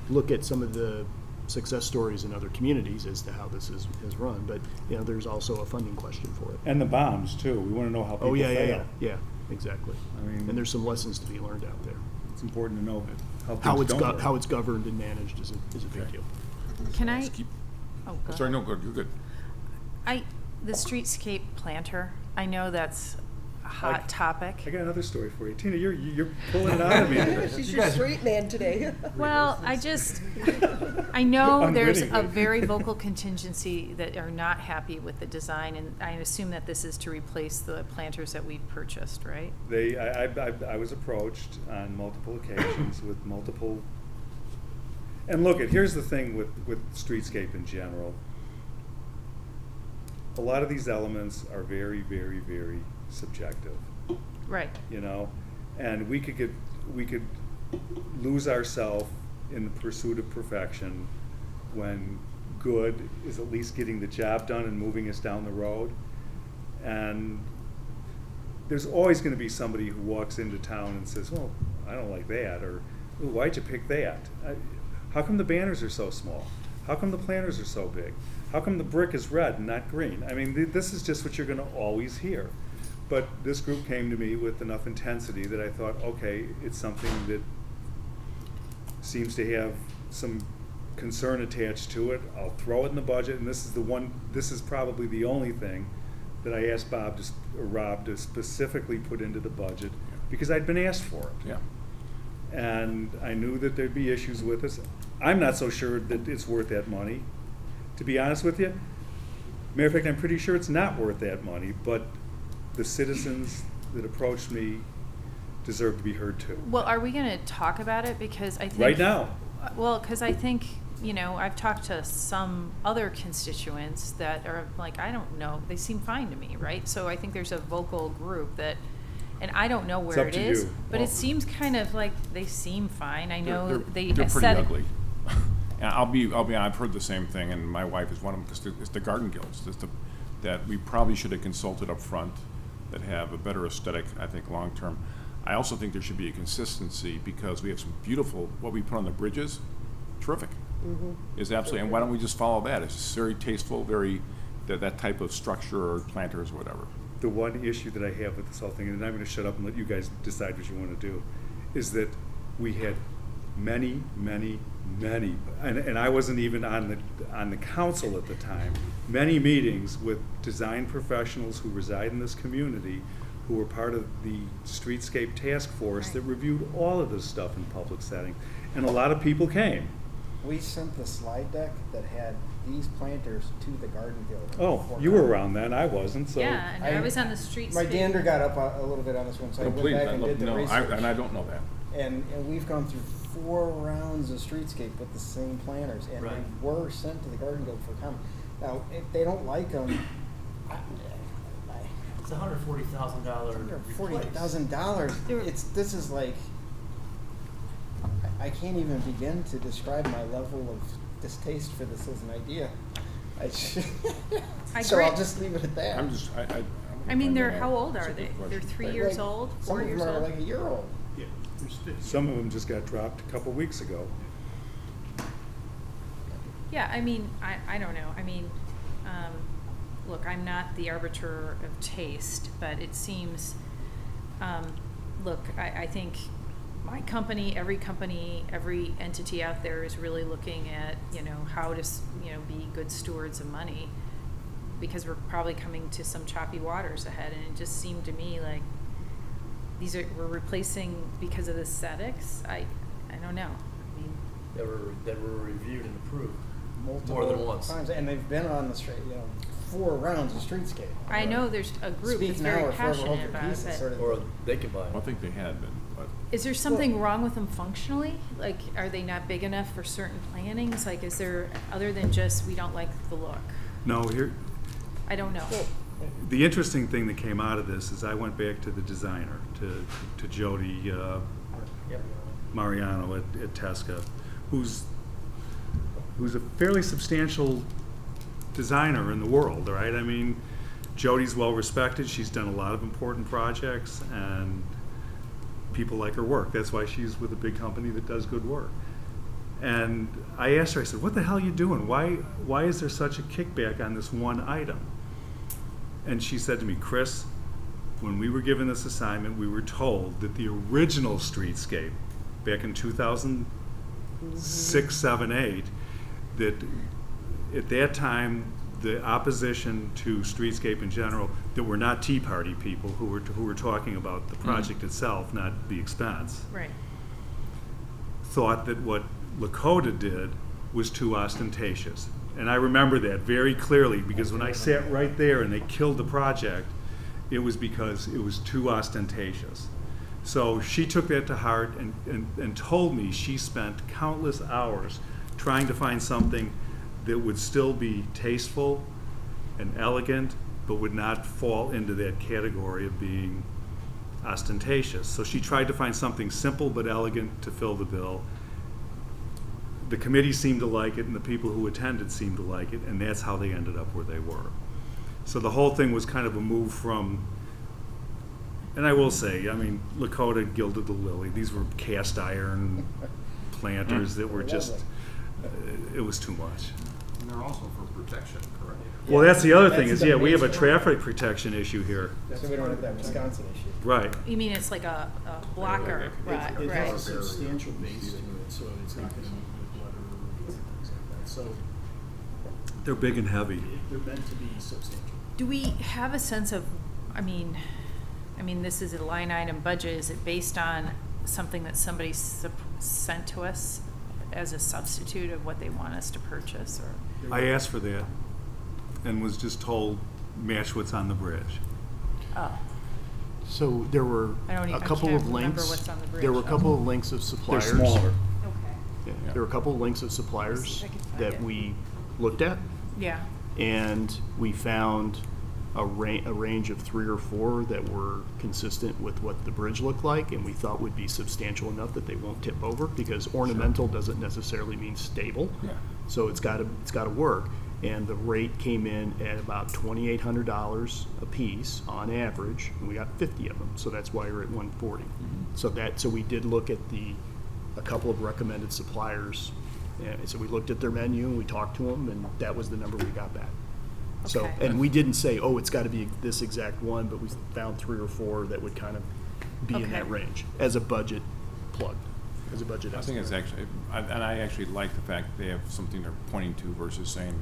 look at some of the success stories in other communities as to how this is run, but, you know, there's also a funding question for it. And the bombs, too. We wanna know how people Oh, fail. yeah, exactly. I mean- And there's some lessons to be learned out there. It's important to know how How things it's, don't work. how it's governed and managed is a big deal. Can I? Let's keep- Oh, go Sorry, ahead. no, good, you're good. The streetscape planter, I know that's a hot topic. I got another story for you. Tina, you're pulling it out of me. She's your straight man today. Well, I know I'm there's winning, a but- very vocal contingency that are not happy with the design, and I assume that this is to replace the planters that we've purchased, right? I was approached on multiple occasions with multiple, and look, here's the thing with streetscape in general. A lot of these elements are very, very, very subjective. Right. You know, and we could lose ourselves in the pursuit of perfection when good is at least getting the job done and moving us down the road. And there's always going to be somebody who walks into town and says, well, I don't like that, or "Ooh, why'd you pick that? How come the banners are so small? How come the planters are so big? How come the brick is red and not green? I mean, this is just what you're going to always hear. But this group came to me with enough intensity that I thought, okay, it's something that seems to have some concern attached to it. I'll throw it in the budget, and this is probably the only thing that I asked Rob to specifically put into the budget, because I'd been asked for it. Yeah. And I knew that there'd be issues with this. I'm not so sure that it's worth that money, to be honest with you. Matter of fact, I'm pretty sure it's not worth that money, but the citizens that approached me deserve to be heard too. Well, are we going to talk about it? Because I think Right now. Well, because I think, you know, I've talked to some other constituents that are like, I don't know, they seem fine to me, right? So I think there's a vocal group that, and I don't know where up it to is, you. but Well- it seems kind of like they seem fine. I know they They're said pretty ugly. And I'll be, I've heard the same thing, and my wife is one of them, because it's the garden guilds, that we probably should have consulted up front, that have a better aesthetic, I think, long-term. I also think there should be a consistency, because we have some beautiful, what we put on the bridges, terrific. Is absolutely, and why don't we just follow that? It's just very tasteful, very, that type of structure or planters or whatever. The one issue that I have with this whole thing, and I'm going to shut up and let you guys decide what you want to do, is that we had many, and I wasn't even on the council at the time, many meetings with design professionals who reside in this community who were part of the streetscape task force that reviewed all of this stuff in public setting. And a lot of people came. We sent the slide deck that had these planters to the Garden Guild. Oh, you were around then, I wasn't, so. Yeah, and I was on the streets. My dander got up a little bit on this one, so I went back and did the research. And I don't know that. And we've gone through 4 rounds of streetscape with the same planners, and Right. they were sent to the Garden Guild for comment. Now, if they don't like them, It's $140,000. $40,000. This is like, I can't even begin to describe my level of distaste for this as an idea. I So agree. I'll just leave it at that. I mean, how old are they? They're 3 years Like, old, some 4 of years them are old? like a year old. Yeah, there's 50. Some of them just got dropped a couple weeks ago. Yeah, I mean, I don't know. I mean, look, I'm not the arbiter of taste, but it seems, look, I think my company, every entity out there is really looking at, how to, be good stewards of money, because we're probably coming to some choppy waters ahead, and it just seemed to me like we're replacing because of the aesthetics. I don't know. I mean, That were reviewed and approved Multiple more than once. times, and they've been on the street, 4 rounds of streetscape. I know there's a group Speak that's now very or forever hold passionate your about peace, it. it's sort of- Or they can buy. I think they had been, but. Is there something wrong with them functionally? Like, are they not big enough for certain plannings? Like, is there, other than just, we don't like the look? No, I don't know. the interesting thing that came out of this is I went back to the designer, to Jody Yep. Mariano at Tesca, who's a fairly substantial designer in the world, right? I mean, Jody's well respected. She's done a lot of important projects, and people like her work. That's why she's with a big company that does good work. And I asked her, I said, what the hell are you doing? Why is there such a kickback on this one item? And she said to me, Chris, when we were given this assignment, we were told that the original streetscape back in 2006, 7, 8, that at that time, the opposition to streetscape in general, that were not Tea Party people who were talking about the project itself, not the expense, Right. thought that what Lakota did was too ostentatious. And I remember that very clearly, because when I sat right there and they killed the project, it was because it was too ostentatious. So she took that to heart and told me she spent countless hours trying to find something that would still be tasteful and elegant, but would not fall into that category of being ostentatious. So she tried to find something simple but elegant to fill the bill. The committee seemed to like it, and the people who attended seemed to like it, and that's how they ended up where they were. So the whole thing was kind of a move from, and I will say, I mean, Lakota gilded the lily. These were cast iron planters that were just, it was too much. And they're also for protection, correct? Well, that's the other thing, That's is, the we have a major- traffic protection issue here. So we don't have that Wisconsin issue. Right. You mean it's like a blocker, right, It right. has a substantial base to it, so it's not gonna move with weather or things like that. So They're big and heavy. they're meant to be substantial. Do we have a sense of, I mean, this is a line item budget. Is it based on something that somebody sent to us as a substitute of what they want us to purchase, or? I asked for that and was just told, match what's on the bridge. Oh, So there were I don't a even- I couple can't of remember links. what's on the There were a bridge. couple of links of suppliers. smaller. okay, Yeah, there were a couple of links of Let's see suppliers if I can find that it. we looked at, yeah, and we found a range of 3 or 4 that were consistent with what the bridge looked like, and we thought would be substantial enough that they won't tip over, because ornamental doesn't necessarily mean stable. Yeah. So it's got to work. And the rate came in at about $2,800 a piece on average, and we got 50 of them. So that's why we're at 140. So we did look at a couple of recommended suppliers. And so we looked at their menu and we talked to them, and that was the number we got back. So, Okay. and we didn't say, oh, it's got to be this exact one, but we found 3 or 4 that would kind of be in that Okay. range as a budget plug, as a budget I think estimate. it's actually, and I actually like the fact they have something they're pointing to versus saying,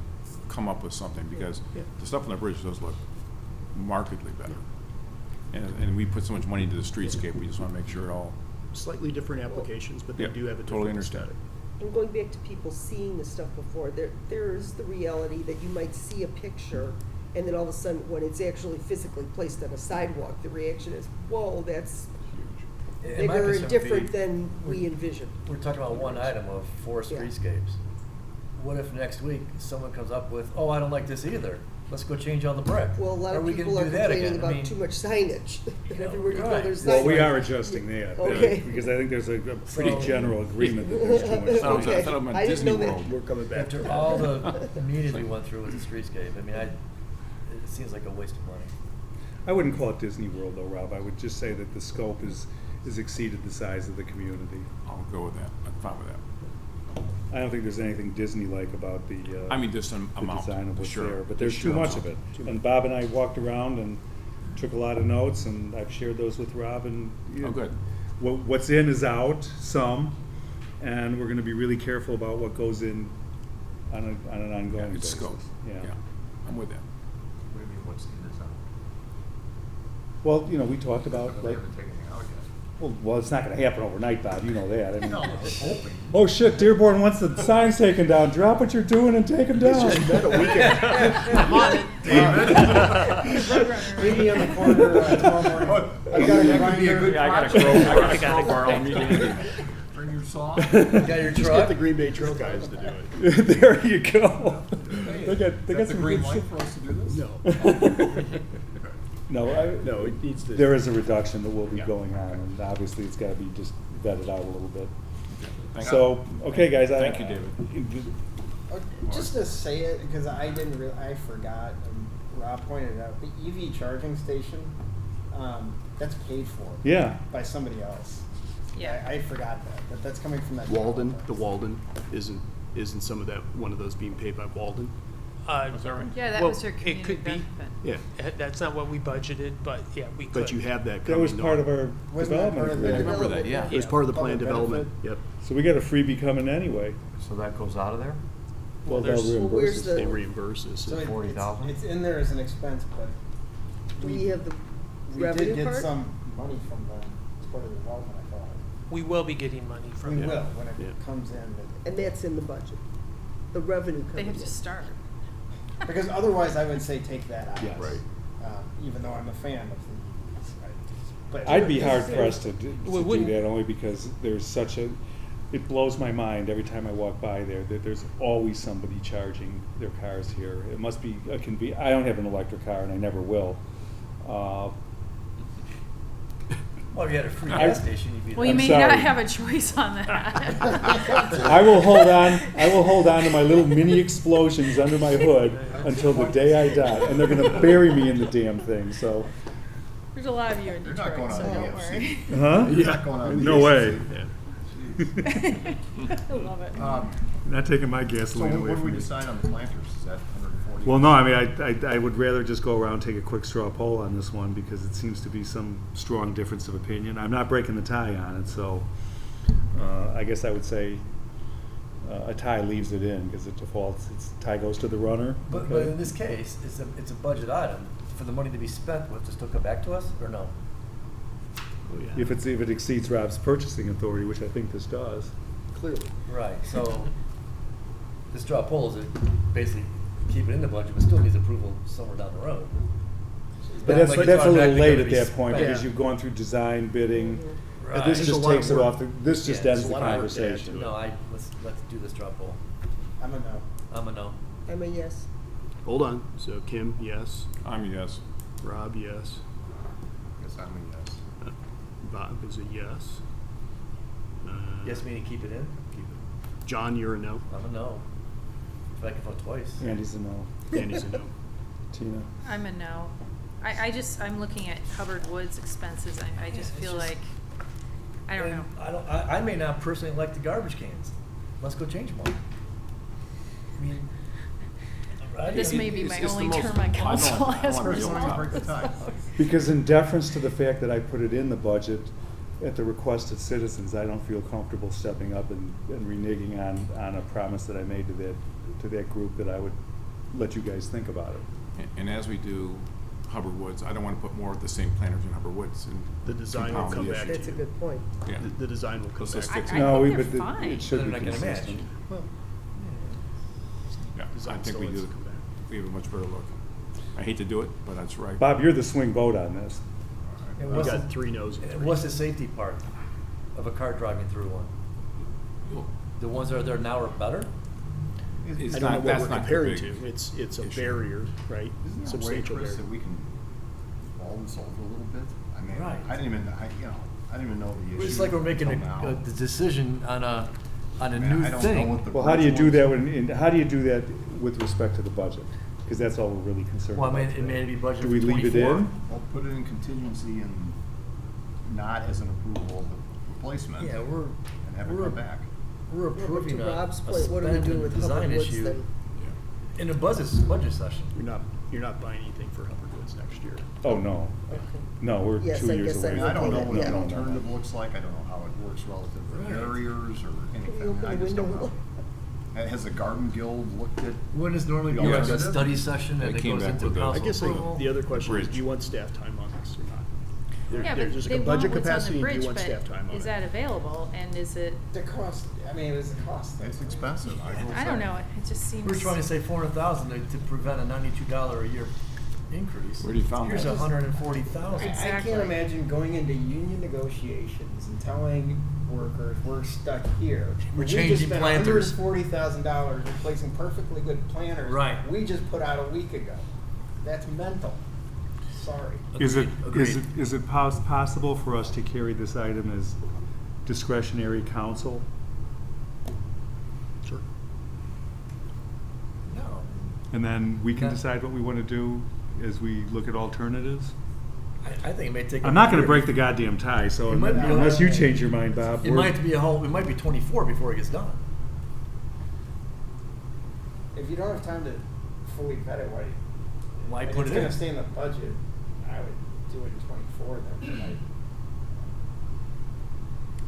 come up with something, because Yeah. the stuff on the bridge does look markedly better. And we put so much money into the streetscape, we just wanna make sure it all, Slightly different applications, but they Yeah, do have a totally different understand. aesthetic. And going back to people seeing the stuff before, there is the reality that you might see a picture, and then all of a sudden, when it's actually physically placed on a sidewalk, the reaction is, whoa, that's And my bigger concern and would different be- than we envisioned. We're talking about one item of 4 Yeah. streetscapes. What if next week someone comes up with, oh, I don't like this either, let's go change all the brick? Well, a lot of we gonna people are do that complaining again? I about mean, too much signage, and everywhere you go, right. there's signage. Well, we are adjusting that, Okay. because I think there's a pretty So- general agreement that there's too much. I thought it was- I thought it I meant didn't Disney know that. World. We're coming back to After that. all the meetings we went through with the streetscape, I mean, it seems like a waste of money. I wouldn't call it Disney World though, Rob. I would just say that the scope is exceeded the size of the community. I'll go with that, I'm fine with that. I don't think there's anything Disney-like about the, I mean, just an the amount, design of what's sure. there, but The there's sheer too much of amount. it. And Bob and I walked around and took a lot of notes, and I've shared those with Rob, and, you know, Oh, good. what's in is out, some, and we're gonna be really careful about what goes in on an Yeah, ongoing it's basis. scope, yeah, I'm with that. What do you mean, what's in this out? Well, you know, we talked about, They like, haven't taken anything out yet. well, it's not gonna happen overnight, Bob, you know that. I mean, No, I'm hoping. oh shit, Dearborn wants the signs taken down. Drop what you're doing and take them down. It's just met a weekend. I'm on it. Meet me on the corner tomorrow morning. I got a That could be a grinder. good Yeah, I gotta project. grow, I gotta borrow meeting. Bring your saw. You got your Just truck? get the Green Bay Trail guys to do it. There you go. Hey, They got is that the some green good light shit. for us to do this? No. No, No, it needs to. there is a reduction that will be Yeah. going on, and obviously it's gotta be just vetted out a little bit. Thank So, okay, guys, Thank you, David. Just to say it, because I didn't I forgot, and Rob pointed it out, the EV charging station, that's paid for. Yeah. By somebody else. Yeah. I forgot that, but that's coming from that. Walden, developer. the Walden, isn't some of that, one of those being paid by Walden? Is that right? Yeah, that Well, was their community It could be. benefit. Yeah, That's not what we budgeted, but yeah, we could. but you have that That coming was part of on. our Wasn't that part development of the agreement. remember that, yeah. It was part of the plan Public development, benefit? yep. So we got a freebie coming anyway. So that goes out of there? Well, they'll there's- reimburse where's us. the- They reimburse us. So it- 40,000? It's in there as an expense, but Do we have the we revenue did get part? some money from them as part of the development, I thought. We will be getting money from We them. will, when Yeah. it comes in. And that's in the budget. The revenue They have comes to in. start. Because otherwise, I would say take that out. Yes. Right. Even though I'm a fan of the, but. I'd be hard pressed to do wouldn't- that, only because there's such a, it blows my mind every time I walk by there, that there's always somebody charging their cars here. It must be a I don't have an electric car, and I never will. Well, if you had a free I- gas station, you'd be. Well, you I'm may sorry. not have a choice on that. I will hold on to my little mini explosions under my hood until the day I die, and they're gonna bury me in the damn thing, so. There's a lot of you in You're not Detroit, going so on don't EFC. worry. Huh? You're not going on No way. I love it. Not taking my So gasoline what away do we from me. decide on the planters? Is that 140? Well, no, I mean, I would rather just go around and take a quick straw poll on this one, because it seems to be some strong difference of opinion. I'm not breaking the tie on it, so I guess I would say a tie leaves it in, because it defaults, tie goes to the runner. But Okay. in this case, it's a budget item. For the money to be spent, will it still come back to us, or no? Oh, yeah. If it exceeds Rob's purchasing authority, which I think this does. Clearly. Right, so this straw poll is basically keep it in the budget, but still needs approval somewhere down the road. But Not like it's that's a little automatically late gonna at be that point, spent. because you've gone through design, bidding. Right. This There's a just lot of takes it work. off, this just Yeah, ends there's the a lot of work to add conversation. to it. No, let's do the straw poll. I'm a no. I'm a no. I'm a yes. Hold on, so Kim, yes, I'm a yes. Rob, yes, Guess I'm a yes. Bob is a yes. Yes, meaning keep it in? Keep it. John, you're a no, I'm a no. If I can vote twice. Andy's a no. Danny's a no. Tina? I'm a no. I'm looking at Hubbard Woods expenses. I just feel like, I don't know. I may not personally like the garbage cans. Let's go change them all. I mean. This may be my it's the only most- term on council I as a wanna be on result. top. Break the tie. Because in deference to the fact that I put it in the budget at the request of citizens, I don't feel comfortable stepping up and reneging on a promise that I made to that group, that I would let you guys think about it. And as we do Hubbard Woods. I don't want to put more of the same planters in Hubbard Woods and The design will compound the come back issue. to That's a good point. Yeah. The design will come Let's just back. fix I it. No, think but they're fine. it should be They're not gonna match. consistent. Well, Yeah, I design think still we has do. to come back. We have a much better look. I hate to do it, but that's right. Bob, you're the swing vote on this. And We what's got the- 3 no's and and 3 what's the yeses. safety part of a car driving through one? The ones that are there now are better? It's I don't know not- what that's we're not the comparing big to. It's a issue. barrier, right? Isn't there a way, Substantial Chris, barrier. that we can mull this over a little bit? I mean, Right. I didn't even know the issue. It's like we're making until now. the decision on a I mean, new I don't know thing. what the Well, how do you bridge do was. that how do you do that with respect to the budget? Because that's all we're really concerned Well, about. it may be budgeted Do we for leave it 24. in? Well, put it in contingency and not as an approval of the replacement. Yeah, And have it we're- come back. We're But approving to a Rob's point, what do we spend do and with design Hubbard Woods issue then? in a budget session. You're not buying anything for Hubbard Woods next year. Oh, no. Okay. No, we're Yes, 2 I years guess away. I mean, I don't know what Yeah. the alternative looks like, I don't know how it works relative to Right. barriers or anything, open I the just don't window? know. Has the Garden Guild looked at? When is normally the be a alternative? study session They and it came goes back into with the- council I guess approval? the other question is, bridge. do you want staff time on this or not? Yeah, There's but just they a want budget what's on capacity, the and do bridge, you want staff but time on it? is that available and is it, The cost, I mean, it was a cost thing. It's expensive, I will I don't say. know, it just seems. We're trying to save $400,000 to prevent a $92 a year increase. Where do you found Here's that? $140,000. I Exactly. can't imagine going into union negotiations and telling workers, we're stuck here. We're We changing just spent planters. $140,000 replacing perfectly good planters. Right. We just put out a week ago. That's mental. Sorry. Is it, Agreed. is it possible for us to carry this item as discretionary council? Sure. No. And then we can Yeah. decide what we want to do as we look at alternatives? I think it may take. I'm not gonna break the goddamn tie, so It might be- unless you change your mind, Bob. It might be it might be 24 before it gets done. If you don't have time to fully vet it, Why if put it's it gonna in? stay in the budget, I would do it in 24 then.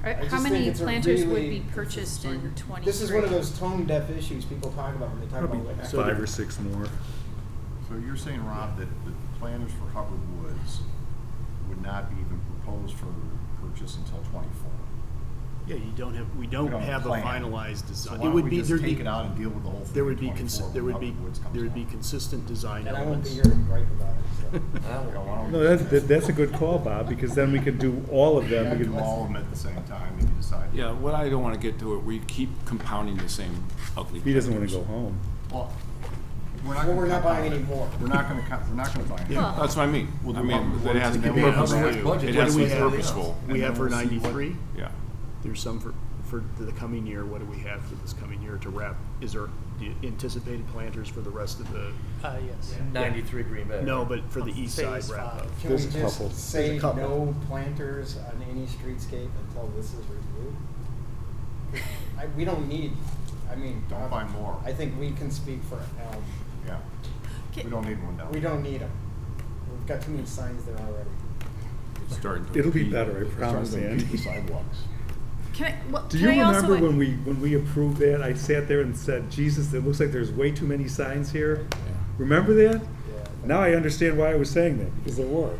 I How just think many it's a planters would really- be purchased in 23? This is one of those tone deaf issues people talk about when they talk Probably about like. 5 or 6 more. So you're saying, Rob, that the planners for Hubbard Woods would not be even proposed for purchase until 24? Yeah, we We don't don't have a plan. finalized So design. why It don't would we be, just there'd take be, it out and deal with the whole thing there in would be, 24 there when would be, Hubbard Woods comes there would be along? consistent design And I won't be elements. here to gripe about it, so. No, that's a good call, Bob, because then we could do all of them. We Do could- all of them at the same time if you decide. Yeah, what I don't want to get to it, we keep compounding the same ugly. He doesn't want to planters. go home. Well, Well, we're not buying any more. We're not gonna buy any. Well- That's what I mean. We'll do I mean, Hubbard it Woods has to and be then we'll purposeful. come back. budget. It What has do to we be have? purposeful. We And have then for we'll see what- 93, Yeah. there's some for the coming year. What do we have for this coming year to wrap? Is there anticipated planters for the rest of the, Yes. 93 Green Bay. no, but for the east side Phase wrap 5. up? Can There's we a just couple. say There's a couple. no planters on any streetscape until this is reviewed? We don't need, I mean. Don't buy more. I think we can speak for Elm. Yeah. We don't need one down. We don't need them. We've got too many signs there already. It's starting to It'll be impede- better, I it's starting promise, to impede Andy. the sidewalks. Do you remember when we approved that? I sat there and said, Jesus, it looks like there's way too many signs here. Remember that? Now I understand why I was saying that, because there were.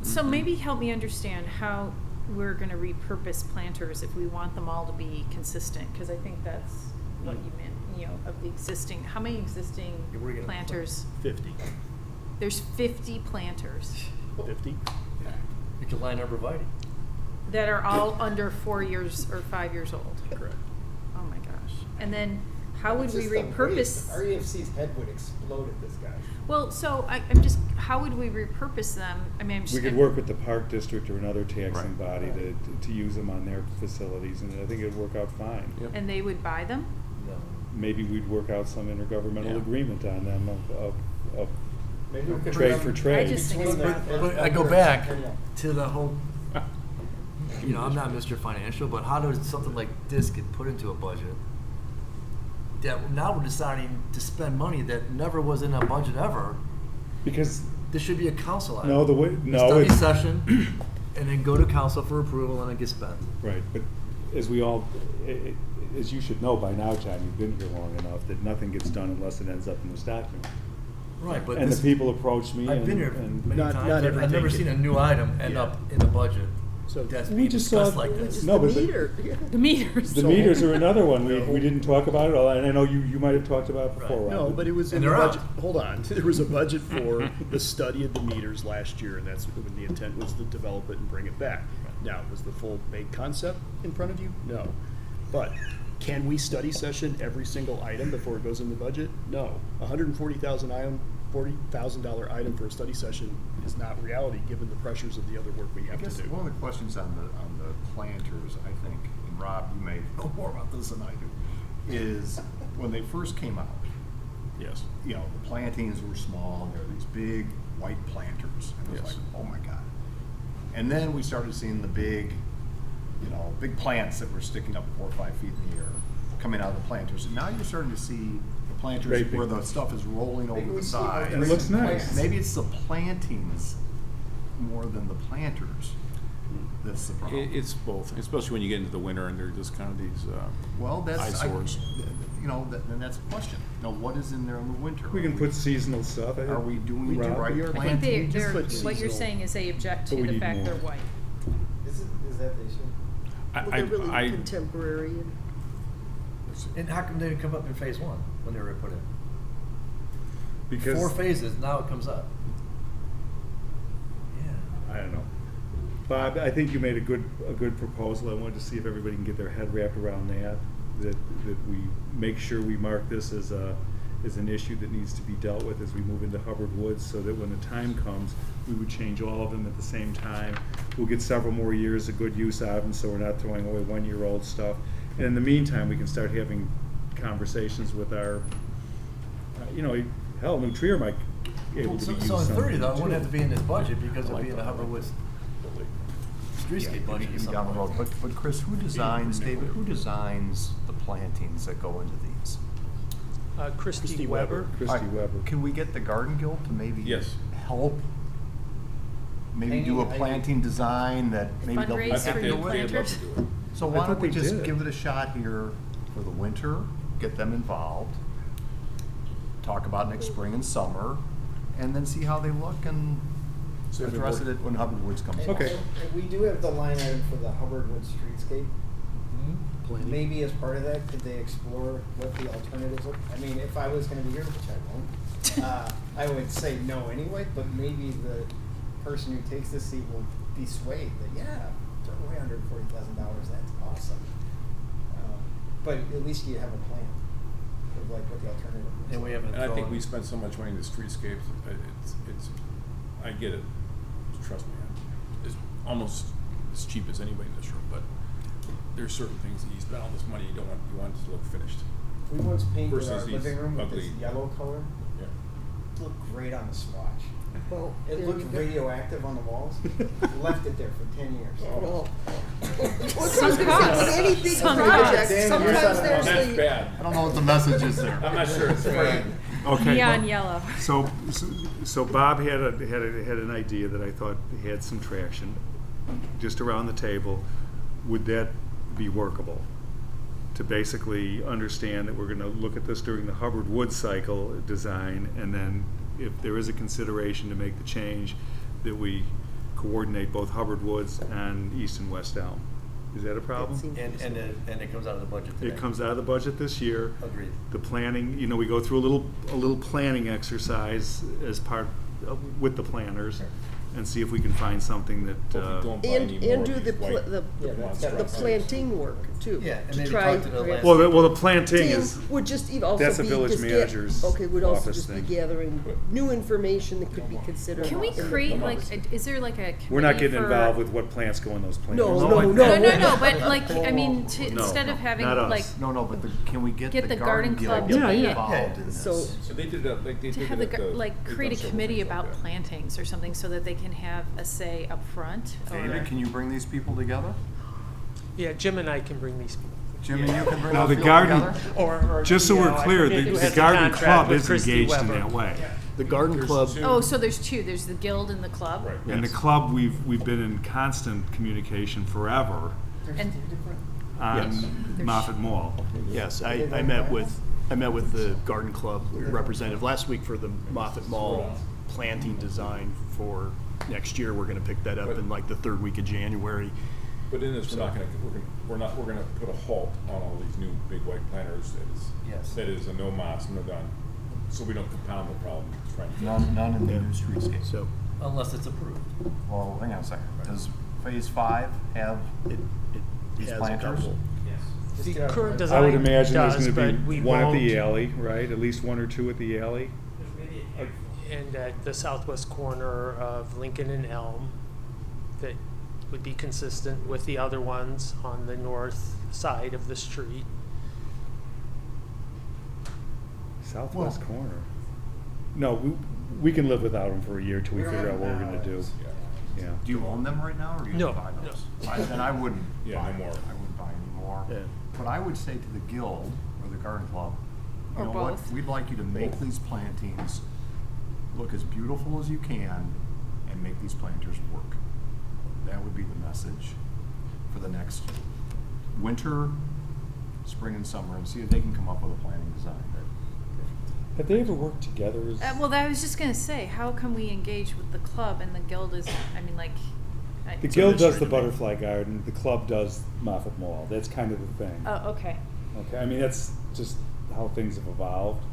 So maybe help me understand how we're gonna repurpose planters if we want them all to be consistent, because I think that's what you meant, of the existing, how many existing Yeah, we're gonna- planters? 50. There's 50 planters 50? You can line arborvitae. that are all under 4 years or 5 years old. Correct. Oh my gosh. And then how would It's we just the repurpose? waste. REFC's head would explode at this guy. Well, so I'm just, how would we repurpose them? I mean, I'm just. We could work with the park district or another taxing Right. body to use them on their facilities, and I think it'd work out fine. Yep. And they would buy them? No. Maybe we'd work out some intergovernmental Yeah. agreement on them of Maybe we could trade run for trade. I just think between it's the- But I go back to the whole, I'm not Mr. Financial, but how does something like this get put into a budget? That now we're deciding to spend money that never was in a budget ever. Because This should be a council item. No, the way- no, Study it's- session, and then go to council for approval and it gets spent. Right, but as we all, as you should know by now, John, you've been here long enough, that nothing gets done unless it ends up in this document. Right, but And this- the people approached me I've been here and. many Not times, every I've never day. seen a new item end Yeah. up in the budget. So That's We being just discussed saw- like It's this. just No, the but the- meter. The meters. The meters are another one, we didn't talk about it all, and I know you might have talked about it before, Rob. No, but it was in And the they're out. budget, hold on, there was a budget for the study of the meters last year, and that's when the intent was to develop it and bring it back. Now, was the full big concept in front of you? No. But can we study session every single item before it goes in the budget? No. $140,000 item for a study session is not reality, given the pressures of the other work we I have guess to do. one of the questions on the planters, I think, and Rob, you may know more about this than I do, is when they first came out, Yes. you know, the plantings were small, and there were these big white planters, and it was Yes. like, oh my God. And then we started seeing the big, you know, big plants that were sticking up 4 or 5 feet in the air, coming out of the planters. And now you're starting to see the planters Great big where the ones. stuff is rolling over the side. It looks nice. Maybe it's the plantings more than the planters that's the problem. It's both, especially when you get into the winter and they're just kind of these Well, that's, eyesores. you know, and that's a question. You know, what is in there in the winter? We can put seasonal stuff. Are we doing the Rob? right we are- I think planting? they're, put what you're seasonal. saying is they object But to we the need fact more. they're white. Is that the issue? Well, they're really contemporary and. And how come they didn't come up in phase one when they were put in? Because. 4 phases, now it comes up. Yeah. I don't know. Bob, I think you made a good proposal. I wanted to see if everybody can get their head wrapped around that we make sure we mark this as an issue that needs to be dealt with as we move into Hubbard Woods, so that when the time comes, we would change all of them at the same time. We'll get several more years of good use out of them, so we're not throwing away 1-year-old stuff. And in the meantime, we can start having conversations with our, hell, New Trier might be able to be used So in 30 someday, though, it wouldn't too. have to be in this budget because it'll be in the Hubbard Woods streetscape budget or Maybe something. down the road. But Chris, who designs the plantings that go into these? Christy Weber. Christy Weber. Can we get the Garden Guild to maybe Yes. help? Maybe do a planting design that maybe they'll be Fundraise for happy new with? planters? So I why thought don't we they just did. give it a shot here for the winter, get them involved, talk about next spring and summer, and then see how they look and See if it address works. it when Hubbard Woods comes. And- Okay. and we do have the line item for the Hubbard Woods streetscape. Planning. Maybe as part of that, could they explore what the alternatives look? I mean, if I was gonna be here, which I won't, I would say no anyway, but maybe the person who takes this seat will be swayed that, yeah, throw away $140,000, that's awesome. But at least you have a plan of like what the alternative is. And we haven't And I think thrown- we spend so much money in the streetscapes, I get it, trust me, it's almost as cheap as anybody in this room, but there's certain things that you spend all this money, you want it to look finished. We once painted Versus our these living room with ugly- this yellow color. Yeah. It looked great on the swatch. Well, It there looked you go. radioactive on the walls. Left it there for 10 years. Well, Sometimes. with any big Sometimes. project, Dan, sometimes you're there's That's the. bad. I don't know what the message is there. I'm not sure it's right. Okay. Neon well, yellow. So Bob had an idea that I thought had some traction, just around the table. Would that be workable? To basically understand that we're gonna look at this during the Hubbard Woods cycle design, and then if there is a consideration to make the change, that we coordinate both Hubbard Woods and East and West Elm. Is that a problem? And it comes out of the budget today. It comes out of the budget this year. Agreed. The planning, we go through a little planning exercise as part, with the planners, and see if we can find something that, Don't buy any more And of do these the, white the planting work too. Yeah, and to maybe try talk to the to- landscape. well, the planting is, Would just also that's a be village just manager's Okay, would also office just thing. be gathering new information that could be considered. Can we in the- create is there like a we're not committee getting for- involved with what plants go in those planters. No, but like, I mean, No, instead of having not us. like, But can we get the garden club Guild to be involved in this? So, So they did that, like they to did have it the, at the. like, they've create done a several committee things like about that. plantings or something so that they can have a say up front. David, can you bring these people together? Yeah, Jim and I can bring these people. Jimmy, you can bring Now, the the field garden, together? Or just so we're I clear, forget who the has garden contract club with is Christy engaged in Weber. that way. The Garden Club, Oh, so there's two. There's the guild and the club. Right. And the club, we've been in constant communication forever And on Yes. Moffett Mall. yes, I met with I met with the Garden Club representative last week for the Moffett Mall planting design for next year. We're gonna pick that up in like the third week of January. But in this, we're gonna put a halt on all these new big white planters that is a no mas, no done. So we don't compound the problem, frankly. None in the new streetscape. So, Unless it's approved. well, hang on a second. Does Phase 5 have these has a planters? couple. The current I design would imagine there's does, gonna but be we one at the won't. alley, right? At least one or two at the alley. And at the southwest corner of Lincoln and Elm, that would be consistent with the other ones on the north side of the street. Southwest corner. No, we can live without them for a year till we figure out what we're gonna do. Yeah. Do you own them right now, or do you No, buy those? no. Then I wouldn't Yeah, buy no more. I wouldn't buy any more. Yeah. But I would say to the Guild or the Garden Club, you Or know what? both. We'd like you to make these plantings look as beautiful as you can and make these planters work. That would be the message for the next winter, spring, and summer, and see if they can come up with a planning design. Have they ever worked together as? Well, I was just gonna say, how can we engage with the club and the guild is, I mean, like. The guild does the butterfly garden, the club does Moffett Mall. That's kind of the thing. Oh, okay. Okay, I mean, that's just how things have evolved.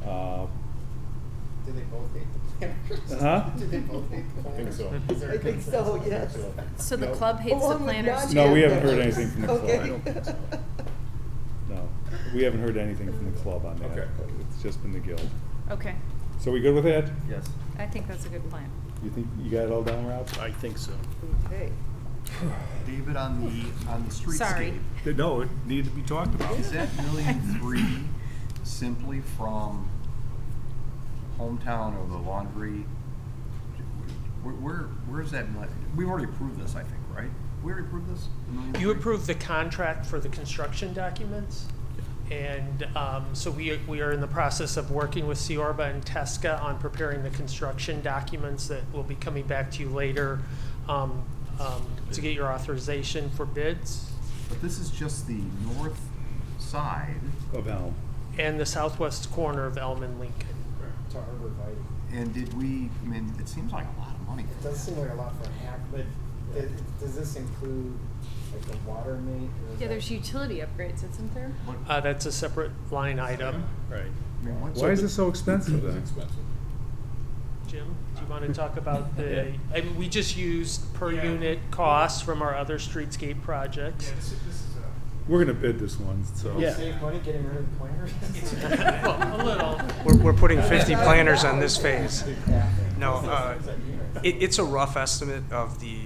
Do they both hate the planners? Huh? Do they both hate the planners? Is there a I think so, yes. So the No. club hates the Along with planners? No, we haven't non-members. heard anything from the club. Okay. I don't think so. No, we haven't heard anything from the club on that. Okay. It's just been the guild. Okay, So we good with that? Yes. I think that's a good plan. You think you got it all down, Rob? I think so. Okay. David, on the streetscape. Sorry. No, it needed to be talked about. Is that $1,000,003 simply from hometown or the laundry? Where is that money? We've already approved this, I think, right? We already approved this? $1,000,003? You approved the contract for the construction documents. And so we are in the process of working with Ciorba and Tesca on preparing the construction documents that will be coming back to you later to get your authorization for bids. But this is just the north side. Of Elm. And the southwest corner of Elm and Lincoln. To arborvitae. And did we, I mean, it seems like a lot of money. It does seem like a lot for half, but does this include like the water main? or is Yeah, that- there's utility upgrades, isn't there? That's a separate line item. Right. I mean, what's Why is it so expensive then? Expensive. Jim, do you want to talk about the, I mean, we just used per unit costs from our other streetscape projects. We're gonna bid this one, so. Yeah. Save money getting rid of the planners? Well, a little. We're putting 50 planners on this phase. No, it's a rough estimate of the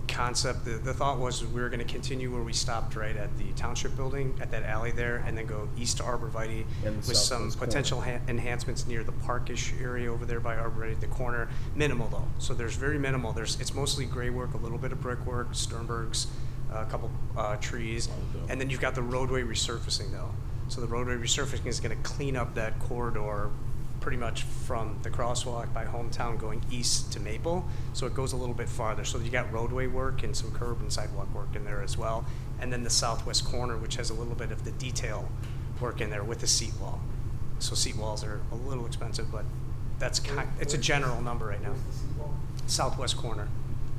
concept. The thought was we were going to continue where we stopped right at the township building, at that alley there, and then go east to Arborvitae And the with some southwest potential enhancements near the parkish area over there by Arborvitae at the corner. Minimal though, so there's very minimal. It's mostly gray work, a little bit of brickwork, Sternbergs, a couple trees, and then you've got the roadway resurfacing though. So the roadway resurfacing is going to clean up that corridor pretty much from the crosswalk by Hometown going east to Maple. So it goes a little bit farther. So you got roadway work and some curb and sidewalk work in there as well. And then the southwest corner, which has a little bit of the detail work in there with the seat wall. So seat walls are a little expensive, but that's it's a general number right now. Where's the seawall? Southwest corner.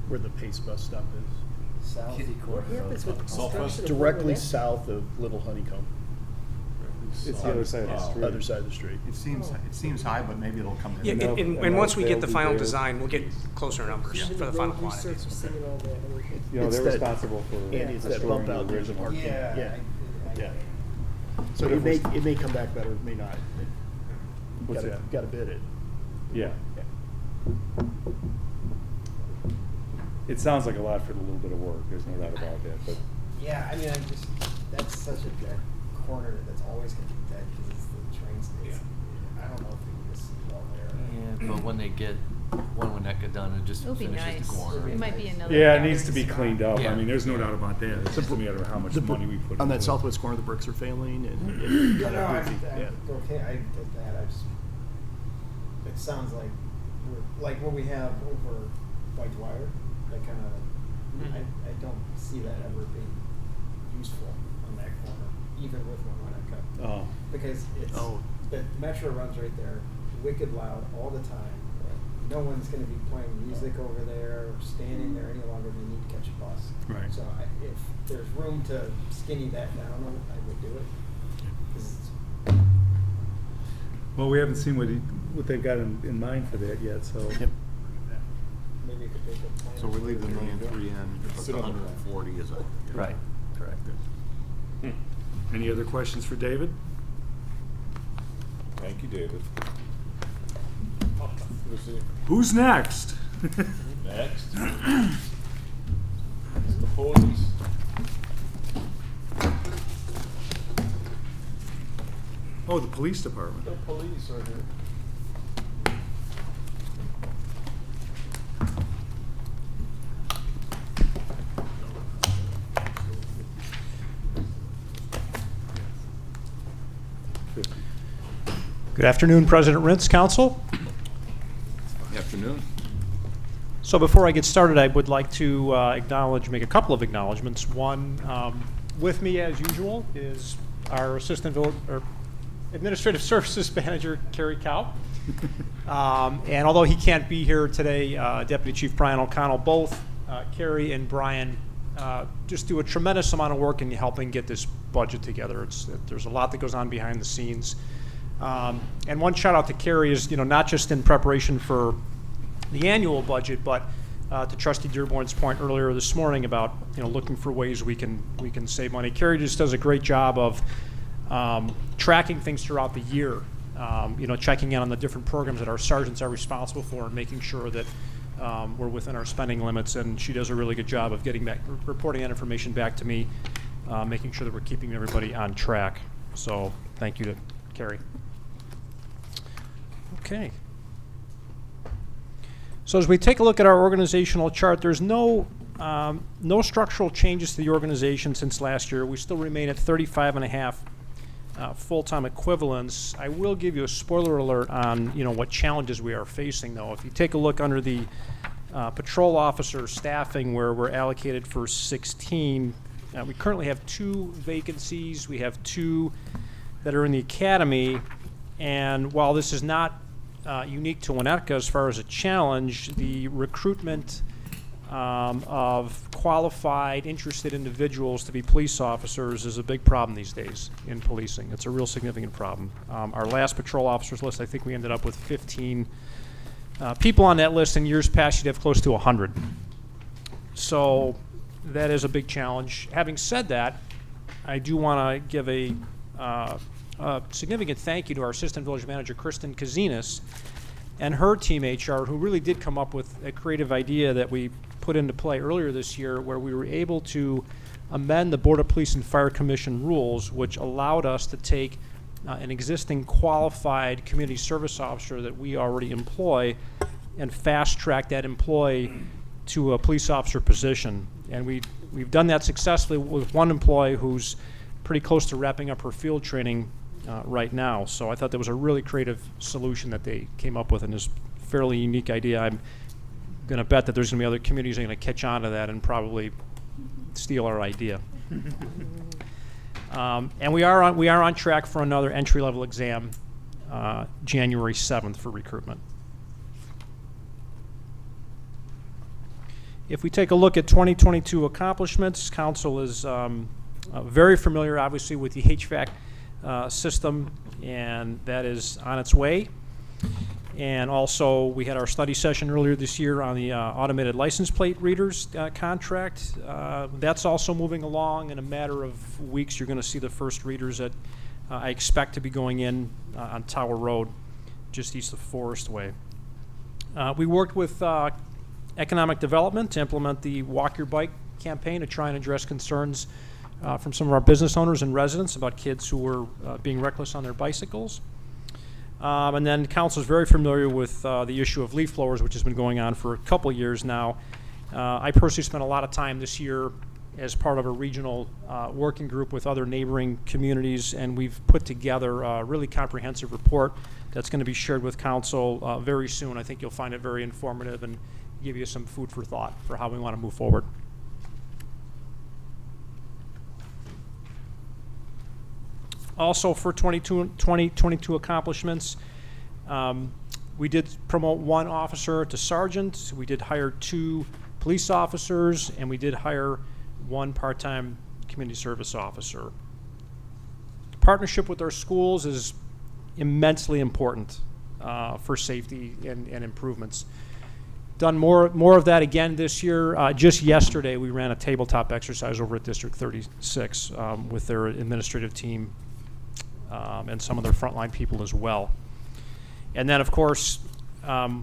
Where the Pace bus stop is. South. What happens with construction? of Directly Woodland? south of Little Honeycomb. It's the other side of the street. Other side of the street. It seems high, but maybe it'll come in. Yeah, No, and and once we get the they'll be final there. design, we'll get closer numbers And for the road final quantities. resurfacing and all that, everything. You know, It's they're that- responsible for Andy, it's that restoring bump out the near the original. parking. Yeah. Yeah. I Yeah. get So it may come back better, it may not. What's that? Gotta bid it. Yeah. It sounds like a lot for the little bit of work, there's no doubt about that, but. Yeah, I mean, that's such a dead corner that's always gonna be dead because it's the train station. I don't know if we need a seawall there. Yeah, but when that get done, it just It'll be finishes nice. the corner. It might be another. Yeah, it needs to gallery be spot. cleaned up, I Yeah. mean, there's no doubt about that, it's just a matter of how much money we put into it. On that southwest corner, the bricks are failing and Yeah, kind no, of goofy. Yeah. okay, I get that. It sounds like like what we have over by Dwyer. That kind of, I don't see that ever being useful. from that corner, even with Winnetka. Oh. Because it's, the metro runs right there, wicked loud all the time. No one's gonna be playing music over there or standing there any longer than you need to catch a bus. Right. So if there's room to skinny that down, I would do it. 'Cause it's, Well, we haven't seen what they've got in mind for that yet, so. maybe it could take a plan. So we leave the 1,000,003 in, but the 140 is a. Right, correct. Any other questions for David? Thank you, David. Who's next? Next. It's the police. Oh, the police department. The police are here. Good afternoon, President Rintz, Council. Afternoon. So before I get started, I would like to make a couple of acknowledgments. One, with me as usual is our Administrative Services Manager, Kerry Cow. And although he can't be here today, Deputy Chief Brian O'Connell, both Kerry and Brian just do a tremendous amount of work in helping get this budget together. There's a lot that goes on behind the scenes. And one shout out to Kerry is, not just in preparation for the annual budget, but to Trustee Dearborn's point earlier this morning about, looking for ways we can save money. Kerry just does a great job of tracking things throughout the year, checking in on the different programs that our sergeants are responsible for and making sure that we're within our spending limits. And she does a really good job of reporting that information back to me, making sure that we're keeping everybody on track. So thank you to Kerry. Okay. So as we take a look at our organizational chart, there's no structural changes to the organization since last year. We still remain at 35.5 full-time equivalents. I will give you a spoiler alert on what challenges we are facing, though. If you take a look under the patrol officer staffing, where we're allocated for 16, we currently have 2 vacancies. We have 2 that are in the academy, and while this is not unique to Winnetka as far as a challenge, the recruitment of qualified, interested individuals to be police officers is a big problem these days in policing. It's a real significant problem. Our last patrol officers list, I think we ended up with 15 people on that list. In years past, you'd have close to 100. So that is a big challenge. Having said that, I do want to give a significant thank you to our Assistant Village Manager, Kristen Kazinas, and her team HR, who really did come up with a creative idea that we put into play earlier this year, where we were able to amend the Board of Police and Fire Commission rules, which allowed us to take an existing qualified community service officer that we already employ and fast-track that employee to a police officer position. And we've done that successfully with one employee who's pretty close to wrapping up her field training right now. So I thought that was a really creative solution that they came up with, and this fairly unique idea. I'm going to bet that there's going to be other communities that are going to catch on to that and probably steal our idea. And we are on track for another entry-level exam January 7th for recruitment. If we take a look at 2022 accomplishments, Council is very familiar, obviously, with the HVAC system, and that is on its way. And also, we had our study session earlier this year on the automated license plate readers contract. That's also moving along. In a matter of weeks, you're going to see the first readers that I expect to be going in on Tower Road, just east of Forest Way. We worked with Economic Development to implement the Walk Your Bike campaign to try and address concerns from some of our business owners and residents about kids who were being reckless on their bicycles. And then Council is very familiar with the issue of leaf blowers, which has been going on for a couple years now. I personally spent a lot of time this year as part of a regional working group with other neighboring communities, and we've put together a really comprehensive report that's going to be shared with Council very soon. I think you'll find it very informative and give you some food for thought for how we want to move forward. Also for 2022 accomplishments, we did promote 1 officer to sergeant. We did hire 2 police officers, and we did hire 1 part-time community service officer. Partnership with our schools is immensely important for safety and improvements. Done more of that again this year. Just yesterday, we ran a tabletop exercise over at District 36 with their administrative team and some of their frontline people as well. And then, of course,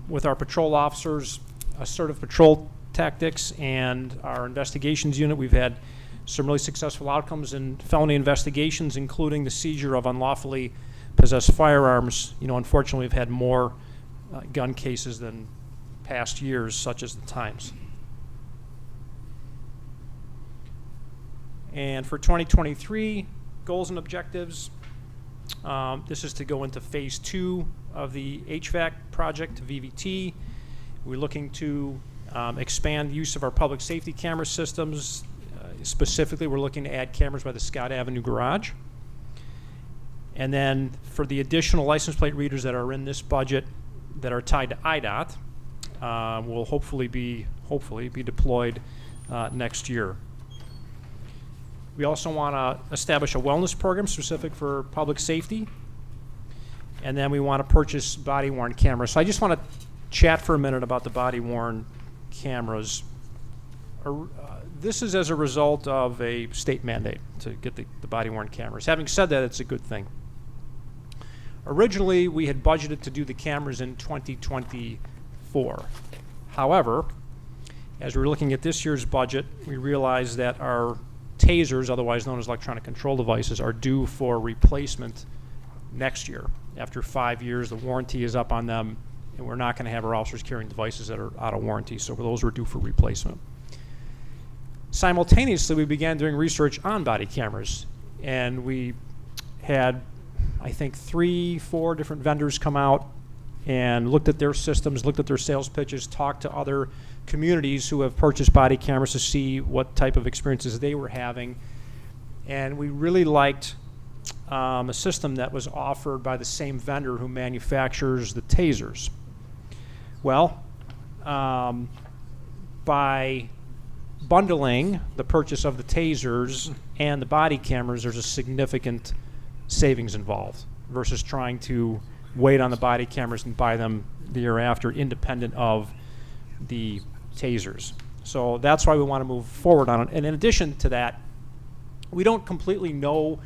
with our patrol officers, assertive patrol tactics, and our investigations unit, we've had some really successful outcomes in felony investigations, including the seizure of unlawfully possessed firearms. You know, unfortunately, we've had more gun cases than past years, such as the Times. And for 2023, goals and objectives, this is to go into phase 2 of the HVAC project, VVT. We're looking to expand use of our public safety camera systems. Specifically, we're looking to add cameras by the Scott Avenue garage. And then for the additional license plate readers that are in this budget that are tied to IDOT, will hopefully be deployed next year. We also want to establish a wellness program specific for public safety. And then we want to purchase body-worn cameras. So I just want to chat for a minute about the body-worn cameras. This is as a result of a state mandate to get the body-worn cameras. Having said that, it's a good thing. Originally, we had budgeted to do the cameras in 2024. However, as we were looking at this year's budget, we realized that our tasers, otherwise known as electronic control devices, are due for replacement next year. After 5 years, the warranty is up on them, and we're not going to have our officers carrying devices that are out of warranty, so those were due for replacement. Simultaneously, we began doing research on body cameras, and we had, I think, 3-4 different vendors come out and looked at their systems, looked at their sales pitches, talked to other communities who have purchased body cameras to see what type of experiences they were having. And we really liked a system that was offered by the same vendor who manufactures the tasers. Well, by bundling the purchase of the tasers and the body cameras, there's a significant savings involved versus trying to wait on the body cameras and buy them the year after, independent of the tasers. So that's why we want to move forward on it. And in addition to that, we don't completely know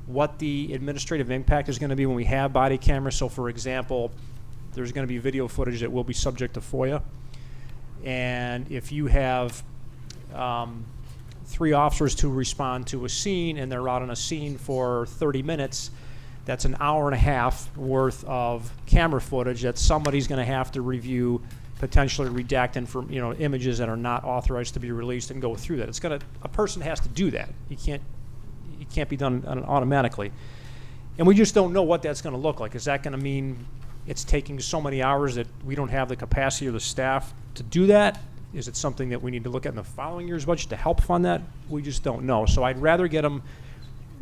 what the administrative impact is going to be when we have body cameras. So for example, there's going to be video footage that will be subject to FOIA. And if you have 3 officers to respond to a scene and they're out on a scene for 30 minutes, that's an hour and a half worth of camera footage that somebody's going to have to review, potentially redact images that are not authorized to be released, and go through that. A person has to do that. It can't be done automatically. And we just don't know what that's going to look like. Is that going to mean it's taking so many hours that we don't have the capacity or the staff to do that? Is it something that we need to look at in the following year's budget to help fund that? We just don't know. So I'd rather get them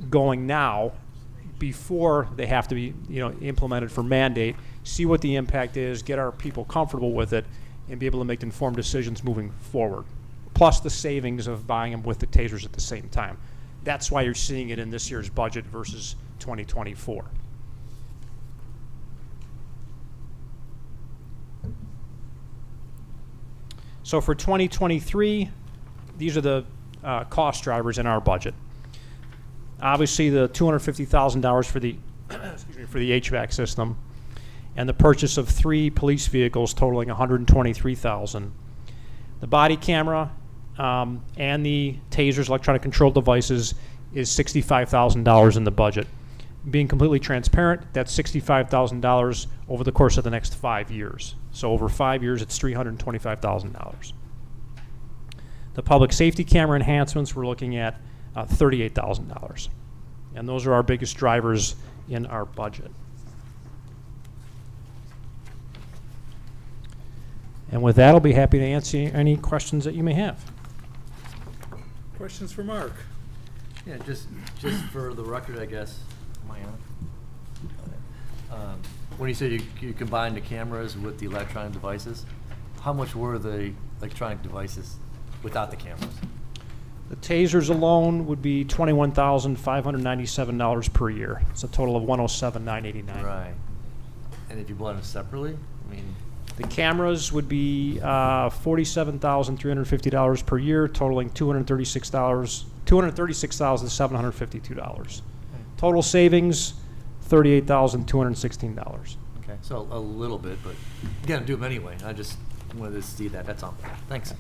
going now before they have to be implemented for mandate, see what the impact is, get our people comfortable with it, and be able to make informed decisions moving forward. Plus the savings of buying them with the tasers at the same time. That's why you're seeing it in this year's budget versus 2024. So for 2023, these are the cost drivers in our budget. Obviously, the $250,000 for the for the HVAC system, and the purchase of 3 police vehicles totaling $123,000. The body camera and the tasers, electronic control devices, is $65,000 in the budget. Being completely transparent, that's $65,000 over the course of the next 5 years. So over 5 years, it's $325,000. The public safety camera enhancements, we're looking at $38,000. And those are our biggest drivers in our budget. And with that, I'll be happy to answer any questions that you may have. Questions for Mark? Yeah, just for the record, I guess, Am I on? When you said you combined the cameras with the electronic devices, how much were the electronic devices without the cameras? The tasers alone would be $21,597 per year. It's a total of $107,989. Right. And if you bought them separately, I mean, The cameras would be $47,350 per year, totaling $236,752. Total savings, $38,216. okay, so a little bit, but you gotta do them anyway. I just wanted to see that. That's all. Thanks.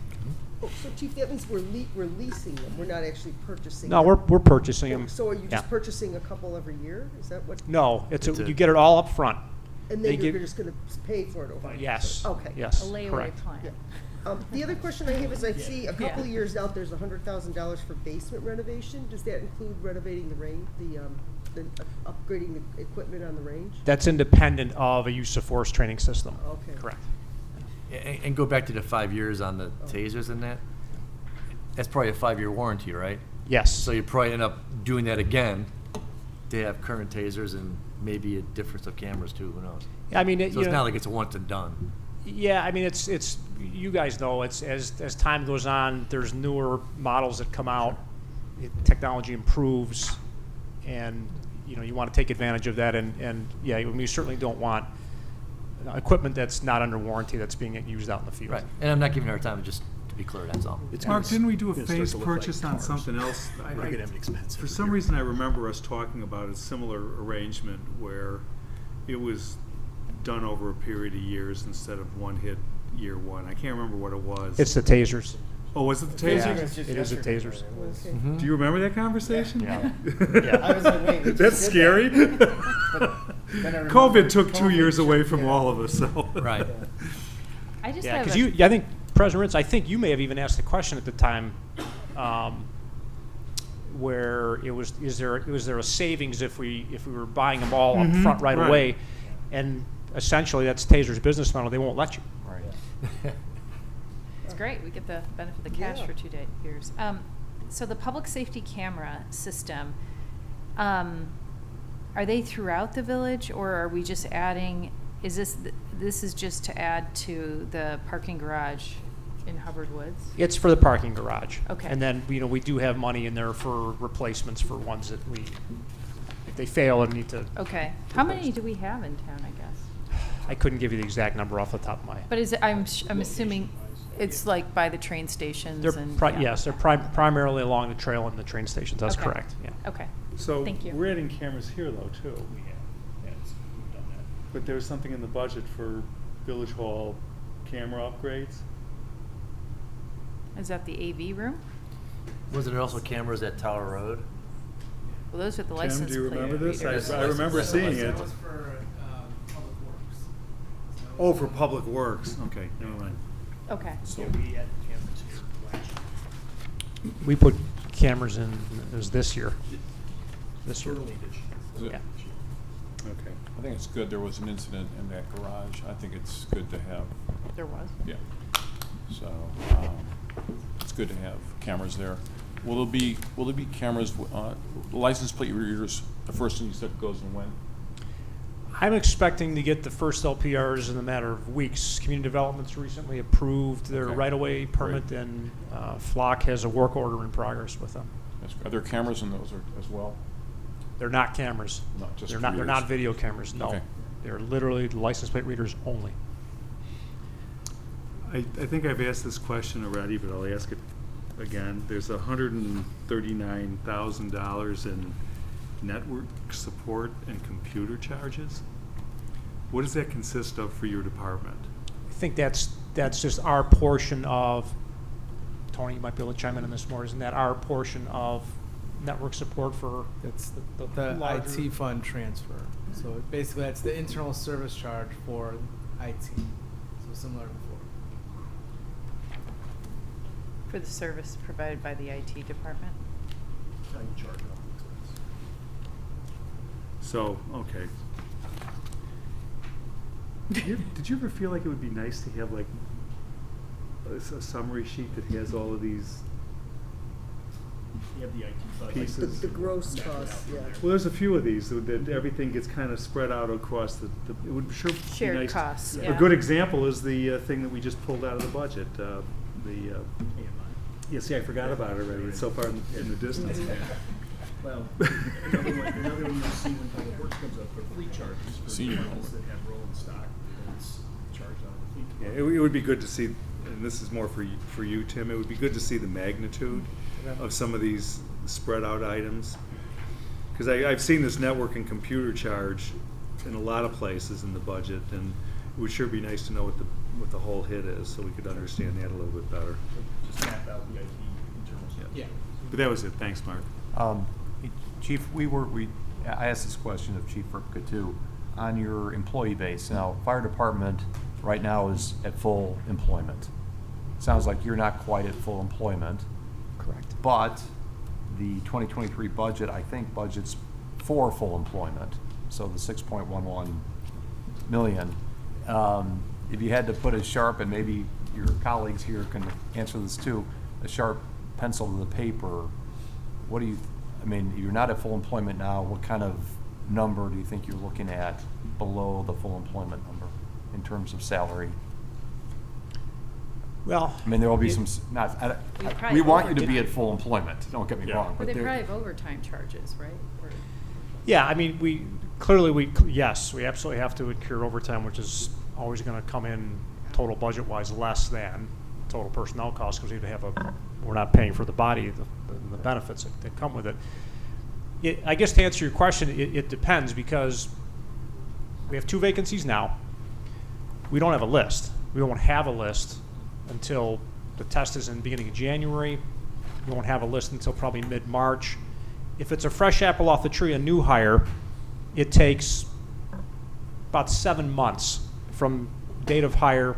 Oh, so Chief, that means we're leasing them, we're not actually purchasing No, them? we're purchasing them. So are you just Yeah. purchasing a couple every year? Is that what? No, you get it all up front. And They then you're give- just gonna pay for it over? Yes. Okay. Yes, A layaway correct. plan. Yeah. The other question I have is I see a couple of Yeah. years out, there's $100,000 for basement renovation. Does that include renovating the upgrading the equipment on the range? That's independent of a use of force training system. Okay. Correct. And go back to the 5 years on the tasers and that. That's probably a 5-year warranty, right? Yes. So you probably end up doing that again. They have current tasers and maybe a difference of cameras too. Who knows? I mean, so it's not like it's a once and done. Yeah, I mean, it's you guys know, it's as time goes on, there's newer models that come out, technology improves, and you want to take advantage of that, and yeah, we certainly don't want equipment that's not under warranty that's being used out in the field. Right. And I'm not giving her time, just to be clear, that's all. Mark, didn't we do a It's gonna phased start to look purchase like on cars. something else? We're gonna have an expensive For some year. reason, I remember us talking about a similar arrangement where it was done over a period of years instead of one hit year one. I can't remember what it was. It's the tasers. Oh, was it the Yeah, tasers? it is the tasers. Okay. Mm-hmm. Do you remember that conversation? Yeah. I was like, wait, we just That's did scary. Then I remember COVID took 2 COVID years away shut- from yeah. all of us, so. Right. I just Yeah, have because I think President Ritz, I think you may have even asked the question at the time, where it was there a savings if we were buying them all up front right right. away, and essentially that's Taser's business model. They won't let you. Right. It's great. We get the benefit of the cash Yeah. for 2 years. So the public safety camera system, are they throughout the village, or are we just adding? Is this is just to add to the parking garage in Hubbard Woods? It's for the parking garage. Okay. And then we do have money in there for replacements for ones that if they fail and need to. Okay. How many do we have in town? I guess. I couldn't give you the exact number off the top of my. But is it? I'm assuming it's like by the train stations They're and. yes, they're primarily along the trail and the train stations. That's Okay. correct. Yeah. Okay. So Thank you. we're adding cameras here though, too. We've done that. But there was something in the budget for Village Hall camera upgrades? Is that the AV room? Wasn't there also cameras at Tower Road? Well, those are the Tim, license do you plate remember this? readers. I remember seeing it. That was for Public Works. Oh, for Public Works. Okay, never mind. Okay. So we had cameras here last year. We put cameras in, it was this year. This year. Early this year. Yeah. Okay. I think it's good there was an incident in that garage. I think it's good to have, There was. yeah. So, it's good to have cameras there. Will there be cameras, license plate readers, the first thing you said goes in when? I'm expecting to get the first LPRs in a matter of weeks. Community Development's recently approved their Okay. right-of-way permit, and Flock has a work order in progress with them. Are there cameras in those as well? They're not cameras. Not just They're not readers? video cameras, no. Okay. They're literally license plate readers only. I think I've asked this question already, but I'll ask it again. There's $139,000 in network support and computer charges. What does that consist of for your department? I think that's just our portion of, Tony, you might be able to chime in on this more, isn't that our portion of network support for It's the larger- IT fund transfer. So basically, that's the internal service charge for IT. So similar to before. For the service provided by the IT department? How you charge off the expense. So, okay. Did you ever feel like it would be nice to have like a summary sheet that has all of these You have the IT budget. pieces. The gross costs, yeah. Well, there's a few of these that everything gets kind of spread out across the it would sure be Shared nice. costs, A yeah. good example is the thing that we just pulled out of the budget, yeah, see, I forgot about it already, it's so far in the distance. Well, another one you'll see when public works comes up are fleet charges for Senior vehicles that have rolling stock, and it's charged out of the fleet. Yeah, it would be good to see, and this is more for you, Tim, it would be good to see the magnitude of some of these spread out items. Because I've seen this network and computer charge in a lot of places in the budget, and it would sure be nice to know what the whole hit is, so we could understand that a little bit better. Just map out the IT internal stuff. Yeah. But that was it, thanks, Mark. Chief, I asked this question of Chief Ripka too, on your employee base. Now, fire department right now is at full employment. Sounds like you're not quite at full employment. Correct. But the 2023 budget, I think, budgets for full employment. So the 6.11 million. If you had to put a sharp, and maybe your colleagues here can answer this too, a sharp pencil to the paper, what do you, I mean, you're not at full employment now, what kind of number do you think you're looking at below the full employment number in terms of salary? Well, I mean, there will be it- we want you to be at full employment, don't get me wrong. But they there- probably have overtime charges, right? Or- Yeah, I mean, yes, we absolutely have to incur overtime, which is always going to come in total budget-wise less than total personnel costs, because we're not paying for the body, the benefits that come with it. I guess to answer your question, it depends, because we have 2 vacancies now. We don't have a list. We won't have a list until the test is in the beginning of January. We won't have a list until probably mid-March. If it's a fresh apple off the tree, a new hire, it takes about 7 months from date of hire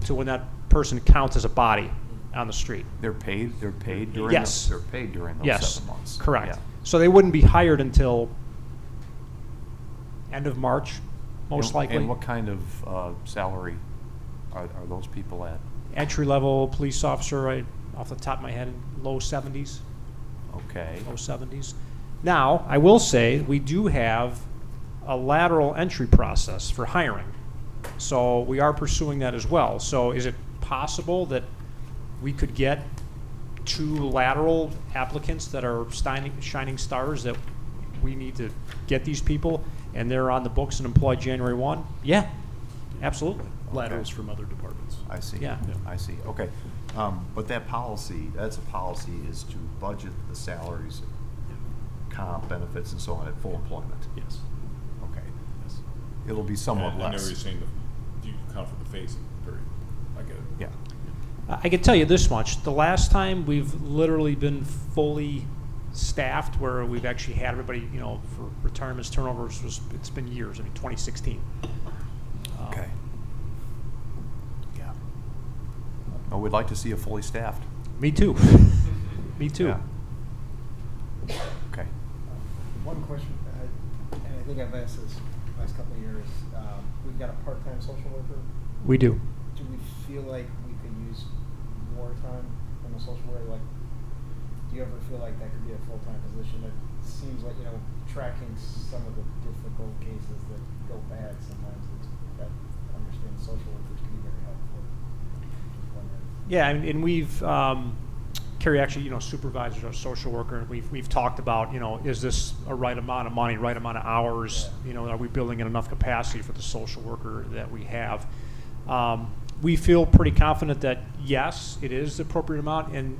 to when that person counts as a body on the street. They're paid during Yes. they're paid during those Yes, 7 months. correct. Yeah. So they wouldn't be hired until end of March, most likely. And what kind of salary are those people at? Entry-level police officer, right off the top of my head, low 70s. Okay. Low 70s. Now, I will say, we do have a lateral entry process for hiring. So we are pursuing that as well. So is it possible that we could get 2 lateral applicants that are shining stars that we need to get these people, and they're on the books and employed January 1? Yeah, absolutely. Laterals from other departments. I see. Yeah. I see. Okay. But that's a policy is to budget the salaries, comp, benefits, and so on at full employment. Yes. Okay. It'll be somewhat I know less. you're saying you account for the phasing period. I get it. Yeah. I can tell you this much. The last time we've literally been fully staffed, where we've actually had everybody, for retirements, turnovers, it's been years. 2016. Okay. Yeah. Well, we'd like to see you fully staffed. Me too. Me too. Yeah. Okay. One question, and I think I've asked this last couple of years. We've got a part-time social worker. We do. Do we feel like we could use more time from a social worker? Like, do you ever feel like that could be a full-time position? It seems like, tracking some of the difficult cases that go bad sometimes, that understanding social workers can be very helpful. Just wondering. Yeah, and we've Carrie actually, supervises our social worker, and we've talked about, is this a right amount of money, right amount of hours? Yeah. Are we building in enough capacity for the social worker that we have? We feel pretty confident that yes, it is the appropriate amount. And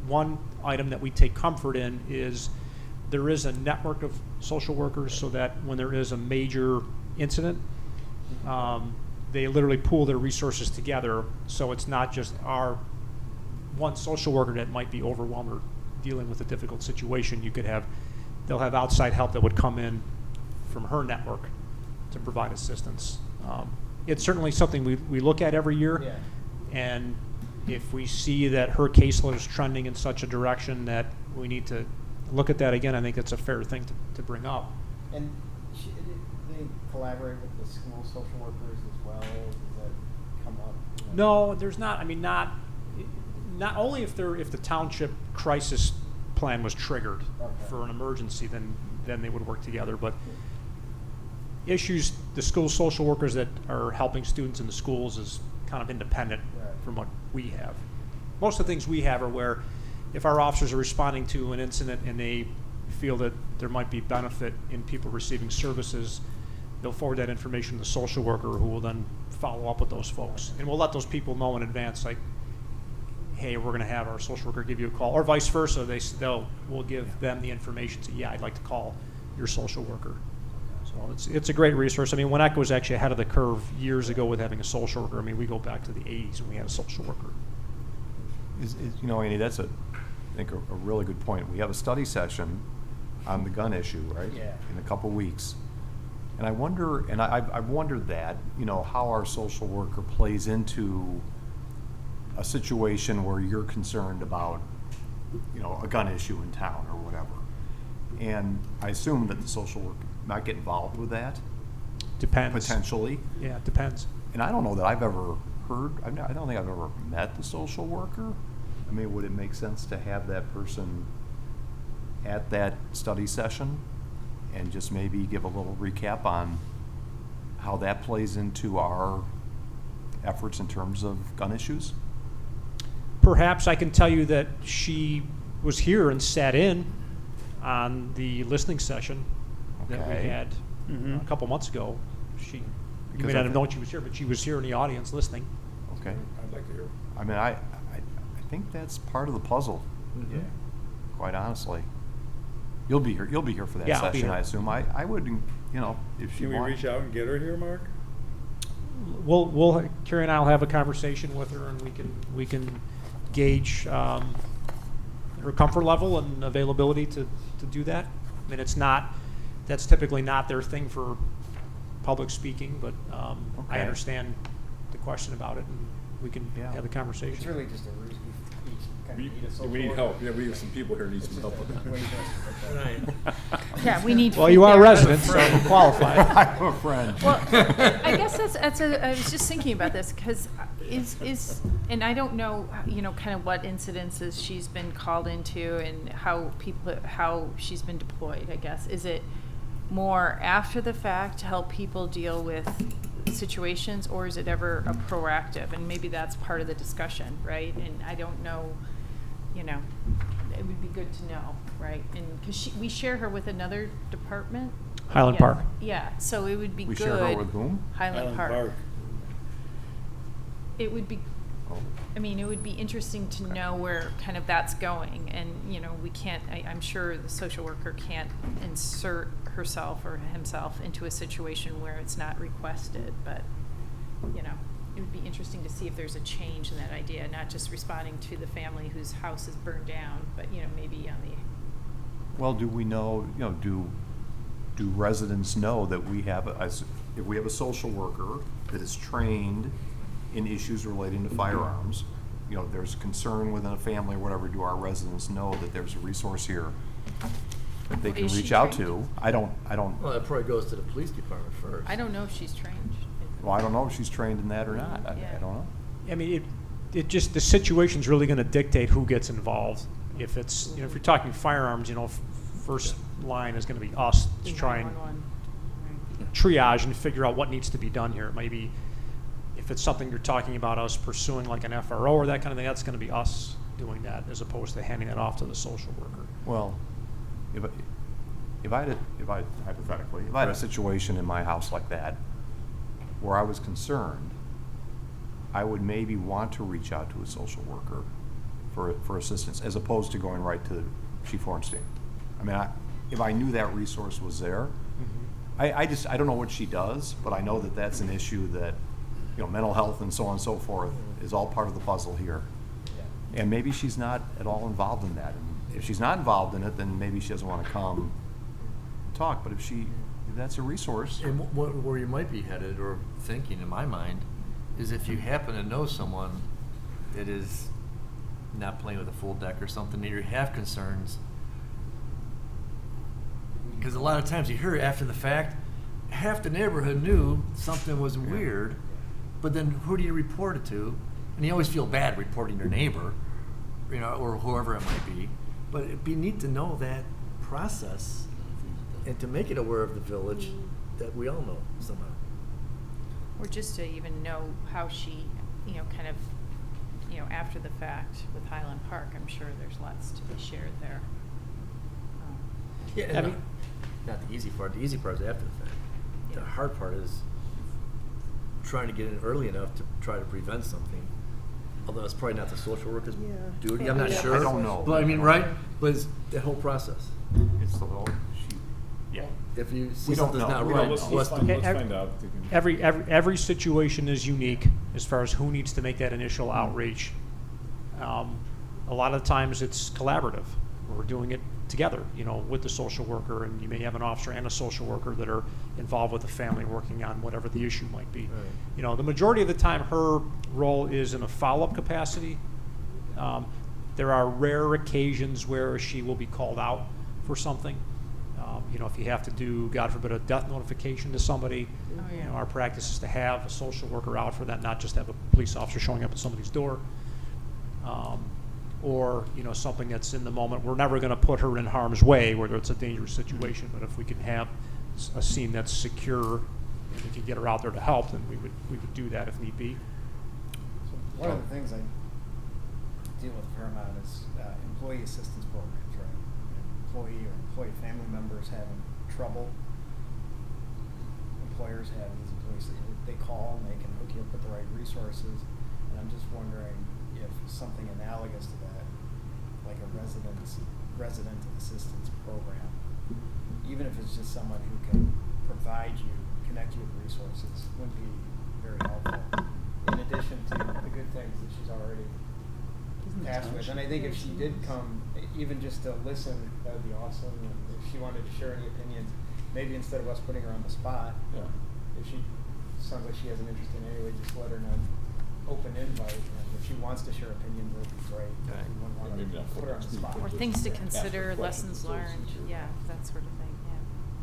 one item that we take comfort in is there is a network of social workers, so that when there is a major incident, they literally pool their resources together. So it's not just our one social worker that might be overwhelmed or dealing with a difficult situation. They'll have outside help that would come in from her network to provide assistance. It's certainly something we look at every year. Yeah. And if we see that her caseload is trending in such a direction that we need to look at that again, I think that's a fair thing to bring up. And they collaborate with the school social workers as well? Does that come up? No, there's not. I mean, not only if the township crisis plan was triggered for an emergency, then they would work together. But issues, the school social workers that are helping students in the schools is kind of independent from what we have. Most of the things we have are where if our officers are responding to an incident and they feel that there might be benefit in people receiving services, they'll forward that information to the social worker, who will then follow up with those folks. And we'll let those people know in advance, like, hey, we're going to have our social worker give you a call, or vice versa. We'll give them the information. Say, yeah, I'd like to call your social worker. So it's a great resource. I mean, Winnetka was actually ahead of the curve years ago with having a social worker. I mean, we go back to the 80s when we had a social worker. You know, Andy, that's I think a really good point. We have a study session on the gun issue, right? Yeah. In a couple weeks. And I wonder, and I've wondered that, you know, how our social worker plays into a situation where you're concerned about, you know, a gun issue in town or whatever. And I assume that the social worker might get involved with that. Depends. Potentially. Yeah, it depends. And I don't know that I've ever heard, I don't think I've ever met the social worker. I mean, would it make sense to have that person at that study session and just maybe give a little recap on how that plays into our efforts in terms of gun issues? Perhaps I can tell you that she was here and sat in on the listening session that we Okay. had a couple months ago. You Because may I not have think- known she was here, but she was here in the audience listening. Okay. I'd like to hear. I mean, I think that's part of the puzzle. Yeah. Quite honestly. You'll be here for that Yeah, I'll be session, here. I assume. I would, you know, if she Can we wants. reach out and get her here, Mark? Carrie and I will have a conversation with her, and we can gauge her comfort level and availability to do that. I mean, that's typically not their thing for public speaking, but I Okay. understand the question about it, and we can have the conversation. It's really just a ruse. We each kind of need a social We need worker. help. Yeah, we have some people here who need It's some just help a with that. way for us to put that. Yeah, we need. Well, you are feedback. residents, so you qualify. I have a friend. Well, I guess I was just thinking about this, because and I don't know, you know, kind of what incidences she's been called into and how she's been deployed, I guess. Is it more after the fact to help people deal with situations, or is it ever a proactive? And maybe that's part of the discussion, right? And I don't know, you know, it would be good to know, right? And because we share her with another department. Highland Yeah. Park. Yeah, so it would be We good. share her with whom? Highland Park. It would be, I mean, it would be interesting to know where kind of that's going. And, you know, we can't, I'm sure the social worker can't insert herself or himself into a situation where it's not requested. But, you know, it would be interesting to see if there's a change in that idea, not just responding to the family whose house is burned down, but, you know, maybe on the, Well, do we know, you know, do residents know that we have, if we have a social worker that is trained in issues relating to firearms, you know, there's concern within a family or whatever, do our residents know that there's a resource here that they can Is she reach out trained? to? I don't, Well, that probably goes to the police department first. I don't know if she's trained. well, I don't know if she's trained in that or not. I Yeah. don't know. I mean, it just, the situation's really gonna dictate who gets involved. If it's, you know, if you're talking firearms, you know, first line is gonna be us to try and 911. triage and figure out what needs to be done here. Maybe if it's something you're talking about us pursuing like an FRO or that kind of thing, that's gonna be us doing that as opposed to handing that off to the social worker. Well, if I hypothetically, if I had a situation in my house like that where I was concerned, I would maybe want to reach out to a social worker for assistance as opposed to going right to Chief Hornstein. I mean, if I knew that resource was there, I don't know what she does, but I know that that's an issue that, you know, mental health and so on and so forth is all part of the puzzle here. And maybe she's not at all involved in that. And if she's not involved in it, then maybe she doesn't want to come talk. But if that's a resource. And where you might be headed or thinking, in my mind, is if you happen to know someone that is not playing with a full deck or something, and you have concerns. Because a lot of times you hear after the fact, half the neighborhood knew something was weird, but then who do you report it to? And you always feel bad reporting your neighbor, you know, or whoever it might be. But it'd be neat to know that process and to make it aware of the village that we all know somehow. Or just to even know how she, kind of, after the fact with Highland Park, I'm sure there's lots to be shared there. Yeah, and not the easy part. The easy part is after the fact. The hard part is trying to get in early enough to try to prevent something. Although it's probably not the social worker's duty. I'm not sure. I don't know. But I mean, right? But it's the whole process. It's the whole, yeah. If you see We don't something's know. not We right, don't know. Let's find out. Every situation is unique as far as who needs to make that initial outreach. A lot of times it's collaborative. We're doing it together, with the social worker, and you may have an officer and a social worker that are involved with the family working on whatever the issue might be. Right. The majority of the time her role is in a follow-up capacity. There are rare occasions where she will be called out for something. If you have to do, God forbid, a death notification to somebody, our practice is to have a social worker out for that, not just have a police officer showing up at somebody's door. Or something that's in the moment. We're never going to put her in harm's way, whether it's a dangerous situation. But if we can have a scene that's secure, and we can get her out there to help, then we would do that if need be. So one of the things I deal with a fair amount is employee assistance programs, right? Employee or employee family members having trouble. Employers have these employees that they call and they can hook you up with the right resources. And I'm just wondering if something analogous to that, like a resident assistance program, even if it's just someone who can provide you, connect you with resources, would be very helpful. In addition to the good things that she's already tasked with. And I think if she did come, even just to listen, that would be awesome. And if she wanted to share any opinions, maybe instead of us putting her on the spot, if she sounds like she has an interest in any way, just let her know. Open invite, and if she wants to share opinions, it would be great. We wouldn't want to put her on the spot. Or things to consider, lessons learned, that sort of thing,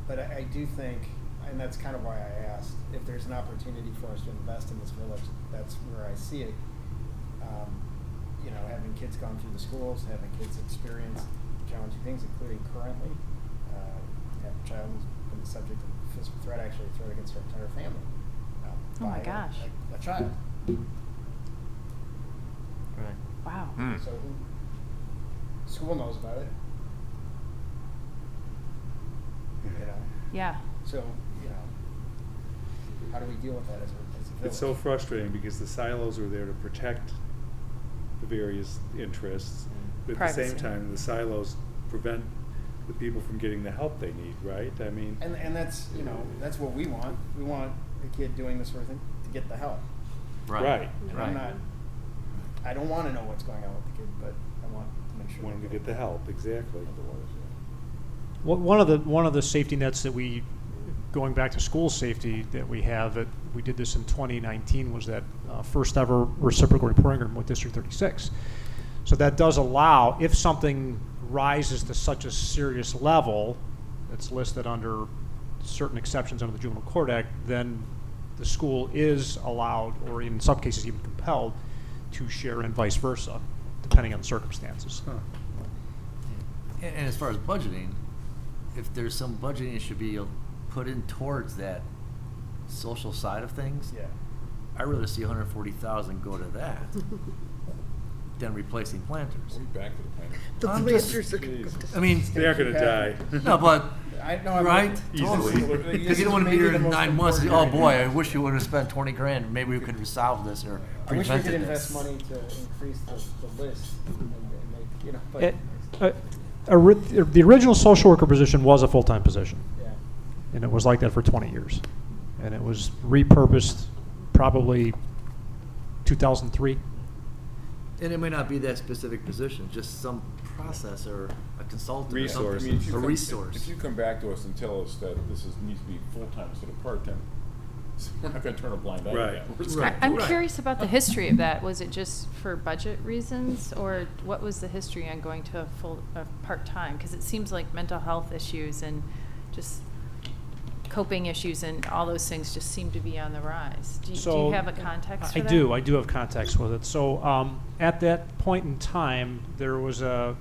But I do think, and that's kind of why I asked, if there's an opportunity for us to invest in this village, that's where I see it. Having kids gone through the schools, having kids experience challenging things, including currently, have a child who's been the subject of physical threat, actually a threat against our entire family. Oh my gosh. A child. Right. Wow. So school knows about it. Yeah. So, how do we deal with that as a village? It's so frustrating because the silos are there to protect the various interests, but at the same Privacy. time, the silos prevent the people from getting the help they need, right? I mean, And that's, that's what we want. We want a kid doing this sort of thing to get the help. Right. And I don't want to know what's going on with the kid, but I want to make sure. Want them to get the help, exactly. One of the safety nets that we, going back to school safety that we have, that we did this in 2019, was that first ever reciprocal reporting agreement with District 36. So that does allow, if something rises to such a serious level that's listed under certain exceptions under the Juvenile Court Act, then the school is allowed, or in some cases even compelled, to share and vice versa, depending on the circumstances. And as far as budgeting, if there's some budgeting, it should be put in towards that social side of things. Yeah. I'd rather see 140,000 go to that than replacing planters. Back to the planters. The I'm planters just- are going to. I mean, They're going to die. no, but I'm right, Easily. totally. Because you don't want to be Maybe there the in most 9 months. Oh important boy, area. I wish you would have spent 20 grand. Maybe we could resolve this or I wish we prevented could invest this. money to increase the list and make, but. The original social worker position was a full-time position. Yeah. And it was like that for 20 years. And it was repurposed probably 2003. And it may not be that specific position, just some process or a consultant or something. Resource. I mean, if you A come- resource. If you come back to us and tell us that this needs to be full-time instead of part-time, we're not gonna turn a blind eye to Right. that. We're just Right. gonna I'm do it. curious about the history of that. Was it just for budget reasons, or what was the history on going to a part-time? Because it seems like mental health issues and just coping issues and all those things just seem to be on the rise. Do you have a context for that? I do have context with it. So at that point in time, there was a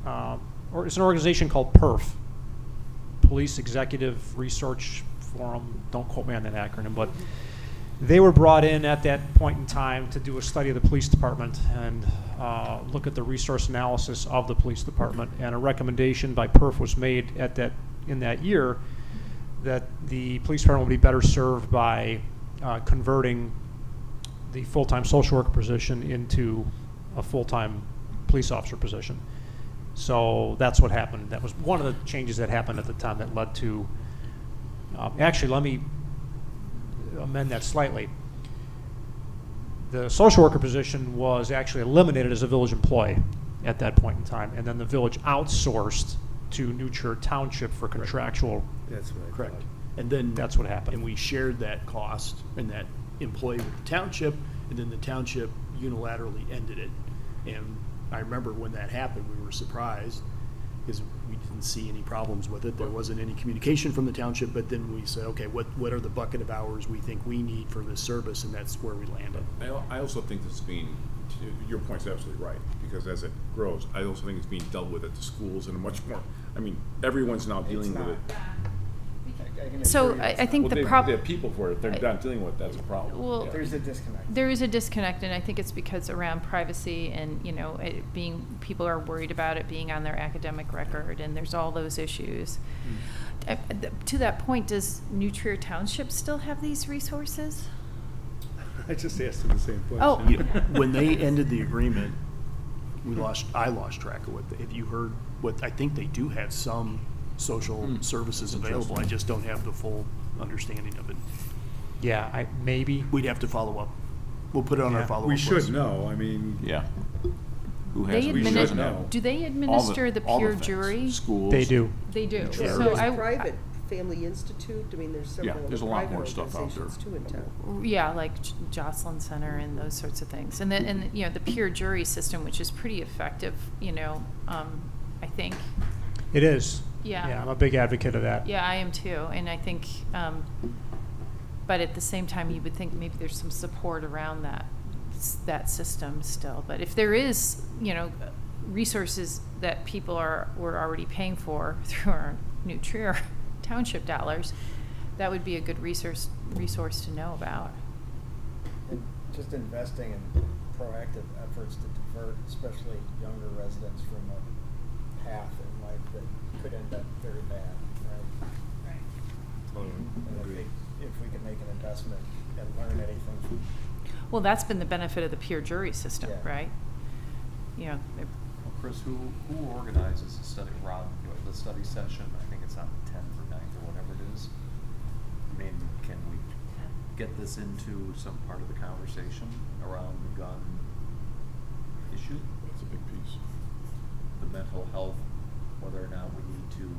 or it's an organization called PERF, Police Executive Research Forum. Don't quote me on that acronym, but they were brought in at that point in time to do a study of the police department and look at the resource analysis of the police department. And a recommendation by PERF was made in that year that the police department would be better served by converting the full-time social worker position into a full-time police officer position. So that's what happened. That was one of the changes that happened at the time that led to, actually, let me amend that slightly. The social worker position was actually eliminated as a village employee at that point in time, and then the village outsourced to New Trier Township for contractual. That's what I Correct. thought. And then. That's what happened. And we shared that cost and that employee with the township, and then the township unilaterally ended it. And I remember when that happened, we were surprised because we didn't see any problems with it. There wasn't any communication from the township, but then we said, okay, what are the bucket of hours we think we need for this service, and that's where we landed. I also think this is being, your point's absolutely right, because as it grows, I also think it's being dealt with at the schools in a much more, I mean, everyone's now dealing with it. So I think Well, the they problem. have people for it, they're not dealing with it, that's a problem. Well, Yeah. There's a disconnect. There is a disconnect, and I think it's because around privacy and, people are worried about it being on their academic record, and there's all those issues. To that point, does New Trier Township still have these resources? I just asked him the same question. Oh. When they ended the agreement, I lost track of have you heard what, I think they do have some social services available. I just don't have the full understanding of it. Yeah, maybe. We'd have to follow up. We'll put it on our follow-up We list. should know, I mean. Yeah. Who has, They we should should know. know. Do they administer the all peer things. jury? Schools. They do. They do. There's So private Family Institute, I mean, there's Yeah, several there's a lot private more stuff out there. organizations too in town. Yeah, like Jocelyn Center and those sorts of things. And then, the peer jury system, which is pretty effective, I think. It is. Yeah. Yeah, I'm a big advocate of that. Yeah, I am too. And I think, but at the same time, you would think maybe there's some support around that system still. But if there is, resources that people were already paying for through our New Trier Township dollars, that would be a good resource to know about. And just investing in proactive efforts to divert, especially younger residents, from a path in life that could end up very bad, right? And I think if we can make an investment and learn anything from. Well, that's been the benefit of the peer jury system, Yeah. right? Well, Chris, who organizes the study, Rob, the study session? I think it's on the 10th or 9th or whatever it is. I mean, can we get this into some part of the conversation around the gun issue? That's a big piece. The mental health, whether or not we need to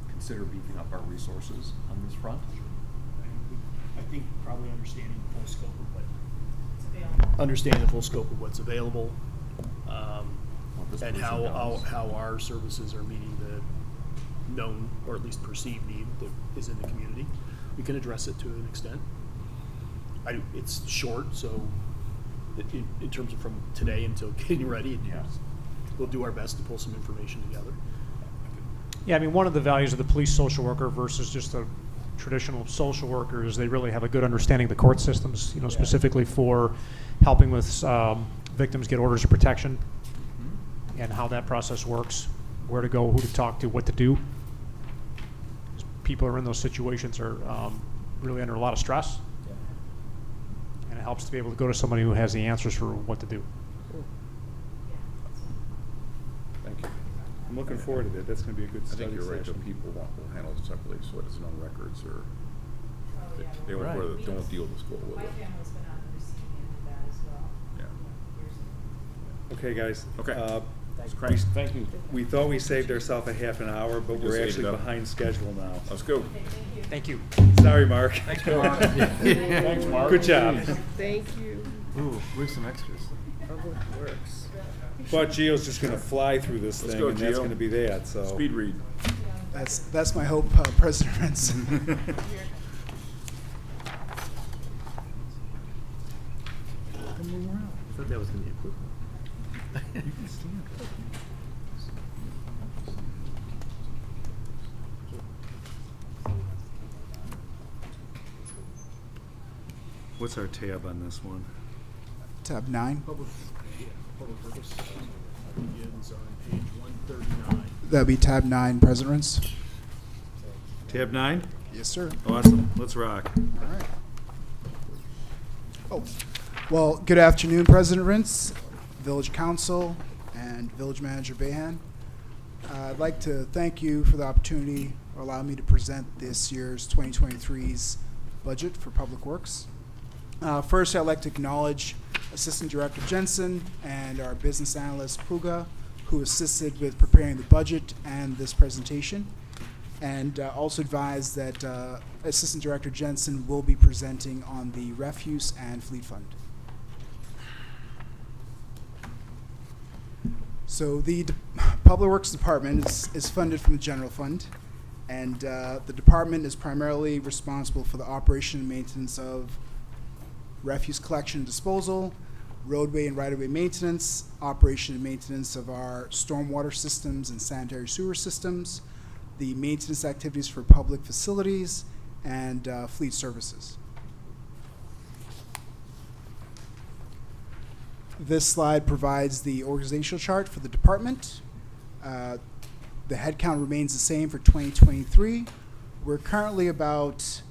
consider beefing up our resources on this front? I think probably understanding the full scope of what's available, and how our services are meeting the known or at least perceived need that is in the community. We can address it to an extent. It's short, so in terms of from today until getting ready, we'll do our best to pull some information together. Yeah, I mean, one of the values of the police social worker versus just a traditional social worker is they really have a good understanding of the court systems, specifically for helping with victims get orders of protection and how that process works, where to go, who to talk to, what to do. People who are in those situations are really under a lot of stress, and it helps to be able to go to somebody who has the answers for what to do. Thank you. I'm looking forward to it. That's going to be a good I study think you're right, session. the people will handle it separately, so it isn't on records, or they don't, Right. don't deal with the school with it. family's been on the receiving end of that as well. Yeah. Okay, guys. Okay. Christ, thank you. We thought we saved ourselves a half an hour, but We just we're saved actually it up. behind schedule now. Let's go. Thank you. Sorry, Mark. Thanks, Mark. Thanks, Mark. Good job. Thank you. Ooh, we have some extras. Public Works. But Gio's just going to fly through this Let's thing, go, and that's Gio. going to be that. So Speed read. That's my hope, President Rentz. I thought that was going to be equivalent. What's our tab on this one? Tab 9. Public works begins on page 139. That'd be tab 9, Presidents. Tab 9? Yes, sir. Awesome. Let's rock. All right. Oh, well, good afternoon, President Rintz, Village Council, and Village Manager Behan. I'd like to thank you for the opportunity for allowing me to present this year's 2023's budget for Public Works. First, I'd like to acknowledge Assistant Director Jensen and our business analyst Puga, who assisted with preparing the budget and this presentation, and also advise that Assistant Director Jensen will be presenting on the Refuse and Fleet Fund. So the Public Works Department is funded from the general fund, and the department is primarily responsible for the operation and maintenance of refuse collection and disposal, roadway and right-of-way maintenance, operation and maintenance of our stormwater systems and sanitary sewer systems, the maintenance activities for public facilities, and fleet services. This slide provides the organizational chart for the department. The headcount remains the same for 2023. We're currently about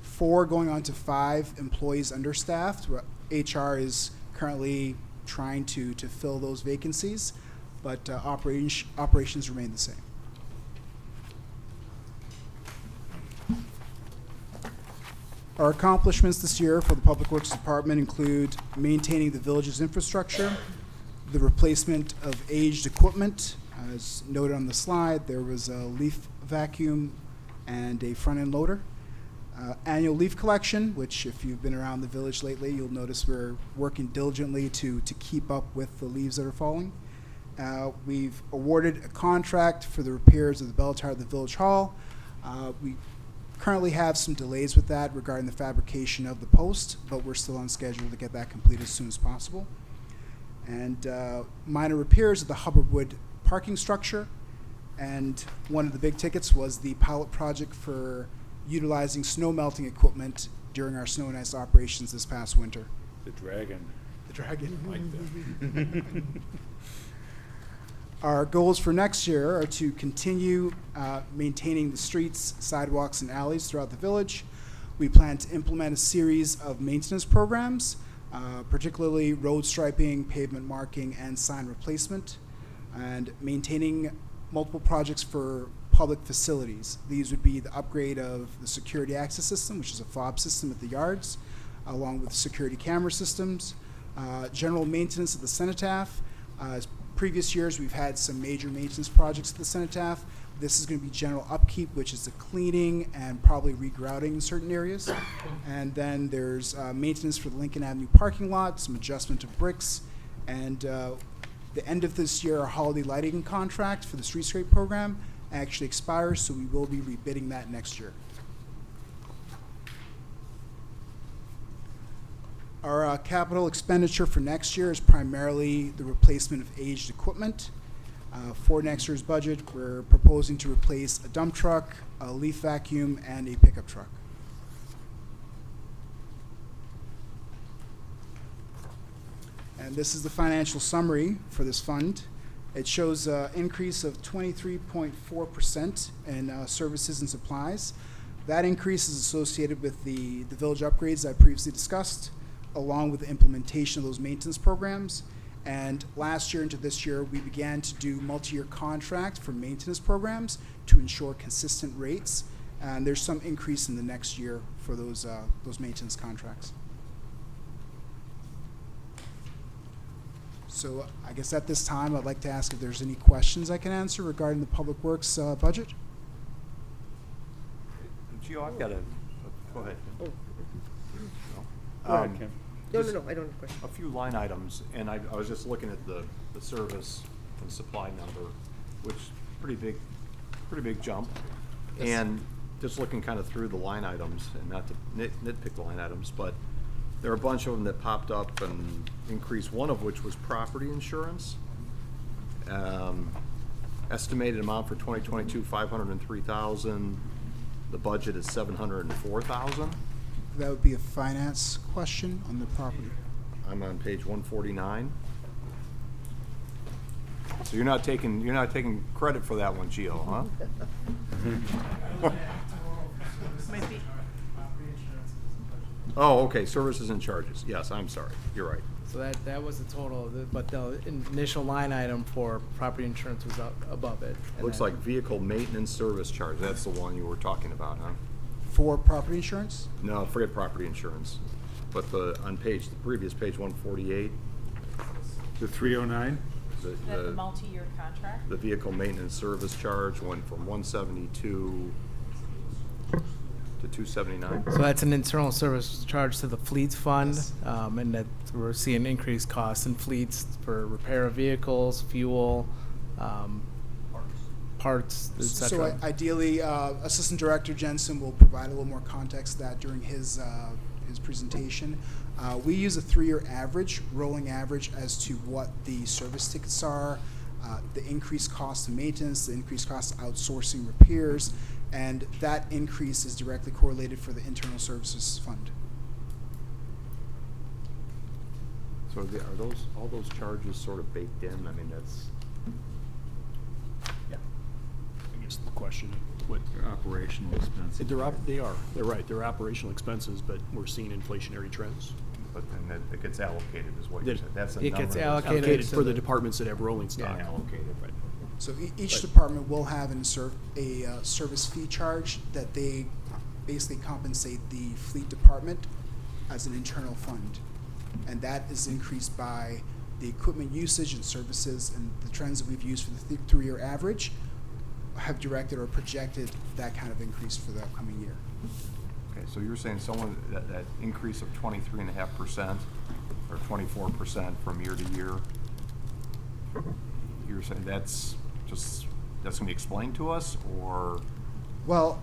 4 going on to 5 employees understaffed. HR is currently trying to fill those vacancies, but operations remain the same. Our accomplishments this year for the Public Works Department include maintaining the village's infrastructure, the replacement of aged equipment. As noted on the slide, there was a leaf vacuum and a front-end loader. Annual leaf collection, which if you've been around the village lately, you'll notice we're working diligently to keep up with the leaves that are falling. We've awarded a contract for the repairs of the bell tower at the Village Hall. We currently have some delays with that regarding the fabrication of the post, but we're still on schedule to get that completed as soon as possible. And minor repairs of the Hubbardwood parking structure. And one of the big tickets was the pilot project for utilizing snow melting equipment during our snow and ice operations this past winter. The dragon. The dragon. I like that. Our goals for next year are to continue maintaining the streets, sidewalks, and alleys throughout the village. We plan to implement a series of maintenance programs, particularly road striping, pavement marking, and sign replacement, and maintaining multiple projects for public facilities. These would be the upgrade of the security access system, which is a fob system at the yards, along with security camera systems, general maintenance of the cenotaph. As previous years, we've had some major maintenance projects at the cenotaph. This is going to be general upkeep, which is the cleaning and probably regrouting in certain areas. And then there's maintenance for the Lincoln Avenue parking lot, some adjustment of bricks, and the end of this year, our holiday lighting contract for the streetscape program actually expires, so we will be rebidding that next year. Our capital expenditure for next year is primarily the replacement of aged equipment. For next year's budget, we're proposing to replace a dump truck, a leaf vacuum, and a pickup truck. And this is the financial summary for this fund. It shows an increase of 23.4% in services and supplies. That increase is associated with the village upgrades I previously discussed, along with the implementation of those maintenance programs. And last year into this year, we began to do multi-year contracts for maintenance programs to ensure consistent rates. And there's some increase in the next year for those maintenance contracts. So I guess at this time, I'd like to ask if there's any questions I can answer regarding the Public Works budget. Gio, I've got go ahead. Oh. Go ahead, Kim. No, I don't have a question. A few line items, and I was just looking at the service and supply number, which pretty big jump. Yes. And just looking kind of through the line items, and not to nitpick the line items, but there are a bunch of them that popped up and increased, one of which was property insurance. Estimated amount for 2022, $503,000. The budget is $704,000. That would be a finance question on the property. I'm on page 149. So you're not taking credit for that one, Gio, huh? Might be. Oh, okay, services and charges. Yes, I'm sorry. You're right. So that was the total, but the initial line item for property insurance was up above it. And Looks then- like vehicle maintenance service charge. That's the one you were talking about, huh? For property insurance? No, forget property insurance. But the previous page 148, The 309? Is that the multi-year contract? the vehicle maintenance service charge went from 172 to 279. So that's an internal service charge to the fleets fund, and that we're seeing increased costs in fleets for repair of vehicles, fuel, parts, et So cetera. ideally, Assistant Director Jensen will provide a little more context to that during his presentation. We use a 3-year average, rolling average, as to what the service tickets are, the increased cost of maintenance, the increased cost of outsourcing repairs, and that increase is directly correlated for the internal services fund. So are all those charges sort of baked in? I mean, that's, Yeah. I guess the question, what, Operational expenses. they're right, they're operational expenses, but we're seeing inflationary trends. but then it gets allocated is what you That- said. That's the It number gets that's allocated Allocated to for the the- departments that have rolling stock. allocated. Right. So each But- department will have a service fee charge that they basically compensate the fleet department as an internal fund. And that is increased by the equipment usage and services, and the trends that we've used for the 3-year average have directed or projected that kind of increase for the upcoming year. Okay, so you're saying that increase of 23.5% or 24% from year to year, you're saying that's gonna be explained to us, or? Well,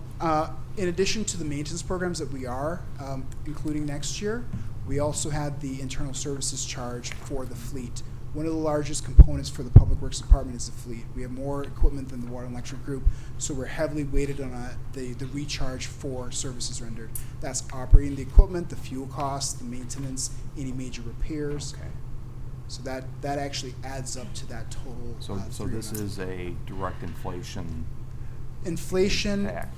in addition to the maintenance programs that we are including next year, we also had the internal services charge for the fleet. One of the largest components for the Public Works Department is the fleet. We have more equipment than the Water and Electric Group, so we're heavily weighted on the recharge for services rendered. That's operating the equipment, the fuel costs, the maintenance, any major repairs. Okay. So that actually adds up to that total. So this 309. is a direct inflation Inflation. impact.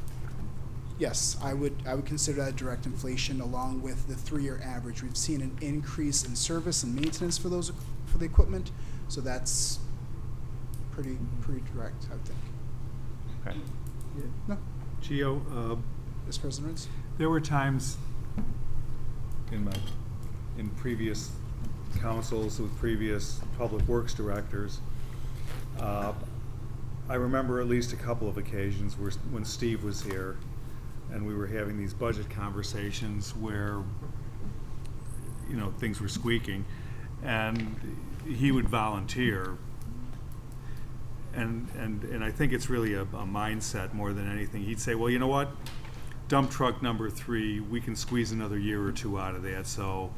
Yes, I would consider that direct inflation along with the 3-year average. We've seen an increase in service and maintenance for the equipment, so that's pretty direct, I would think. Okay. No, Gio, Vice President Ritz? there were times in previous councils with previous public works directors, I remember at least a couple of occasions when Steve was here and we were having these budget conversations where, things were squeaking, and he would volunteer. And I think it's really a mindset more than anything. He'd say, well, you know what? Dump truck number 3, we can squeeze another year or 2 out of that. So,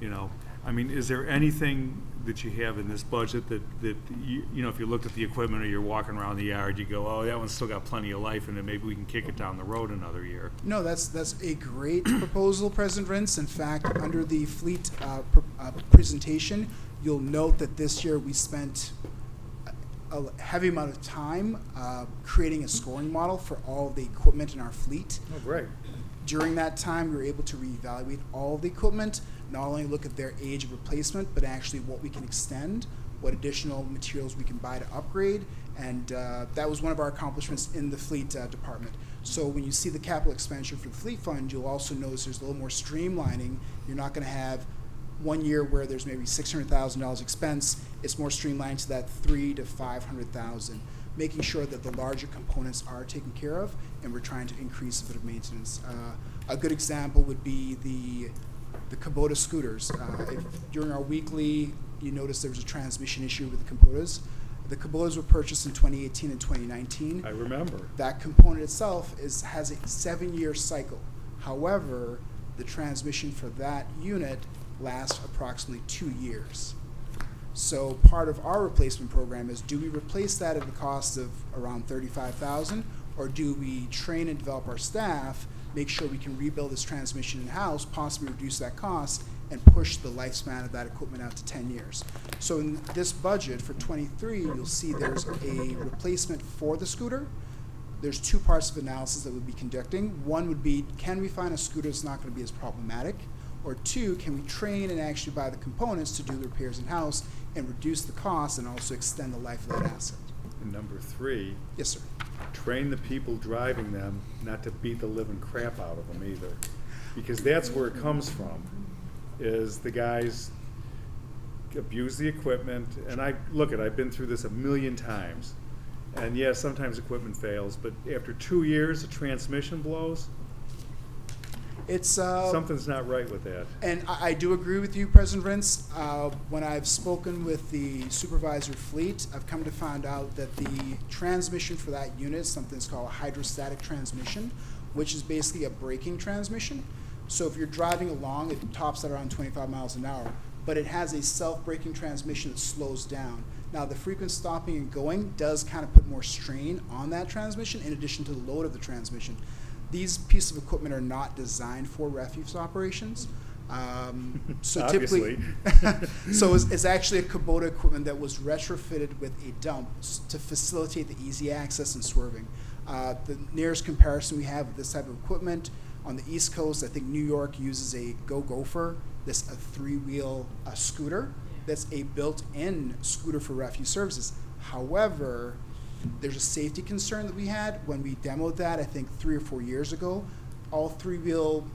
is there anything that you have in this budget that if you looked at the equipment or you're walking around the yard, you go, oh, that one's still got plenty of life in it. Maybe we can kick it down the road another year. No, that's a great proposal, President Ritz. In fact, under the fleet presentation, you'll note that this year we spent a heavy amount of time creating a scoring model for all the equipment in our fleet. Oh, great. During that time, we were able to reevaluate all of the equipment, not only look at their age of replacement, but actually what we can extend, what additional materials we can buy to upgrade, and that was one of our accomplishments in the fleet department. So when you see the capital expenditure for the fleet fund, you'll also notice there's a little more streamlining. You're not going to have one year where there's maybe $600,000 expense. It's more streamlined to that $300,000 to $500,000, making sure that the larger components are taken care of, and we're trying to increase a bit of maintenance. A good example would be the Kubota scooters. If during our weekly, you notice there was a transmission issue with the Kubotas. The Kubotas were purchased in 2018 and 2019. I remember. That component itself has a 7-year cycle. However, the transmission for that unit lasts approximately 2 years. So part of our replacement program is, do we replace that at a cost of around $35,000, or do we train and develop our staff make sure we can rebuild this transmission in-house, possibly reduce that cost, and push the lifespan of that equipment out to 10 years. So in this budget for '23, you'll see there's a replacement for the scooter. There's two parts of analysis that we'll be conducting. One would be, can we find a scooter that's not going to be as problematic? Or two, can we train and actually buy the components to do the repairs in-house and reduce the cost and also extend the life of that asset? And number three. Yes, sir. Train the people driving them not to beat the living crap out of them either. Because that's where it comes from, is the guys abuse the equipment. And I've been through this a million times. And yeah, sometimes equipment fails, but after 2 years, the transmission blows. It's Something's not right with that. And I do agree with you, President Vince. When I've spoken with the supervisor fleet, I've come to find out that the transmission for that unit is something that's called a hydrostatic transmission, which is basically a braking transmission. So if you're driving along, it tops at around 25 miles an hour, but it has a self-braking transmission that slows down. Now, the frequent stopping and going does kind of put more strain on that transmission in addition to the load of the transmission. These pieces of equipment are not designed for refuse operations. So typically, so it's actually a Kubota equipment that was retrofitted with a dump to facilitate the easy access and swerving. The nearest comparison we have with this type of equipment on the East Coast, I think New York uses a Gopher. That's a three-wheel scooter. That's a built-in scooter for refuse services. However, there's a safety concern that we had when we demoed that, I think 3 or 4 years ago. All three-wheel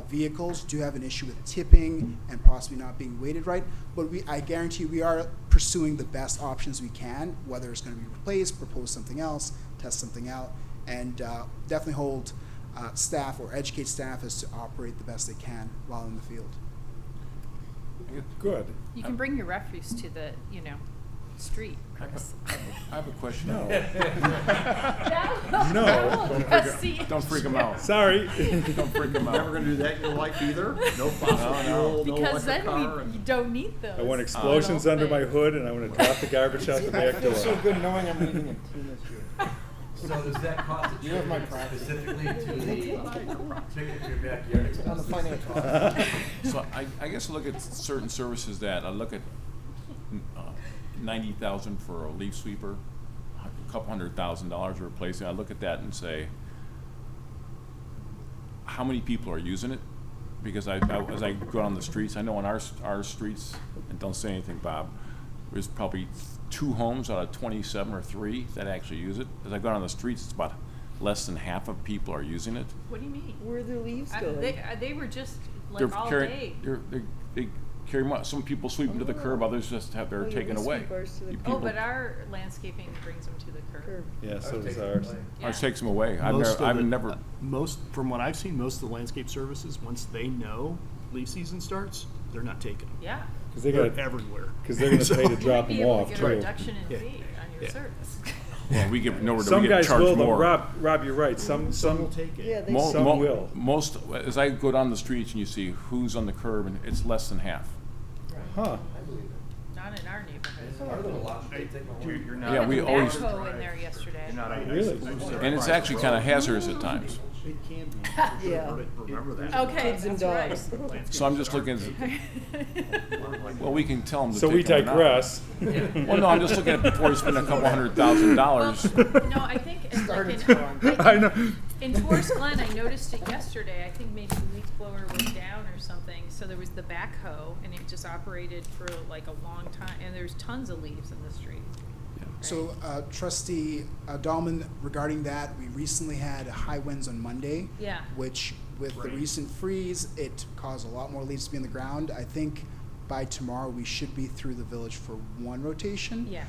vehicles do have an issue with tipping and possibly not being weighted right, but I guarantee we are pursuing the best options we can, whether it's going to be replaced, propose something else, test something out, and definitely hold staff or educate staff as to operate the best they can while in the field. Good. You can bring your refuse to the, street, Chris. I have a question. No. Don't freak them out. Sorry. Don't freak them out. Never gonna do that in your life either? No fossil fuel, no Because electric then car? you don't need those. I want explosions under my hood, and I want to drop the garbage out the back door. I feel so good knowing I'm leaving in 2 this year. So does that cost You have my practice. specifically to the ticket to your backyard? It's on the financial. So I guess I look at certain services that, I look at 90,000 for a leaf sweeper, a couple $100,000 to replace it. I look at that and say, how many people are using it? Because as I go down the streets, I know on our streets, and don't say anything, Bob, there's probably 2 homes out of 27 or 3 that actually use it. As I go down the streets, it's about less than half of people are using it. What do you mean? Where are their leaves going? They were just They're like all carrying- day. They carry them out. Some people sweep them to the curb, others just have they're taken away. You Oh, people- but our landscaping brings them to the curb. Yeah, so does ours. Ours takes them away. Most, from what I've seen, most of the landscape services, once they know leaf season starts, they're not taking them. Yeah. Because they They're got everywhere. Because they're going to pay to drop Be them able to off get too. a reduction in Yeah. fee on your Yeah. service. Well, we get nowhere. Some we get guys charged will, though. more. Rob, you're right. Some will take it. Yeah, they Some will. Most, as I go down the streets and you see who's on the curb, and it's less than half. Huh. Not in our neighborhood. You're Yeah, not. we There always. was a backhoe in there yesterday. You're not. Really? And it's actually kind of hazardous at times. It can be. Yeah. Remember that. Okay, Kids and that's dogs. right. So I'm just looking at, well, we can tell them to So take we them or not. digress. Well, no, I'm just looking at before you spend a couple $100,000. No, I think I know. in Forest Glen, I noticed it yesterday. I think maybe the leaf blower was down or something. So there was the backhoe, and it just operated for like a long time. And there's tons of leaves in the street. So, Trustee Dahlman, regarding that, we recently had high winds on Monday. Yeah. Which, with the recent freeze, it caused a lot more leaves to be in the ground. I think by tomorrow we should be through the village for 1 rotation. Yeah.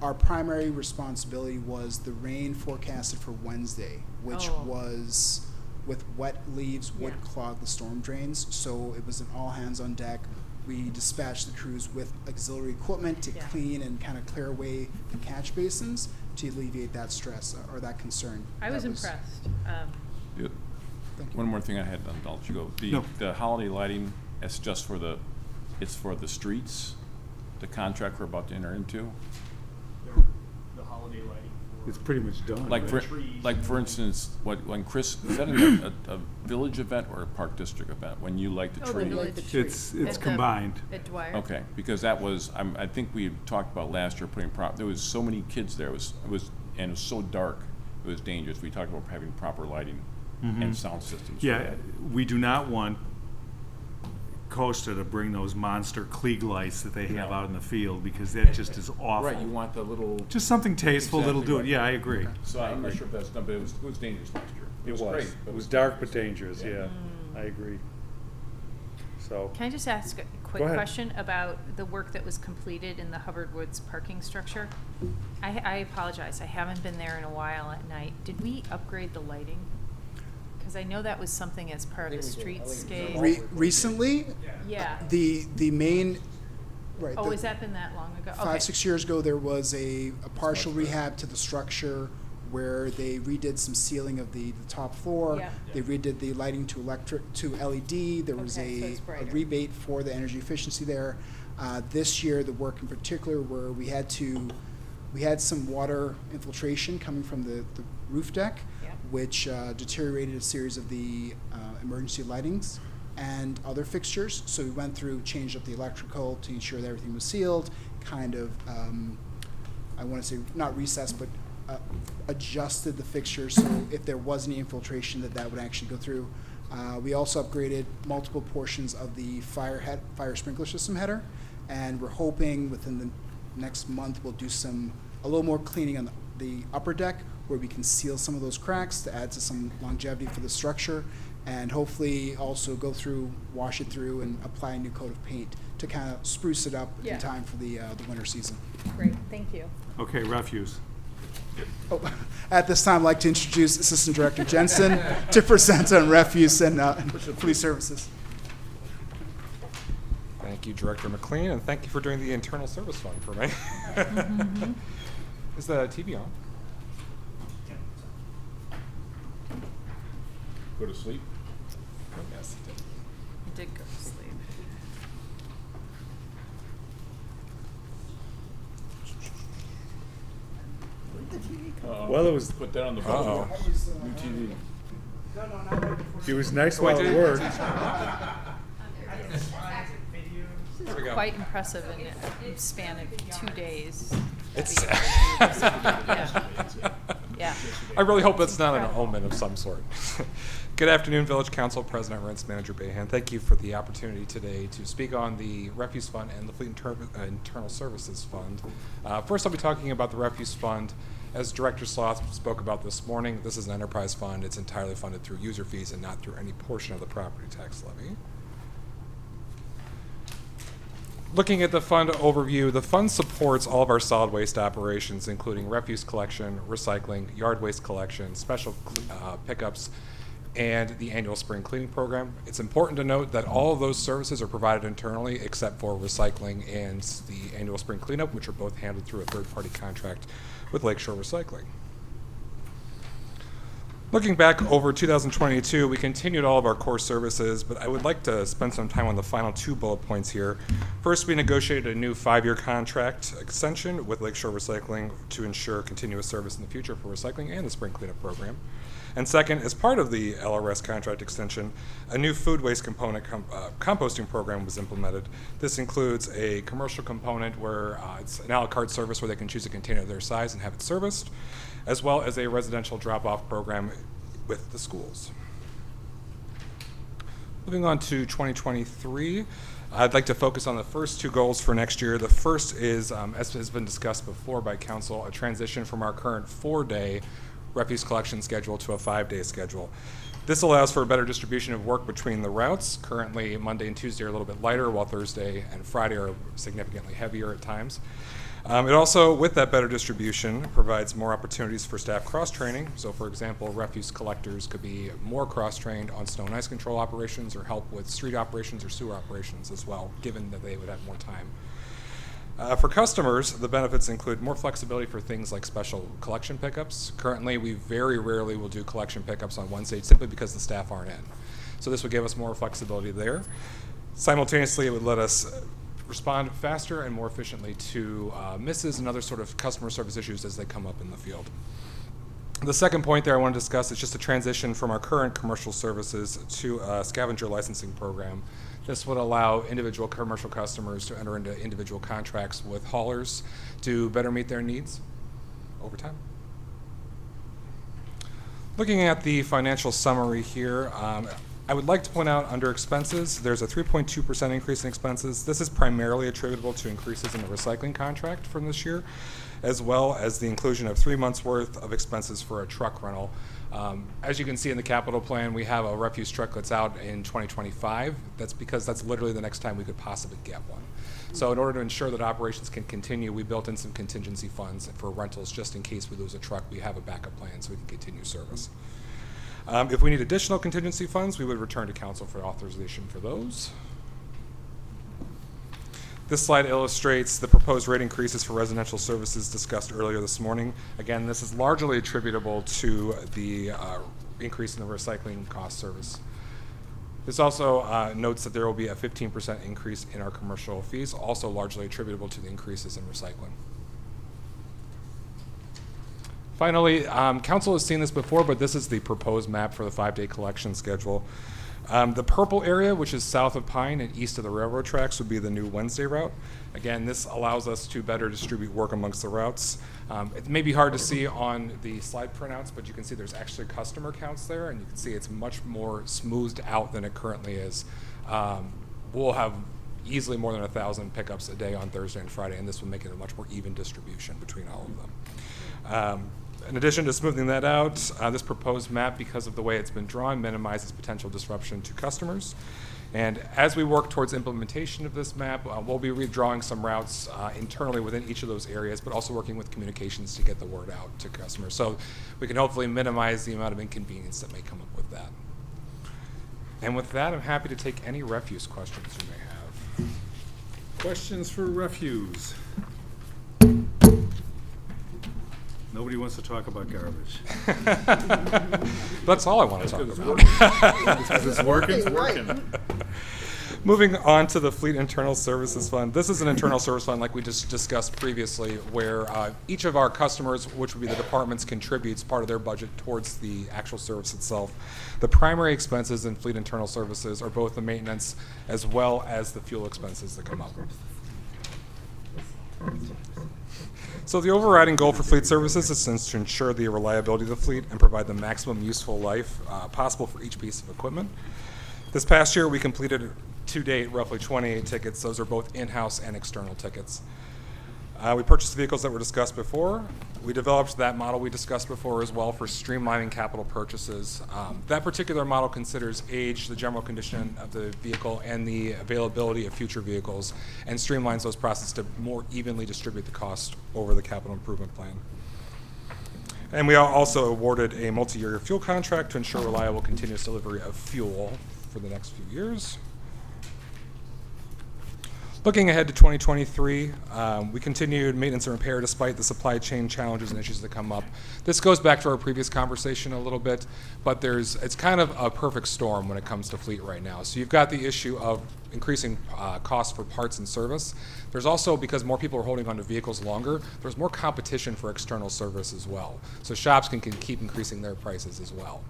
Our primary responsibility was the rain forecasted for Wednesday, which Oh. was with wet leaves would Yeah. clog the storm drains. So it was an all hands on deck. We dispatched the crews with auxiliary equipment to Yeah. clean and kind of clear away the catch basins to alleviate that stress or that concern. I was That impressed. The- Thank you. One more thing I had, I'll let you go. No. The holiday lighting, it's just for it's for the streets, the contract we're about to enter into. The holiday lighting for it's pretty much done. Like for, right? like for instance, when Chris, is that a village event or a park district event, when you light the Oh, the tree? village It's tree. At the- combined. At Dwyer. Okay, because that was, I think we talked about last year putting there was so many kids there, and it was so dark, it was dangerous. We talked about having proper lighting and sound systems. for Yeah, that. we do not want Costa to bring those monster Klieg lights that they have No. out in the field, because that just is awful. Right, you want the little. Just something tasteful that'll do it. Exactly Yeah, right. I agree. So I'm not sure if that's done, but it was dangerous last year. It was. great, but It was dark but dangerous, Yeah. yeah. I agree. So. Can I just ask a quick Go ahead. question about the work that was completed in the Hubbard Woods parking structure? I apologize, I haven't been there in a while at night. Did we upgrade the lighting? Because I know that was something as part of the streetscape. Recently, Yeah. the main, right. Oh, the- has that been that long ago? Okay. 5-6 years ago, there was a partial rehab to the structure where they redid some sealing of the top floor. Yeah. They redid the lighting to electric to LED. There was Okay, so a it's brighter. rebate for the energy efficiency there. This year, the work in particular, where we had some water infiltration coming from the roof deck, Yep. which deteriorated a series of the emergency lightings and other fixtures. So we went through, changed up the electrical to ensure that everything was sealed, kind of, I want to say, not recessed, but adjusted the fixtures so if there was any infiltration that would actually go through. We also upgraded multiple portions of the fire sprinkler system header, and we're hoping within the next month we'll do a little more cleaning on the upper deck where we can seal some of those cracks to add to some longevity for the structure, and hopefully also go through, wash it through, and apply a new coat of paint to kind of spruce it up Yeah. in time for the winter season. Great, thank you. Okay, refuse. Oh, at this time, I'd like to introduce Assistant Director Jensen to present on refuse and police services. Thank you, Director McLean, and thank you for doing the internal service fund for me. Is the TV on? Go to sleep? Yes, it did. You did go to sleep. Well, it was. Put that on the Uh-oh. New TV. It was nice while it worked. This is quite impressive in a span of 2 days. It's. Yeah. Yeah. I really hope it's not an omen of some sort. Good afternoon, Village Council, President Rents, Manager Bayhan. Thank you for the opportunity today to speak on the Refuse Fund and the Fleet Internal Services Fund. First, I'll be talking about the Refuse Fund. As Director Sloth spoke about this morning, this is an enterprise fund. It's entirely funded through user fees and not through any portion of the property tax levy. Looking at the fund overview, the fund supports all of our solid waste operations, including refuse collection, recycling, yard waste collection, special pickups, and the annual spring cleaning program. It's important to note that all of those services are provided internally except for recycling and the annual spring cleanup, which are both handled through a third-party contract with Lakeshore Recycling. Looking back over 2022, we continued all of our core services, but I would like to spend some time on the final 2 bullet points here. First, we negotiated a new 5-year contract extension with Lakeshore Recycling to ensure continuous service in the future for recycling and the spring cleanup program. And second, as part of the LRS contract extension, a new food waste component composting program was implemented. This includes a commercial component where it's an a la carte service where they can choose a container of their size and have it serviced, as well as a residential drop-off program with the schools. Moving on to 2023, I'd like to focus on the first 2 goals for next year. The first is, as has been discussed before by Council, a transition from our current 4-day refuse collection schedule to a 5-day schedule. This allows for a better distribution of work between the routes. Currently, Monday and Tuesday are a little bit lighter, while Thursday and Friday are significantly heavier at times. It also, with that better distribution, provides more opportunities for staff cross-training. So, for example, refuse collectors could be more cross-trained on snow and ice control operations or help with street operations or sewer operations as well, given that they would have more time. For customers, the benefits include more flexibility for things like special collection pickups. Currently, we very rarely will do collection pickups on Wednesday simply because the staff aren't in. So this would give us more flexibility there. Simultaneously, it would let us respond faster and more efficiently to misses and other sort of customer service issues as they come up in the field. The second point there I want to discuss is just a transition from our current commercial services to a scavenger licensing program. This would allow individual commercial customers to enter into individual contracts with haulers to better meet their needs over time. Looking at the financial summary here, I would like to point out under expenses, there's a 3.2% increase in expenses. This is primarily attributable to increases in the recycling contract from this year, as well as the inclusion of 3 months' worth of expenses for a truck rental. As you can see in the capital plan, we have a refuse truck that's out in 2025. That's because that's literally the next time we could possibly get one. So in order to ensure that operations can continue, we built in some contingency funds for rentals just in case we lose a truck. We have a backup plan so we can continue service. If we need additional contingency funds, we would return to council for authorization for those. This slide illustrates the proposed rate increases for residential services discussed earlier this morning. Again, this is largely attributable to the increase in the recycling cost service. This also notes that there will be a 15% increase in our commercial fees, also largely attributable to the increases in recycling. Finally, council has seen this before, but this is the proposed map for the 5-day collection schedule. The purple area, which is south of Pine and east of the railroad tracks, would be the new Wednesday route. Again, this allows us to better distribute work amongst the routes. It may be hard to see on the slide printouts, but you can see there's actually customer counts there, and you can see it's much more smoothed out than it currently is. We'll have easily more than 1,000 pickups a day on Thursday and Friday, and this will make it a much more even distribution between all of them. In addition to smoothing that out, this proposed map, because of the way it's been drawn, minimizes potential disruption to customers. And as we work towards implementation of this map, we'll be redrawing some routes internally within each of those areas, but also working with communications to get the word out to customers. So we can hopefully minimize the amount of inconvenience that may come up with that. And with that, I'm happy to take any refuse questions you may have. Questions for refuse? Nobody wants to talk about garbage. That's all I want to talk about. It's working, it's working. Moving on to the Fleet Internal Services Fund. This is an internal service fund like we just discussed previously, where each of our customers, which would be the departments, contributes part of their budget towards the actual service itself. The primary expenses in Fleet Internal Services are both the maintenance as well as the fuel expenses that come up. So the overriding goal for fleet services is to ensure the reliability of the fleet and provide the maximum useful life possible for each piece of equipment. This past year, we completed to date roughly 28 tickets. Those are both in-house and external tickets. We purchased the vehicles that were discussed before. We developed that model we discussed before as well for streamlining capital purchases. That particular model considers age, the general condition of the vehicle, and the availability of future vehicles, and streamlines those processes to more evenly distribute the cost over the capital improvement plan. And we also awarded a multi-year fuel contract to ensure reliable continuous delivery of fuel for the next few years. Looking ahead to 2023, we continued maintenance and repair despite the supply chain challenges and issues that come up. This goes back to our previous conversation a little bit, but it's kind of a perfect storm when it comes to fleet right now. So you've got the issue of increasing costs for parts and service. There's also, because more people are holding onto vehicles longer, there's more competition for external service as well. So shops can keep increasing their prices as well.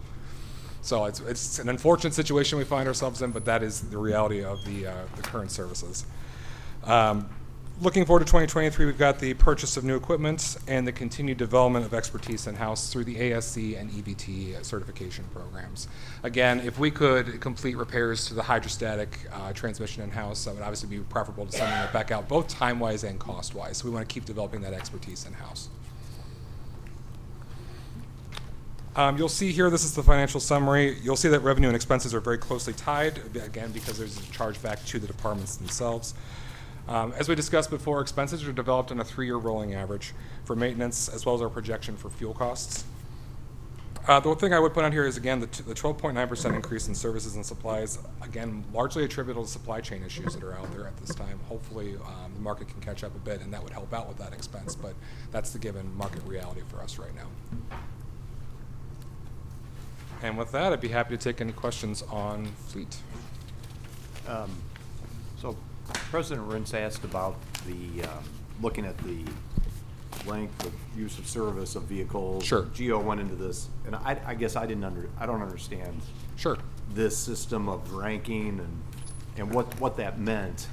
So it's an unfortunate situation we find ourselves in, but that is the reality of the current services. Looking forward to 2023, we've got the purchase of new equipment and the continued development of expertise in-house through the ASC and EBT certification programs. Again, if we could complete repairs to the hydrostatic transmission in-house, that would obviously be preferable to sending it back out, both time-wise and cost-wise. So we want to keep developing that expertise in-house. You'll see here, this is the financial summary. You'll see that revenue and expenses are very closely tied, again, because there's a charge back to the departments themselves. As we discussed before, expenses are developed on a 3-year rolling average for maintenance, as well as our projection for fuel costs. The one thing I would put on here is, again, the 12.9% increase in services and supplies, again, largely attributable to supply chain issues that are out there at this time. Hopefully, the market can catch up a bit, and that would help out with that expense, but that's the given market reality for us right now. And with that, I'd be happy to take any questions on fleet. So President Rintz asked about the, looking at the length of use of service of vehicles. Sure. Geo went into this, and I guess I don't understand. Sure. This system of ranking and what that meant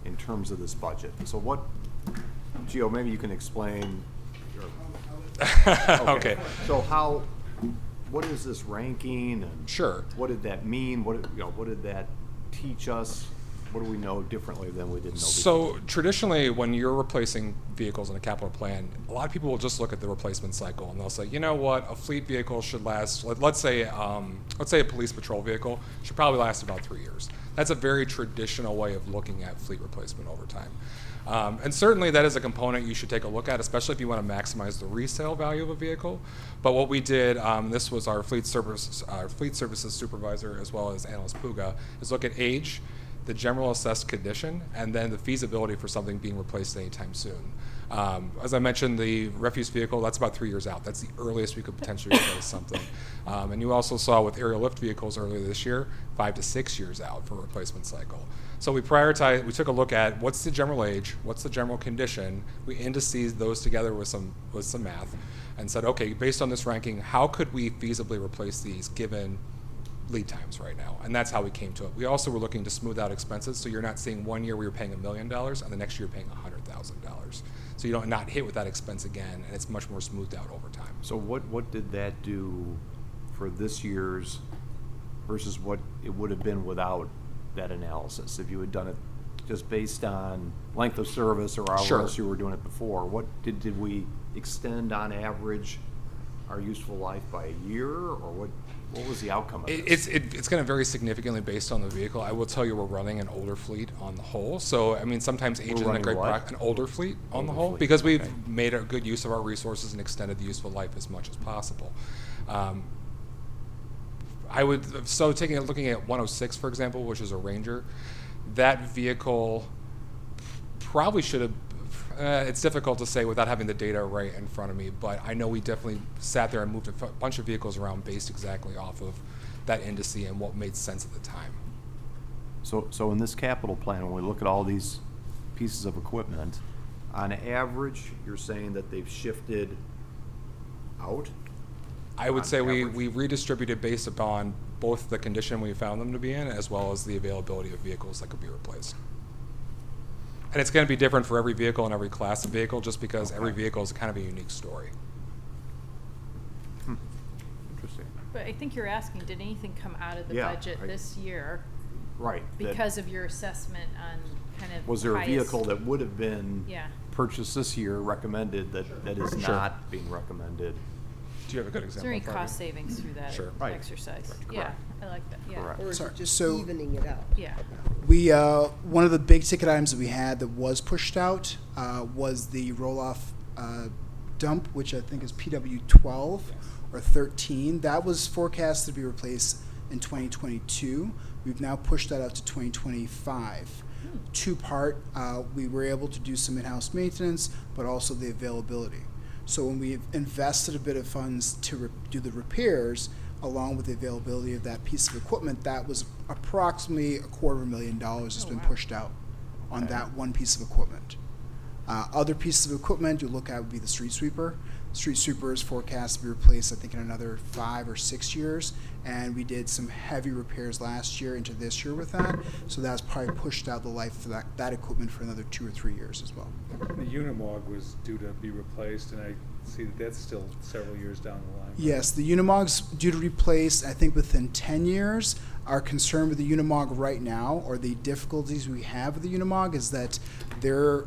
in terms of this budget. So what, Geo, maybe you can explain. Okay. So what is this ranking, and sure, what did that mean? What did that teach us? What do we know differently than we didn't know before? So traditionally, when you're replacing vehicles in a capital plan, a lot of people will just look at the replacement cycle and they'll say, you know what, a fleet vehicle should last. Let's say a police patrol vehicle should probably last about 3 years. That's a very traditional way of looking at fleet replacement over time. And certainly that is a component you should take a look at, especially if you want to maximize the resale value of a vehicle. But what we did, this was our fleet services supervisor as well as analyst Puga, is look at age, the general assessed condition, and then the feasibility for something being replaced anytime soon. As I mentioned, the refuse vehicle, that's about 3 years out. That's the earliest we could potentially replace something. And you also saw with aerial lift vehicles earlier this year, 5 to 6 years out for replacement cycle. So we took a look at what's the general age, what's the general condition, we indices those together with some math, and said, okay, based on this ranking, how could we feasibly replace these given lead times right now? And that's how we came to it. We also were looking to smooth out expenses, so you're not seeing 1 year where you're paying $1 million and the next year you're paying $100,000. So you don't not hit with that expense again, and it's much more smoothed out over time. So what did that do for this year's versus what it would have been without that analysis? If you had done it just based on length of service or however else you were doing it before, what did we extend on average our useful life by a year, or what was the outcome of this? It's going to vary significantly based on the vehicle. I will tell you we're running an older fleet on the whole. So, I mean, sometimes age isn't a great an older fleet on the whole, because we've made a good use of our resources and extended the useful life as much as possible. Looking at 106, for example, which is a Ranger, that vehicle probably should have, it's difficult to say without having the data right in front of me, but I know we definitely sat there and moved a bunch of vehicles around based exactly off of that indice and what made sense at the time. So in this capital plan, when we look at all these pieces of equipment, on average, you're saying that they've shifted out? I would say we redistributed based upon both the condition we found them to be in as well as the availability of vehicles that could be replaced. And it's going to be different for every vehicle and every class of vehicle, just because every vehicle is kind of a unique story. Interesting. But I think you're asking, did anything come out of the budget this year? Right. Because of your assessment on kind of was there a vehicle that would have been purchased this year recommended that is not being recommended? Do you have a good example? Is there any cost savings through that exercise? Right. Yeah, I like that. Yeah. Correct. Or is Sorry, it just so- evening it out? Yeah. We one of the big ticket items that we had that was pushed out was the roll-off dump, which I think is PW 12 or 13. That was forecasted to be replaced in 2022. We've now pushed that out to 2025. Two-part, we were able to do some in-house maintenance, but also the availability. So when we invested a bit of funds to do the repairs, along with the availability of that piece of equipment, that was approximately $250,000 has been pushed out on that one piece of equipment. Other pieces of equipment you look at would be the street sweeper. Street sweeper is forecast to be replaced, I think, in another 5 or 6 years, and we did some heavy repairs last year into this year with that, so that's probably pushed out the life for that equipment for another 2 or 3 years as well. The Unimog was due to be replaced, and I see that that's still several years down the line. Yes, the Unimog's due to replace, I think, within 10 years. Our concern with the Unimog right now, or the difficulties we have with the Unimog, is that they're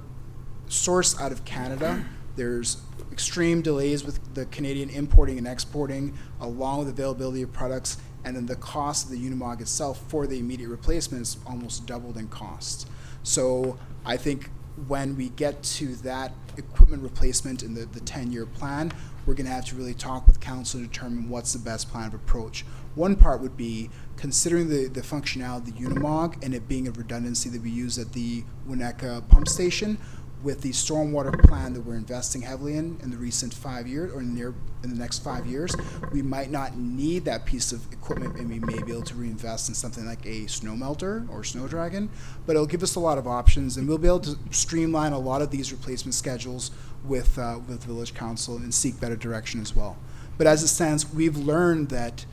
sourced out of Canada. There's extreme delays with the Canadian importing and exporting, along with availability of products, and then the cost of the Unimog itself for the immediate replacement is almost doubled in cost. So I think when we get to that equipment replacement in the 10-year plan, we're going to have to really talk with council to determine what's the best plan of approach. One part would be considering the functionality of the Unimog and it being a redundancy that we use at the Winnetka pump station. with the stormwater plan that we're investing heavily in the recent 5 years, or in the next 5 years, we might not need that piece of equipment, and we may be able to reinvest in something like a snow melter or snow dragon. But it'll give us a lot of options, and we'll be able to streamline a lot of these replacement schedules with Village Council and seek better direction as well. But as it stands, we've learned that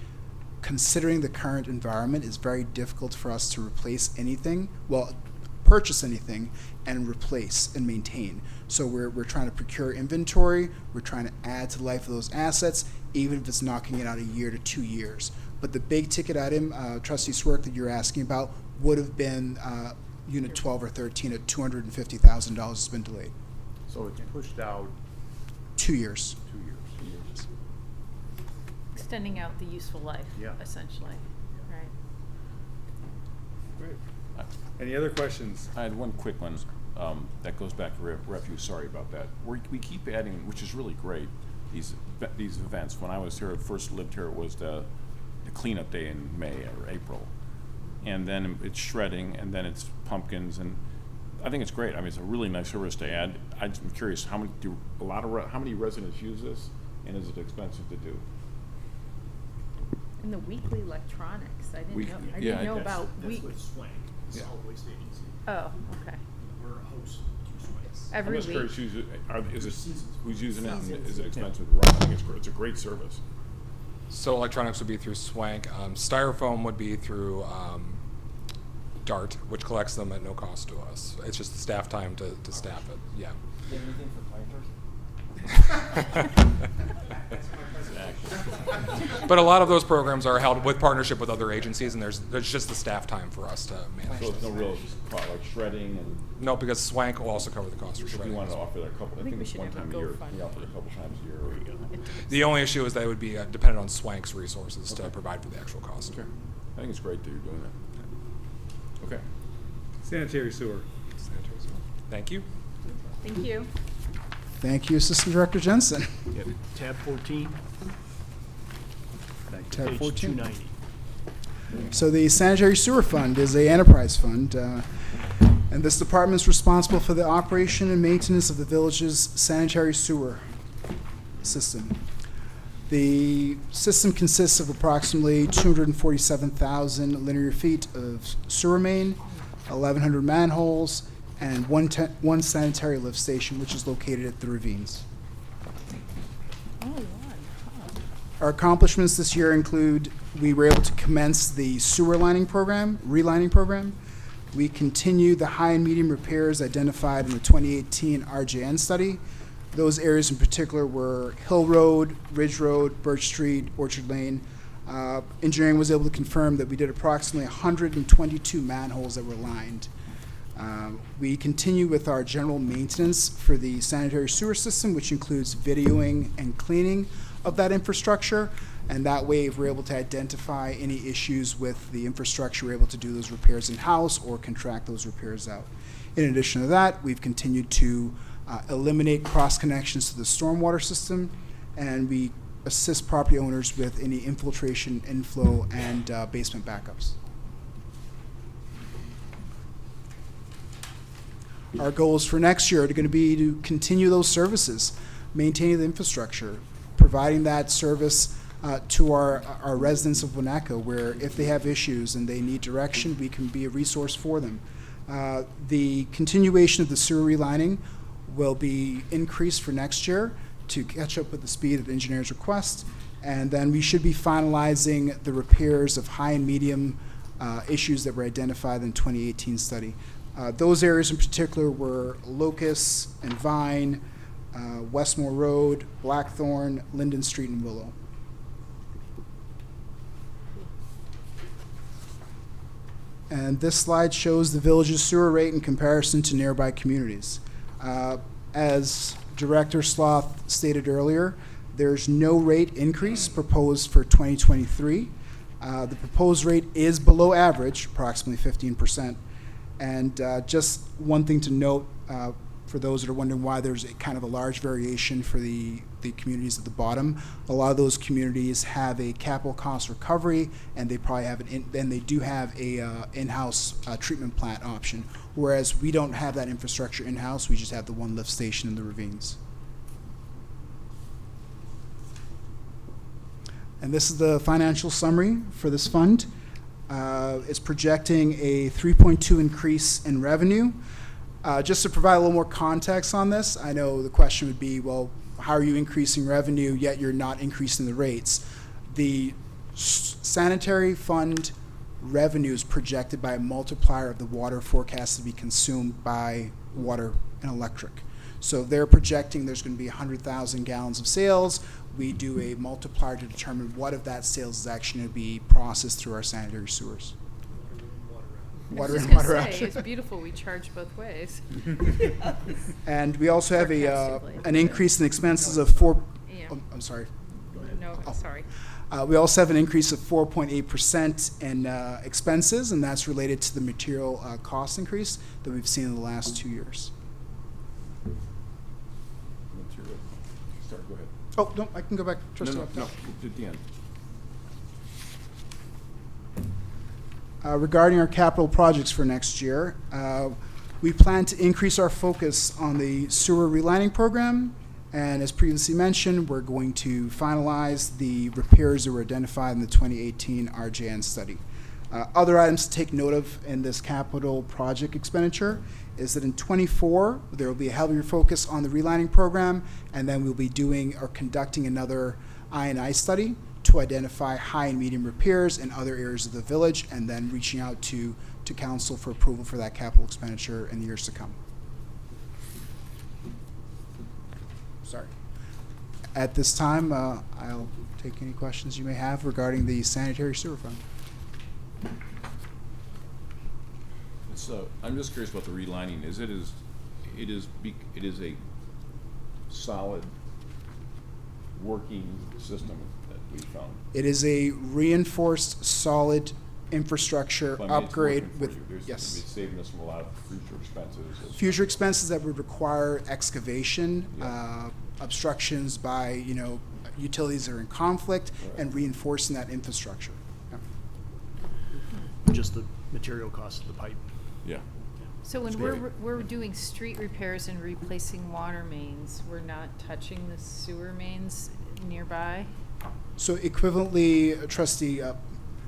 considering the current environment, it's very difficult for us to replace anything, purchase anything and replace and maintain. So we're trying to procure inventory, we're trying to add to the life of those assets, even if it's knocking it out 1 year to 2 years. But the big ticket item, Trustee Swerk, that you're asking about would have been Unit 12 or 13 at $250,000 has been delayed. So it's pushed out 2 years. 2 years. Extending out the useful life, Yeah. essentially, right? Great. Any other questions? I had one quick one that goes back to refuse. Sorry about that. We keep adding, which is really great, these events. When I was here, first lived here, it was the cleanup day in May or April, and then it's shredding, and then it's pumpkins, and I think it's great. I mean, it's a really nice service to add. I'm curious, how many residents use this, and is it expensive to do? And the weekly electronics, I didn't know, I yeah, didn't know that's- about That's with Swank, the solid waste agency. Oh, okay. We're a host to Swank. Every I'm just week. curious, who's using it, and is it Seasons. expensive to run? I think it's a great service. So electronics would be through Swank. Styrofoam would be through DART, which collects them at no cost to us. It's just the staff time to staff it. Yeah. Do you have anything for planters? But a lot of those programs are held with partnership with other agencies, and there's just the staff time for us to manage. So it's no this. real, like shredding and. No, because Swank will also cover the cost for If shredding. you wanted as to well. offer that a couple, I think we it's should one have a time a year. GoFundMe. We offer it a couple times a year. The only issue is that it would be dependent on Swank's resources to provide for the actual cost. Okay. I think it's great that you're doing that. Okay. Sanitary sewer. Thank you. Thank you. Thank you, Assistant Director Jensen. Yeah, tab 14. Tab Page 14. 290. So the Sanitary Sewer Fund is a enterprise fund, and this department is responsible for the operation and maintenance of the village's sanitary sewer system. The system consists of approximately 247,000 linear feet of sewer main, 1,100 manholes, and one sanitary lift station, which is located at the ravines. Our accomplishments this year include we were able to commence the sewer relining program. We continue the high and medium repairs identified in the 2018 RJN study. Those areas in particular were Hill Road, Ridge Road, Birch Street, Orchard Lane. Engineering was able to confirm that we did approximately 122 manholes that were lined. We continue with our general maintenance for the sanitary sewer system, which includes videoing and cleaning of that infrastructure, and that way, if we're able to identify any issues with the infrastructure, we're able to do those repairs in-house or contract those repairs out. In addition to that, we've continued to eliminate cross connections to the stormwater system, and we assist property owners with any infiltration, inflow, and basement backups. Our goals for next year are going to be to continue those services, maintaining the infrastructure, providing that service to our residents of Winnetka, where if they have issues and they need direction, we can be a resource for them. The continuation of the sewer relining will be increased for next year to catch up with the speed of the engineer's request, and then we should be finalizing the repairs of high and medium issues that were identified in the 2018 study. Those areas in particular were Locust and Vine, Westmore Road, Blackthorn, Linden Street, and Willow. And this slide shows the village's sewer rate in comparison to nearby communities. As Director Sloth stated earlier, there's no rate increase proposed for 2023. The proposed rate is below average, approximately 15%. And just one thing to note, for those that are wondering why there's a kind of a large variation for the the communities at the bottom. A lot of those communities have a capital cost recovery, and they probably have they do have a in-house treatment plant option. Whereas we don't have that infrastructure in-house, we just have the one lift station in the ravines. And this is the financial summary for this fund. It's projecting a 3.2 increase in revenue. Just to provide a little more context on this, I know the question would be, well, how are you increasing revenue yet you're not increasing the rates? The sanitary fund revenue is projected by a multiplier of the water forecast to be consumed by water and electric. So they're projecting there's going to be 100,000 gallons of sales. We do a multiplier to determine what of that sales is actually going to be processed through our sanitary sewers. Water and water out. It's beautiful. We charge both ways. And we also have Sarcastically. an increase in expenses of I'm sorry. No, sorry. We also have an increase of 4.8% in expenses, and that's related to the material cost increase that we've seen in the last 2 years. Start, go ahead. Oh, no, I can go back. No, at the end. Regarding our capital projects for next year, we plan to increase our focus on the sewer relining program. And as previously mentioned, we're going to finalize the repairs that were identified in the 2018 RJN study. Other items to take note of in this capital project expenditure is that in '24, there will be a heavier focus on the relining program, and then we'll be doing or conducting another I&I study to identify high and medium repairs in other areas of the village, and then reaching out to council for approval for that capital expenditure in the years to come. Sorry. At this time, I'll take any questions you may have regarding the sanitary sewer fund. So I'm just curious about the relining. It is a solid working system that we found. It is a reinforced, solid infrastructure So, I mean, it's upgrade working for with, you. It's yes. saving us from a lot of future expenses. Future expenses that would require excavation, obstructions by, utilities that are in conflict, and reinforcing that infrastructure. Yeah. Just the material cost of the pipe. Yeah. So when That's we're doing street repairs and replacing water mains, we're not touching the sewer mains nearby? So equivalently, trustee,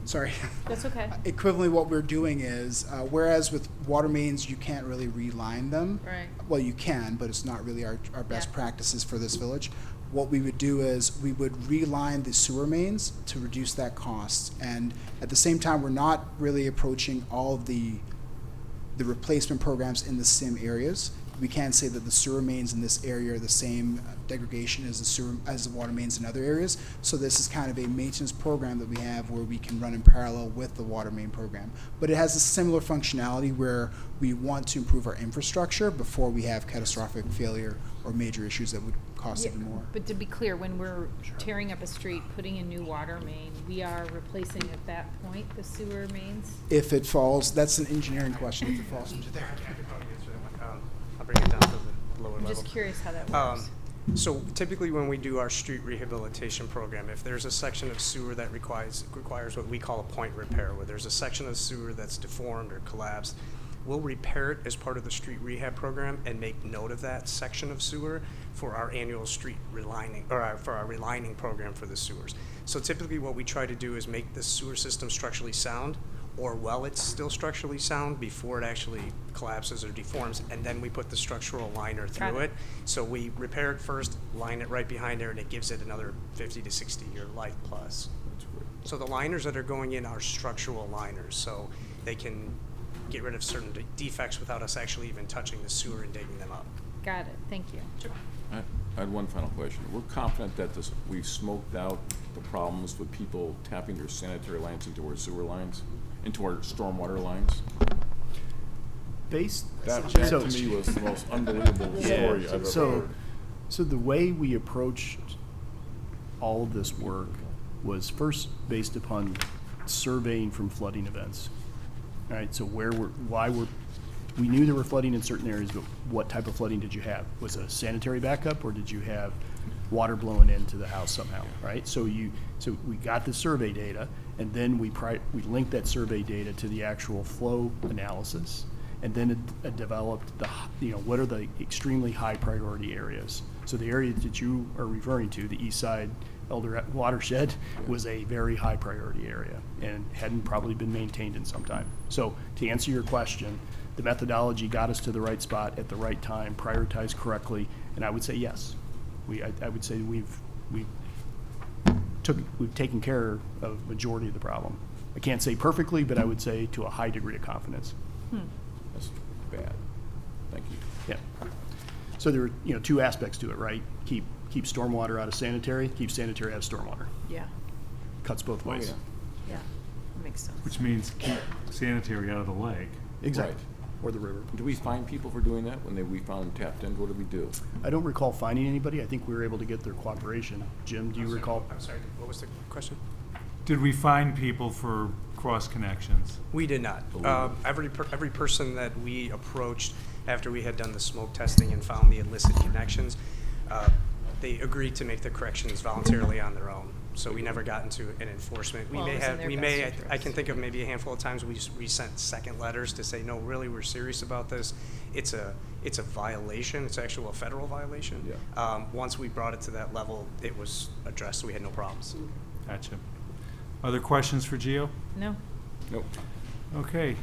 sorry. That's okay. Equivalently, what we're doing is, whereas with water mains, you can't really reline them. Right. Well, you can, but it's not really our best Yeah. practices for this village. What we would do is we would reline the sewer mains to reduce that cost. And at the same time, we're not really approaching all of the replacement programs in the same areas. We can't say that the sewer mains in this area are the same degradation as the water mains in other areas. So this is kind of a maintenance program that we have where we can run in parallel with the water main program. But it has a similar functionality where we want to improve our infrastructure before we have catastrophic failure or major issues that would cost Yeah, even more. But to be clear, when we're tearing up a street, putting a new water main, we are replacing at that point the sewer mains? If it falls, that's an engineering question, if it falls into there. I'll bring it down to the lower level. I'm just curious how that works. So typically when we do our street rehabilitation program, if there's a section of sewer that requires what we call a point repair, where there's a section of sewer that's deformed or collapsed, we'll repair it as part of the street rehab program and make note of that section of sewer for our annual street relining, or for our relining program for the sewers. So typically what we try to do is make the sewer system structurally sound, or while it's still structurally sound before it actually collapses or deforms, and then we put the structural liner through Got it. it. So we repair it first, line it right behind there, and it gives it another 50 to 60 year life plus. So the liners that are going in are structural liners, so they can get rid of certain defects without us actually even touching the sewer and digging them up. Got it, thank you. I had one final question. We're confident that we've smoked out the problems with people tapping their sanitary lines into our sewer lines, into our stormwater lines? That to me was the most unbelievable story I've ever heard. So the way we approached all of this work was first based upon surveying from flooding events. All right, so we knew there were flooding in certain areas, but what type of flooding did you have? Was it a sanitary backup, or did you have water blowing into the house somehow, right? So we got the survey data, and then we linked that survey data to the actual flow analysis, and then it developed what are the extremely high priority areas. So the area that you are referring to, the East Side Elder watershed, was a very high priority area and hadn't probably been maintained in some time. So to answer your question, the methodology got us to the right spot at the right time, prioritized correctly, and I would say yes. I would say we've taken care of majority of the problem. I can't say perfectly, but I would say to a high degree of confidence. That's bad. Thank you. Yeah. So there were, two aspects to it, right? Keep stormwater out of sanitary, keep sanitary out of stormwater. Yeah, Cuts both ways. yeah, that makes sense. Which means keep sanitary out of the lake. Exactly. Or the river. Do we fine people for doing that when we found them tapped in? What did we do? I don't recall finding anybody. I think we were able to get their cooperation. Jim, do you recall? I'm sorry, what was the question? Did we find people for cross connections? We did not. Every person that we approached after we had done the smoke testing and found the illicit connections, they agreed to make the corrections voluntarily on their own. So we never got into an enforcement. Well, it was in their best I can think of maybe a handful of times we sent second letters to say, no, really, we're serious about this. It's a violation. It's actually a federal violation. Yeah. Once we brought it to that level, it was addressed, so we had no problems. Gotcha. Other questions for Gio? No. Nope. Okay.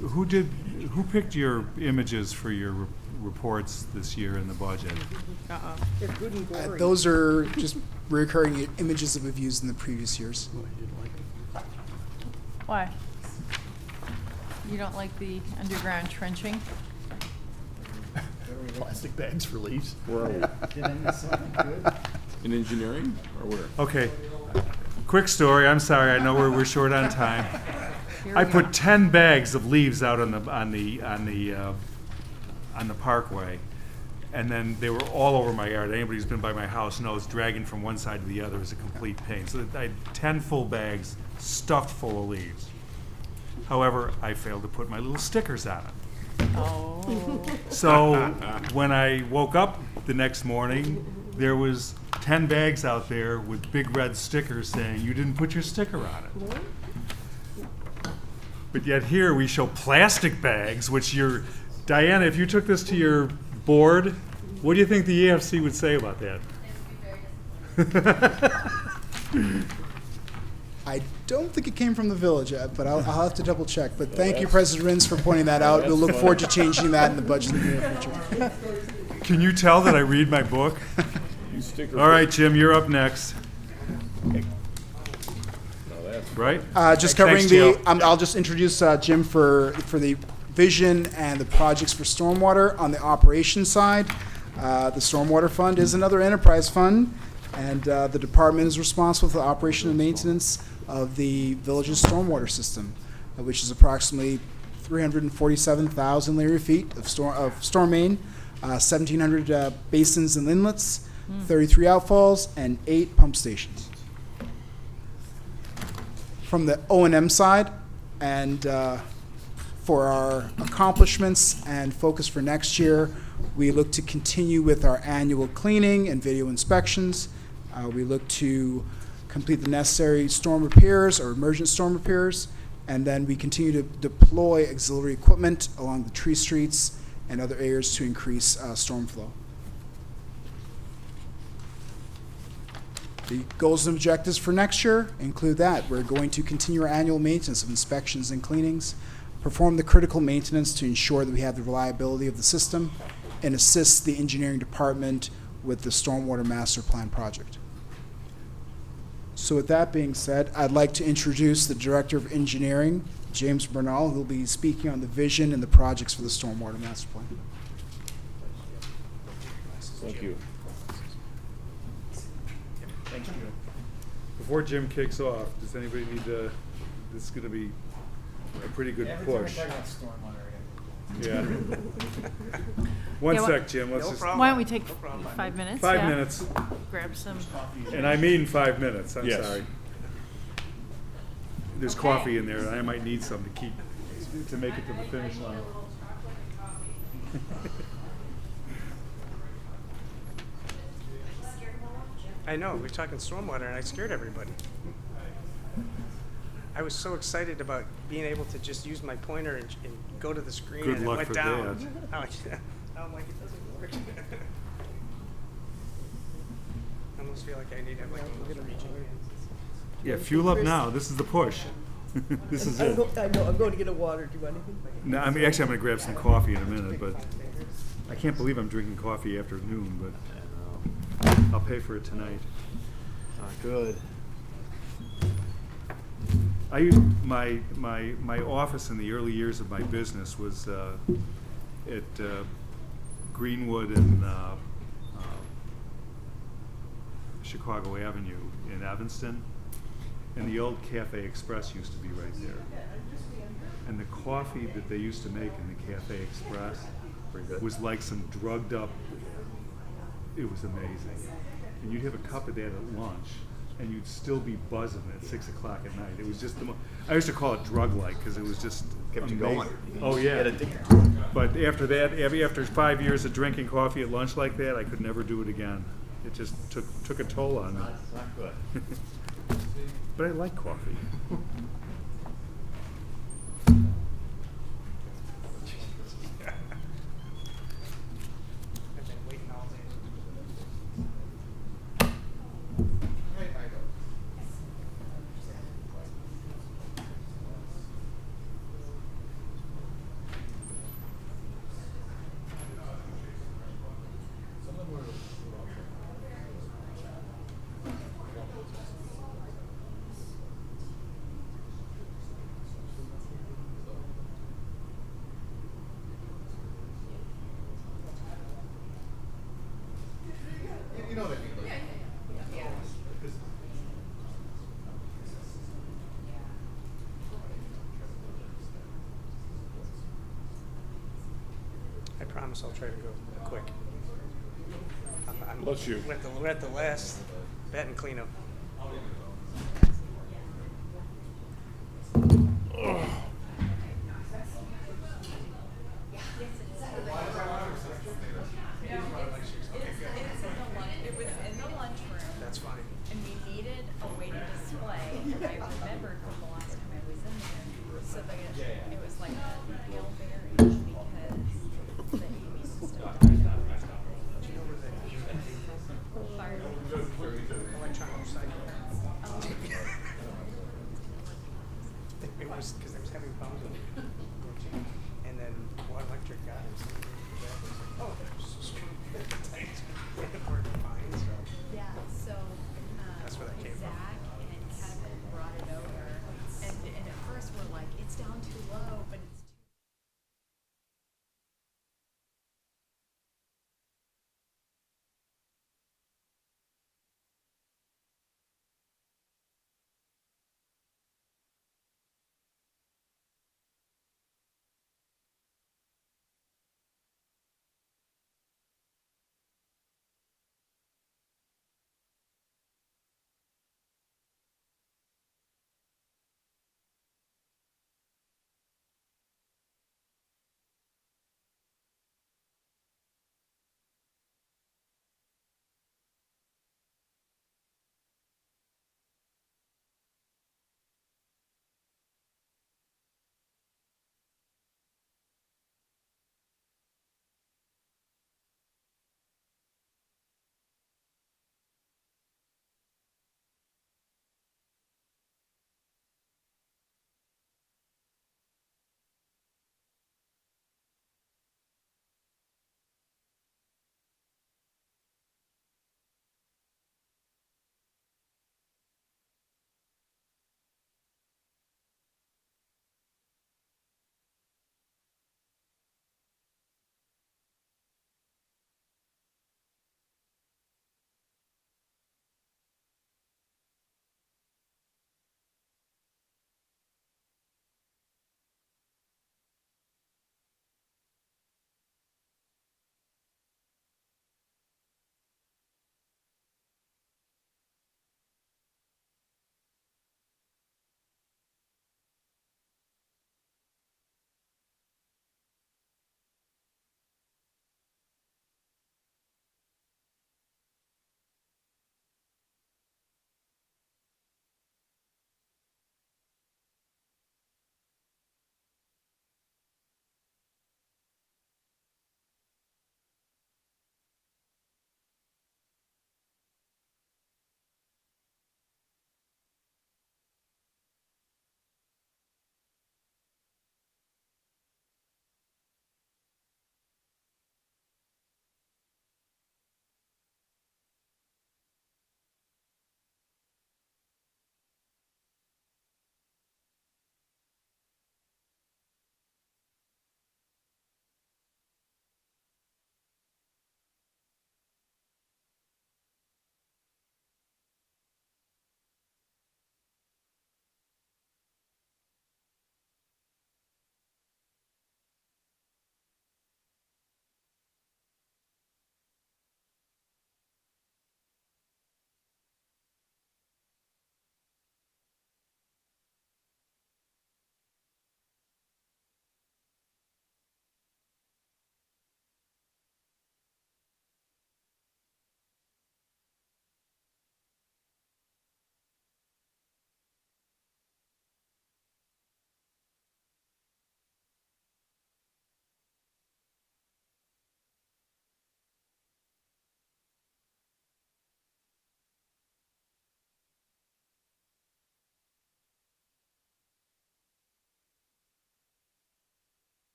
Who picked your images for your reports this year in the budget? They're good and gory. Those are just recurring images that we've used in the previous years. Why? You don't like the underground trenching? Plastic bags for leaves. Where are we? Did I miss something good? In engineering or where? Okay. Quick story. I'm sorry. I know we're short on time. Here I we put go. 10 bags of leaves out on the parkway, and then they were all over my yard. Anybody who's been by my house knows dragging from one side to the other is a complete pain. So I had 10 full bags stuffed full of leaves. However, I failed to put my little stickers on it. Oh. So when I woke up the next morning, there was 10 bags out there with big red stickers saying, "You didn't put your sticker on it." But yet here we show plastic bags, which Diana, if you took this to your board, what do you think the EFC would say about that? I don't think it came from the village yet, but I'll have to double check. But thank you, President Rins, for pointing that out. We'll look forward to changing that in the budget in the near future. Can you tell that I read my book? All right, Jim, you're up next. Right? Just Thanks, covering Gio. I'll just introduce Jim for the vision and the projects for stormwater on the operations side. The Stormwater Fund is another enterprise fund, and the department is responsible for the operation and maintenance of the village's stormwater system, which is approximately 347,000 linear feet of storm main, 1,700 basins and inlets, 33 outfalls, and 8 pump stations. From the O&M side, and for our accomplishments and focus for next year, we look to continue with our annual cleaning and video inspections. We look to complete the necessary storm repairs or emergent storm repairs, and then we continue to deploy auxiliary equipment along the tree streets and other areas to increase storm flow. The goals and objectives for next year include that. We're going to continue our annual maintenance of inspections and cleanings, perform the critical maintenance to ensure that we have the reliability of the system, and assist the engineering department with the Stormwater Master Plan project. So with that being said, I'd like to introduce the Director of Engineering, James Bernal, who will be speaking on the vision and the projects for the Stormwater Master Plan. Thank you. Thank you. Before Jim kicks off, does anybody need to, this is going to be a pretty good push. Yeah. One Yeah, sec, Jim, let's just. Why don't we take 5 minutes? 5 yeah? minutes. Grab some. And I mean 5 minutes, I'm Yes. sorry. There's Okay. coffee in there, and I might need some to make it to the finish line. I know, we're talking stormwater, and I scared everybody. I was so excited about being able to just use my pointer and go to the screen, Good and it luck went for down. that. I'm like, it doesn't work. I almost feel like I need to have like a little reaching hand. Yeah, fuel up now. This is the push. This is it. I know, I'm going to get a water. Do you want anything? No, I mean, actually, I'm gonna grab some coffee in a minute, but I can't believe I'm drinking coffee after noon, but I'll pay for it tonight. Good. I used, my office in the early years of my business was at Greenwood and Chicago Avenue in Evanston. And the old Cafe Express used to be right there. And the coffee that they used to make in the Cafe Express was like some drugged up, it was amazing. And you'd have a cup of that at lunch, and you'd still be buzzing at 6 o'clock at night. It was just I used to call it drug-like, because it was just Kept you amazing. going. Oh yeah. Get addicted to it. But after that, after 5 years of drinking coffee at lunch like that, I could never do it again. It just took a toll on me. Not good. But I like coffee. I've been waiting all day. You know what I mean? I promise I'll try to go quick. Bless you. We're at the last batten cleanup. It was in the lunchroom. That's fine. And we needed a way to display, and I remembered from the last time I was in there, so it was like a pale berry, because the AV system died out. Do you know where the Fire. electronic recycling? Oh. It was because I was having problems with it. And then Water Electric got it. So oh, so strong. Fine, so. Yeah, so, That's where that came from. Zach and Kevin brought it over, and at first we're like, it's down too low, but it's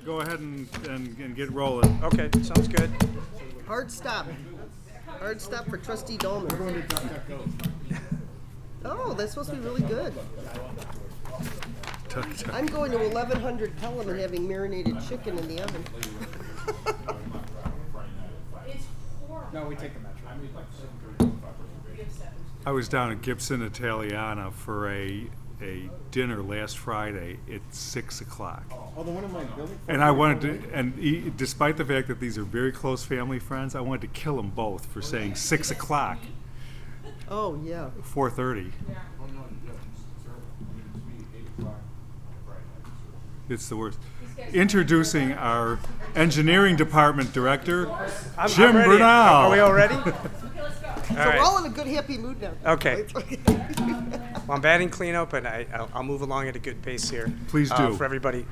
Go ahead and get rolling. Okay, sounds good. Hard stop. Hard stop for trustee Dolman. We're going to DuckDuckGo. Oh, that's supposed to be really good. Tuck, tuck. I'm going to 1100 Pelham and having marinated chicken in the oven. No, we take the metro. I was down at Gibson Italiana for a dinner last Friday at 6 o'clock. Oh, the one in my building? And I wanted to, despite the fact that these are very close family friends, I wanted to kill them both for saying 6 o'clock, Oh, yeah. 4:30. It's the worst. Introducing our engineering department director, Jim I'm ready. Bernal. Are we all ready? So we're all in a good, happy mood now. Okay. Well, I'm batting cleanup, and I'll move along at a good pace here. Please do. For everybody.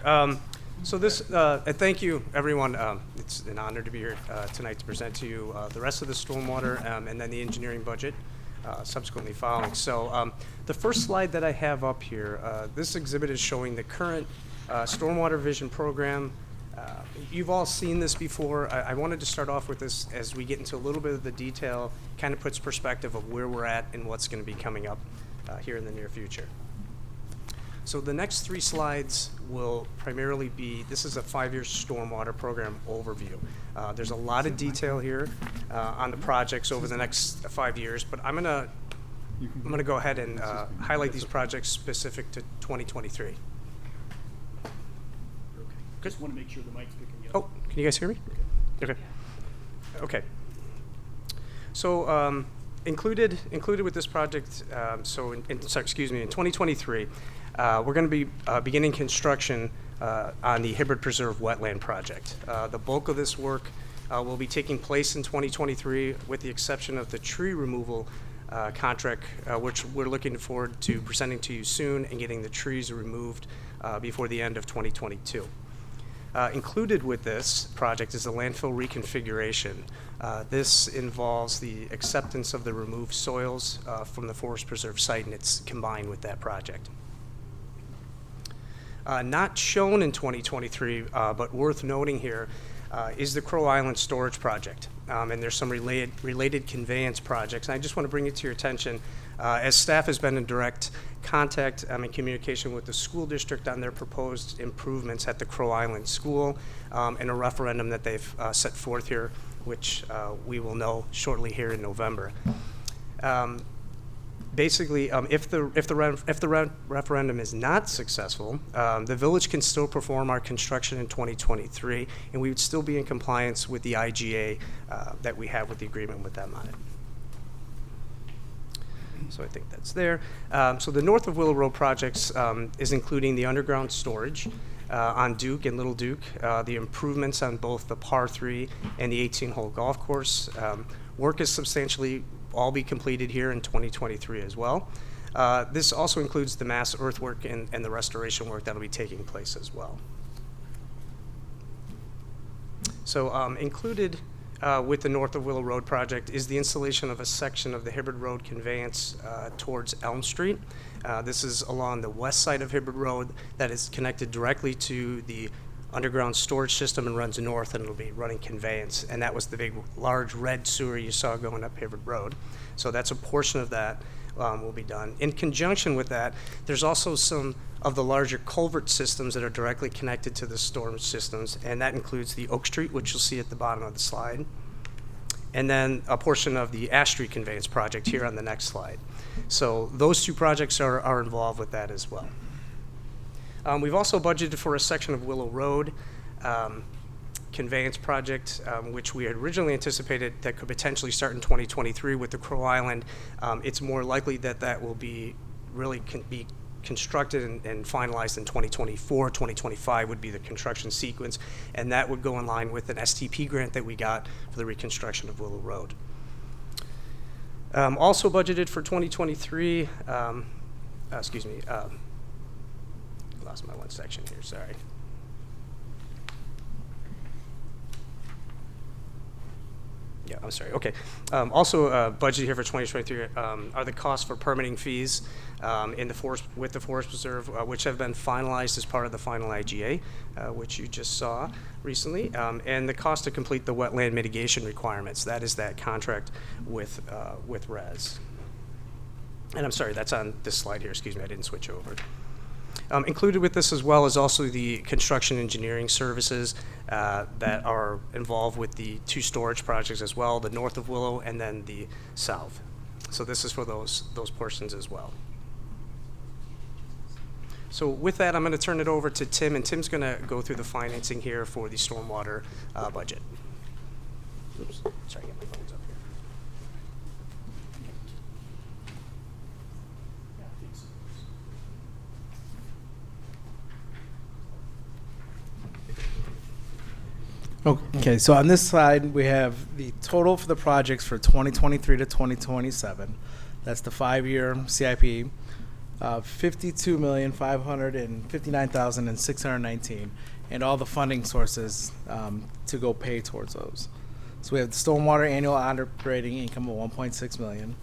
So this, thank you, everyone. It's an honor to be here tonight to present to you the rest of the stormwater and then the engineering budget subsequently following. So the first slide that I have up here, this exhibit is showing the current Stormwater Vision program. You've all seen this before. I wanted to start off with this as we get into a little bit of the detail, kind of puts perspective of where we're at and what's going to be coming up here in the near future. So the next 3 slides will primarily be, this is a 5-year stormwater program overview. There's a lot of detail here on the projects over the next 5 years, but I'm gonna go ahead and highlight these projects specific to 2023. Just want to make sure the mic's picking you up. Oh, can you guys hear me? Okay. Okay. So included with this project, in 2023, we're going to be beginning construction on the Hibbard Preserve Wetland Project. The bulk of this work will be taking place in 2023, with the exception of the tree removal contract, which we're looking forward to presenting to you soon and getting the trees removed before the end of 2022. Included with this project is the landfill reconfiguration. This involves the acceptance of the removed soils from the Forest Preserve site, and it's combined with that project. Not shown in 2023, but worth noting here, is the Crow Island Storage Project. And there's some related conveyance projects. And I just want to bring it to your attention, as staff has been in direct contact and communication with the school district on their proposed improvements at the Crow Island School, and a referendum that they've set forth here, which we will know shortly here in November. Basically, if the referendum is not successful, the village can still perform our construction in 2023, and we would still be in compliance with the IGA that we have with the agreement with them on it. So I think that's there. So the North of Willow Road projects is including the underground storage on Duke and Little Duke, the improvements on both the par 3 and the 18-hole golf course. Work is substantially all be completed here in 2023 as well. This also includes the mass earthwork and the restoration work that'll be taking place as well. So included with the North of Willow Road project is the installation of a section of the Hibbard Road conveyance towards Elm Street. This is along the west side of Hibbard Road that is connected directly to the underground storage system and runs north, and it'll be running conveyance. And that was the big, large red sewer you saw going up Hibbard Road. So that's a portion of that will be done. In conjunction with that, there's also some of the larger culvert systems that are directly connected to the storm systems, and that includes the Oak Street, which you'll see at the bottom of the slide, and then a portion of the Ash Street conveyance project here on the next slide. So those 2 projects are involved with that as well. We've also budgeted for a section of Willow Road conveyance project, which we had originally anticipated that could potentially start in 2023 with the Crow Island. It's more likely that that will be be constructed and finalized in 2024. 2025 would be the construction sequence, and that would go in line with an STP grant that we got for the reconstruction of Willow Road. Also budgeted for 2023, lost my one section here, sorry. Yeah, I'm sorry. Okay. Also, budget here for 2023 are the costs for permitting fees in the forest with the Forest Preserve, which have been finalized as part of the final IGA, which you just saw recently, and the cost to complete the wetland mitigation requirements. That is that contract with RES. And I'm sorry, that's on this slide here. Excuse me, I didn't switch over. Included with this as well is also the construction engineering services that are involved with the 2 storage projects as well, the north of Willow and then the south. So this is for those portions as well. So with that, I'm going to turn it over to Tim, and Tim's going to go through the financing here for the stormwater budget. Oops, sorry, get my phones up here. Okay, so on this slide, we have the total for the projects for 2023 to 2027. That's the 5-year CIP, $52,559,619, and all the funding sources to go pay towards those. So we have the stormwater annual operating income of $1.6 million,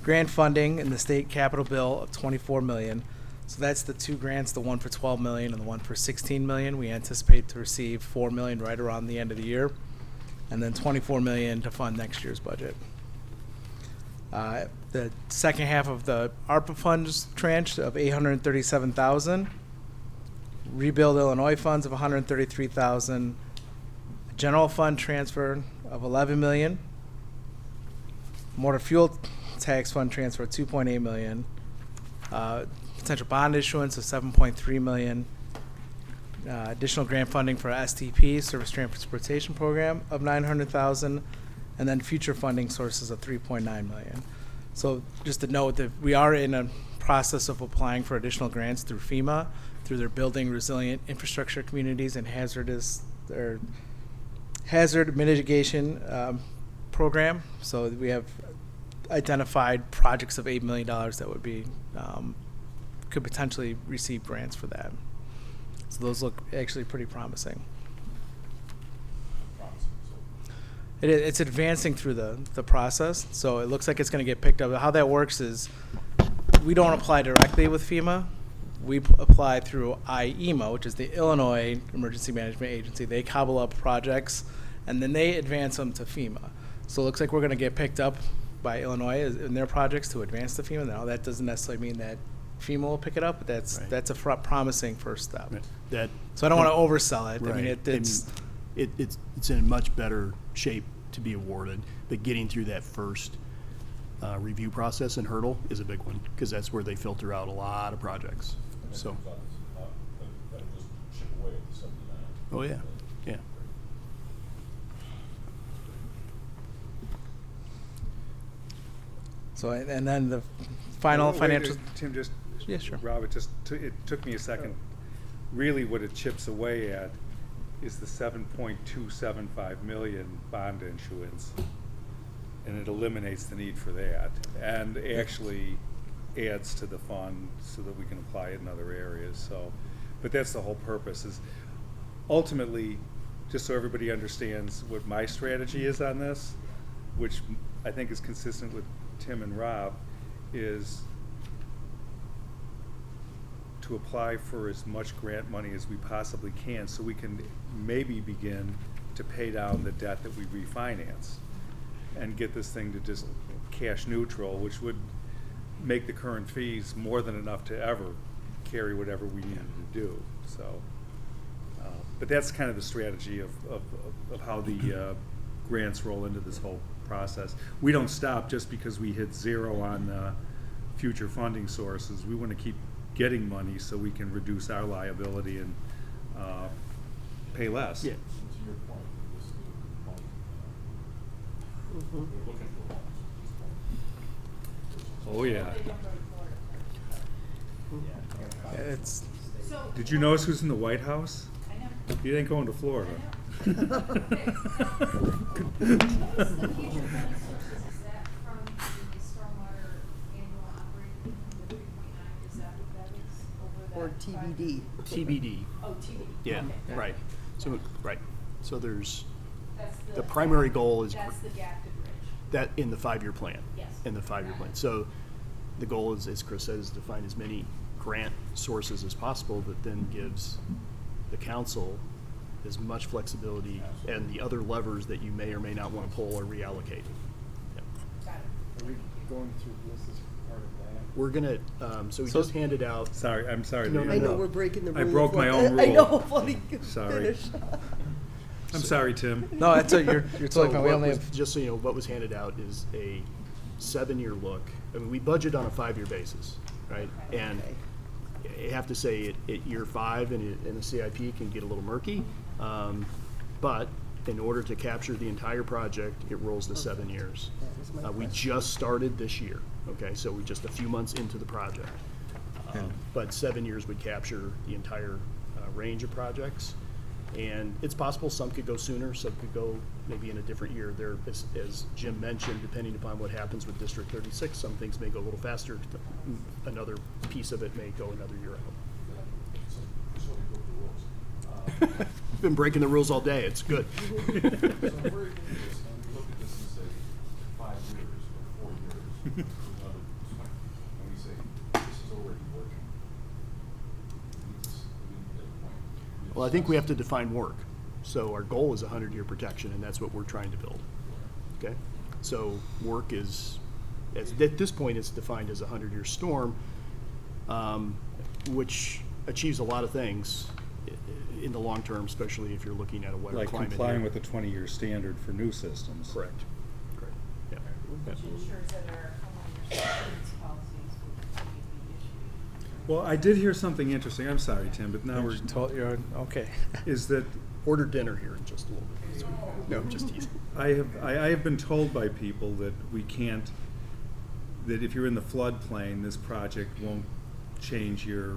grant funding in the state capital bill of $24 million. So that's the 2 grants, the one for $12 million and the one for $16 million. We anticipate to receive $4 million right around the end of the year, and then $24 million to fund next year's budget. The second half of the ARPA funds tranche of $837,000, Rebuild Illinois funds of $133,000, general fund transfer of $11 million, motor fuel tax fund transfer of $2.8 million. Potential bond issuance of $7.3 million, additional grant funding for STP, Service Transportation Program, of $900,000, and then future funding sources of $3.9 million. So just to note that we are in a process of applying for additional grants through FEMA, through their Building Resilient Infrastructure Communities and Hazard Mitigation Program. So we have identified projects of $8 million that would be could potentially receive grants for that. So those look actually pretty promising. It's advancing through the process, so it looks like it's going to get picked up. How that works is we don't apply directly with FEMA. We apply through IEMA, which is the Illinois Emergency Management Agency. They cobble up projects, and then they advance them to FEMA. So it looks like we're going to get picked up by Illinois in their projects to advance to FEMA. Now, that doesn't necessarily mean that FEMA will pick it up, but that's a promising first step. So I don't want to oversell it. Right. I mean, it's in a much better shape to be awarded, but getting through that first review process and hurdle is a big one, because that's where they filter out a lot of projects. So. Oh yeah, yeah. So and then the final financial. Tim, just yeah, sure. Rob, it took me a second. Really, what it chips away at is the $7.275 million bond issuance, and it eliminates the need for that, and actually adds to the fund so that we can apply it in other areas. So, but that's the whole purpose. Is ultimately, just so everybody understands what my strategy is on this, which I think is consistent with Tim and Rob, is to apply for as much grant money as we possibly can so we can maybe begin to pay down the debt that we refinance and get this thing to just cash neutral, which would make the current fees more than enough to ever carry whatever we needed to do. So, but that's kind of the strategy of how the grants roll into this whole process. We don't stop just because we hit zero on future funding sources. We want to keep getting money so we can reduce our liability and pay less. Yeah. Oh yeah. It's. Did you notice who's in the White House? You ain't going to Florida. Or TBD. TBD. Oh, TBD. Yeah, Okay. right. So, right. So there's The primary goal is That's the adaptive bridge. that in the 5-year plan. Yes. In the 5-year plan. So the goal is, as Chris says, to find as many grant sources as possible that then gives the council as much flexibility and the other levers that you may or may not want to pull or reallocate. Yep. Are we going through this as part of that? We're gonna, so we just handed out. Sorry, I'm sorry. No, no, I know no. we're breaking the rule. I broke my own rule. I know, funny, Sorry. finish. I'm sorry, Tim. No, that's a, you're So totally fine. We what only was- have, Just so you know, what was handed out is a 7-year look. I mean, we budget on a 5-year basis, right? And I have to say, at year 5 in the CIP can get a little murky. But in order to capture the entire project, it rolls to 7 years. We just started this year, okay? So we're just a few months into the project. But 7 years would capture the entire range of projects. And it's possible some could go sooner, some could go maybe in a different year. There, as Jim mentioned, depending upon what happens with District 36, some things may go a little faster. Another piece of it may go another year out. Been breaking the rules all day. It's good. So if we're doing this and we look at this and say 5 years or 4 years, and we say this is already working, we need to get a point. Well, I think we have to define work. So our goal is 100-year protection, and that's what we're trying to build. Okay? So work is, at this point, it's defined as a 100-year storm, which achieves a lot of things in the long term, especially if you're looking at a wetter Like climate. complying here. with the 20-year standard for new systems. Correct. Correct. Yeah. Yeah. Which ensures that our homeowners insurance policies will continue to be issued. Well, I did hear something interesting. I'm sorry, Tim, but now we're. you're, okay. Is that Order dinner here in just a little bit. No, just teasing. I have been told by people that we can't, that if you're in the floodplain, this project won't change your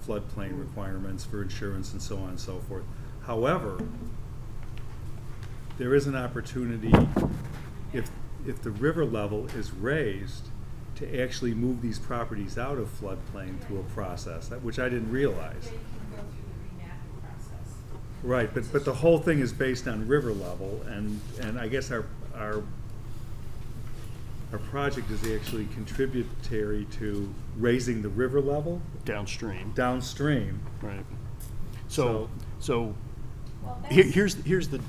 floodplain requirements for insurance and so on and so forth. However, there is an opportunity, if the river level is raised, to actually move these properties out of floodplain through a process, which I didn't realize. They can go through the remapping process. Right, but the whole thing is based on river level, and I guess our project is actually contributory to raising the river level Downstream. downstream. Right. So Well, here's the.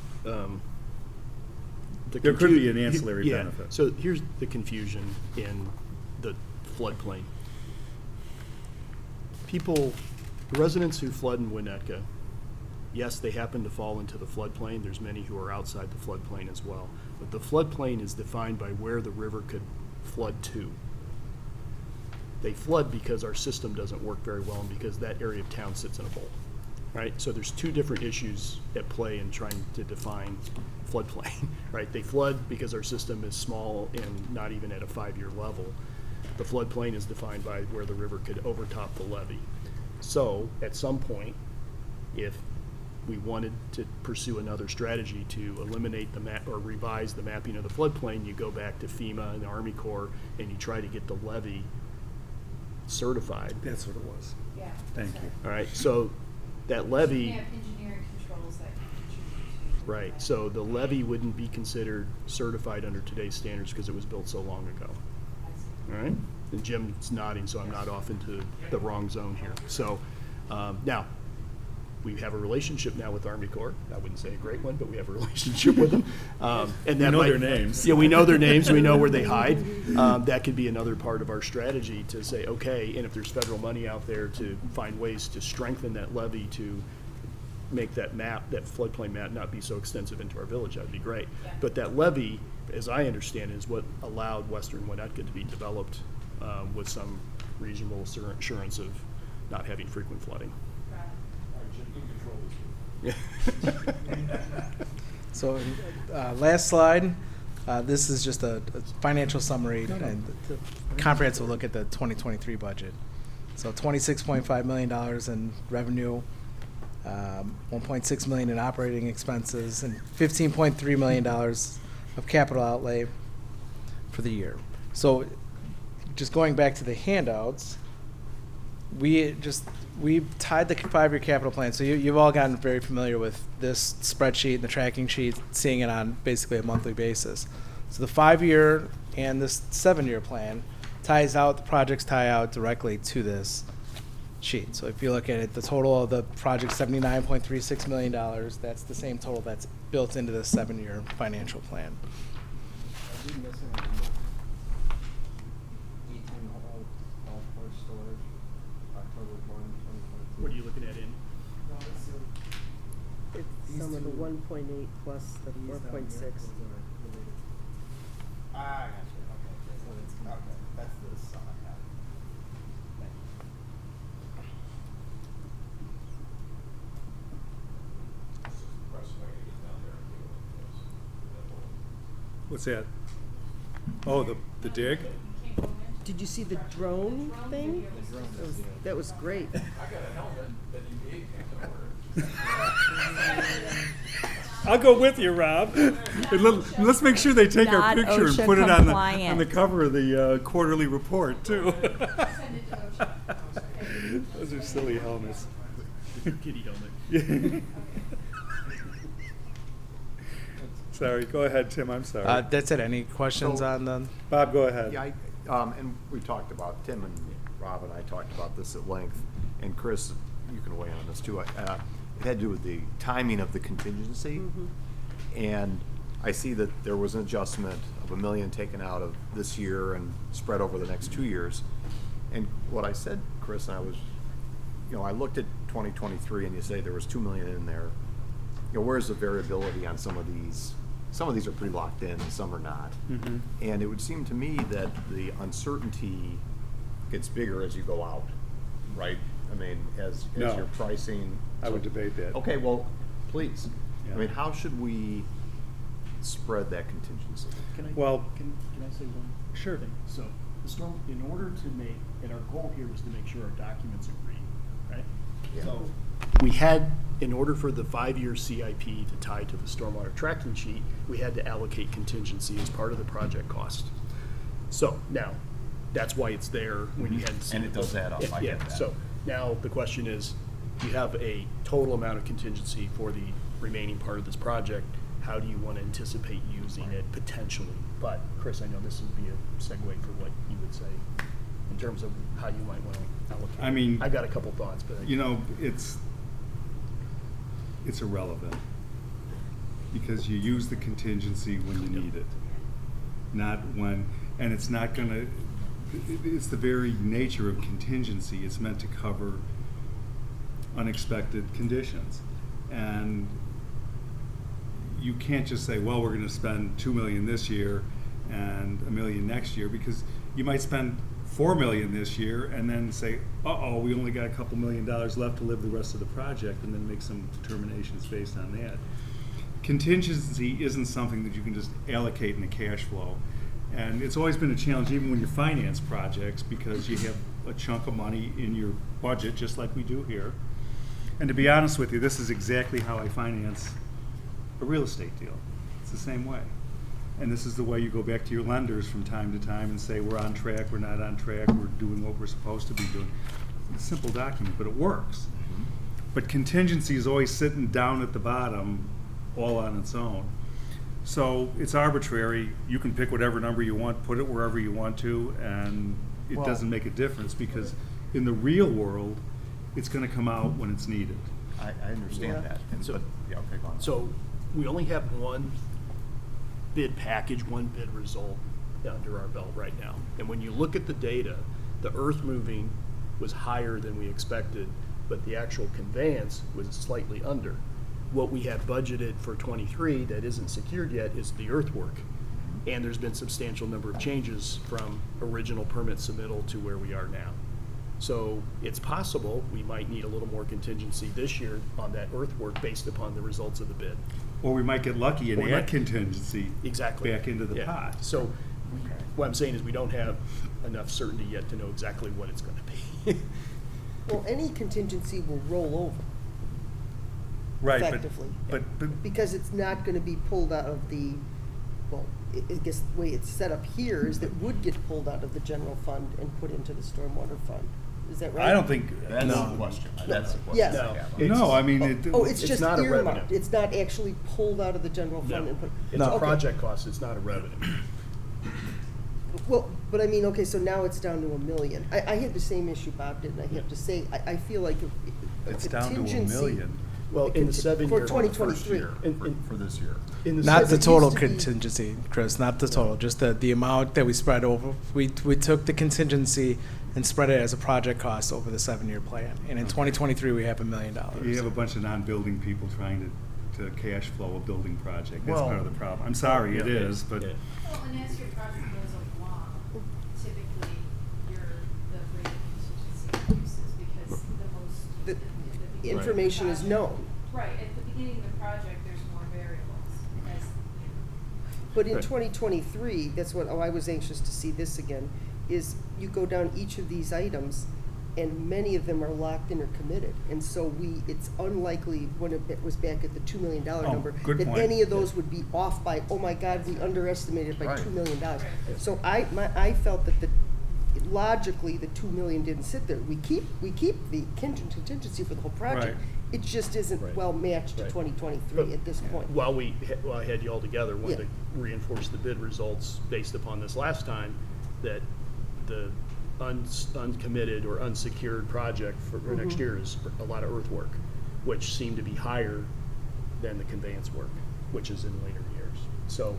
There could be an ancillary yeah. benefit. So here's the confusion in the floodplain. People, residents who flood in Winnetka, yes, they happen to fall into the floodplain. There's many who are outside the floodplain as well. But the floodplain is defined by where the river could flood to. They flood because our system doesn't work very well and because that area of town sits in a bowl, right? So there's two different issues at play in trying to define floodplain, right? They flood because our system is small and not even at a 5-year level. The floodplain is defined by where the river could overtop the levee. So at some point, if we wanted to pursue another strategy to eliminate the map or revise the mapping of the floodplain, you go back to FEMA and the Army Corps and you try to get the levee certified. That's what it was. Yeah. Thank you. All right, so that levee. You have engineering controls that can contribute to. Right, so the levee wouldn't be considered certified under today's standards because it was built so long ago. All right, and Jim's nodding, so I'm not off into the wrong zone here. So now, we have a relationship now with Army Corps. I wouldn't say a great one, but we have a relationship with them. And We that know might- their names. Yeah, we know their names. We know where they hide. That could be another part of our strategy to say, okay, and if there's federal money out there to find ways to strengthen that levee to make that map, that floodplain map, not be so extensive into our village, that'd be great. But that levee, as I understand, is what allowed Western Winnetka to be developed with some reasonable assurance of not having frequent flooding. So, last slide. This is just a financial summary and the comprehensive look at the 2023 budget. So, $26.5 million in revenue, 1.6 million in operating expenses, and $15.3 million of capital outlay for the year. So, just going back to the handouts, we tied the 5-year capital plan. So you've all gotten very familiar with this spreadsheet and the tracking sheet, seeing it on basically a monthly basis. So the 5-year and this 7-year plan the projects tie out directly to this sheet. So if you look at it, the total of the project, $79.36 million, that's the same total that's built into the 7-year financial plan. Are we missing a number? 18 all for storage, October 1, 2022. What are you looking at in? It's some of the 1.8 plus the 4.6. Ah, I got you. Okay, so it's, okay, that's the sum I have. Thank you. What's that? Oh, the dig? Did you see the drone thing? That was great. I got a helmet that you gave I'll go with you, Rob. Let's make sure they take our Not picture and OSHA put it on the compliant. cover of the quarterly report, too. Those are silly helmets. Kitty helmet. Sorry, go ahead, Tim, I'm sorry. That's it. Any questions So- on the? Bob, go ahead. Yeah, and we talked about, Tim and Rob and I talked about this at length, and Chris, you can weigh in on this too. It had to do with the timing of the contingency, and I see that there was an adjustment of $1 million taken out of this year and spread over the next 2 years. And what I said, Chris, and I was, I looked at 2023, and you say there was $2 million in there. Where's the variability on some of these? Some of these are pretty locked in, and some are not. And it would seem to me that the uncertainty gets bigger as you go out, right? I mean, as No. your pricing. I would debate that. Okay, well, please. Yeah. I mean, how should we spread that contingency? Can I, Well- can I say one Sure. thing? So, the storm, in order to make, and our goal here was to make sure our documents agree, right? Yeah. So, we had, in order for the 5-year CIP to tie to the stormwater tracking sheet, we had to allocate contingency as part of the project cost. So, now, that's why it's there when you had. And it does add up, I Yeah, get that. so, now the question is, you have a total amount of contingency for the remaining part of this project. How do you want to anticipate using it potentially? But, Chris, I know this would be a segue for what you would say in terms of how you might want to allocate. I mean, I've got a couple thoughts, but. It's irrelevant, because you use the contingency when you need it, not when, and it's not gonna, it's the very nature of contingency. It's meant to cover unexpected conditions. And you can't just say, well, we're gonna spend $2 million this year and $1 million next year, because you might spend $4 million this year and then say, uh-oh, we only got a couple $1 million left to live the rest of the project, and then make some determinations based on that. Contingency isn't something that you can just allocate in the cash flow. And it's always been a challenge, even when you finance projects, because you have a chunk of money in your budget, just like we do here. And to be honest with you, this is exactly how I finance a real estate deal. It's the same way. And this is the way you go back to your lenders from time to time and say, we're on track, we're not on track, we're doing what we're supposed to be doing. It's a simple document, but it works. But contingency is always sitting down at the bottom, all on its own. So it's arbitrary. You can pick whatever number you want, put it wherever you want to, and it Well- doesn't make a difference, because in the real world, it's gonna come out when it's needed. I understand that. And So- but, yeah, okay, go on. So, we only have one bid package, one bid result under our belt right now. And when you look at the data, the earth moving was higher than we expected, but the actual conveyance was slightly under. What we have budgeted for '23 that isn't secured yet is the earthwork. And there's been substantial number of changes from original permit submittal to where we are now. So it's possible we might need a little more contingency this year on that earthwork based upon the results of the bid. Or we might get lucky and Or we add might- contingency Exactly. back into the Yeah. pot. So what I'm saying is we don't have enough certainty yet to know exactly what it's gonna be. Well, any contingency will roll over Right, effectively. but Because it's not gonna be pulled out of the, well, I guess the way it's set up here is that would get pulled out of the general fund and put into the stormwater fund. is that right? I don't think. That's No. the question. That's the question. Yes. No, I mean, it. Oh, it's It's just not a earmarked, revenue. it's not actually pulled out of the general fund No. and put. It's No. a Okay. project cost, it's not a revenue. Well, but I mean, okay, so now it's down to $1 million. I had the same issue Bob did, and I have to say, I feel like a It's down to $1 contingency- million. Well, in the 7 For year. 2023. For this year. In the Not the it total used to be- contingency, Chris, not the total, just the amount that we spread over. We took the contingency and spread it as a project cost over the 7-year plan. And in 2023, we have $1 million. You have a bunch of non-building people trying to cash flow a building project. That's Well- part of the problem. I'm sorry, it Yeah. is, but. Yeah. Well, and as your project goes along, typically the rate of contingency increases because The the information is known. Right, at the beginning of the project, there's more variables as, But in Right. 2023, that's what, I was anxious to see this again, is you go down each of these items, and many of them are locked in or committed. And so it's unlikely, when it was back at the $2 million number, good that point. any of those would be off by, oh my God, we underestimated by Right. $2 million. So I felt that logically, the $2 million didn't sit there. We keep the contingency for the whole project. Right. It just isn't Right. well matched to Right. 2023 at this point. While I had you all together, wanted Yeah. to reinforce the bid results based upon this last time, that the uncommitted or unsecured project for next Mhm. year is a lot of earthwork, which seemed to be higher than the conveyance work, which is in later years. So,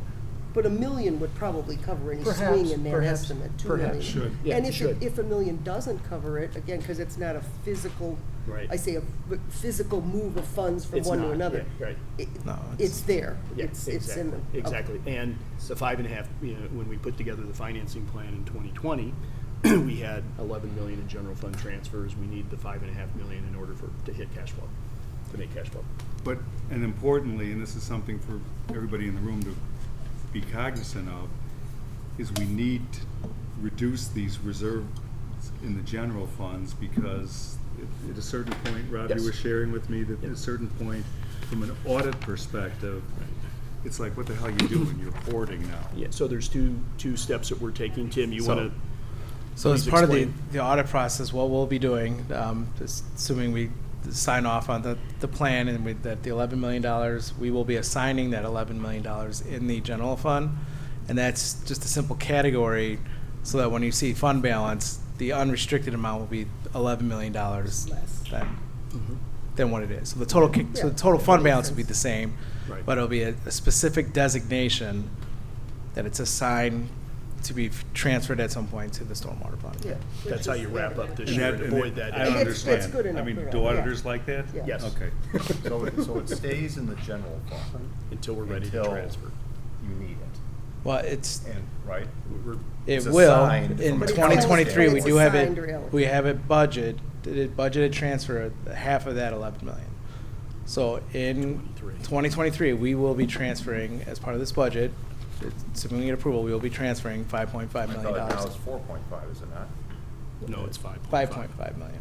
But $1 million would probably cover any Perhaps, swing in that perhaps, estimate, $2 perhaps. million. Should. Yeah, And it should. if $1 million doesn't cover it, again, because it's not a physical, Right. I say a physical move of funds from It's one to not, another. yeah, right. It- No, It's there. yeah, It's in exactly, them. exactly. And the 5.5, when we put together the financing plan in 2020, we had 11 million in general fund transfers. We need the 5.5 million in order to hit cash flow, to make cash flow. But, and importantly, and this is something for everybody in the room to be cognizant of, is we need to reduce these reserves in the general funds because at a certain point, Rob, Yes. you were sharing with me that at a certain point, from an audit perspective, it's like, what the hell are you doing? You're hoarding now. Yeah, so there's two steps that we're taking. Tim, you So- want to? So as part of the audit process, what we'll be doing, assuming we sign off on the plan and that the $11 million, we will be assigning that $11 million in the general fund. And that's just a simple category so that when you see fund balance, the unrestricted amount will be $11 million less than what it is. So the total, so the total fund balance will be the same, Right. but it'll be a specific designation that it's assigned to be transferred at some point to the stormwater fund. Yeah. That's how you wrap up this And year that- and and avoid that. I don't It's- it's understand. good I enough mean, for do now, yeah. auditors like that? Yeah. Yes. Okay. So it stays in the general fund. Until we're ready to until transfer. You need it, Well, it's, and, right? it It's will, assigned in from a 2023, we It's do have assigned or it, allocated. we have it budgeted transfer, half of that 11 million. So in 2023, we will be transferring, as part of this budget, assuming we get approval, we will be transferring $5.5 I million. thought now it's 4.5, is it not? No, it's 5.5. 5.5 million.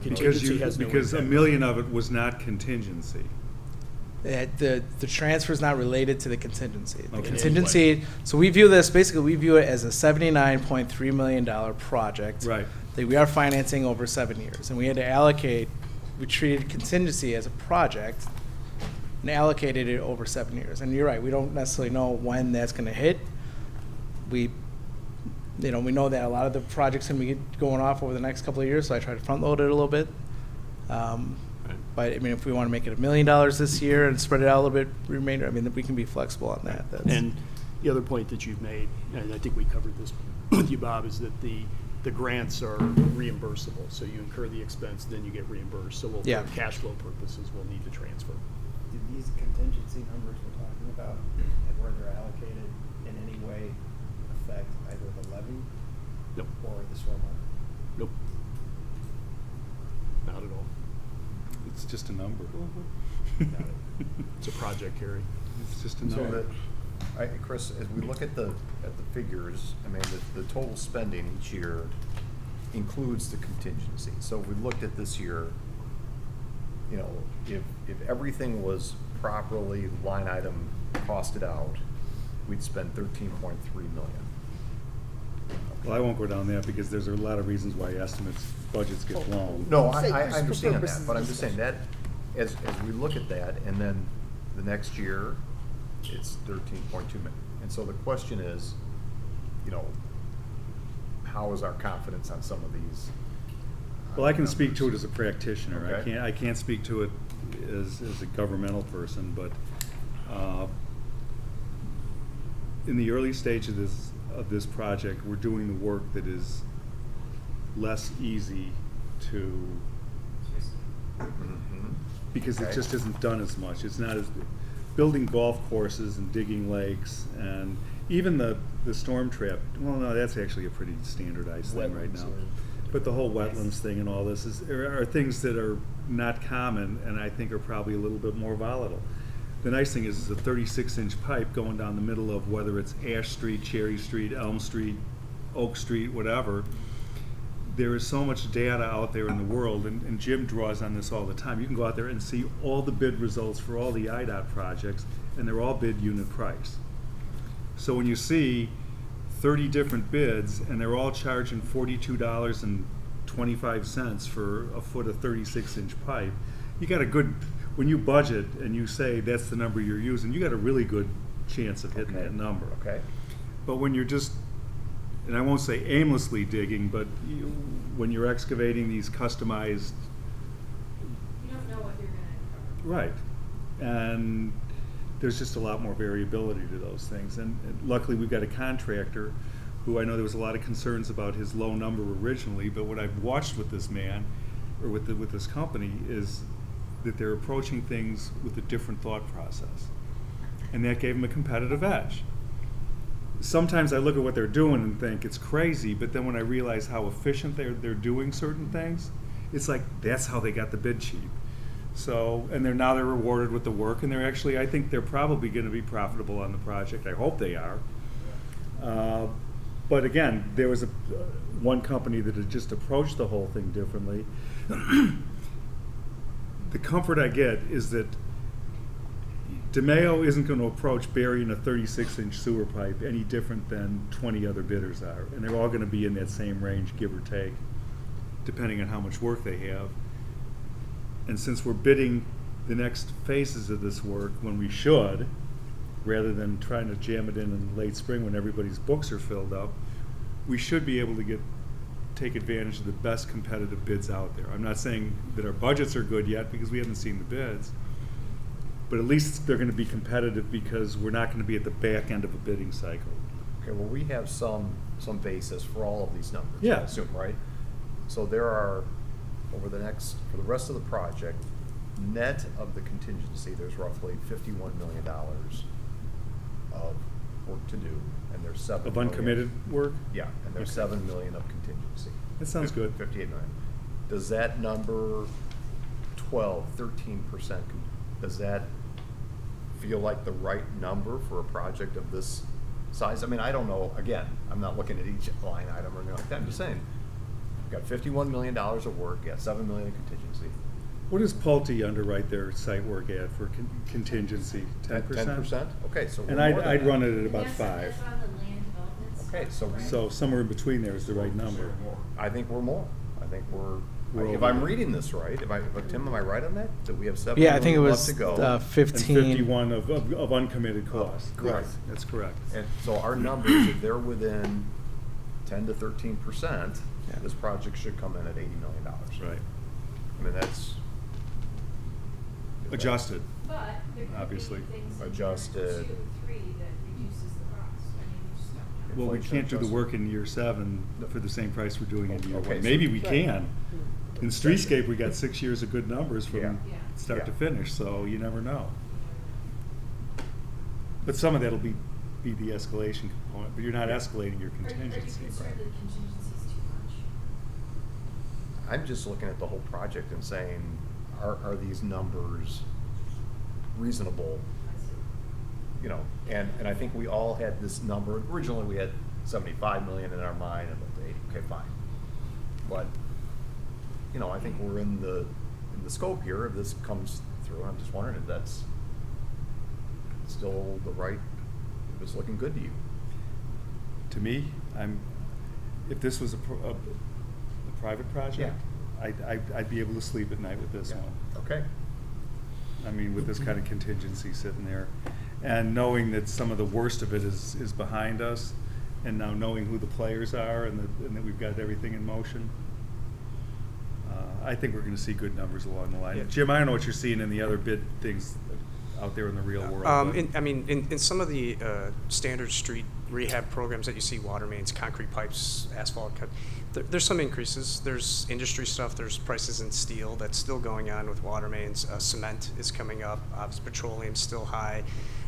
Contingency has no Because $1 impact. million of it was not contingency. The transfer is not related to the contingency. The Okay. contingency, so we view this, basically, we view it as a $79.3 million project. Right. That we are financing over 7 years. And we had to allocate, we treated contingency as a project and allocated it over 7 years. And you're right, we don't necessarily know when that's gonna hit. We know that a lot of the projects can be going off over the next couple of years, so I try to front load it a little bit. But I mean, if we wanna make it $1 million this year and spread it out a little bit remainder, I mean, we can be flexible on that. That's- And the other point that you've made, and I think we covered this with you, Bob, is that the grants are reimbursable. So you incur the expense, then you get reimbursed. So Yeah. for cash flow purposes, we'll need to transfer. Did these contingency numbers we're talking about and where they're allocated in any way affect either the levy Nope. or the stormwater? Nope. Not at all. It's just a number. Got it. It's a project, Harry. It's just a So number. Chris, as we look at the figures, I mean, the total spending each year includes the contingency. So if we looked at this year, if everything was properly line item costed out, we'd spend 13.3 million. Well, I won't go down that because there's a lot of reasons why budgets get blown. No, Say, I just for understand purposes that, but of I'm just saying that, as we look at that, and then the next year, it's 13.2 million. And so the question is, you know, how is our confidence on some of these? Well, I can speak to it as a practitioner. Okay. I can't speak to it as a governmental person, but in the early stage of this project, we're doing the work that is less easy to, because it Okay. just isn't done as much. It's not as, building golf courses and digging lakes and even the storm trap, well, no, that's actually a pretty standardized thing right now. But the whole wetlands thing and all this are things that are not common and I think are probably a little bit more volatile. The nice thing is it's a 36-inch pipe going down the middle of whether it's Ash Street, Cherry Street, Elm Street, Oak Street, whatever. There is so much data out there in the world, and Jim draws on this all the time. You can go out there and see all the bid results for all the IDOT projects, and they're all bid unit price. So when you see 30 different bids, and they're all charging $42.25 for a foot of 36-inch pipe, you got a good, when you budget and you say that's the number you're using, you got a really good chance of hitting that number. Okay. But when you're just, and I won't say aimlessly digging, but when you're excavating these customized. You don't know what you're gonna uncover. Right. And there's just a lot more variability to those things. And luckily we've got a contractor who I know there was a lot of concerns about his low number originally, but what I've watched with this man, or with this company, is that they're approaching things with a different thought process. And that gave them a competitive edge. Sometimes I look at what they're doing and think it's crazy, but then when I realize how efficient they're doing certain things, it's like that's how they got the bid cheap. So, and now they're rewarded with the work, and they're actually, I think they're probably going to be profitable on the project. I hope they are. But again, there was one company that had just approached the whole thing differently. The comfort I get is that DeMayo isn't going to approach burying a 36-inch sewer pipe any different than 20 other bidders are. And they're all going to be in that same range, give or take, depending on how much work they have. And since we're bidding the next phases of this work when we should, rather than trying to jam it in late spring when everybody's books are filled up, we should be able to take advantage of the best competitive bids out there. I'm not saying that our budgets are good yet because we haven't seen the bids, but at least they're going to be competitive because we're not going to be at the back end of a bidding cycle. Okay, well, we have some basis for all of these numbers, Yeah. I assume, right? So there are, for the rest of the project, net of the contingency, there's roughly $51 million of work to do, and there's $7 Of million. uncommitted work? Yeah, and there's Okay. $7 million of contingency. That sounds good. 58 million. Does that number 13%, does that feel like the right number for a project of this size? I mean, I don't know, again, I'm not looking at each line item or anything like that, I'm just saying, we've got $51 million of work, got $7 million in contingency. What does Pulte underwrite their site work at for contingency? 10%? 10%? Okay, so we're And more than I'd that. run it at about That's 5. on the land development Okay, so stuff, So somewhere in between there is the right number. I think we're more. I think We're if over I'm it. reading this right, Tim, am I right on that? That we have 7 Yeah, I think it million was left to go? And 15. 51 of uncommitted costs. Correct. Yes, that's correct. And so our numbers, if they're within 10 to 13%, this project should come in at $80 million. Right. I mean, that's. Adjusted. But there could Obviously. be things in year Adjusted. 2, 3 that reduces the cost. I mean, you just don't know. Well, we Inflation can't do the adjusted. work in year 7 for the same price we're doing in year Okay, 1. so- Maybe we Right. can. In Streetscape, we got 6 years of good numbers from Yeah. Yeah. start to Yeah. finish, so you never know. But some of that'll be the escalation component, but you're not escalating your Are you contingency. concerned that the contingency is too much? I'm just looking at the whole project and saying, are these numbers reasonable? You know, and I think we all had this number, originally we had 75 million in our mind and looked at 80, okay, fine. But, you know, I think we're in the scope here, if this comes through, I'm just wondering if that's still the right, if it's looking good to you. To me, if this was a private project, I'd be able to sleep at night with this one. Okay. I mean, with this kind of contingency sitting there, and knowing that some of the worst of it is behind us, and now knowing who the players are and that we've got everything in motion, I think we're going to see good numbers along the line. Yeah. Jim, I don't know what you're seeing in the other bid things out there in the real world. but- In some of the standard street rehab programs that you see, water mains, concrete pipes, asphalt cut, there's some increases. There's industry stuff. There's prices in steel that's still going on with water mains. Cement is coming up. Obviously, petroleum's still high.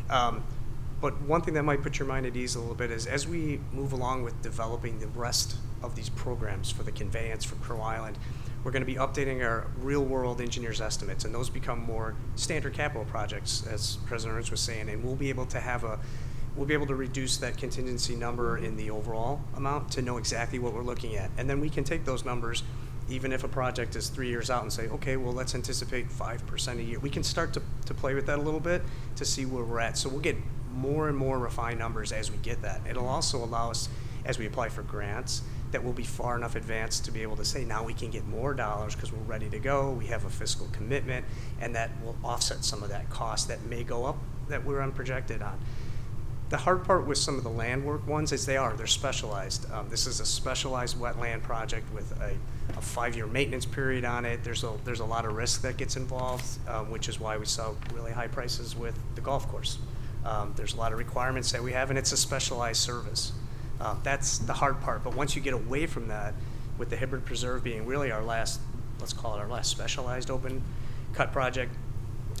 But one thing that might put your mind at ease a little bit is as we move along with developing the rest of these programs for the conveyance for Crow Island, we're going to be updating our real-world engineers' estimates, and those become more standard capital projects, as President Ernst was saying, and we'll be able to reduce that contingency number in the overall amount to know exactly what we're looking at. And then we can take those numbers, even if a project is 3 years out, and say, okay, well, let's anticipate 5% a year. We can start to play with that a little bit to see where we're at. So we'll get more and more refined numbers as we get that. It'll also allow us, as we apply for grants, that we'll be far enough advanced to be able to say, now we can get more dollars because we're ready to go, we have a fiscal commitment, and that will offset some of that cost that may go up that we're unprojected on. The hard part with some of the land work ones is they're specialized. This is a specialized wetland project with a 5-year maintenance period on it. There's a lot of risk that gets involved, which is why we saw really high prices with the golf course. There's a lot of requirements that we have, and it's a specialized service. That's the hard part. But once you get away from that, with the Hibbert Preserve being really our last, let's call it our last specialized open cut project,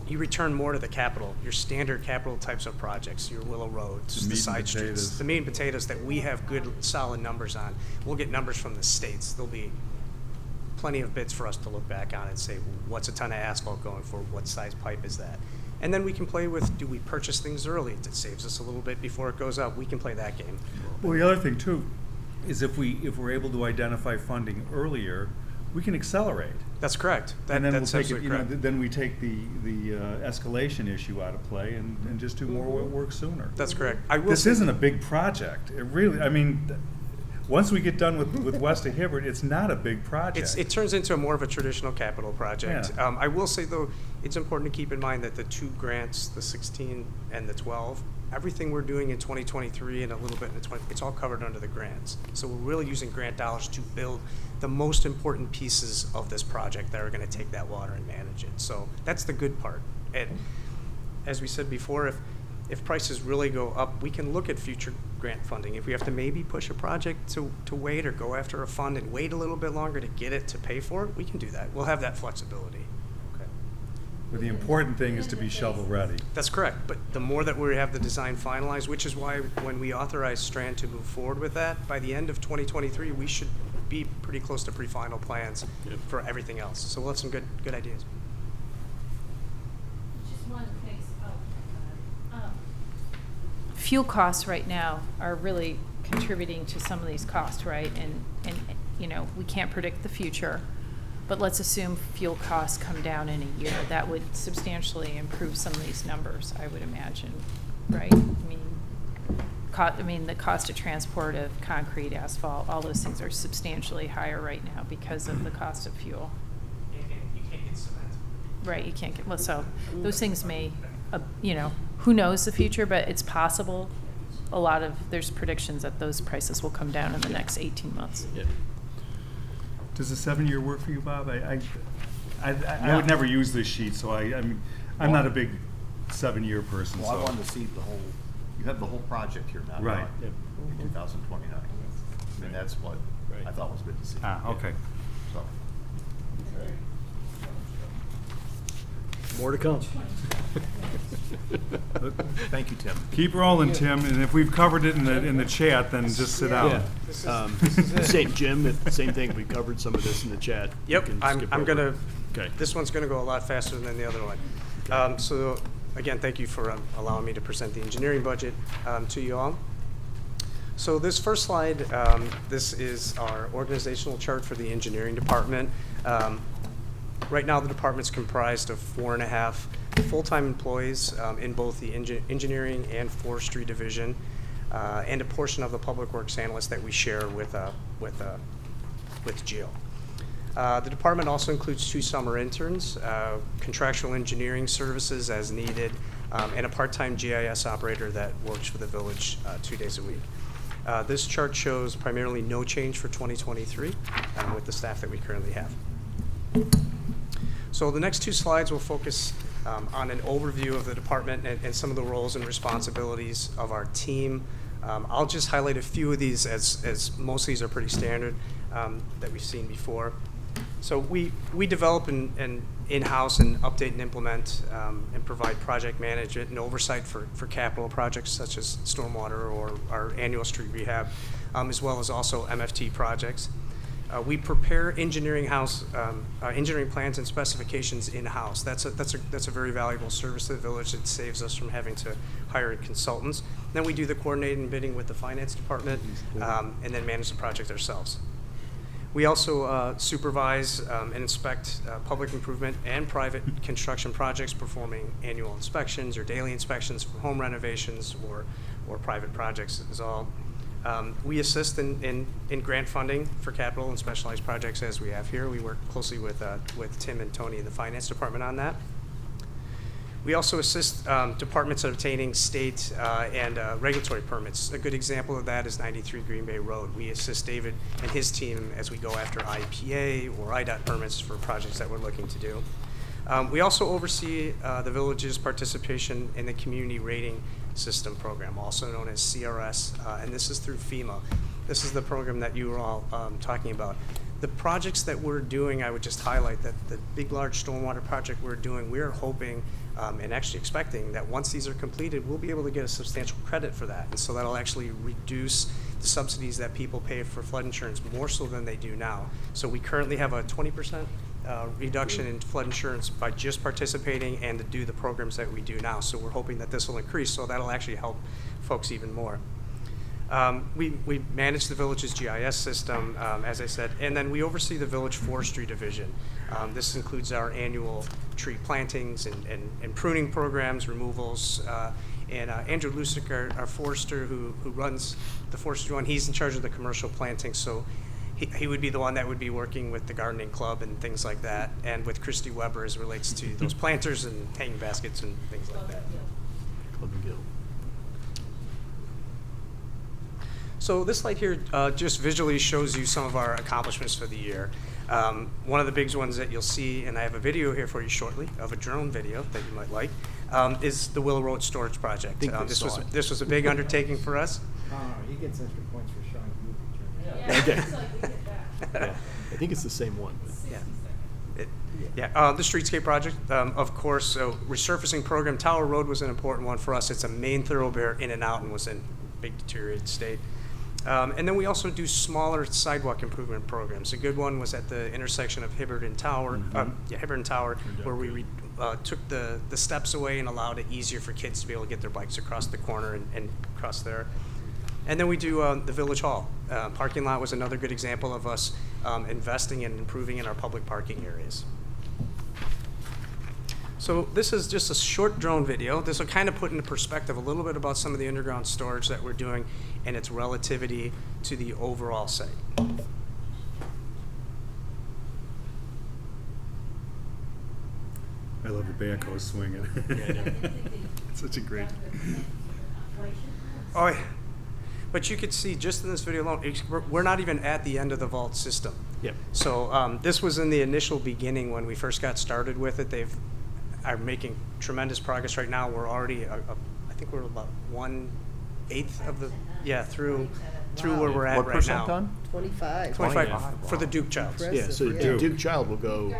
you return more to the capital, your standard capital types of projects, your Willow Roads, the side streets, the meat and potatoes that we have good, solid numbers on. We'll get numbers from the states. There'll be plenty of bids for us to look back on and say, what's a ton of asphalt going for? What size pipe is that? And then we can play with, do we purchase things early? It saves us a little bit before it goes up. We can play that game. Well, the other thing too is if we're able to identify funding earlier, we can accelerate. That's correct. And then That's we'll take it, absolutely correct. then we take the escalation issue out of play and just do more work sooner. That's correct. This isn't a big project. It really, I mean, once we get done with West of Hibbert, it's not a big project. It turns into more of a traditional capital project. Yeah. I will say, though, it's important to keep in mind that the 2 grants, the 16 and the 12, everything we're doing in 2023 and a little bit in the 20, it's all covered under the grants. So we're really using grant dollars to build the most important pieces of this project that are going to take that water and manage it. So that's the good part. And as we said before, if prices really go up, we can look at future grant funding. If we have to maybe push a project to wait or go after a fund and wait a little bit longer to get it to pay for it, we can do that. We'll have that flexibility. But the important thing is to be shovel ready. That's correct. But the more that we have the design finalized, which is why when we authorize Strand to move forward with that, by the end of 2023, we should be pretty close to pre-final plans for everything else. So we'll have some good ideas. Just one thing, Fuel costs right now are really contributing to some of these costs, right? And you know, we can't predict the future, but let's assume fuel costs come down in a year. That would substantially improve some of these numbers, I would imagine, right? I mean, the cost of transport of concrete, asphalt, all those things are substantially higher right now because of the cost of fuel. You can't get cement. Right, you can't get, well, so those things may, you know, who knows the future, but it's possible. There's predictions that those prices will come down in the next 18 months. Yeah. Does a 7-year work for you, Bob? I would never use this sheet, so I'm not a big 7-year person. Well, so. I wanted to see you have the whole project here now. Right. In 2029. I mean, that's what I thought was good to see. Okay. So. More to come. Thank you, Tim. Keep rolling, Tim, and if we've covered it in the chat, then just sit down. Same, Jim, same thing, we covered some of this in the chat. Yep, You can I'm skip over. gonna, Okay. this one's gonna go a lot faster than the other one. So again, thank you for allowing me to present the engineering budget to you all. So this first slide, this is our organizational chart for the engineering department. Right now, the department's comprised of 4.5 full-time employees in both the engineering and forestry division. and a portion of the public works analyst that we share with Geo. The department also includes 2 summer interns, contractual engineering services as needed, and a part-time GIS operator that works for the village 2 days a week. This chart shows primarily no change for 2023 with the staff that we currently have. So the next 2 slides will focus on an overview of the department and some of the roles and responsibilities of our team. I'll just highlight a few of these as most of these are pretty standard that we've seen before. So we develop and in-house and update and implement and provide project management and oversight for capital projects such as stormwater or our annual street rehab, as well as also MFT projects. We prepare engineering plans and specifications in-house. That's a very valuable service to the village. It saves us from having to hire consultants. Then we do the coordinating and bidding with the finance department, and then manage the project ourselves. We also supervise and inspect public improvement and private construction projects, performing annual inspections or daily inspections for home renovations or private projects is all. We assist in grant funding for capital and specialized projects as we have here. We work closely with Tim and Tony in the finance department on that. We also assist departments in obtaining state and regulatory permits. A good example of that is 93 Green Bay Road. We assist David and his team as we go after IPA or IDOT permits for projects that we're looking to do. We also oversee the village's participation in the Community Rating System program, also known as CRS, and this is through FEMA. This is the program that you were all talking about. The projects that we're doing, I would just highlight that the big, large stormwater project we're doing, we're hoping and actually expecting that once these are completed, we'll be able to get a substantial credit for that. And so that'll actually reduce the subsidies that people pay for flood insurance more so than they do now. So we currently have a 20% reduction in flood insurance by just participating and to do the programs that we do now. So we're hoping that this will increase, so that'll actually help folks even more. We manage the village's GIS system, as I said, and then we oversee the village forestry division. This includes our annual tree plantings and pruning programs, removals, and Andrew Lusick, our forester who runs the forestry one, he's in charge of the commercial planting, so he would be the one that would be working with the gardening club and things like that, and with Christy Weber as relates to those planters and hanging baskets and things like that. Club and Guild. So this slide here just visually shows you some of our accomplishments for the year. One of the big ones that you'll see, and I have a video here for you shortly of a drone video that you might like, is the Willow Road Storage Project. This was a big undertaking for us. He gets extra points for showing the movie. Yeah, I think it's the same one. The streetscape project, of course, so resurfacing program, Tower Road was an important one for us. It's a main thoroughfare in and out and was in big deteriorated state. And then we also do smaller sidewalk improvement programs. A good one was at the intersection of Hibbard and Tower, Hibbard and Tower, where we took the steps away and allowed it easier for kids to be able to get their bikes across the corner and cross there. And then we do the Village Hall. Parking lot was another good example of us investing and improving in our public parking areas. So this is just a short drone video. This will kind of put into perspective a little bit about some of the underground storage that we're doing and its relativity to the overall site. I love the backhoe swinging. It's such a great. Oh, yeah. But you could see just in this video alone, we're not even at the end of the vault system. Yep. So this was in the initial beginning when we first got started with it. They are making tremendous progress right now. We're already, I think we're about 1/8 of the, through where we're at What right percent now. done? 25. 25 for the Duke Childs. Yeah, so Duke Child will go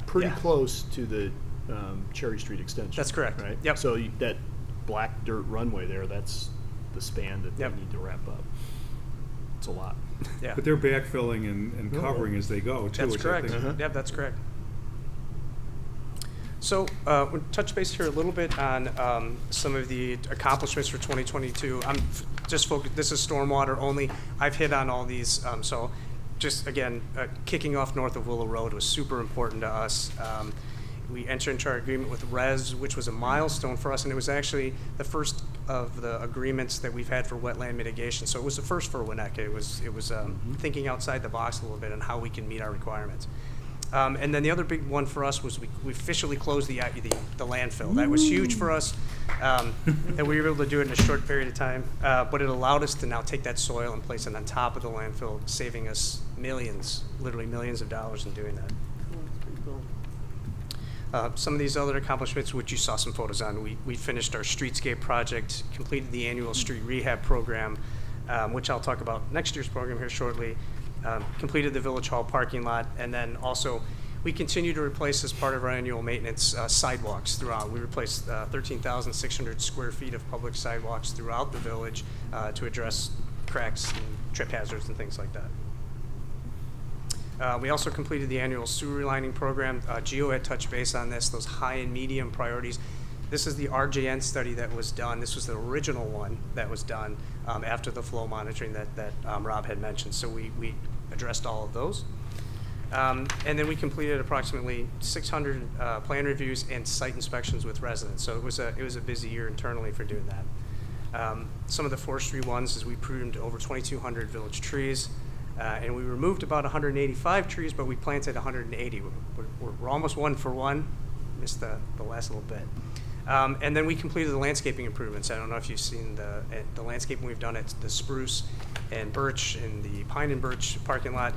pretty Yeah. close to the Cherry Street extension. That's correct. Right? Yep. So that black dirt runway there, that's the span that they need to wrap up. It's a lot. Yeah. But they're backfilling and covering as they go, too. That's which correct. I think, Yep, that's correct. So we'll touch base here a little bit on some of the accomplishments for 2022. I'm just focused, this is stormwater only. I've hit on all these. So just, again, kicking off north of Willow Road was super important to us. we entered into our agreement with RES, which was a milestone for us, and it was actually the first of the agreements that we've had for wetland mitigation. So it was the first for Winnetka. It was thinking outside the box a little bit on how we can meet our requirements. And then the other big one for us was we officially closed the landfill. That was huge for us, that we were able to do it in a short period of time. But it allowed us to now take that soil and place it on top of the landfill, saving us millions, literally millions of dollars in doing that. Some of these other accomplishments, which you saw some photos on, we finished our streetscape project, completed the annual street rehab program, which I'll talk about next year's program here shortly, completed the Village Hall parking lot, and then also we continue to replace, as part of our annual maintenance, sidewalks throughout. We replaced 13,600 square feet of public sidewalks throughout the village to address cracks and trip hazards and things like that. We also completed the annual sewer relining program. Geo had touched base on this, those high and medium priorities. This is the RJN study that was done. This was the original one that was done after the flow monitoring that Rob had mentioned. So we addressed all of those. And then we completed approximately 600 plan reviews and site inspections with residents. So it was a busy year internally for doing that. Some of the forestry ones is we pruned over 2,200 village trees. And we removed about 185 trees, but we planted 180. We're almost 1 for 1. Missed the last little bit. And then we completed the landscaping improvements. I don't know if you've seen the landscaping we've done at the spruce and birch and the pine and birch parking lot.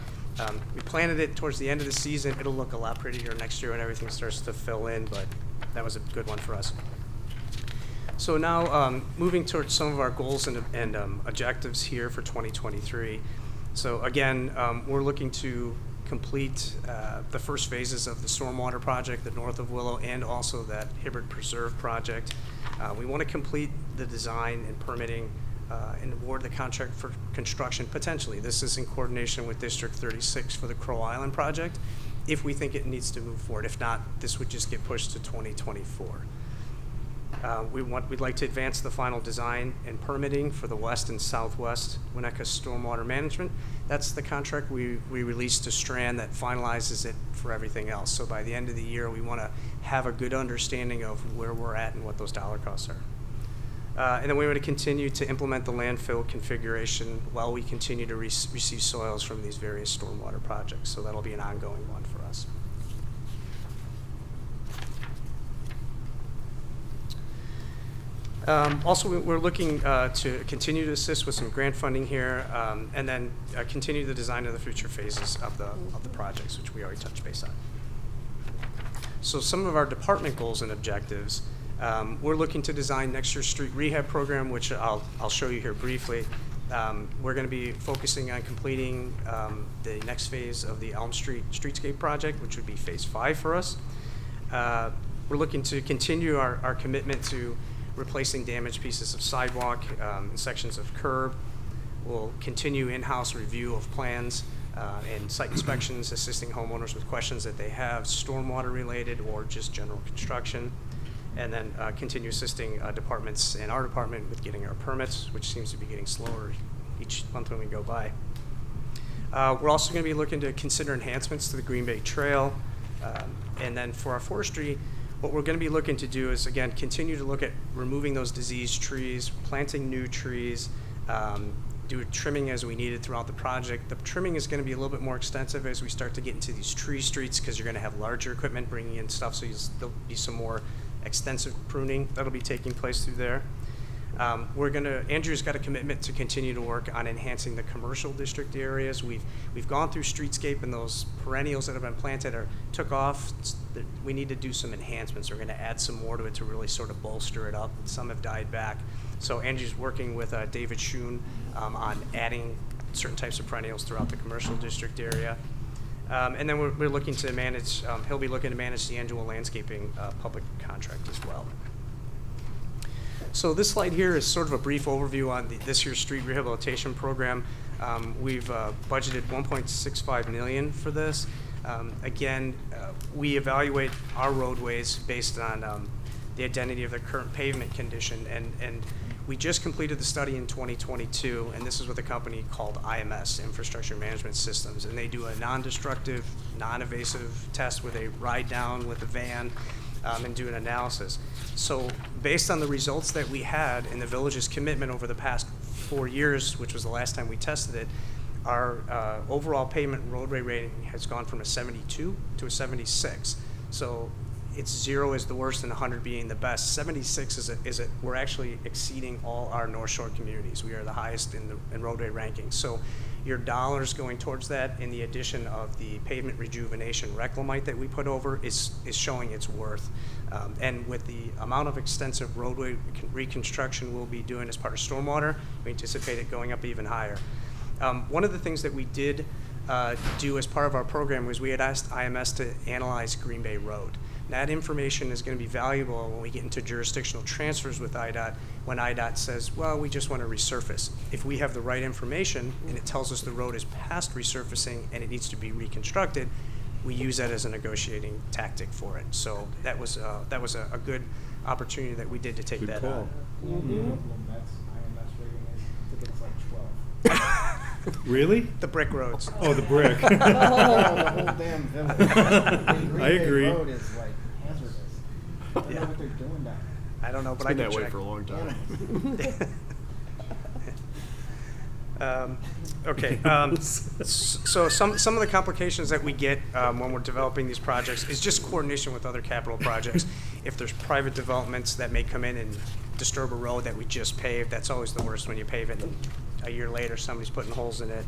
We planted it towards the end of the season. It'll look a lot prettier next year when everything starts to fill in, but that was a good one for us. So now moving towards some of our goals and objectives here for 2023. So again, we're looking to complete the first phases of the stormwater project, the north of Willow, and also that Hibbert Preserve project. We want to complete the design and permitting and award the contract for construction potentially. This is in coordination with District 36 for the Crow Island project, if we think it needs to move forward. If not, this would just get pushed to 2024. We'd like to advance the final design and permitting for the west and southwest Winnetka stormwater management. That's the contract we released to Strand that finalizes it for everything else. So by the end of the year, we want to have a good understanding of where we're at and what those dollar costs are. And then we want to continue to implement the landfill configuration while we continue to receive soils from these various stormwater projects. So that'll be an ongoing one for us. Also, we're looking to continue to assist with some grant funding here, and then continue the design of the future phases of the projects, which we already touched base on. So some of our department goals and objectives, we're looking to design next year's street rehab program, which I'll show you here briefly. We're going to be focusing on completing the next phase of the Elm Street Streetscape project, which would be phase 5 for us. We're looking to continue our commitment to replacing damaged pieces of sidewalk and sections of curb. We'll continue in-house review of plans and site inspections, assisting homeowners with questions that they have, stormwater related or just general construction. And then continue assisting departments and our department with getting our permits, which seems to be getting slower each month when we go by. We're also going to be looking to consider enhancements to the Green Bay Trail. And then for our forestry, what we're going to be looking to do is, again, continue to look at removing those diseased trees, planting new trees, do trimming as we need it throughout the project. The trimming is going to be a little bit more extensive as we start to get into these tree streets because you're going to have larger equipment bringing in stuff, so there'll be some more extensive pruning that'll be taking place through there. Andrew's got a commitment to continue to work on enhancing the commercial district areas. We've gone through streetscape and those perennials that have been planted took off. We need to do some enhancements. We're going to add some more to it to really sort of bolster it up. Some have died back. So Andrew's working with David Schoen on adding certain types of perennials throughout the commercial district area. And then we're looking to manage, he'll be looking to manage the annual landscaping public contract as well. So this slide here is sort of a brief overview on this year's street rehabilitation program. We've budgeted $1.65 million for this. Again, we evaluate our roadways based on the identity of the current pavement condition, and We just completed the study in 2022, and this is with a company called IMS, Infrastructure Management Systems, and they do a non-destructive, non-invasive test where they ride down with a van and do an analysis. So based on the results that we had and the village's commitment over the past 4 years, which was the last time we tested it, our overall pavement roadway rating has gone from a 72 to a 76. So it's 0 is the worst and 100 being the best. 76 we're actually exceeding all our North Shore communities. We are the highest in roadway rankings. So your dollars going towards that, in the addition of the pavement rejuvenation reclamite that we put over, is showing its worth. And with the amount of extensive roadway reconstruction we'll be doing as part of stormwater, we anticipate it going up even higher. One of the things that we did do as part of our program was we had asked IMS to analyze Green Bay Road. That information is going to be valuable when we get into jurisdictional transfers with IDOT, when IDOT says, well, we just want to resurface. If we have the right information and it tells us the road is past resurfacing and it needs to be reconstructed, we use that as a negotiating tactic for it. So that was a good opportunity that we did to take that on. The only problem that's IMS rating is, I think it's like 12. Really? The brick roads. Oh, the brick. The whole damn village. I agree. Green Bay Road is like hazardous. I don't know what they're doing down there. I don't know, but It's I been can that way check. for a long time. Okay, so some of the complications that we get when we're developing these projects is just coordination with other capital projects. If there's private developments that may come in and disturb a road that we just paved, that's always the worst when you pave it and a year later somebody's putting holes in it.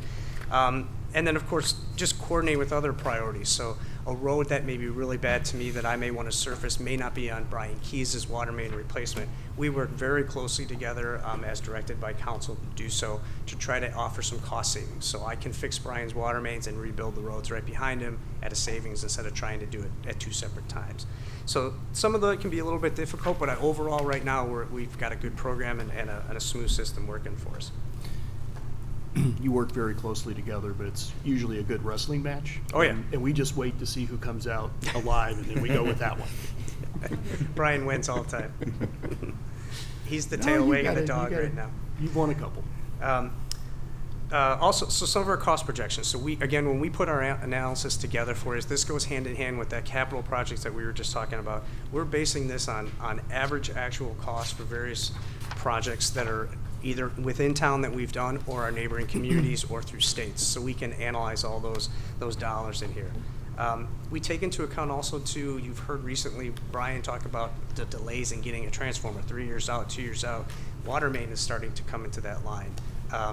And then, of course, just coordinate with other priorities. So a road that may be really bad to me that I may want to surface may not be on Brian Keyes' water main replacement. We work very closely together as directed by council to do so, to try to offer some cost savings. So I can fix Brian's water mains and rebuild the roads right behind him at a savings instead of trying to do it at 2 separate times. So some of that can be a little bit difficult, but overall right now we've got a good program and a smooth system working for us. You work very closely together, but it's usually a good wrestling match. Oh, yeah. And we just wait to see who comes out alive, and then we go with that one. Brian wins all the time. He's the No, tail you wagging got the it, dog you got right it. now. You've won a couple. Also, so some of our cost projections. So when we put our analysis together for us, this goes hand in hand with that capital projects that we were just talking about. We're basing this on average actual costs for various projects that are either within town that we've done or our neighboring communities or through states. So we can analyze all those dollars in here. We take into account also too, you've heard recently Brian talk about the delays in getting a transformer, 3 years out, 2 years out. Water main is starting to come into that line.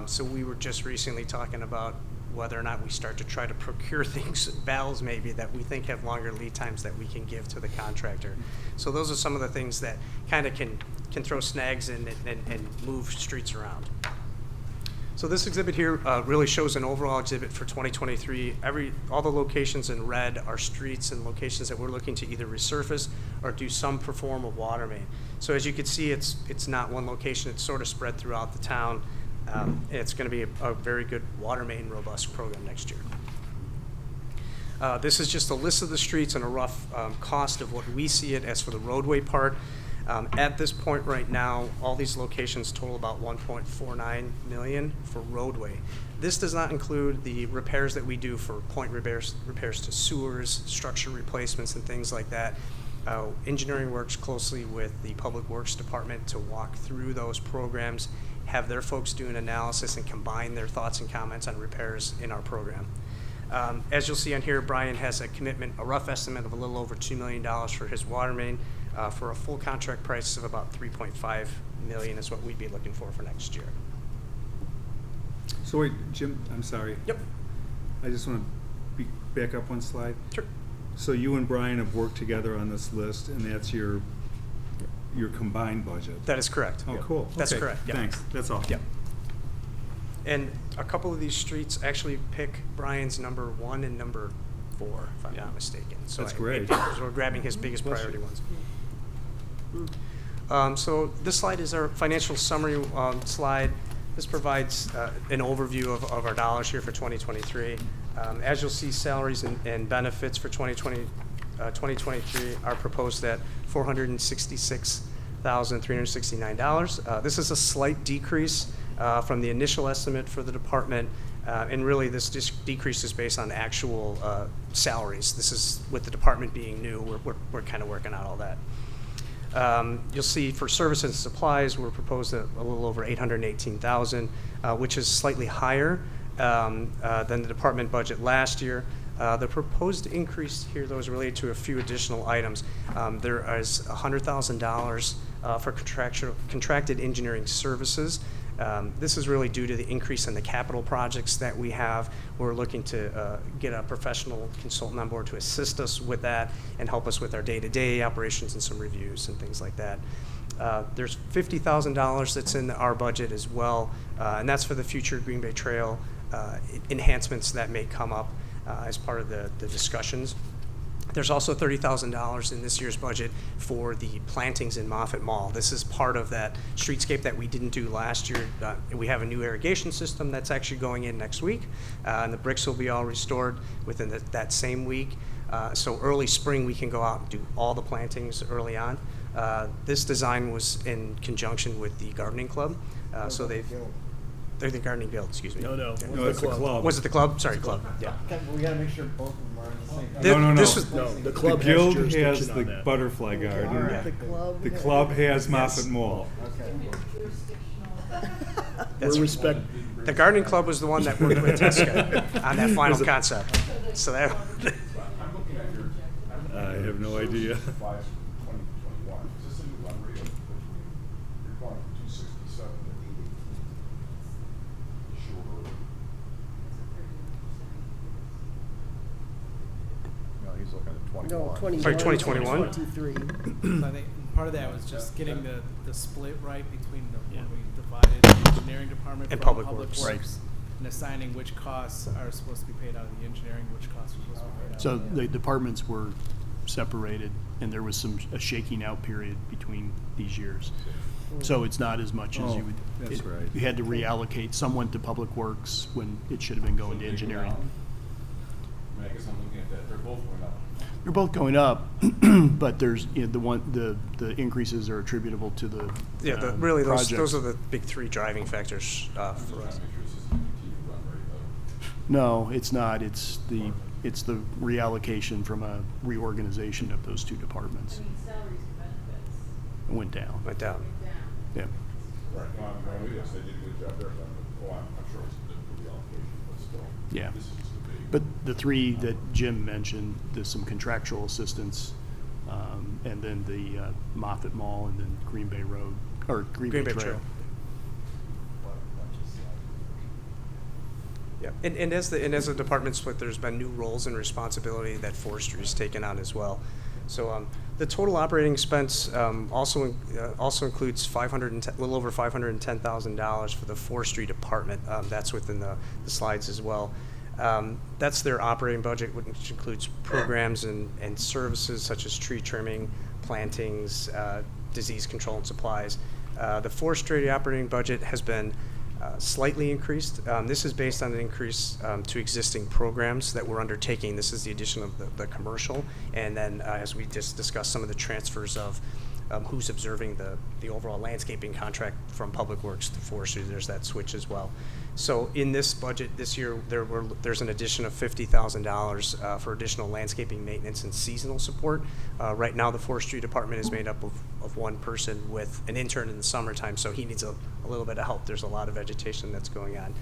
So we were just recently talking about whether or not we start to try to procure things, valves maybe, that we think have longer lead times that we can give to the contractor. So those are some of the things that kind of can throw snags in and move streets around. So this exhibit here really shows an overall exhibit for 2023. All the locations in red are streets and locations that we're looking to either resurface or do some form of water main. So as you can see, it's not one location, it's sort of spread throughout the town. It's going to be a very good water main robust program next year. This is just a list of the streets and a rough cost of what we see it as for the roadway part. At this point right now, all these locations total about $1.49 million for roadway. This does not include the repairs that we do for point repairs to sewers, structure replacements, and things like that. Engineering works closely with the Public Works Department to walk through those programs, have their folks do an analysis and combine their thoughts and comments on repairs in our program. As you'll see on here, Brian has a commitment, a rough estimate of a little over $2 million for his water main, for a full contract price of about $3.5 million is what we'd be looking for next year. So wait, Jim, I'm sorry. Yep. I just want to back up one slide. Sure. So you and Brian have worked together on this list, and that's your combined budget? That is correct. Oh, Yep. cool. That's Okay, correct. Yep. Thanks. That's all. Yep. And a couple of these streets actually pick Brian's number 1 and number 4, if I'm not mistaken. So That's great. We're grabbing his biggest priority ones. So this slide is our financial summary slide. This provides an overview of our dollars here for 2023. As you'll see, salaries and benefits for 2023 are proposed at $466 $1,369. This is a slight decrease from the initial estimate for the department, and really this decrease is based on actual salaries. This is with the department being new, we're kind of working out all that. You'll see for services and supplies, we're proposed a little over $818,000, which is slightly higher than the department budget last year. The proposed increase here, though, is related to a few additional items. There is $100,000 for contracted engineering services. This is really due to the increase in the capital projects that we have. We're looking to get a professional consultant on board to assist us with that and help us with our day-to-day operations and some reviews and things like that. There's $50,000 that's in our budget as well, and that's for the future Green Bay Trail enhancements that may come up as part of the discussions. There's also $30,000 in this year's budget for the plantings in Moffett Mall. This is part of that streetscape that we didn't do last year. We have a new irrigation system that's actually going in next week, and the bricks will be all restored within that same week. So early spring, we can go out and do all the plantings early on. This design was in conjunction with the gardening club. So they're the gardening guild, excuse me. No, it's the club. Was it the club? Sorry, club, yeah. We gotta make sure both of them are on the same. The club the guild has has jurisdiction the on that. butterfly garden. Alright. The club has Moffett Mall. The gardening club was the one that worked with Tesco on that final concept. So that. I have no idea. He's looking at 21. No, 21. Sorry, 2021? 23. I think part of that was just getting the split right between when we divided the engineering department And from Public Works. and assigning which costs are supposed to be paid out of the engineering, which costs are supposed to be paid out So of the departments were separated, and there was a shaking out period between these years. So it's not as much as you would. That's right. You had to reallocate. Some went to Public Works when it should have been going to engineering. I guess I'm looking at that, they're both going up. They're both going up, but there's, the increases are attributable to the Really, projects. those are the big three driving factors for us. No, it's not. It's the reallocation from a reorganization of those two departments. I mean, salaries and benefits. It went down. Went down. Yeah. Right, no, yes, they did a good job there, but, I'm sure it's a good reallocation, but still. Yeah. This is just a big. But the three that Jim mentioned, there's some contractual assistance, and then the Moffett Mall, and then Green Bay Road, or Green Bay Trail. Yeah, and as the department split, there's been new roles and responsibility that forestry has taken on as well. So the total operating expense also includes a little over $510,000 for the forestry department. That's within the slides as well. That's their operating budget, which includes programs and services such as tree trimming, plantings, disease control, and supplies. The forestry operating budget has been slightly increased. This is based on an increase to existing programs that we're undertaking. This is the addition of the commercial, and then as we just discussed, some of the transfers of who's observing the overall landscaping contract from Public Works to forestry. There's that switch as well. So in this budget this year, there's an addition of $50,000 for additional landscaping maintenance and seasonal support. Right now, the forestry department is made up of one person with an intern in the summertime, so he needs a little bit of help. There's a lot of vegetation that's going on.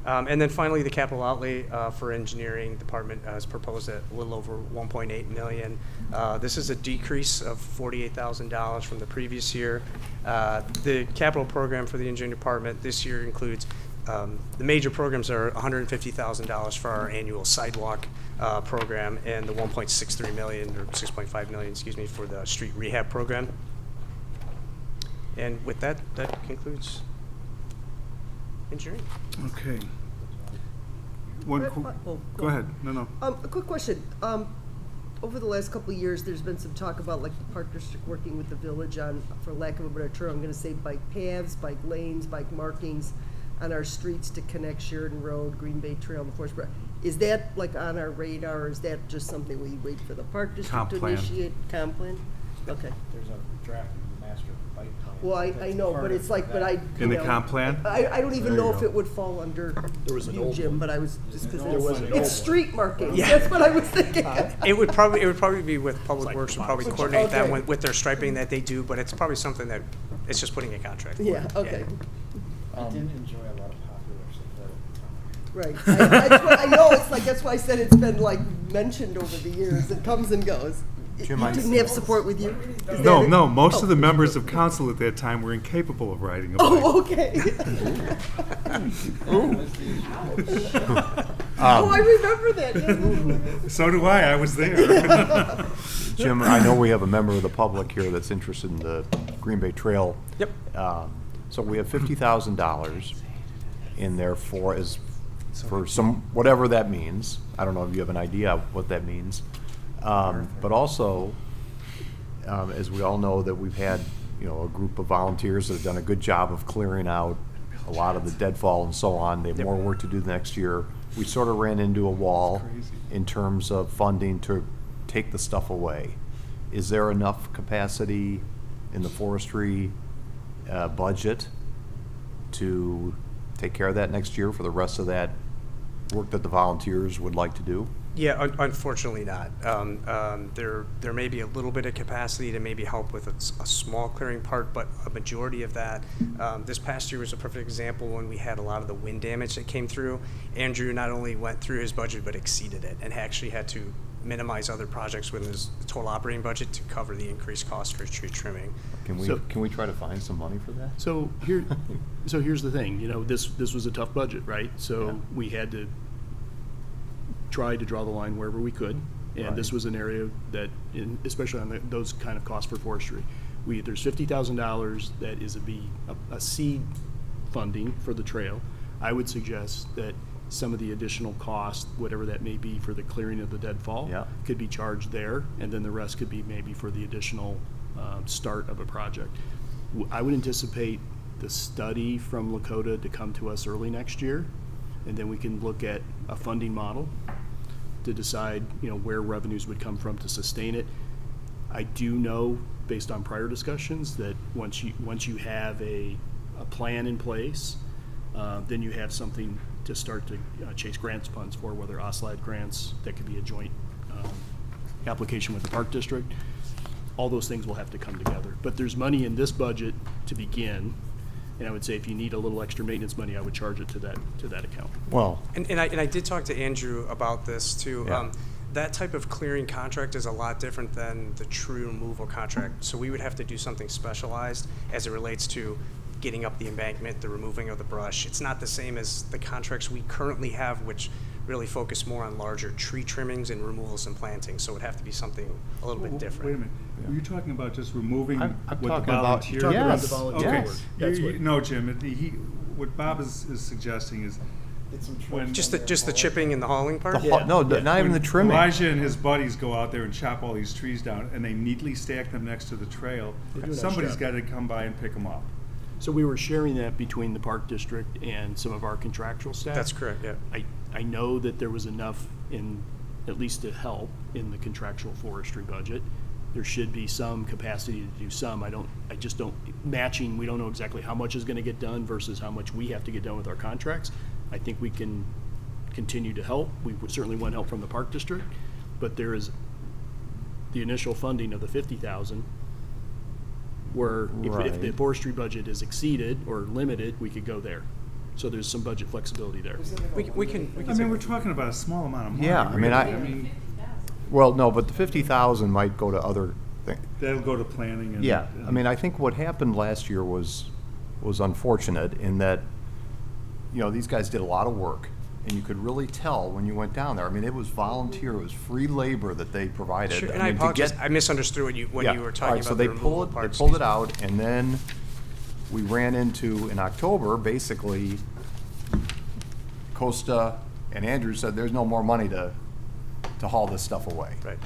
And then finally, the capital outlay for engineering department is proposed at a little over $1.8 million. This is a decrease of $48,000 from the previous year. The capital program for the engineering department this year includes the major programs are $150,000 for our annual sidewalk program, and the $1.63 million or $6.5 million, excuse me, for the street rehab program. And with that concludes engineering. Okay. Go ahead. No. A quick question. Over the last couple of years, there's been some talk about like the Park District working with the village on, for lack of a better term, I'm going to say bike paths, bike lanes, bike markings on our streets to connect Sheridan Road, Green Bay Trail, and the Forest Park. Is that like on our radar, or is that just something we wait for the Park District to initiate? Comp plan? Okay. There's a draft of the master bike plan. Well, I know, Part but of it's like, but I. that. you In the know, comp plan? I don't even There know you if go. it would fall under There was an you, old Jim, one. but I was, just because There was an old it's one. street marking. Yeah. That's what I was thinking. It would probably be with Public Works, would probably coordinate that Okay. with their striping that they do, but it's probably something that, it's just putting a contract. for. Yeah, okay. I didn't enjoy a lot of popular support at the time. Right. That's what I know, it's like, that's why I said it's been like mentioned over the years. It comes and goes. Jim, You I- didn't have support with you? Is No, that it? no, most Oh. of the members of council at that time were incapable of riding a bike. Oh, okay. Oh, I remember that. Yeah. So do I was there. Jim, I know we have a member of the public here that's interested in the Green Bay Trail. Yep. So we have $50,000 in there for some, whatever that means. I don't know if you have an idea of what that means. But also, as we all know, that we've had, a group of volunteers that have done a good job of clearing out a lot of the deadfall and so on. They have more work to do next year. We sort of ran into a wall in terms of funding to take the stuff away. Is there enough capacity in the forestry budget to take care of that next year for the rest of that work that the volunteers would like to do? Yeah, unfortunately not. There may be a little bit of capacity to maybe help with a small clearing part, but a majority of that, this past year was a perfect example when we had a lot of the wind damage that came through. Andrew not only went through his budget, but exceeded it and actually had to minimize other projects within his total operating budget to cover the increased cost for tree trimming. Can we try to find some money for that? So here's the thing, this was a tough budget, right? So we had to try to draw the line wherever we could, and this was an area that, especially on those kind of costs for forestry, there's $50,000 that is a seed funding for the trail. I would suggest that some of the additional cost, whatever that may be for the clearing of the deadfall, could be charged there, and then the rest could be maybe for the additional start of a project. I would anticipate the study from Lakota to come to us early next year, and then we can look at a funding model to decide, where revenues would come from to sustain it. I do know, based on prior discussions, that once you have a plan in place, then you have something to start to chase grants funds for, whether OSLAD grants, that could be a joint application with the Park District. All those things will have to come together. But there's money in this budget to begin, and I would say if you need a little extra maintenance money, I would charge it to that account. Well, And I did talk to Andrew about this too. Yeah. That type of clearing contract is a lot different than the tree removal contract. So we would have to do something specialized as it relates to getting up the embankment, the removing of the brush. It's not the same as the contracts we currently have, which really focus more on larger tree trimmings and removals and plantings. So it would have to be something a little bit different. Wait a minute, were you talking about just removing I'm what the talking about- volunteers? You're talking about the volunteer Okay. work. That's No, Jim, what Bob is suggesting is when. Just the chipping and the hauling part? No, not even the trimming. Elijah and his buddies go out there and chop all these trees down, and they neatly stack them next to the trail. They do a nice Somebody's job. got to come by and pick them up. So we were sharing that between the Park District and some of our contractual staff. That's correct, yeah. I know that there was enough at least to help in the contractual forestry budget. There should be some capacity to do some. I just don't, matching, we don't know exactly how much is gonna get done versus how much we have to get done with our contracts. I think we can continue to help. We would certainly want help from the Park District, but there is the initial funding of the $50,000 where if the Right. forestry budget is exceeded or limited, we could go there. So there's some budget flexibility there. We can. I mean, we're talking about a small amount of money. Yeah, I mean, well, no, but the 50,000 might go to other things. That'll go to planning and. Yeah, I mean, I think what happened last year was unfortunate in that, these guys did a lot of work, and you could really tell when you went down there. I mean, it was volunteer, it was free labor that they provided. Sure, and I I mean, to apologize. get- I misunderstood when you were All talking right, so about they the removal pulled part. they pulled it out, and then we ran into, in October, basically, Costa and Andrew said, there's no more money to haul this stuff away. Right.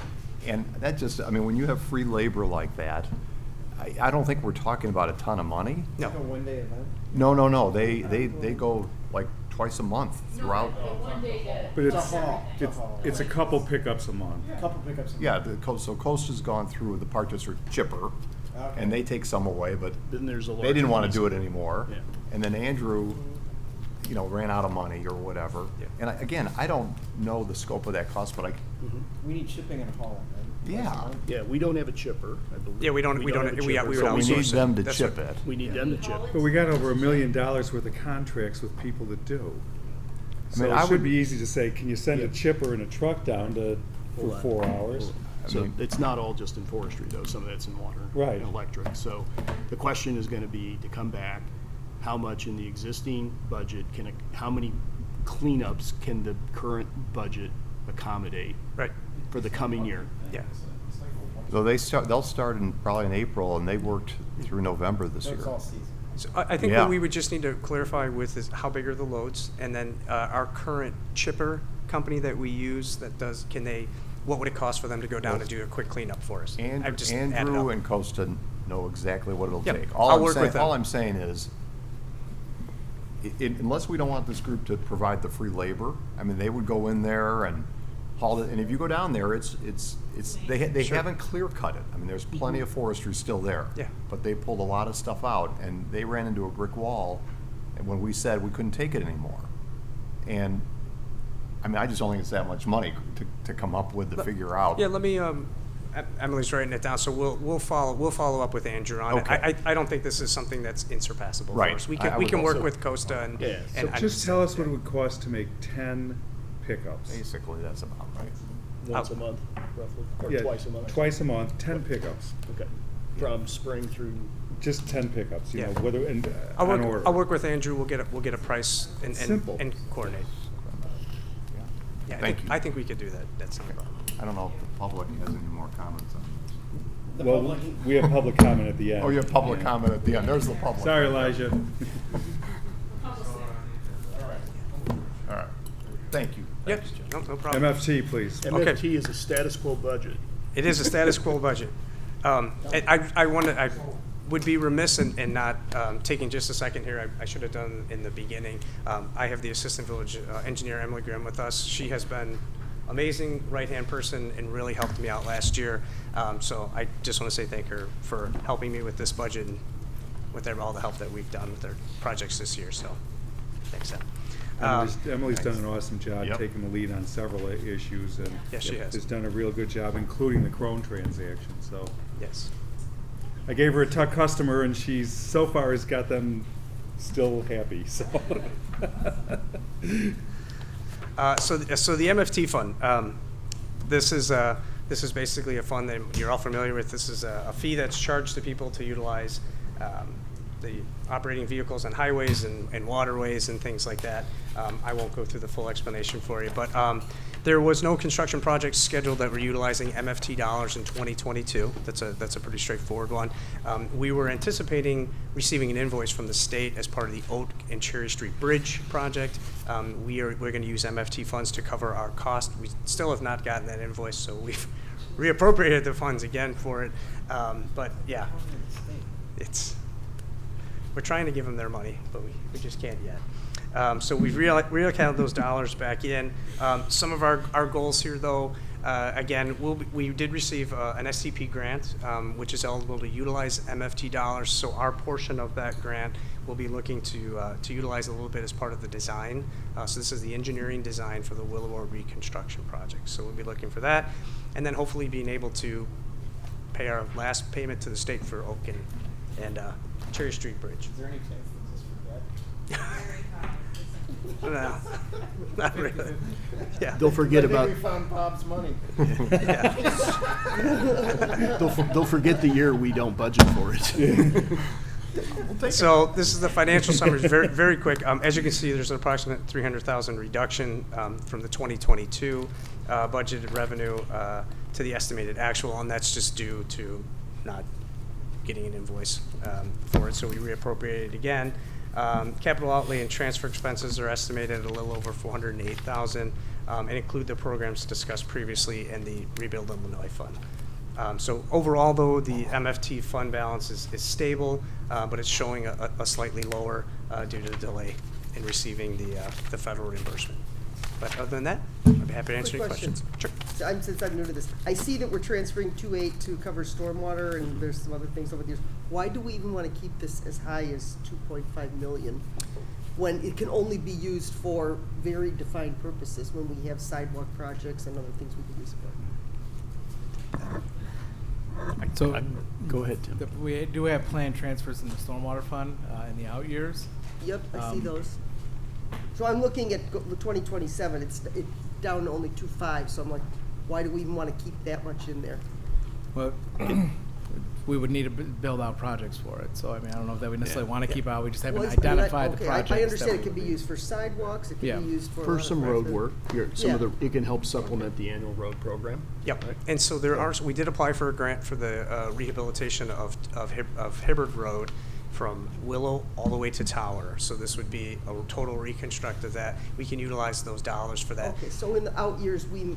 And that just, I mean, when you have free labor like that, I don't think we're talking about a ton of money. No. Like a one-day event? No. They go like twice a month throughout. But It's a haul. it's a couple pickups a month. Couple pickups. Yeah, so Costa's gone through the Park District chipper, and they take some away, but Then there's a they didn't larger want to piece. do it anymore. Yeah. And then Andrew, you know, ran out of money or whatever. And again, I don't know the scope of that cost, but We need shipping and hauling, right? Yeah. Yeah, we don't have a chipper, I believe. Yeah, we don't- have we a chipper, would so we need outsource it. them to That's chip what- it. We need them to chip. But we got over $1 million worth of contracts with people that do. So mean, it I should would- be easy to say, can you send a Yeah. chipper and a truck down to, for Hold on. 4 hours? So it's not all just in forestry, though. Some of that's in water Right. and electric. So the question is going to be to come back, how much in the existing budget how many cleanups can the current budget accommodate Right. for the coming year? Yeah. So they'll start probably in April, and they worked through November this So year. it's all season. So I think Yeah. what we would just need to clarify with is how big are the loads, and then our current chipper company that we use that does, what would it cost for them to go down and do a quick cleanup for us? I've just added Andrew up. and Costa know exactly what it'll Yep, take. I'll work with them. All I'm saying is, unless we don't want this group to provide the free labor, I mean, they would go in there and haul it, and if you go down there, they Sure. haven't clear cut it. I mean, there's plenty of forestry still there. Yeah. But they pulled a lot of stuff out, and they ran into a brick wall, and when we said we couldn't take it anymore. And, I mean, I just don't think it's that much money to come up with to figure out. Yeah, let me, Emily's writing it down, so we'll follow up with Andrew on it. Okay. I don't think this is something that's insurpassable for Right. us. We I can would work also- with Costa and. Yeah. So and just tell us what it would cost to make 10 pickups. Basically, that's about right. Once a month, roughly, or Yeah, twice a month? Twice a month, 10 pickups. Okay. From spring through, Just 10 pickups, you know, Yeah. whether, and I'll on work, order. I'll work with Andrew, we'll get a price and Simple. coordinate. Yeah, Thank you. I think we could do that, that's not a problem. I don't know if the public has any more comments on this. Well, we have public comment at the end. Oh, you have public Yeah. comment at the end. There's the public. Sorry, Elijah. All right. Thank you. Yep, no problem. MFT, please. MFT is a status quo budget. It is a status quo budget. And I would be remiss in not taking just a second here. I should have done in the beginning. I have the assistant village engineer, Emily Grimm, with us. She has been amazing right-hand person and really helped me out last year. So I just want to say thank her for helping me with this budget and with all the help that we've done with our projects this year. So thanks, Em. Emily's done an awesome job Yep. taking the lead on several issues, and Yes, she has. has done a real good job, including the Crone transaction. So Yes. I gave her a Tuck customer, and she's so far has got them still happy. So So the MFT fund, this is basically a fund that you're all familiar with. This is a fee that's charged to people to utilize the operating vehicles on highways and waterways and things like that. I won't go through the full explanation for you, but there was no construction projects scheduled that were utilizing MFT dollars in 2022. That's a pretty straightforward one. We were anticipating receiving an invoice from the state as part of the Oak and Cherry Street Bridge project. We're going to use MFT funds to cover our cost. We still have not gotten that invoice, so we've reappropriated the funds again for it. But yeah, we're trying to give them their money, but we just can't yet. So we've reallocated those dollars back in. Some of our goals here, though, again, we did receive an STP grant, which is eligible to utilize MFT dollars. So our portion of that grant we'll be looking to utilize a little bit as part of the design. So this is the engineering design for the Willowmore reconstruction project. So we'll be looking for that, and then hopefully being able to pay our last payment to the state for Oak and Cherry Street Bridge. Is there any chance that this forget? No, not really. Yeah. They'll forget I think about. we found Bob's money. They'll forget the year we don't budget for it. So this is the financial summary, very, very quick. As you can see, there's an approximate 300,000 reduction from the 2022 budgeted revenue to the estimated actual, and that's just due to not getting an invoice for it, so we reappropriated again. Capital outlay and transfer expenses are estimated at a little over 408,000, and include the programs discussed previously in the Rebuild Illinois Fund. So overall, though, the MFT fund balance is stable, but it's showing a slightly lower due to the delay in receiving the federal reimbursement. But other than that, I'd be happy to answer Quick any question. questions. Sure. So since I'm new to this, I see that we're transferring 2.8 to cover stormwater, and there's some other things over the years. Why do we even want to keep this as high as 2.5 million when it can only be used for very defined purposes, when we have sidewalk projects and other things we can use it for? So, Go ahead, Tim. We do have planned transfers in the stormwater fund in the out years. Yep, I see those. So I'm looking at 2027, it's down to only 2.5, so I'm like, why do we even want to keep that much in there? Well, we would need to build out projects for it. So I mean, I don't know if that we necessarily want to keep out. We just haven't Well, it's- identified the okay, projects. I understand that it can be used for sidewalks, it Yeah. can be used for. a For lot some of road things. work, it can help supplement the annual road program. Yep. And so we did apply for a grant for the rehabilitation of Hibbard Road from Willow all the way to Tower. So this would be a total reconstruct of that. We can utilize those dollars for that. Okay, so in the out years, we.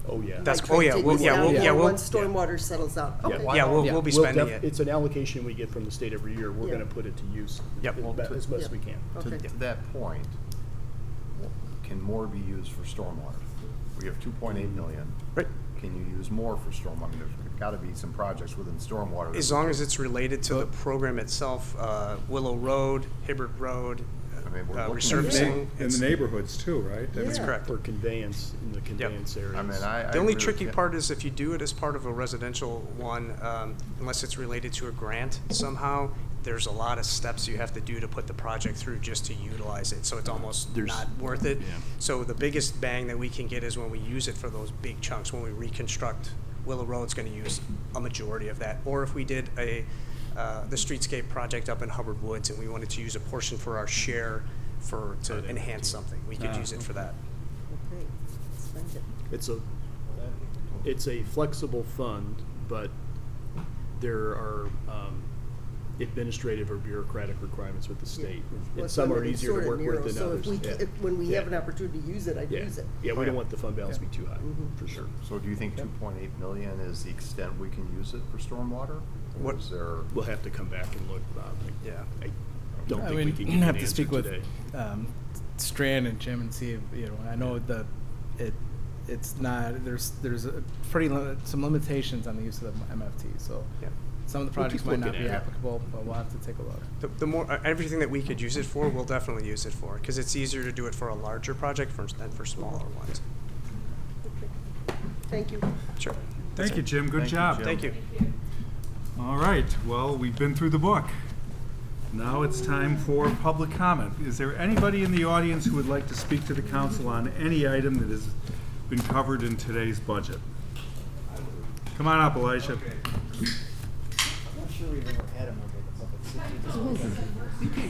Oh, yeah. That's- might try to take this down more we'll- once stormwater settles out. Okay. We'll be spending it. It's an allocation we get from the state every year. We're Yeah. going to put it to use Yep. as much as we can. To Okay. that point, can more be used for stormwater? We have 2.8 million. Right. Can you use more for stormwater? I mean, there's got to be some projects within stormwater. As long as it's related to the program itself, Willow Road, Hibbard Road, resurfacing. In the neighborhoods too, right? That's correct. Or conveyance in the conveyance areas. I mean, I The only agree tricky with part is if you do it as part of a residential one, unless it's related to a grant somehow, there's a lot of steps you have to do to put the project through just to utilize it, so it's almost not worth it. Yeah. So the biggest bang that we can get is when we use it for those big chunks. When we reconstruct, Willow Road's gonna use a majority of that. Or if we did the streetscape project up in Hubbard Woods and we wanted to use a portion for our share to enhance something, we could use it for that. Okay, spend it. It's a flexible fund, but there are administrative or bureaucratic requirements with the state. Well, And it's some are limited, easier to sorta work narrow, with than so others. when we have an Yeah. opportunity to use it, I'd Yeah. use it. Yeah, we don't want the fund balance to be too high, Mhm. for sure. So do you think 2.8 million is the extent we can use it for stormwater? Or What- is there? We'll have to come back and look, Bob. Yeah. I don't I think we mean, can you give you have an to answer speak with today. Strand and Jim and see if, I know that it's not, there's a some limitations on the use of the MFT, so Yeah. some of the We'll projects keep might not looking be at it. applicable, but we'll have to take a look. The more, everything that we could use it for, we'll definitely use it for, because it's easier to do it for a larger project than for smaller ones. Thank you. Sure. Thank you, Jim, good job. Thank you. All right, well, we've been through the book. Now it's time for public comment. Is there anybody in the audience who would like to speak to the council on any item that has been covered in today's budget? Come on up, Elijah. I'm not sure we've ever had him over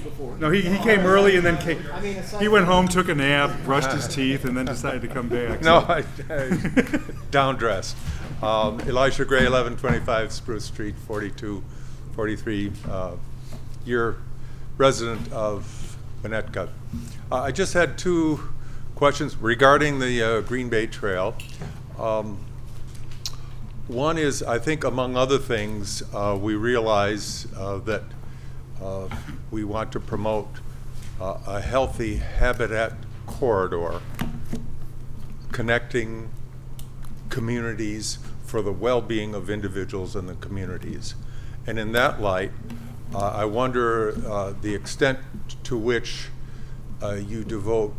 the public. No, he came early and then came, I mean, aside he went from- home, took a nap, brushed his teeth, and then decided to come back. No, so- down dressed. Elisha Gray, 1125 Spruce Street, 43 year resident of Winnetka. I just had two questions regarding the Green Bay Trail. One is, I think among other things, we realize that we want to promote a healthy habitat corridor connecting communities for the well-being of individuals in the communities. And in that light, I wonder the extent to which you devote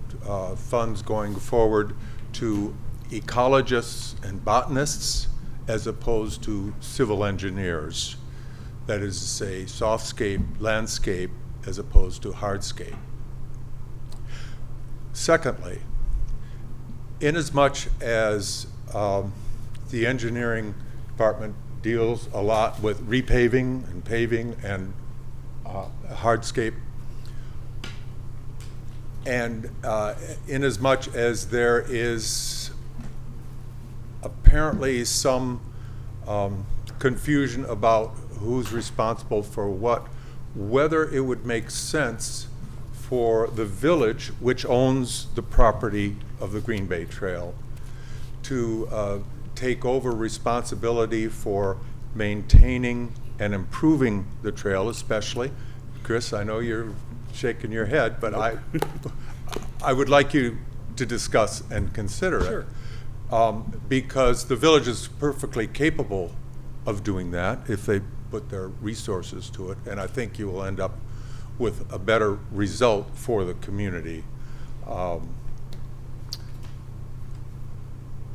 funds going forward to ecologists and botanists as opposed to civil engineers. That is to say, softscape, landscape, as opposed to hardscape. Secondly, inasmuch as the engineering department deals a lot with repaving and paving and hardscape, and inasmuch as there is apparently some confusion about who's responsible for what, whether it would make sense for the village, which owns the property of the Green Bay Trail, to take over responsibility for maintaining and improving the trail, especially. Chris, I know you're shaking your head, but I would like you to discuss and consider it. Sure. Because the village is perfectly capable of doing that if they put their resources to it, and I think you will end up with a better result for the community.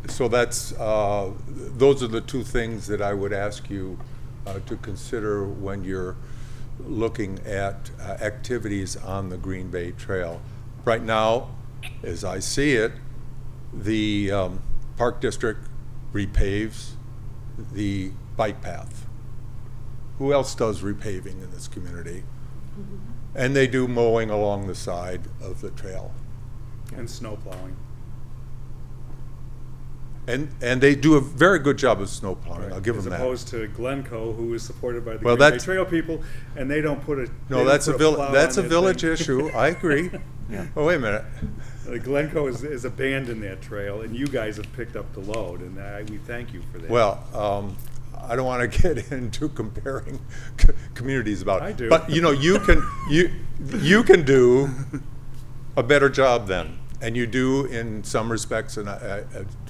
So that's, those are the two things that I would ask you to consider when you're looking at activities on the Green Bay Trail. Right now, as I see it, the Park District repaves the bike path. Who else does repaving in this community? And they do mowing along the side of the trail. And snow plowing. And they do a very good job of snow plowing, I'll give them that. As opposed to Glencoe, who is supported by the Well, Green Bay that's- Trail people, and they don't put a. No, they don't that's put a plow that's a on that village thing. issue, I agree. Yeah. Oh, wait a minute. Glencoe is abandoned that trail, and you guys have picked up the load, and we thank you for that. Well, I don't want to get into comparing communities about it. I do. But, you know, you can do a better job then, and you do in some respects, and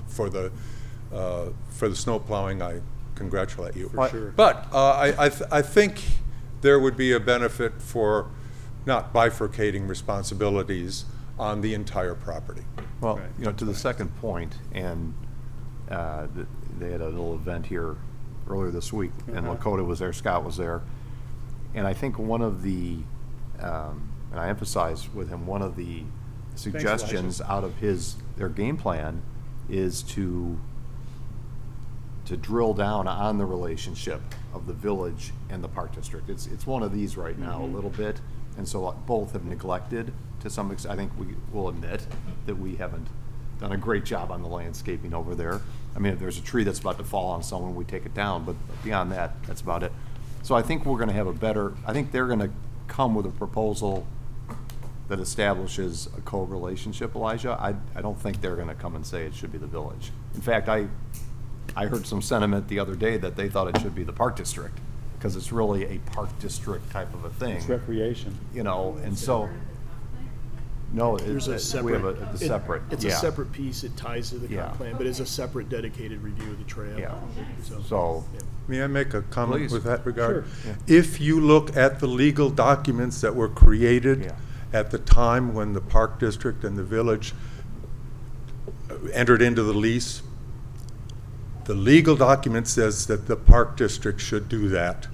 for the snow plowing, I congratulate you. For sure. But I think there would be a benefit for not bifurcating responsibilities on the entire property. Well, Right. you know, to the second point, and they had a little event here earlier this week, and Lakota was there, Scott was there, and I think one of the, and I emphasized with him, one of the suggestions out of their game plan is to drill down on the relationship of the village and the Park District. It's one of these right now, a little bit, and so both have neglected to some extent. I think we will admit that we haven't done a great job on the landscaping over there. I mean, if there's a tree that's about to fall on someone, we take it down, but beyond that, that's about it. So I think we're gonna have I think they're gonna come with a proposal that establishes a co-relationship, Elijah. I don't think they're gonna come and say it should be the village. In fact, I heard some sentiment the other day that they thought it should be the Park District, because it's really a Park District type of a thing. It's recreation. You know, and so, no, There's a we have separate. a separate, It's yeah. a separate piece, it ties to the Yeah. comp plan, but it's a separate dedicated review of the trail. Yeah. So, yeah. May I make a comment Please. with that regard? Sure. Yeah. If you look at the legal documents that were created Yeah. at the time when the Park District and the village entered into the lease, the legal document says that the Park District should do that.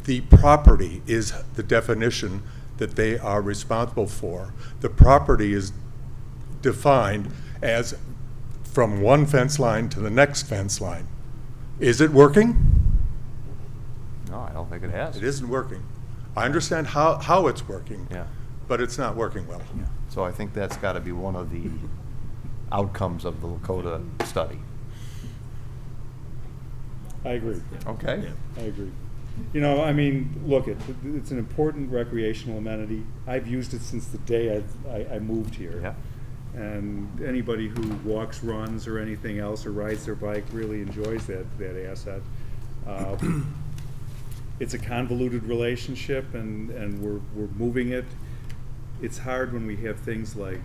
The property is the definition that they are responsible for. The property is defined as from one fence line to the next fence line. Is it working? no, I don't think it has. It isn't working. I understand how it's working, Yeah. but it's not working well. Yeah. So I think that's gotta be one of the outcomes of the Lakota study. I agree. Okay? I agree. You know, I mean, look, it's an important recreational amenity. I've used it since the day I moved here. Yeah. And anybody who walks, runs, or anything else, or rides their bike really enjoys that asset. It's a convoluted relationship, and we're moving it. It's hard when we have things like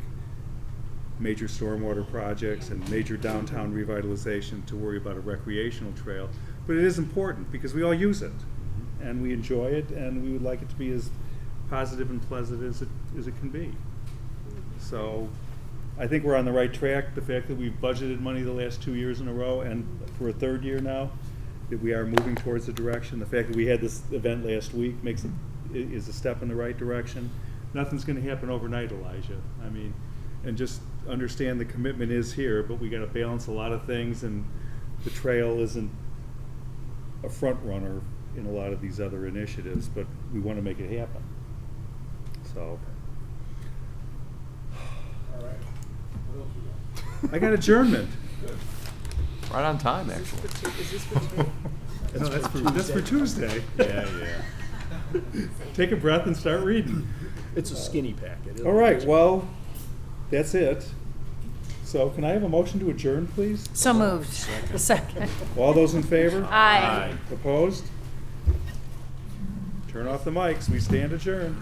major stormwater projects and major downtown revitalization to worry about a recreational trail. But it is important because we all use it, and we enjoy it, and we would like it to be as positive and pleasant as it can be. So I think we're on the right track. The fact that we've budgeted money the last 2 years in a row, and for a third year now, that we are moving towards the direction. The fact that we had this event last week is a step in the right direction. Nothing's gonna happen overnight, Elijah. I mean, and just understand the commitment is here, but we gotta balance a lot of things, and the trail isn't a front runner in a lot of these other initiatives, but we wanna make it happen. So. I got adjournment. Right on time, actually. Is this for today? No, that's for Tuesday. Yeah. Take a breath and start reading. It's a skinny packet. All right, well, that's it. So can I have a motion to adjourn, please? So moved. Second. All those in favor? Aye. Opposed? Turn off the mics, we stand adjourned.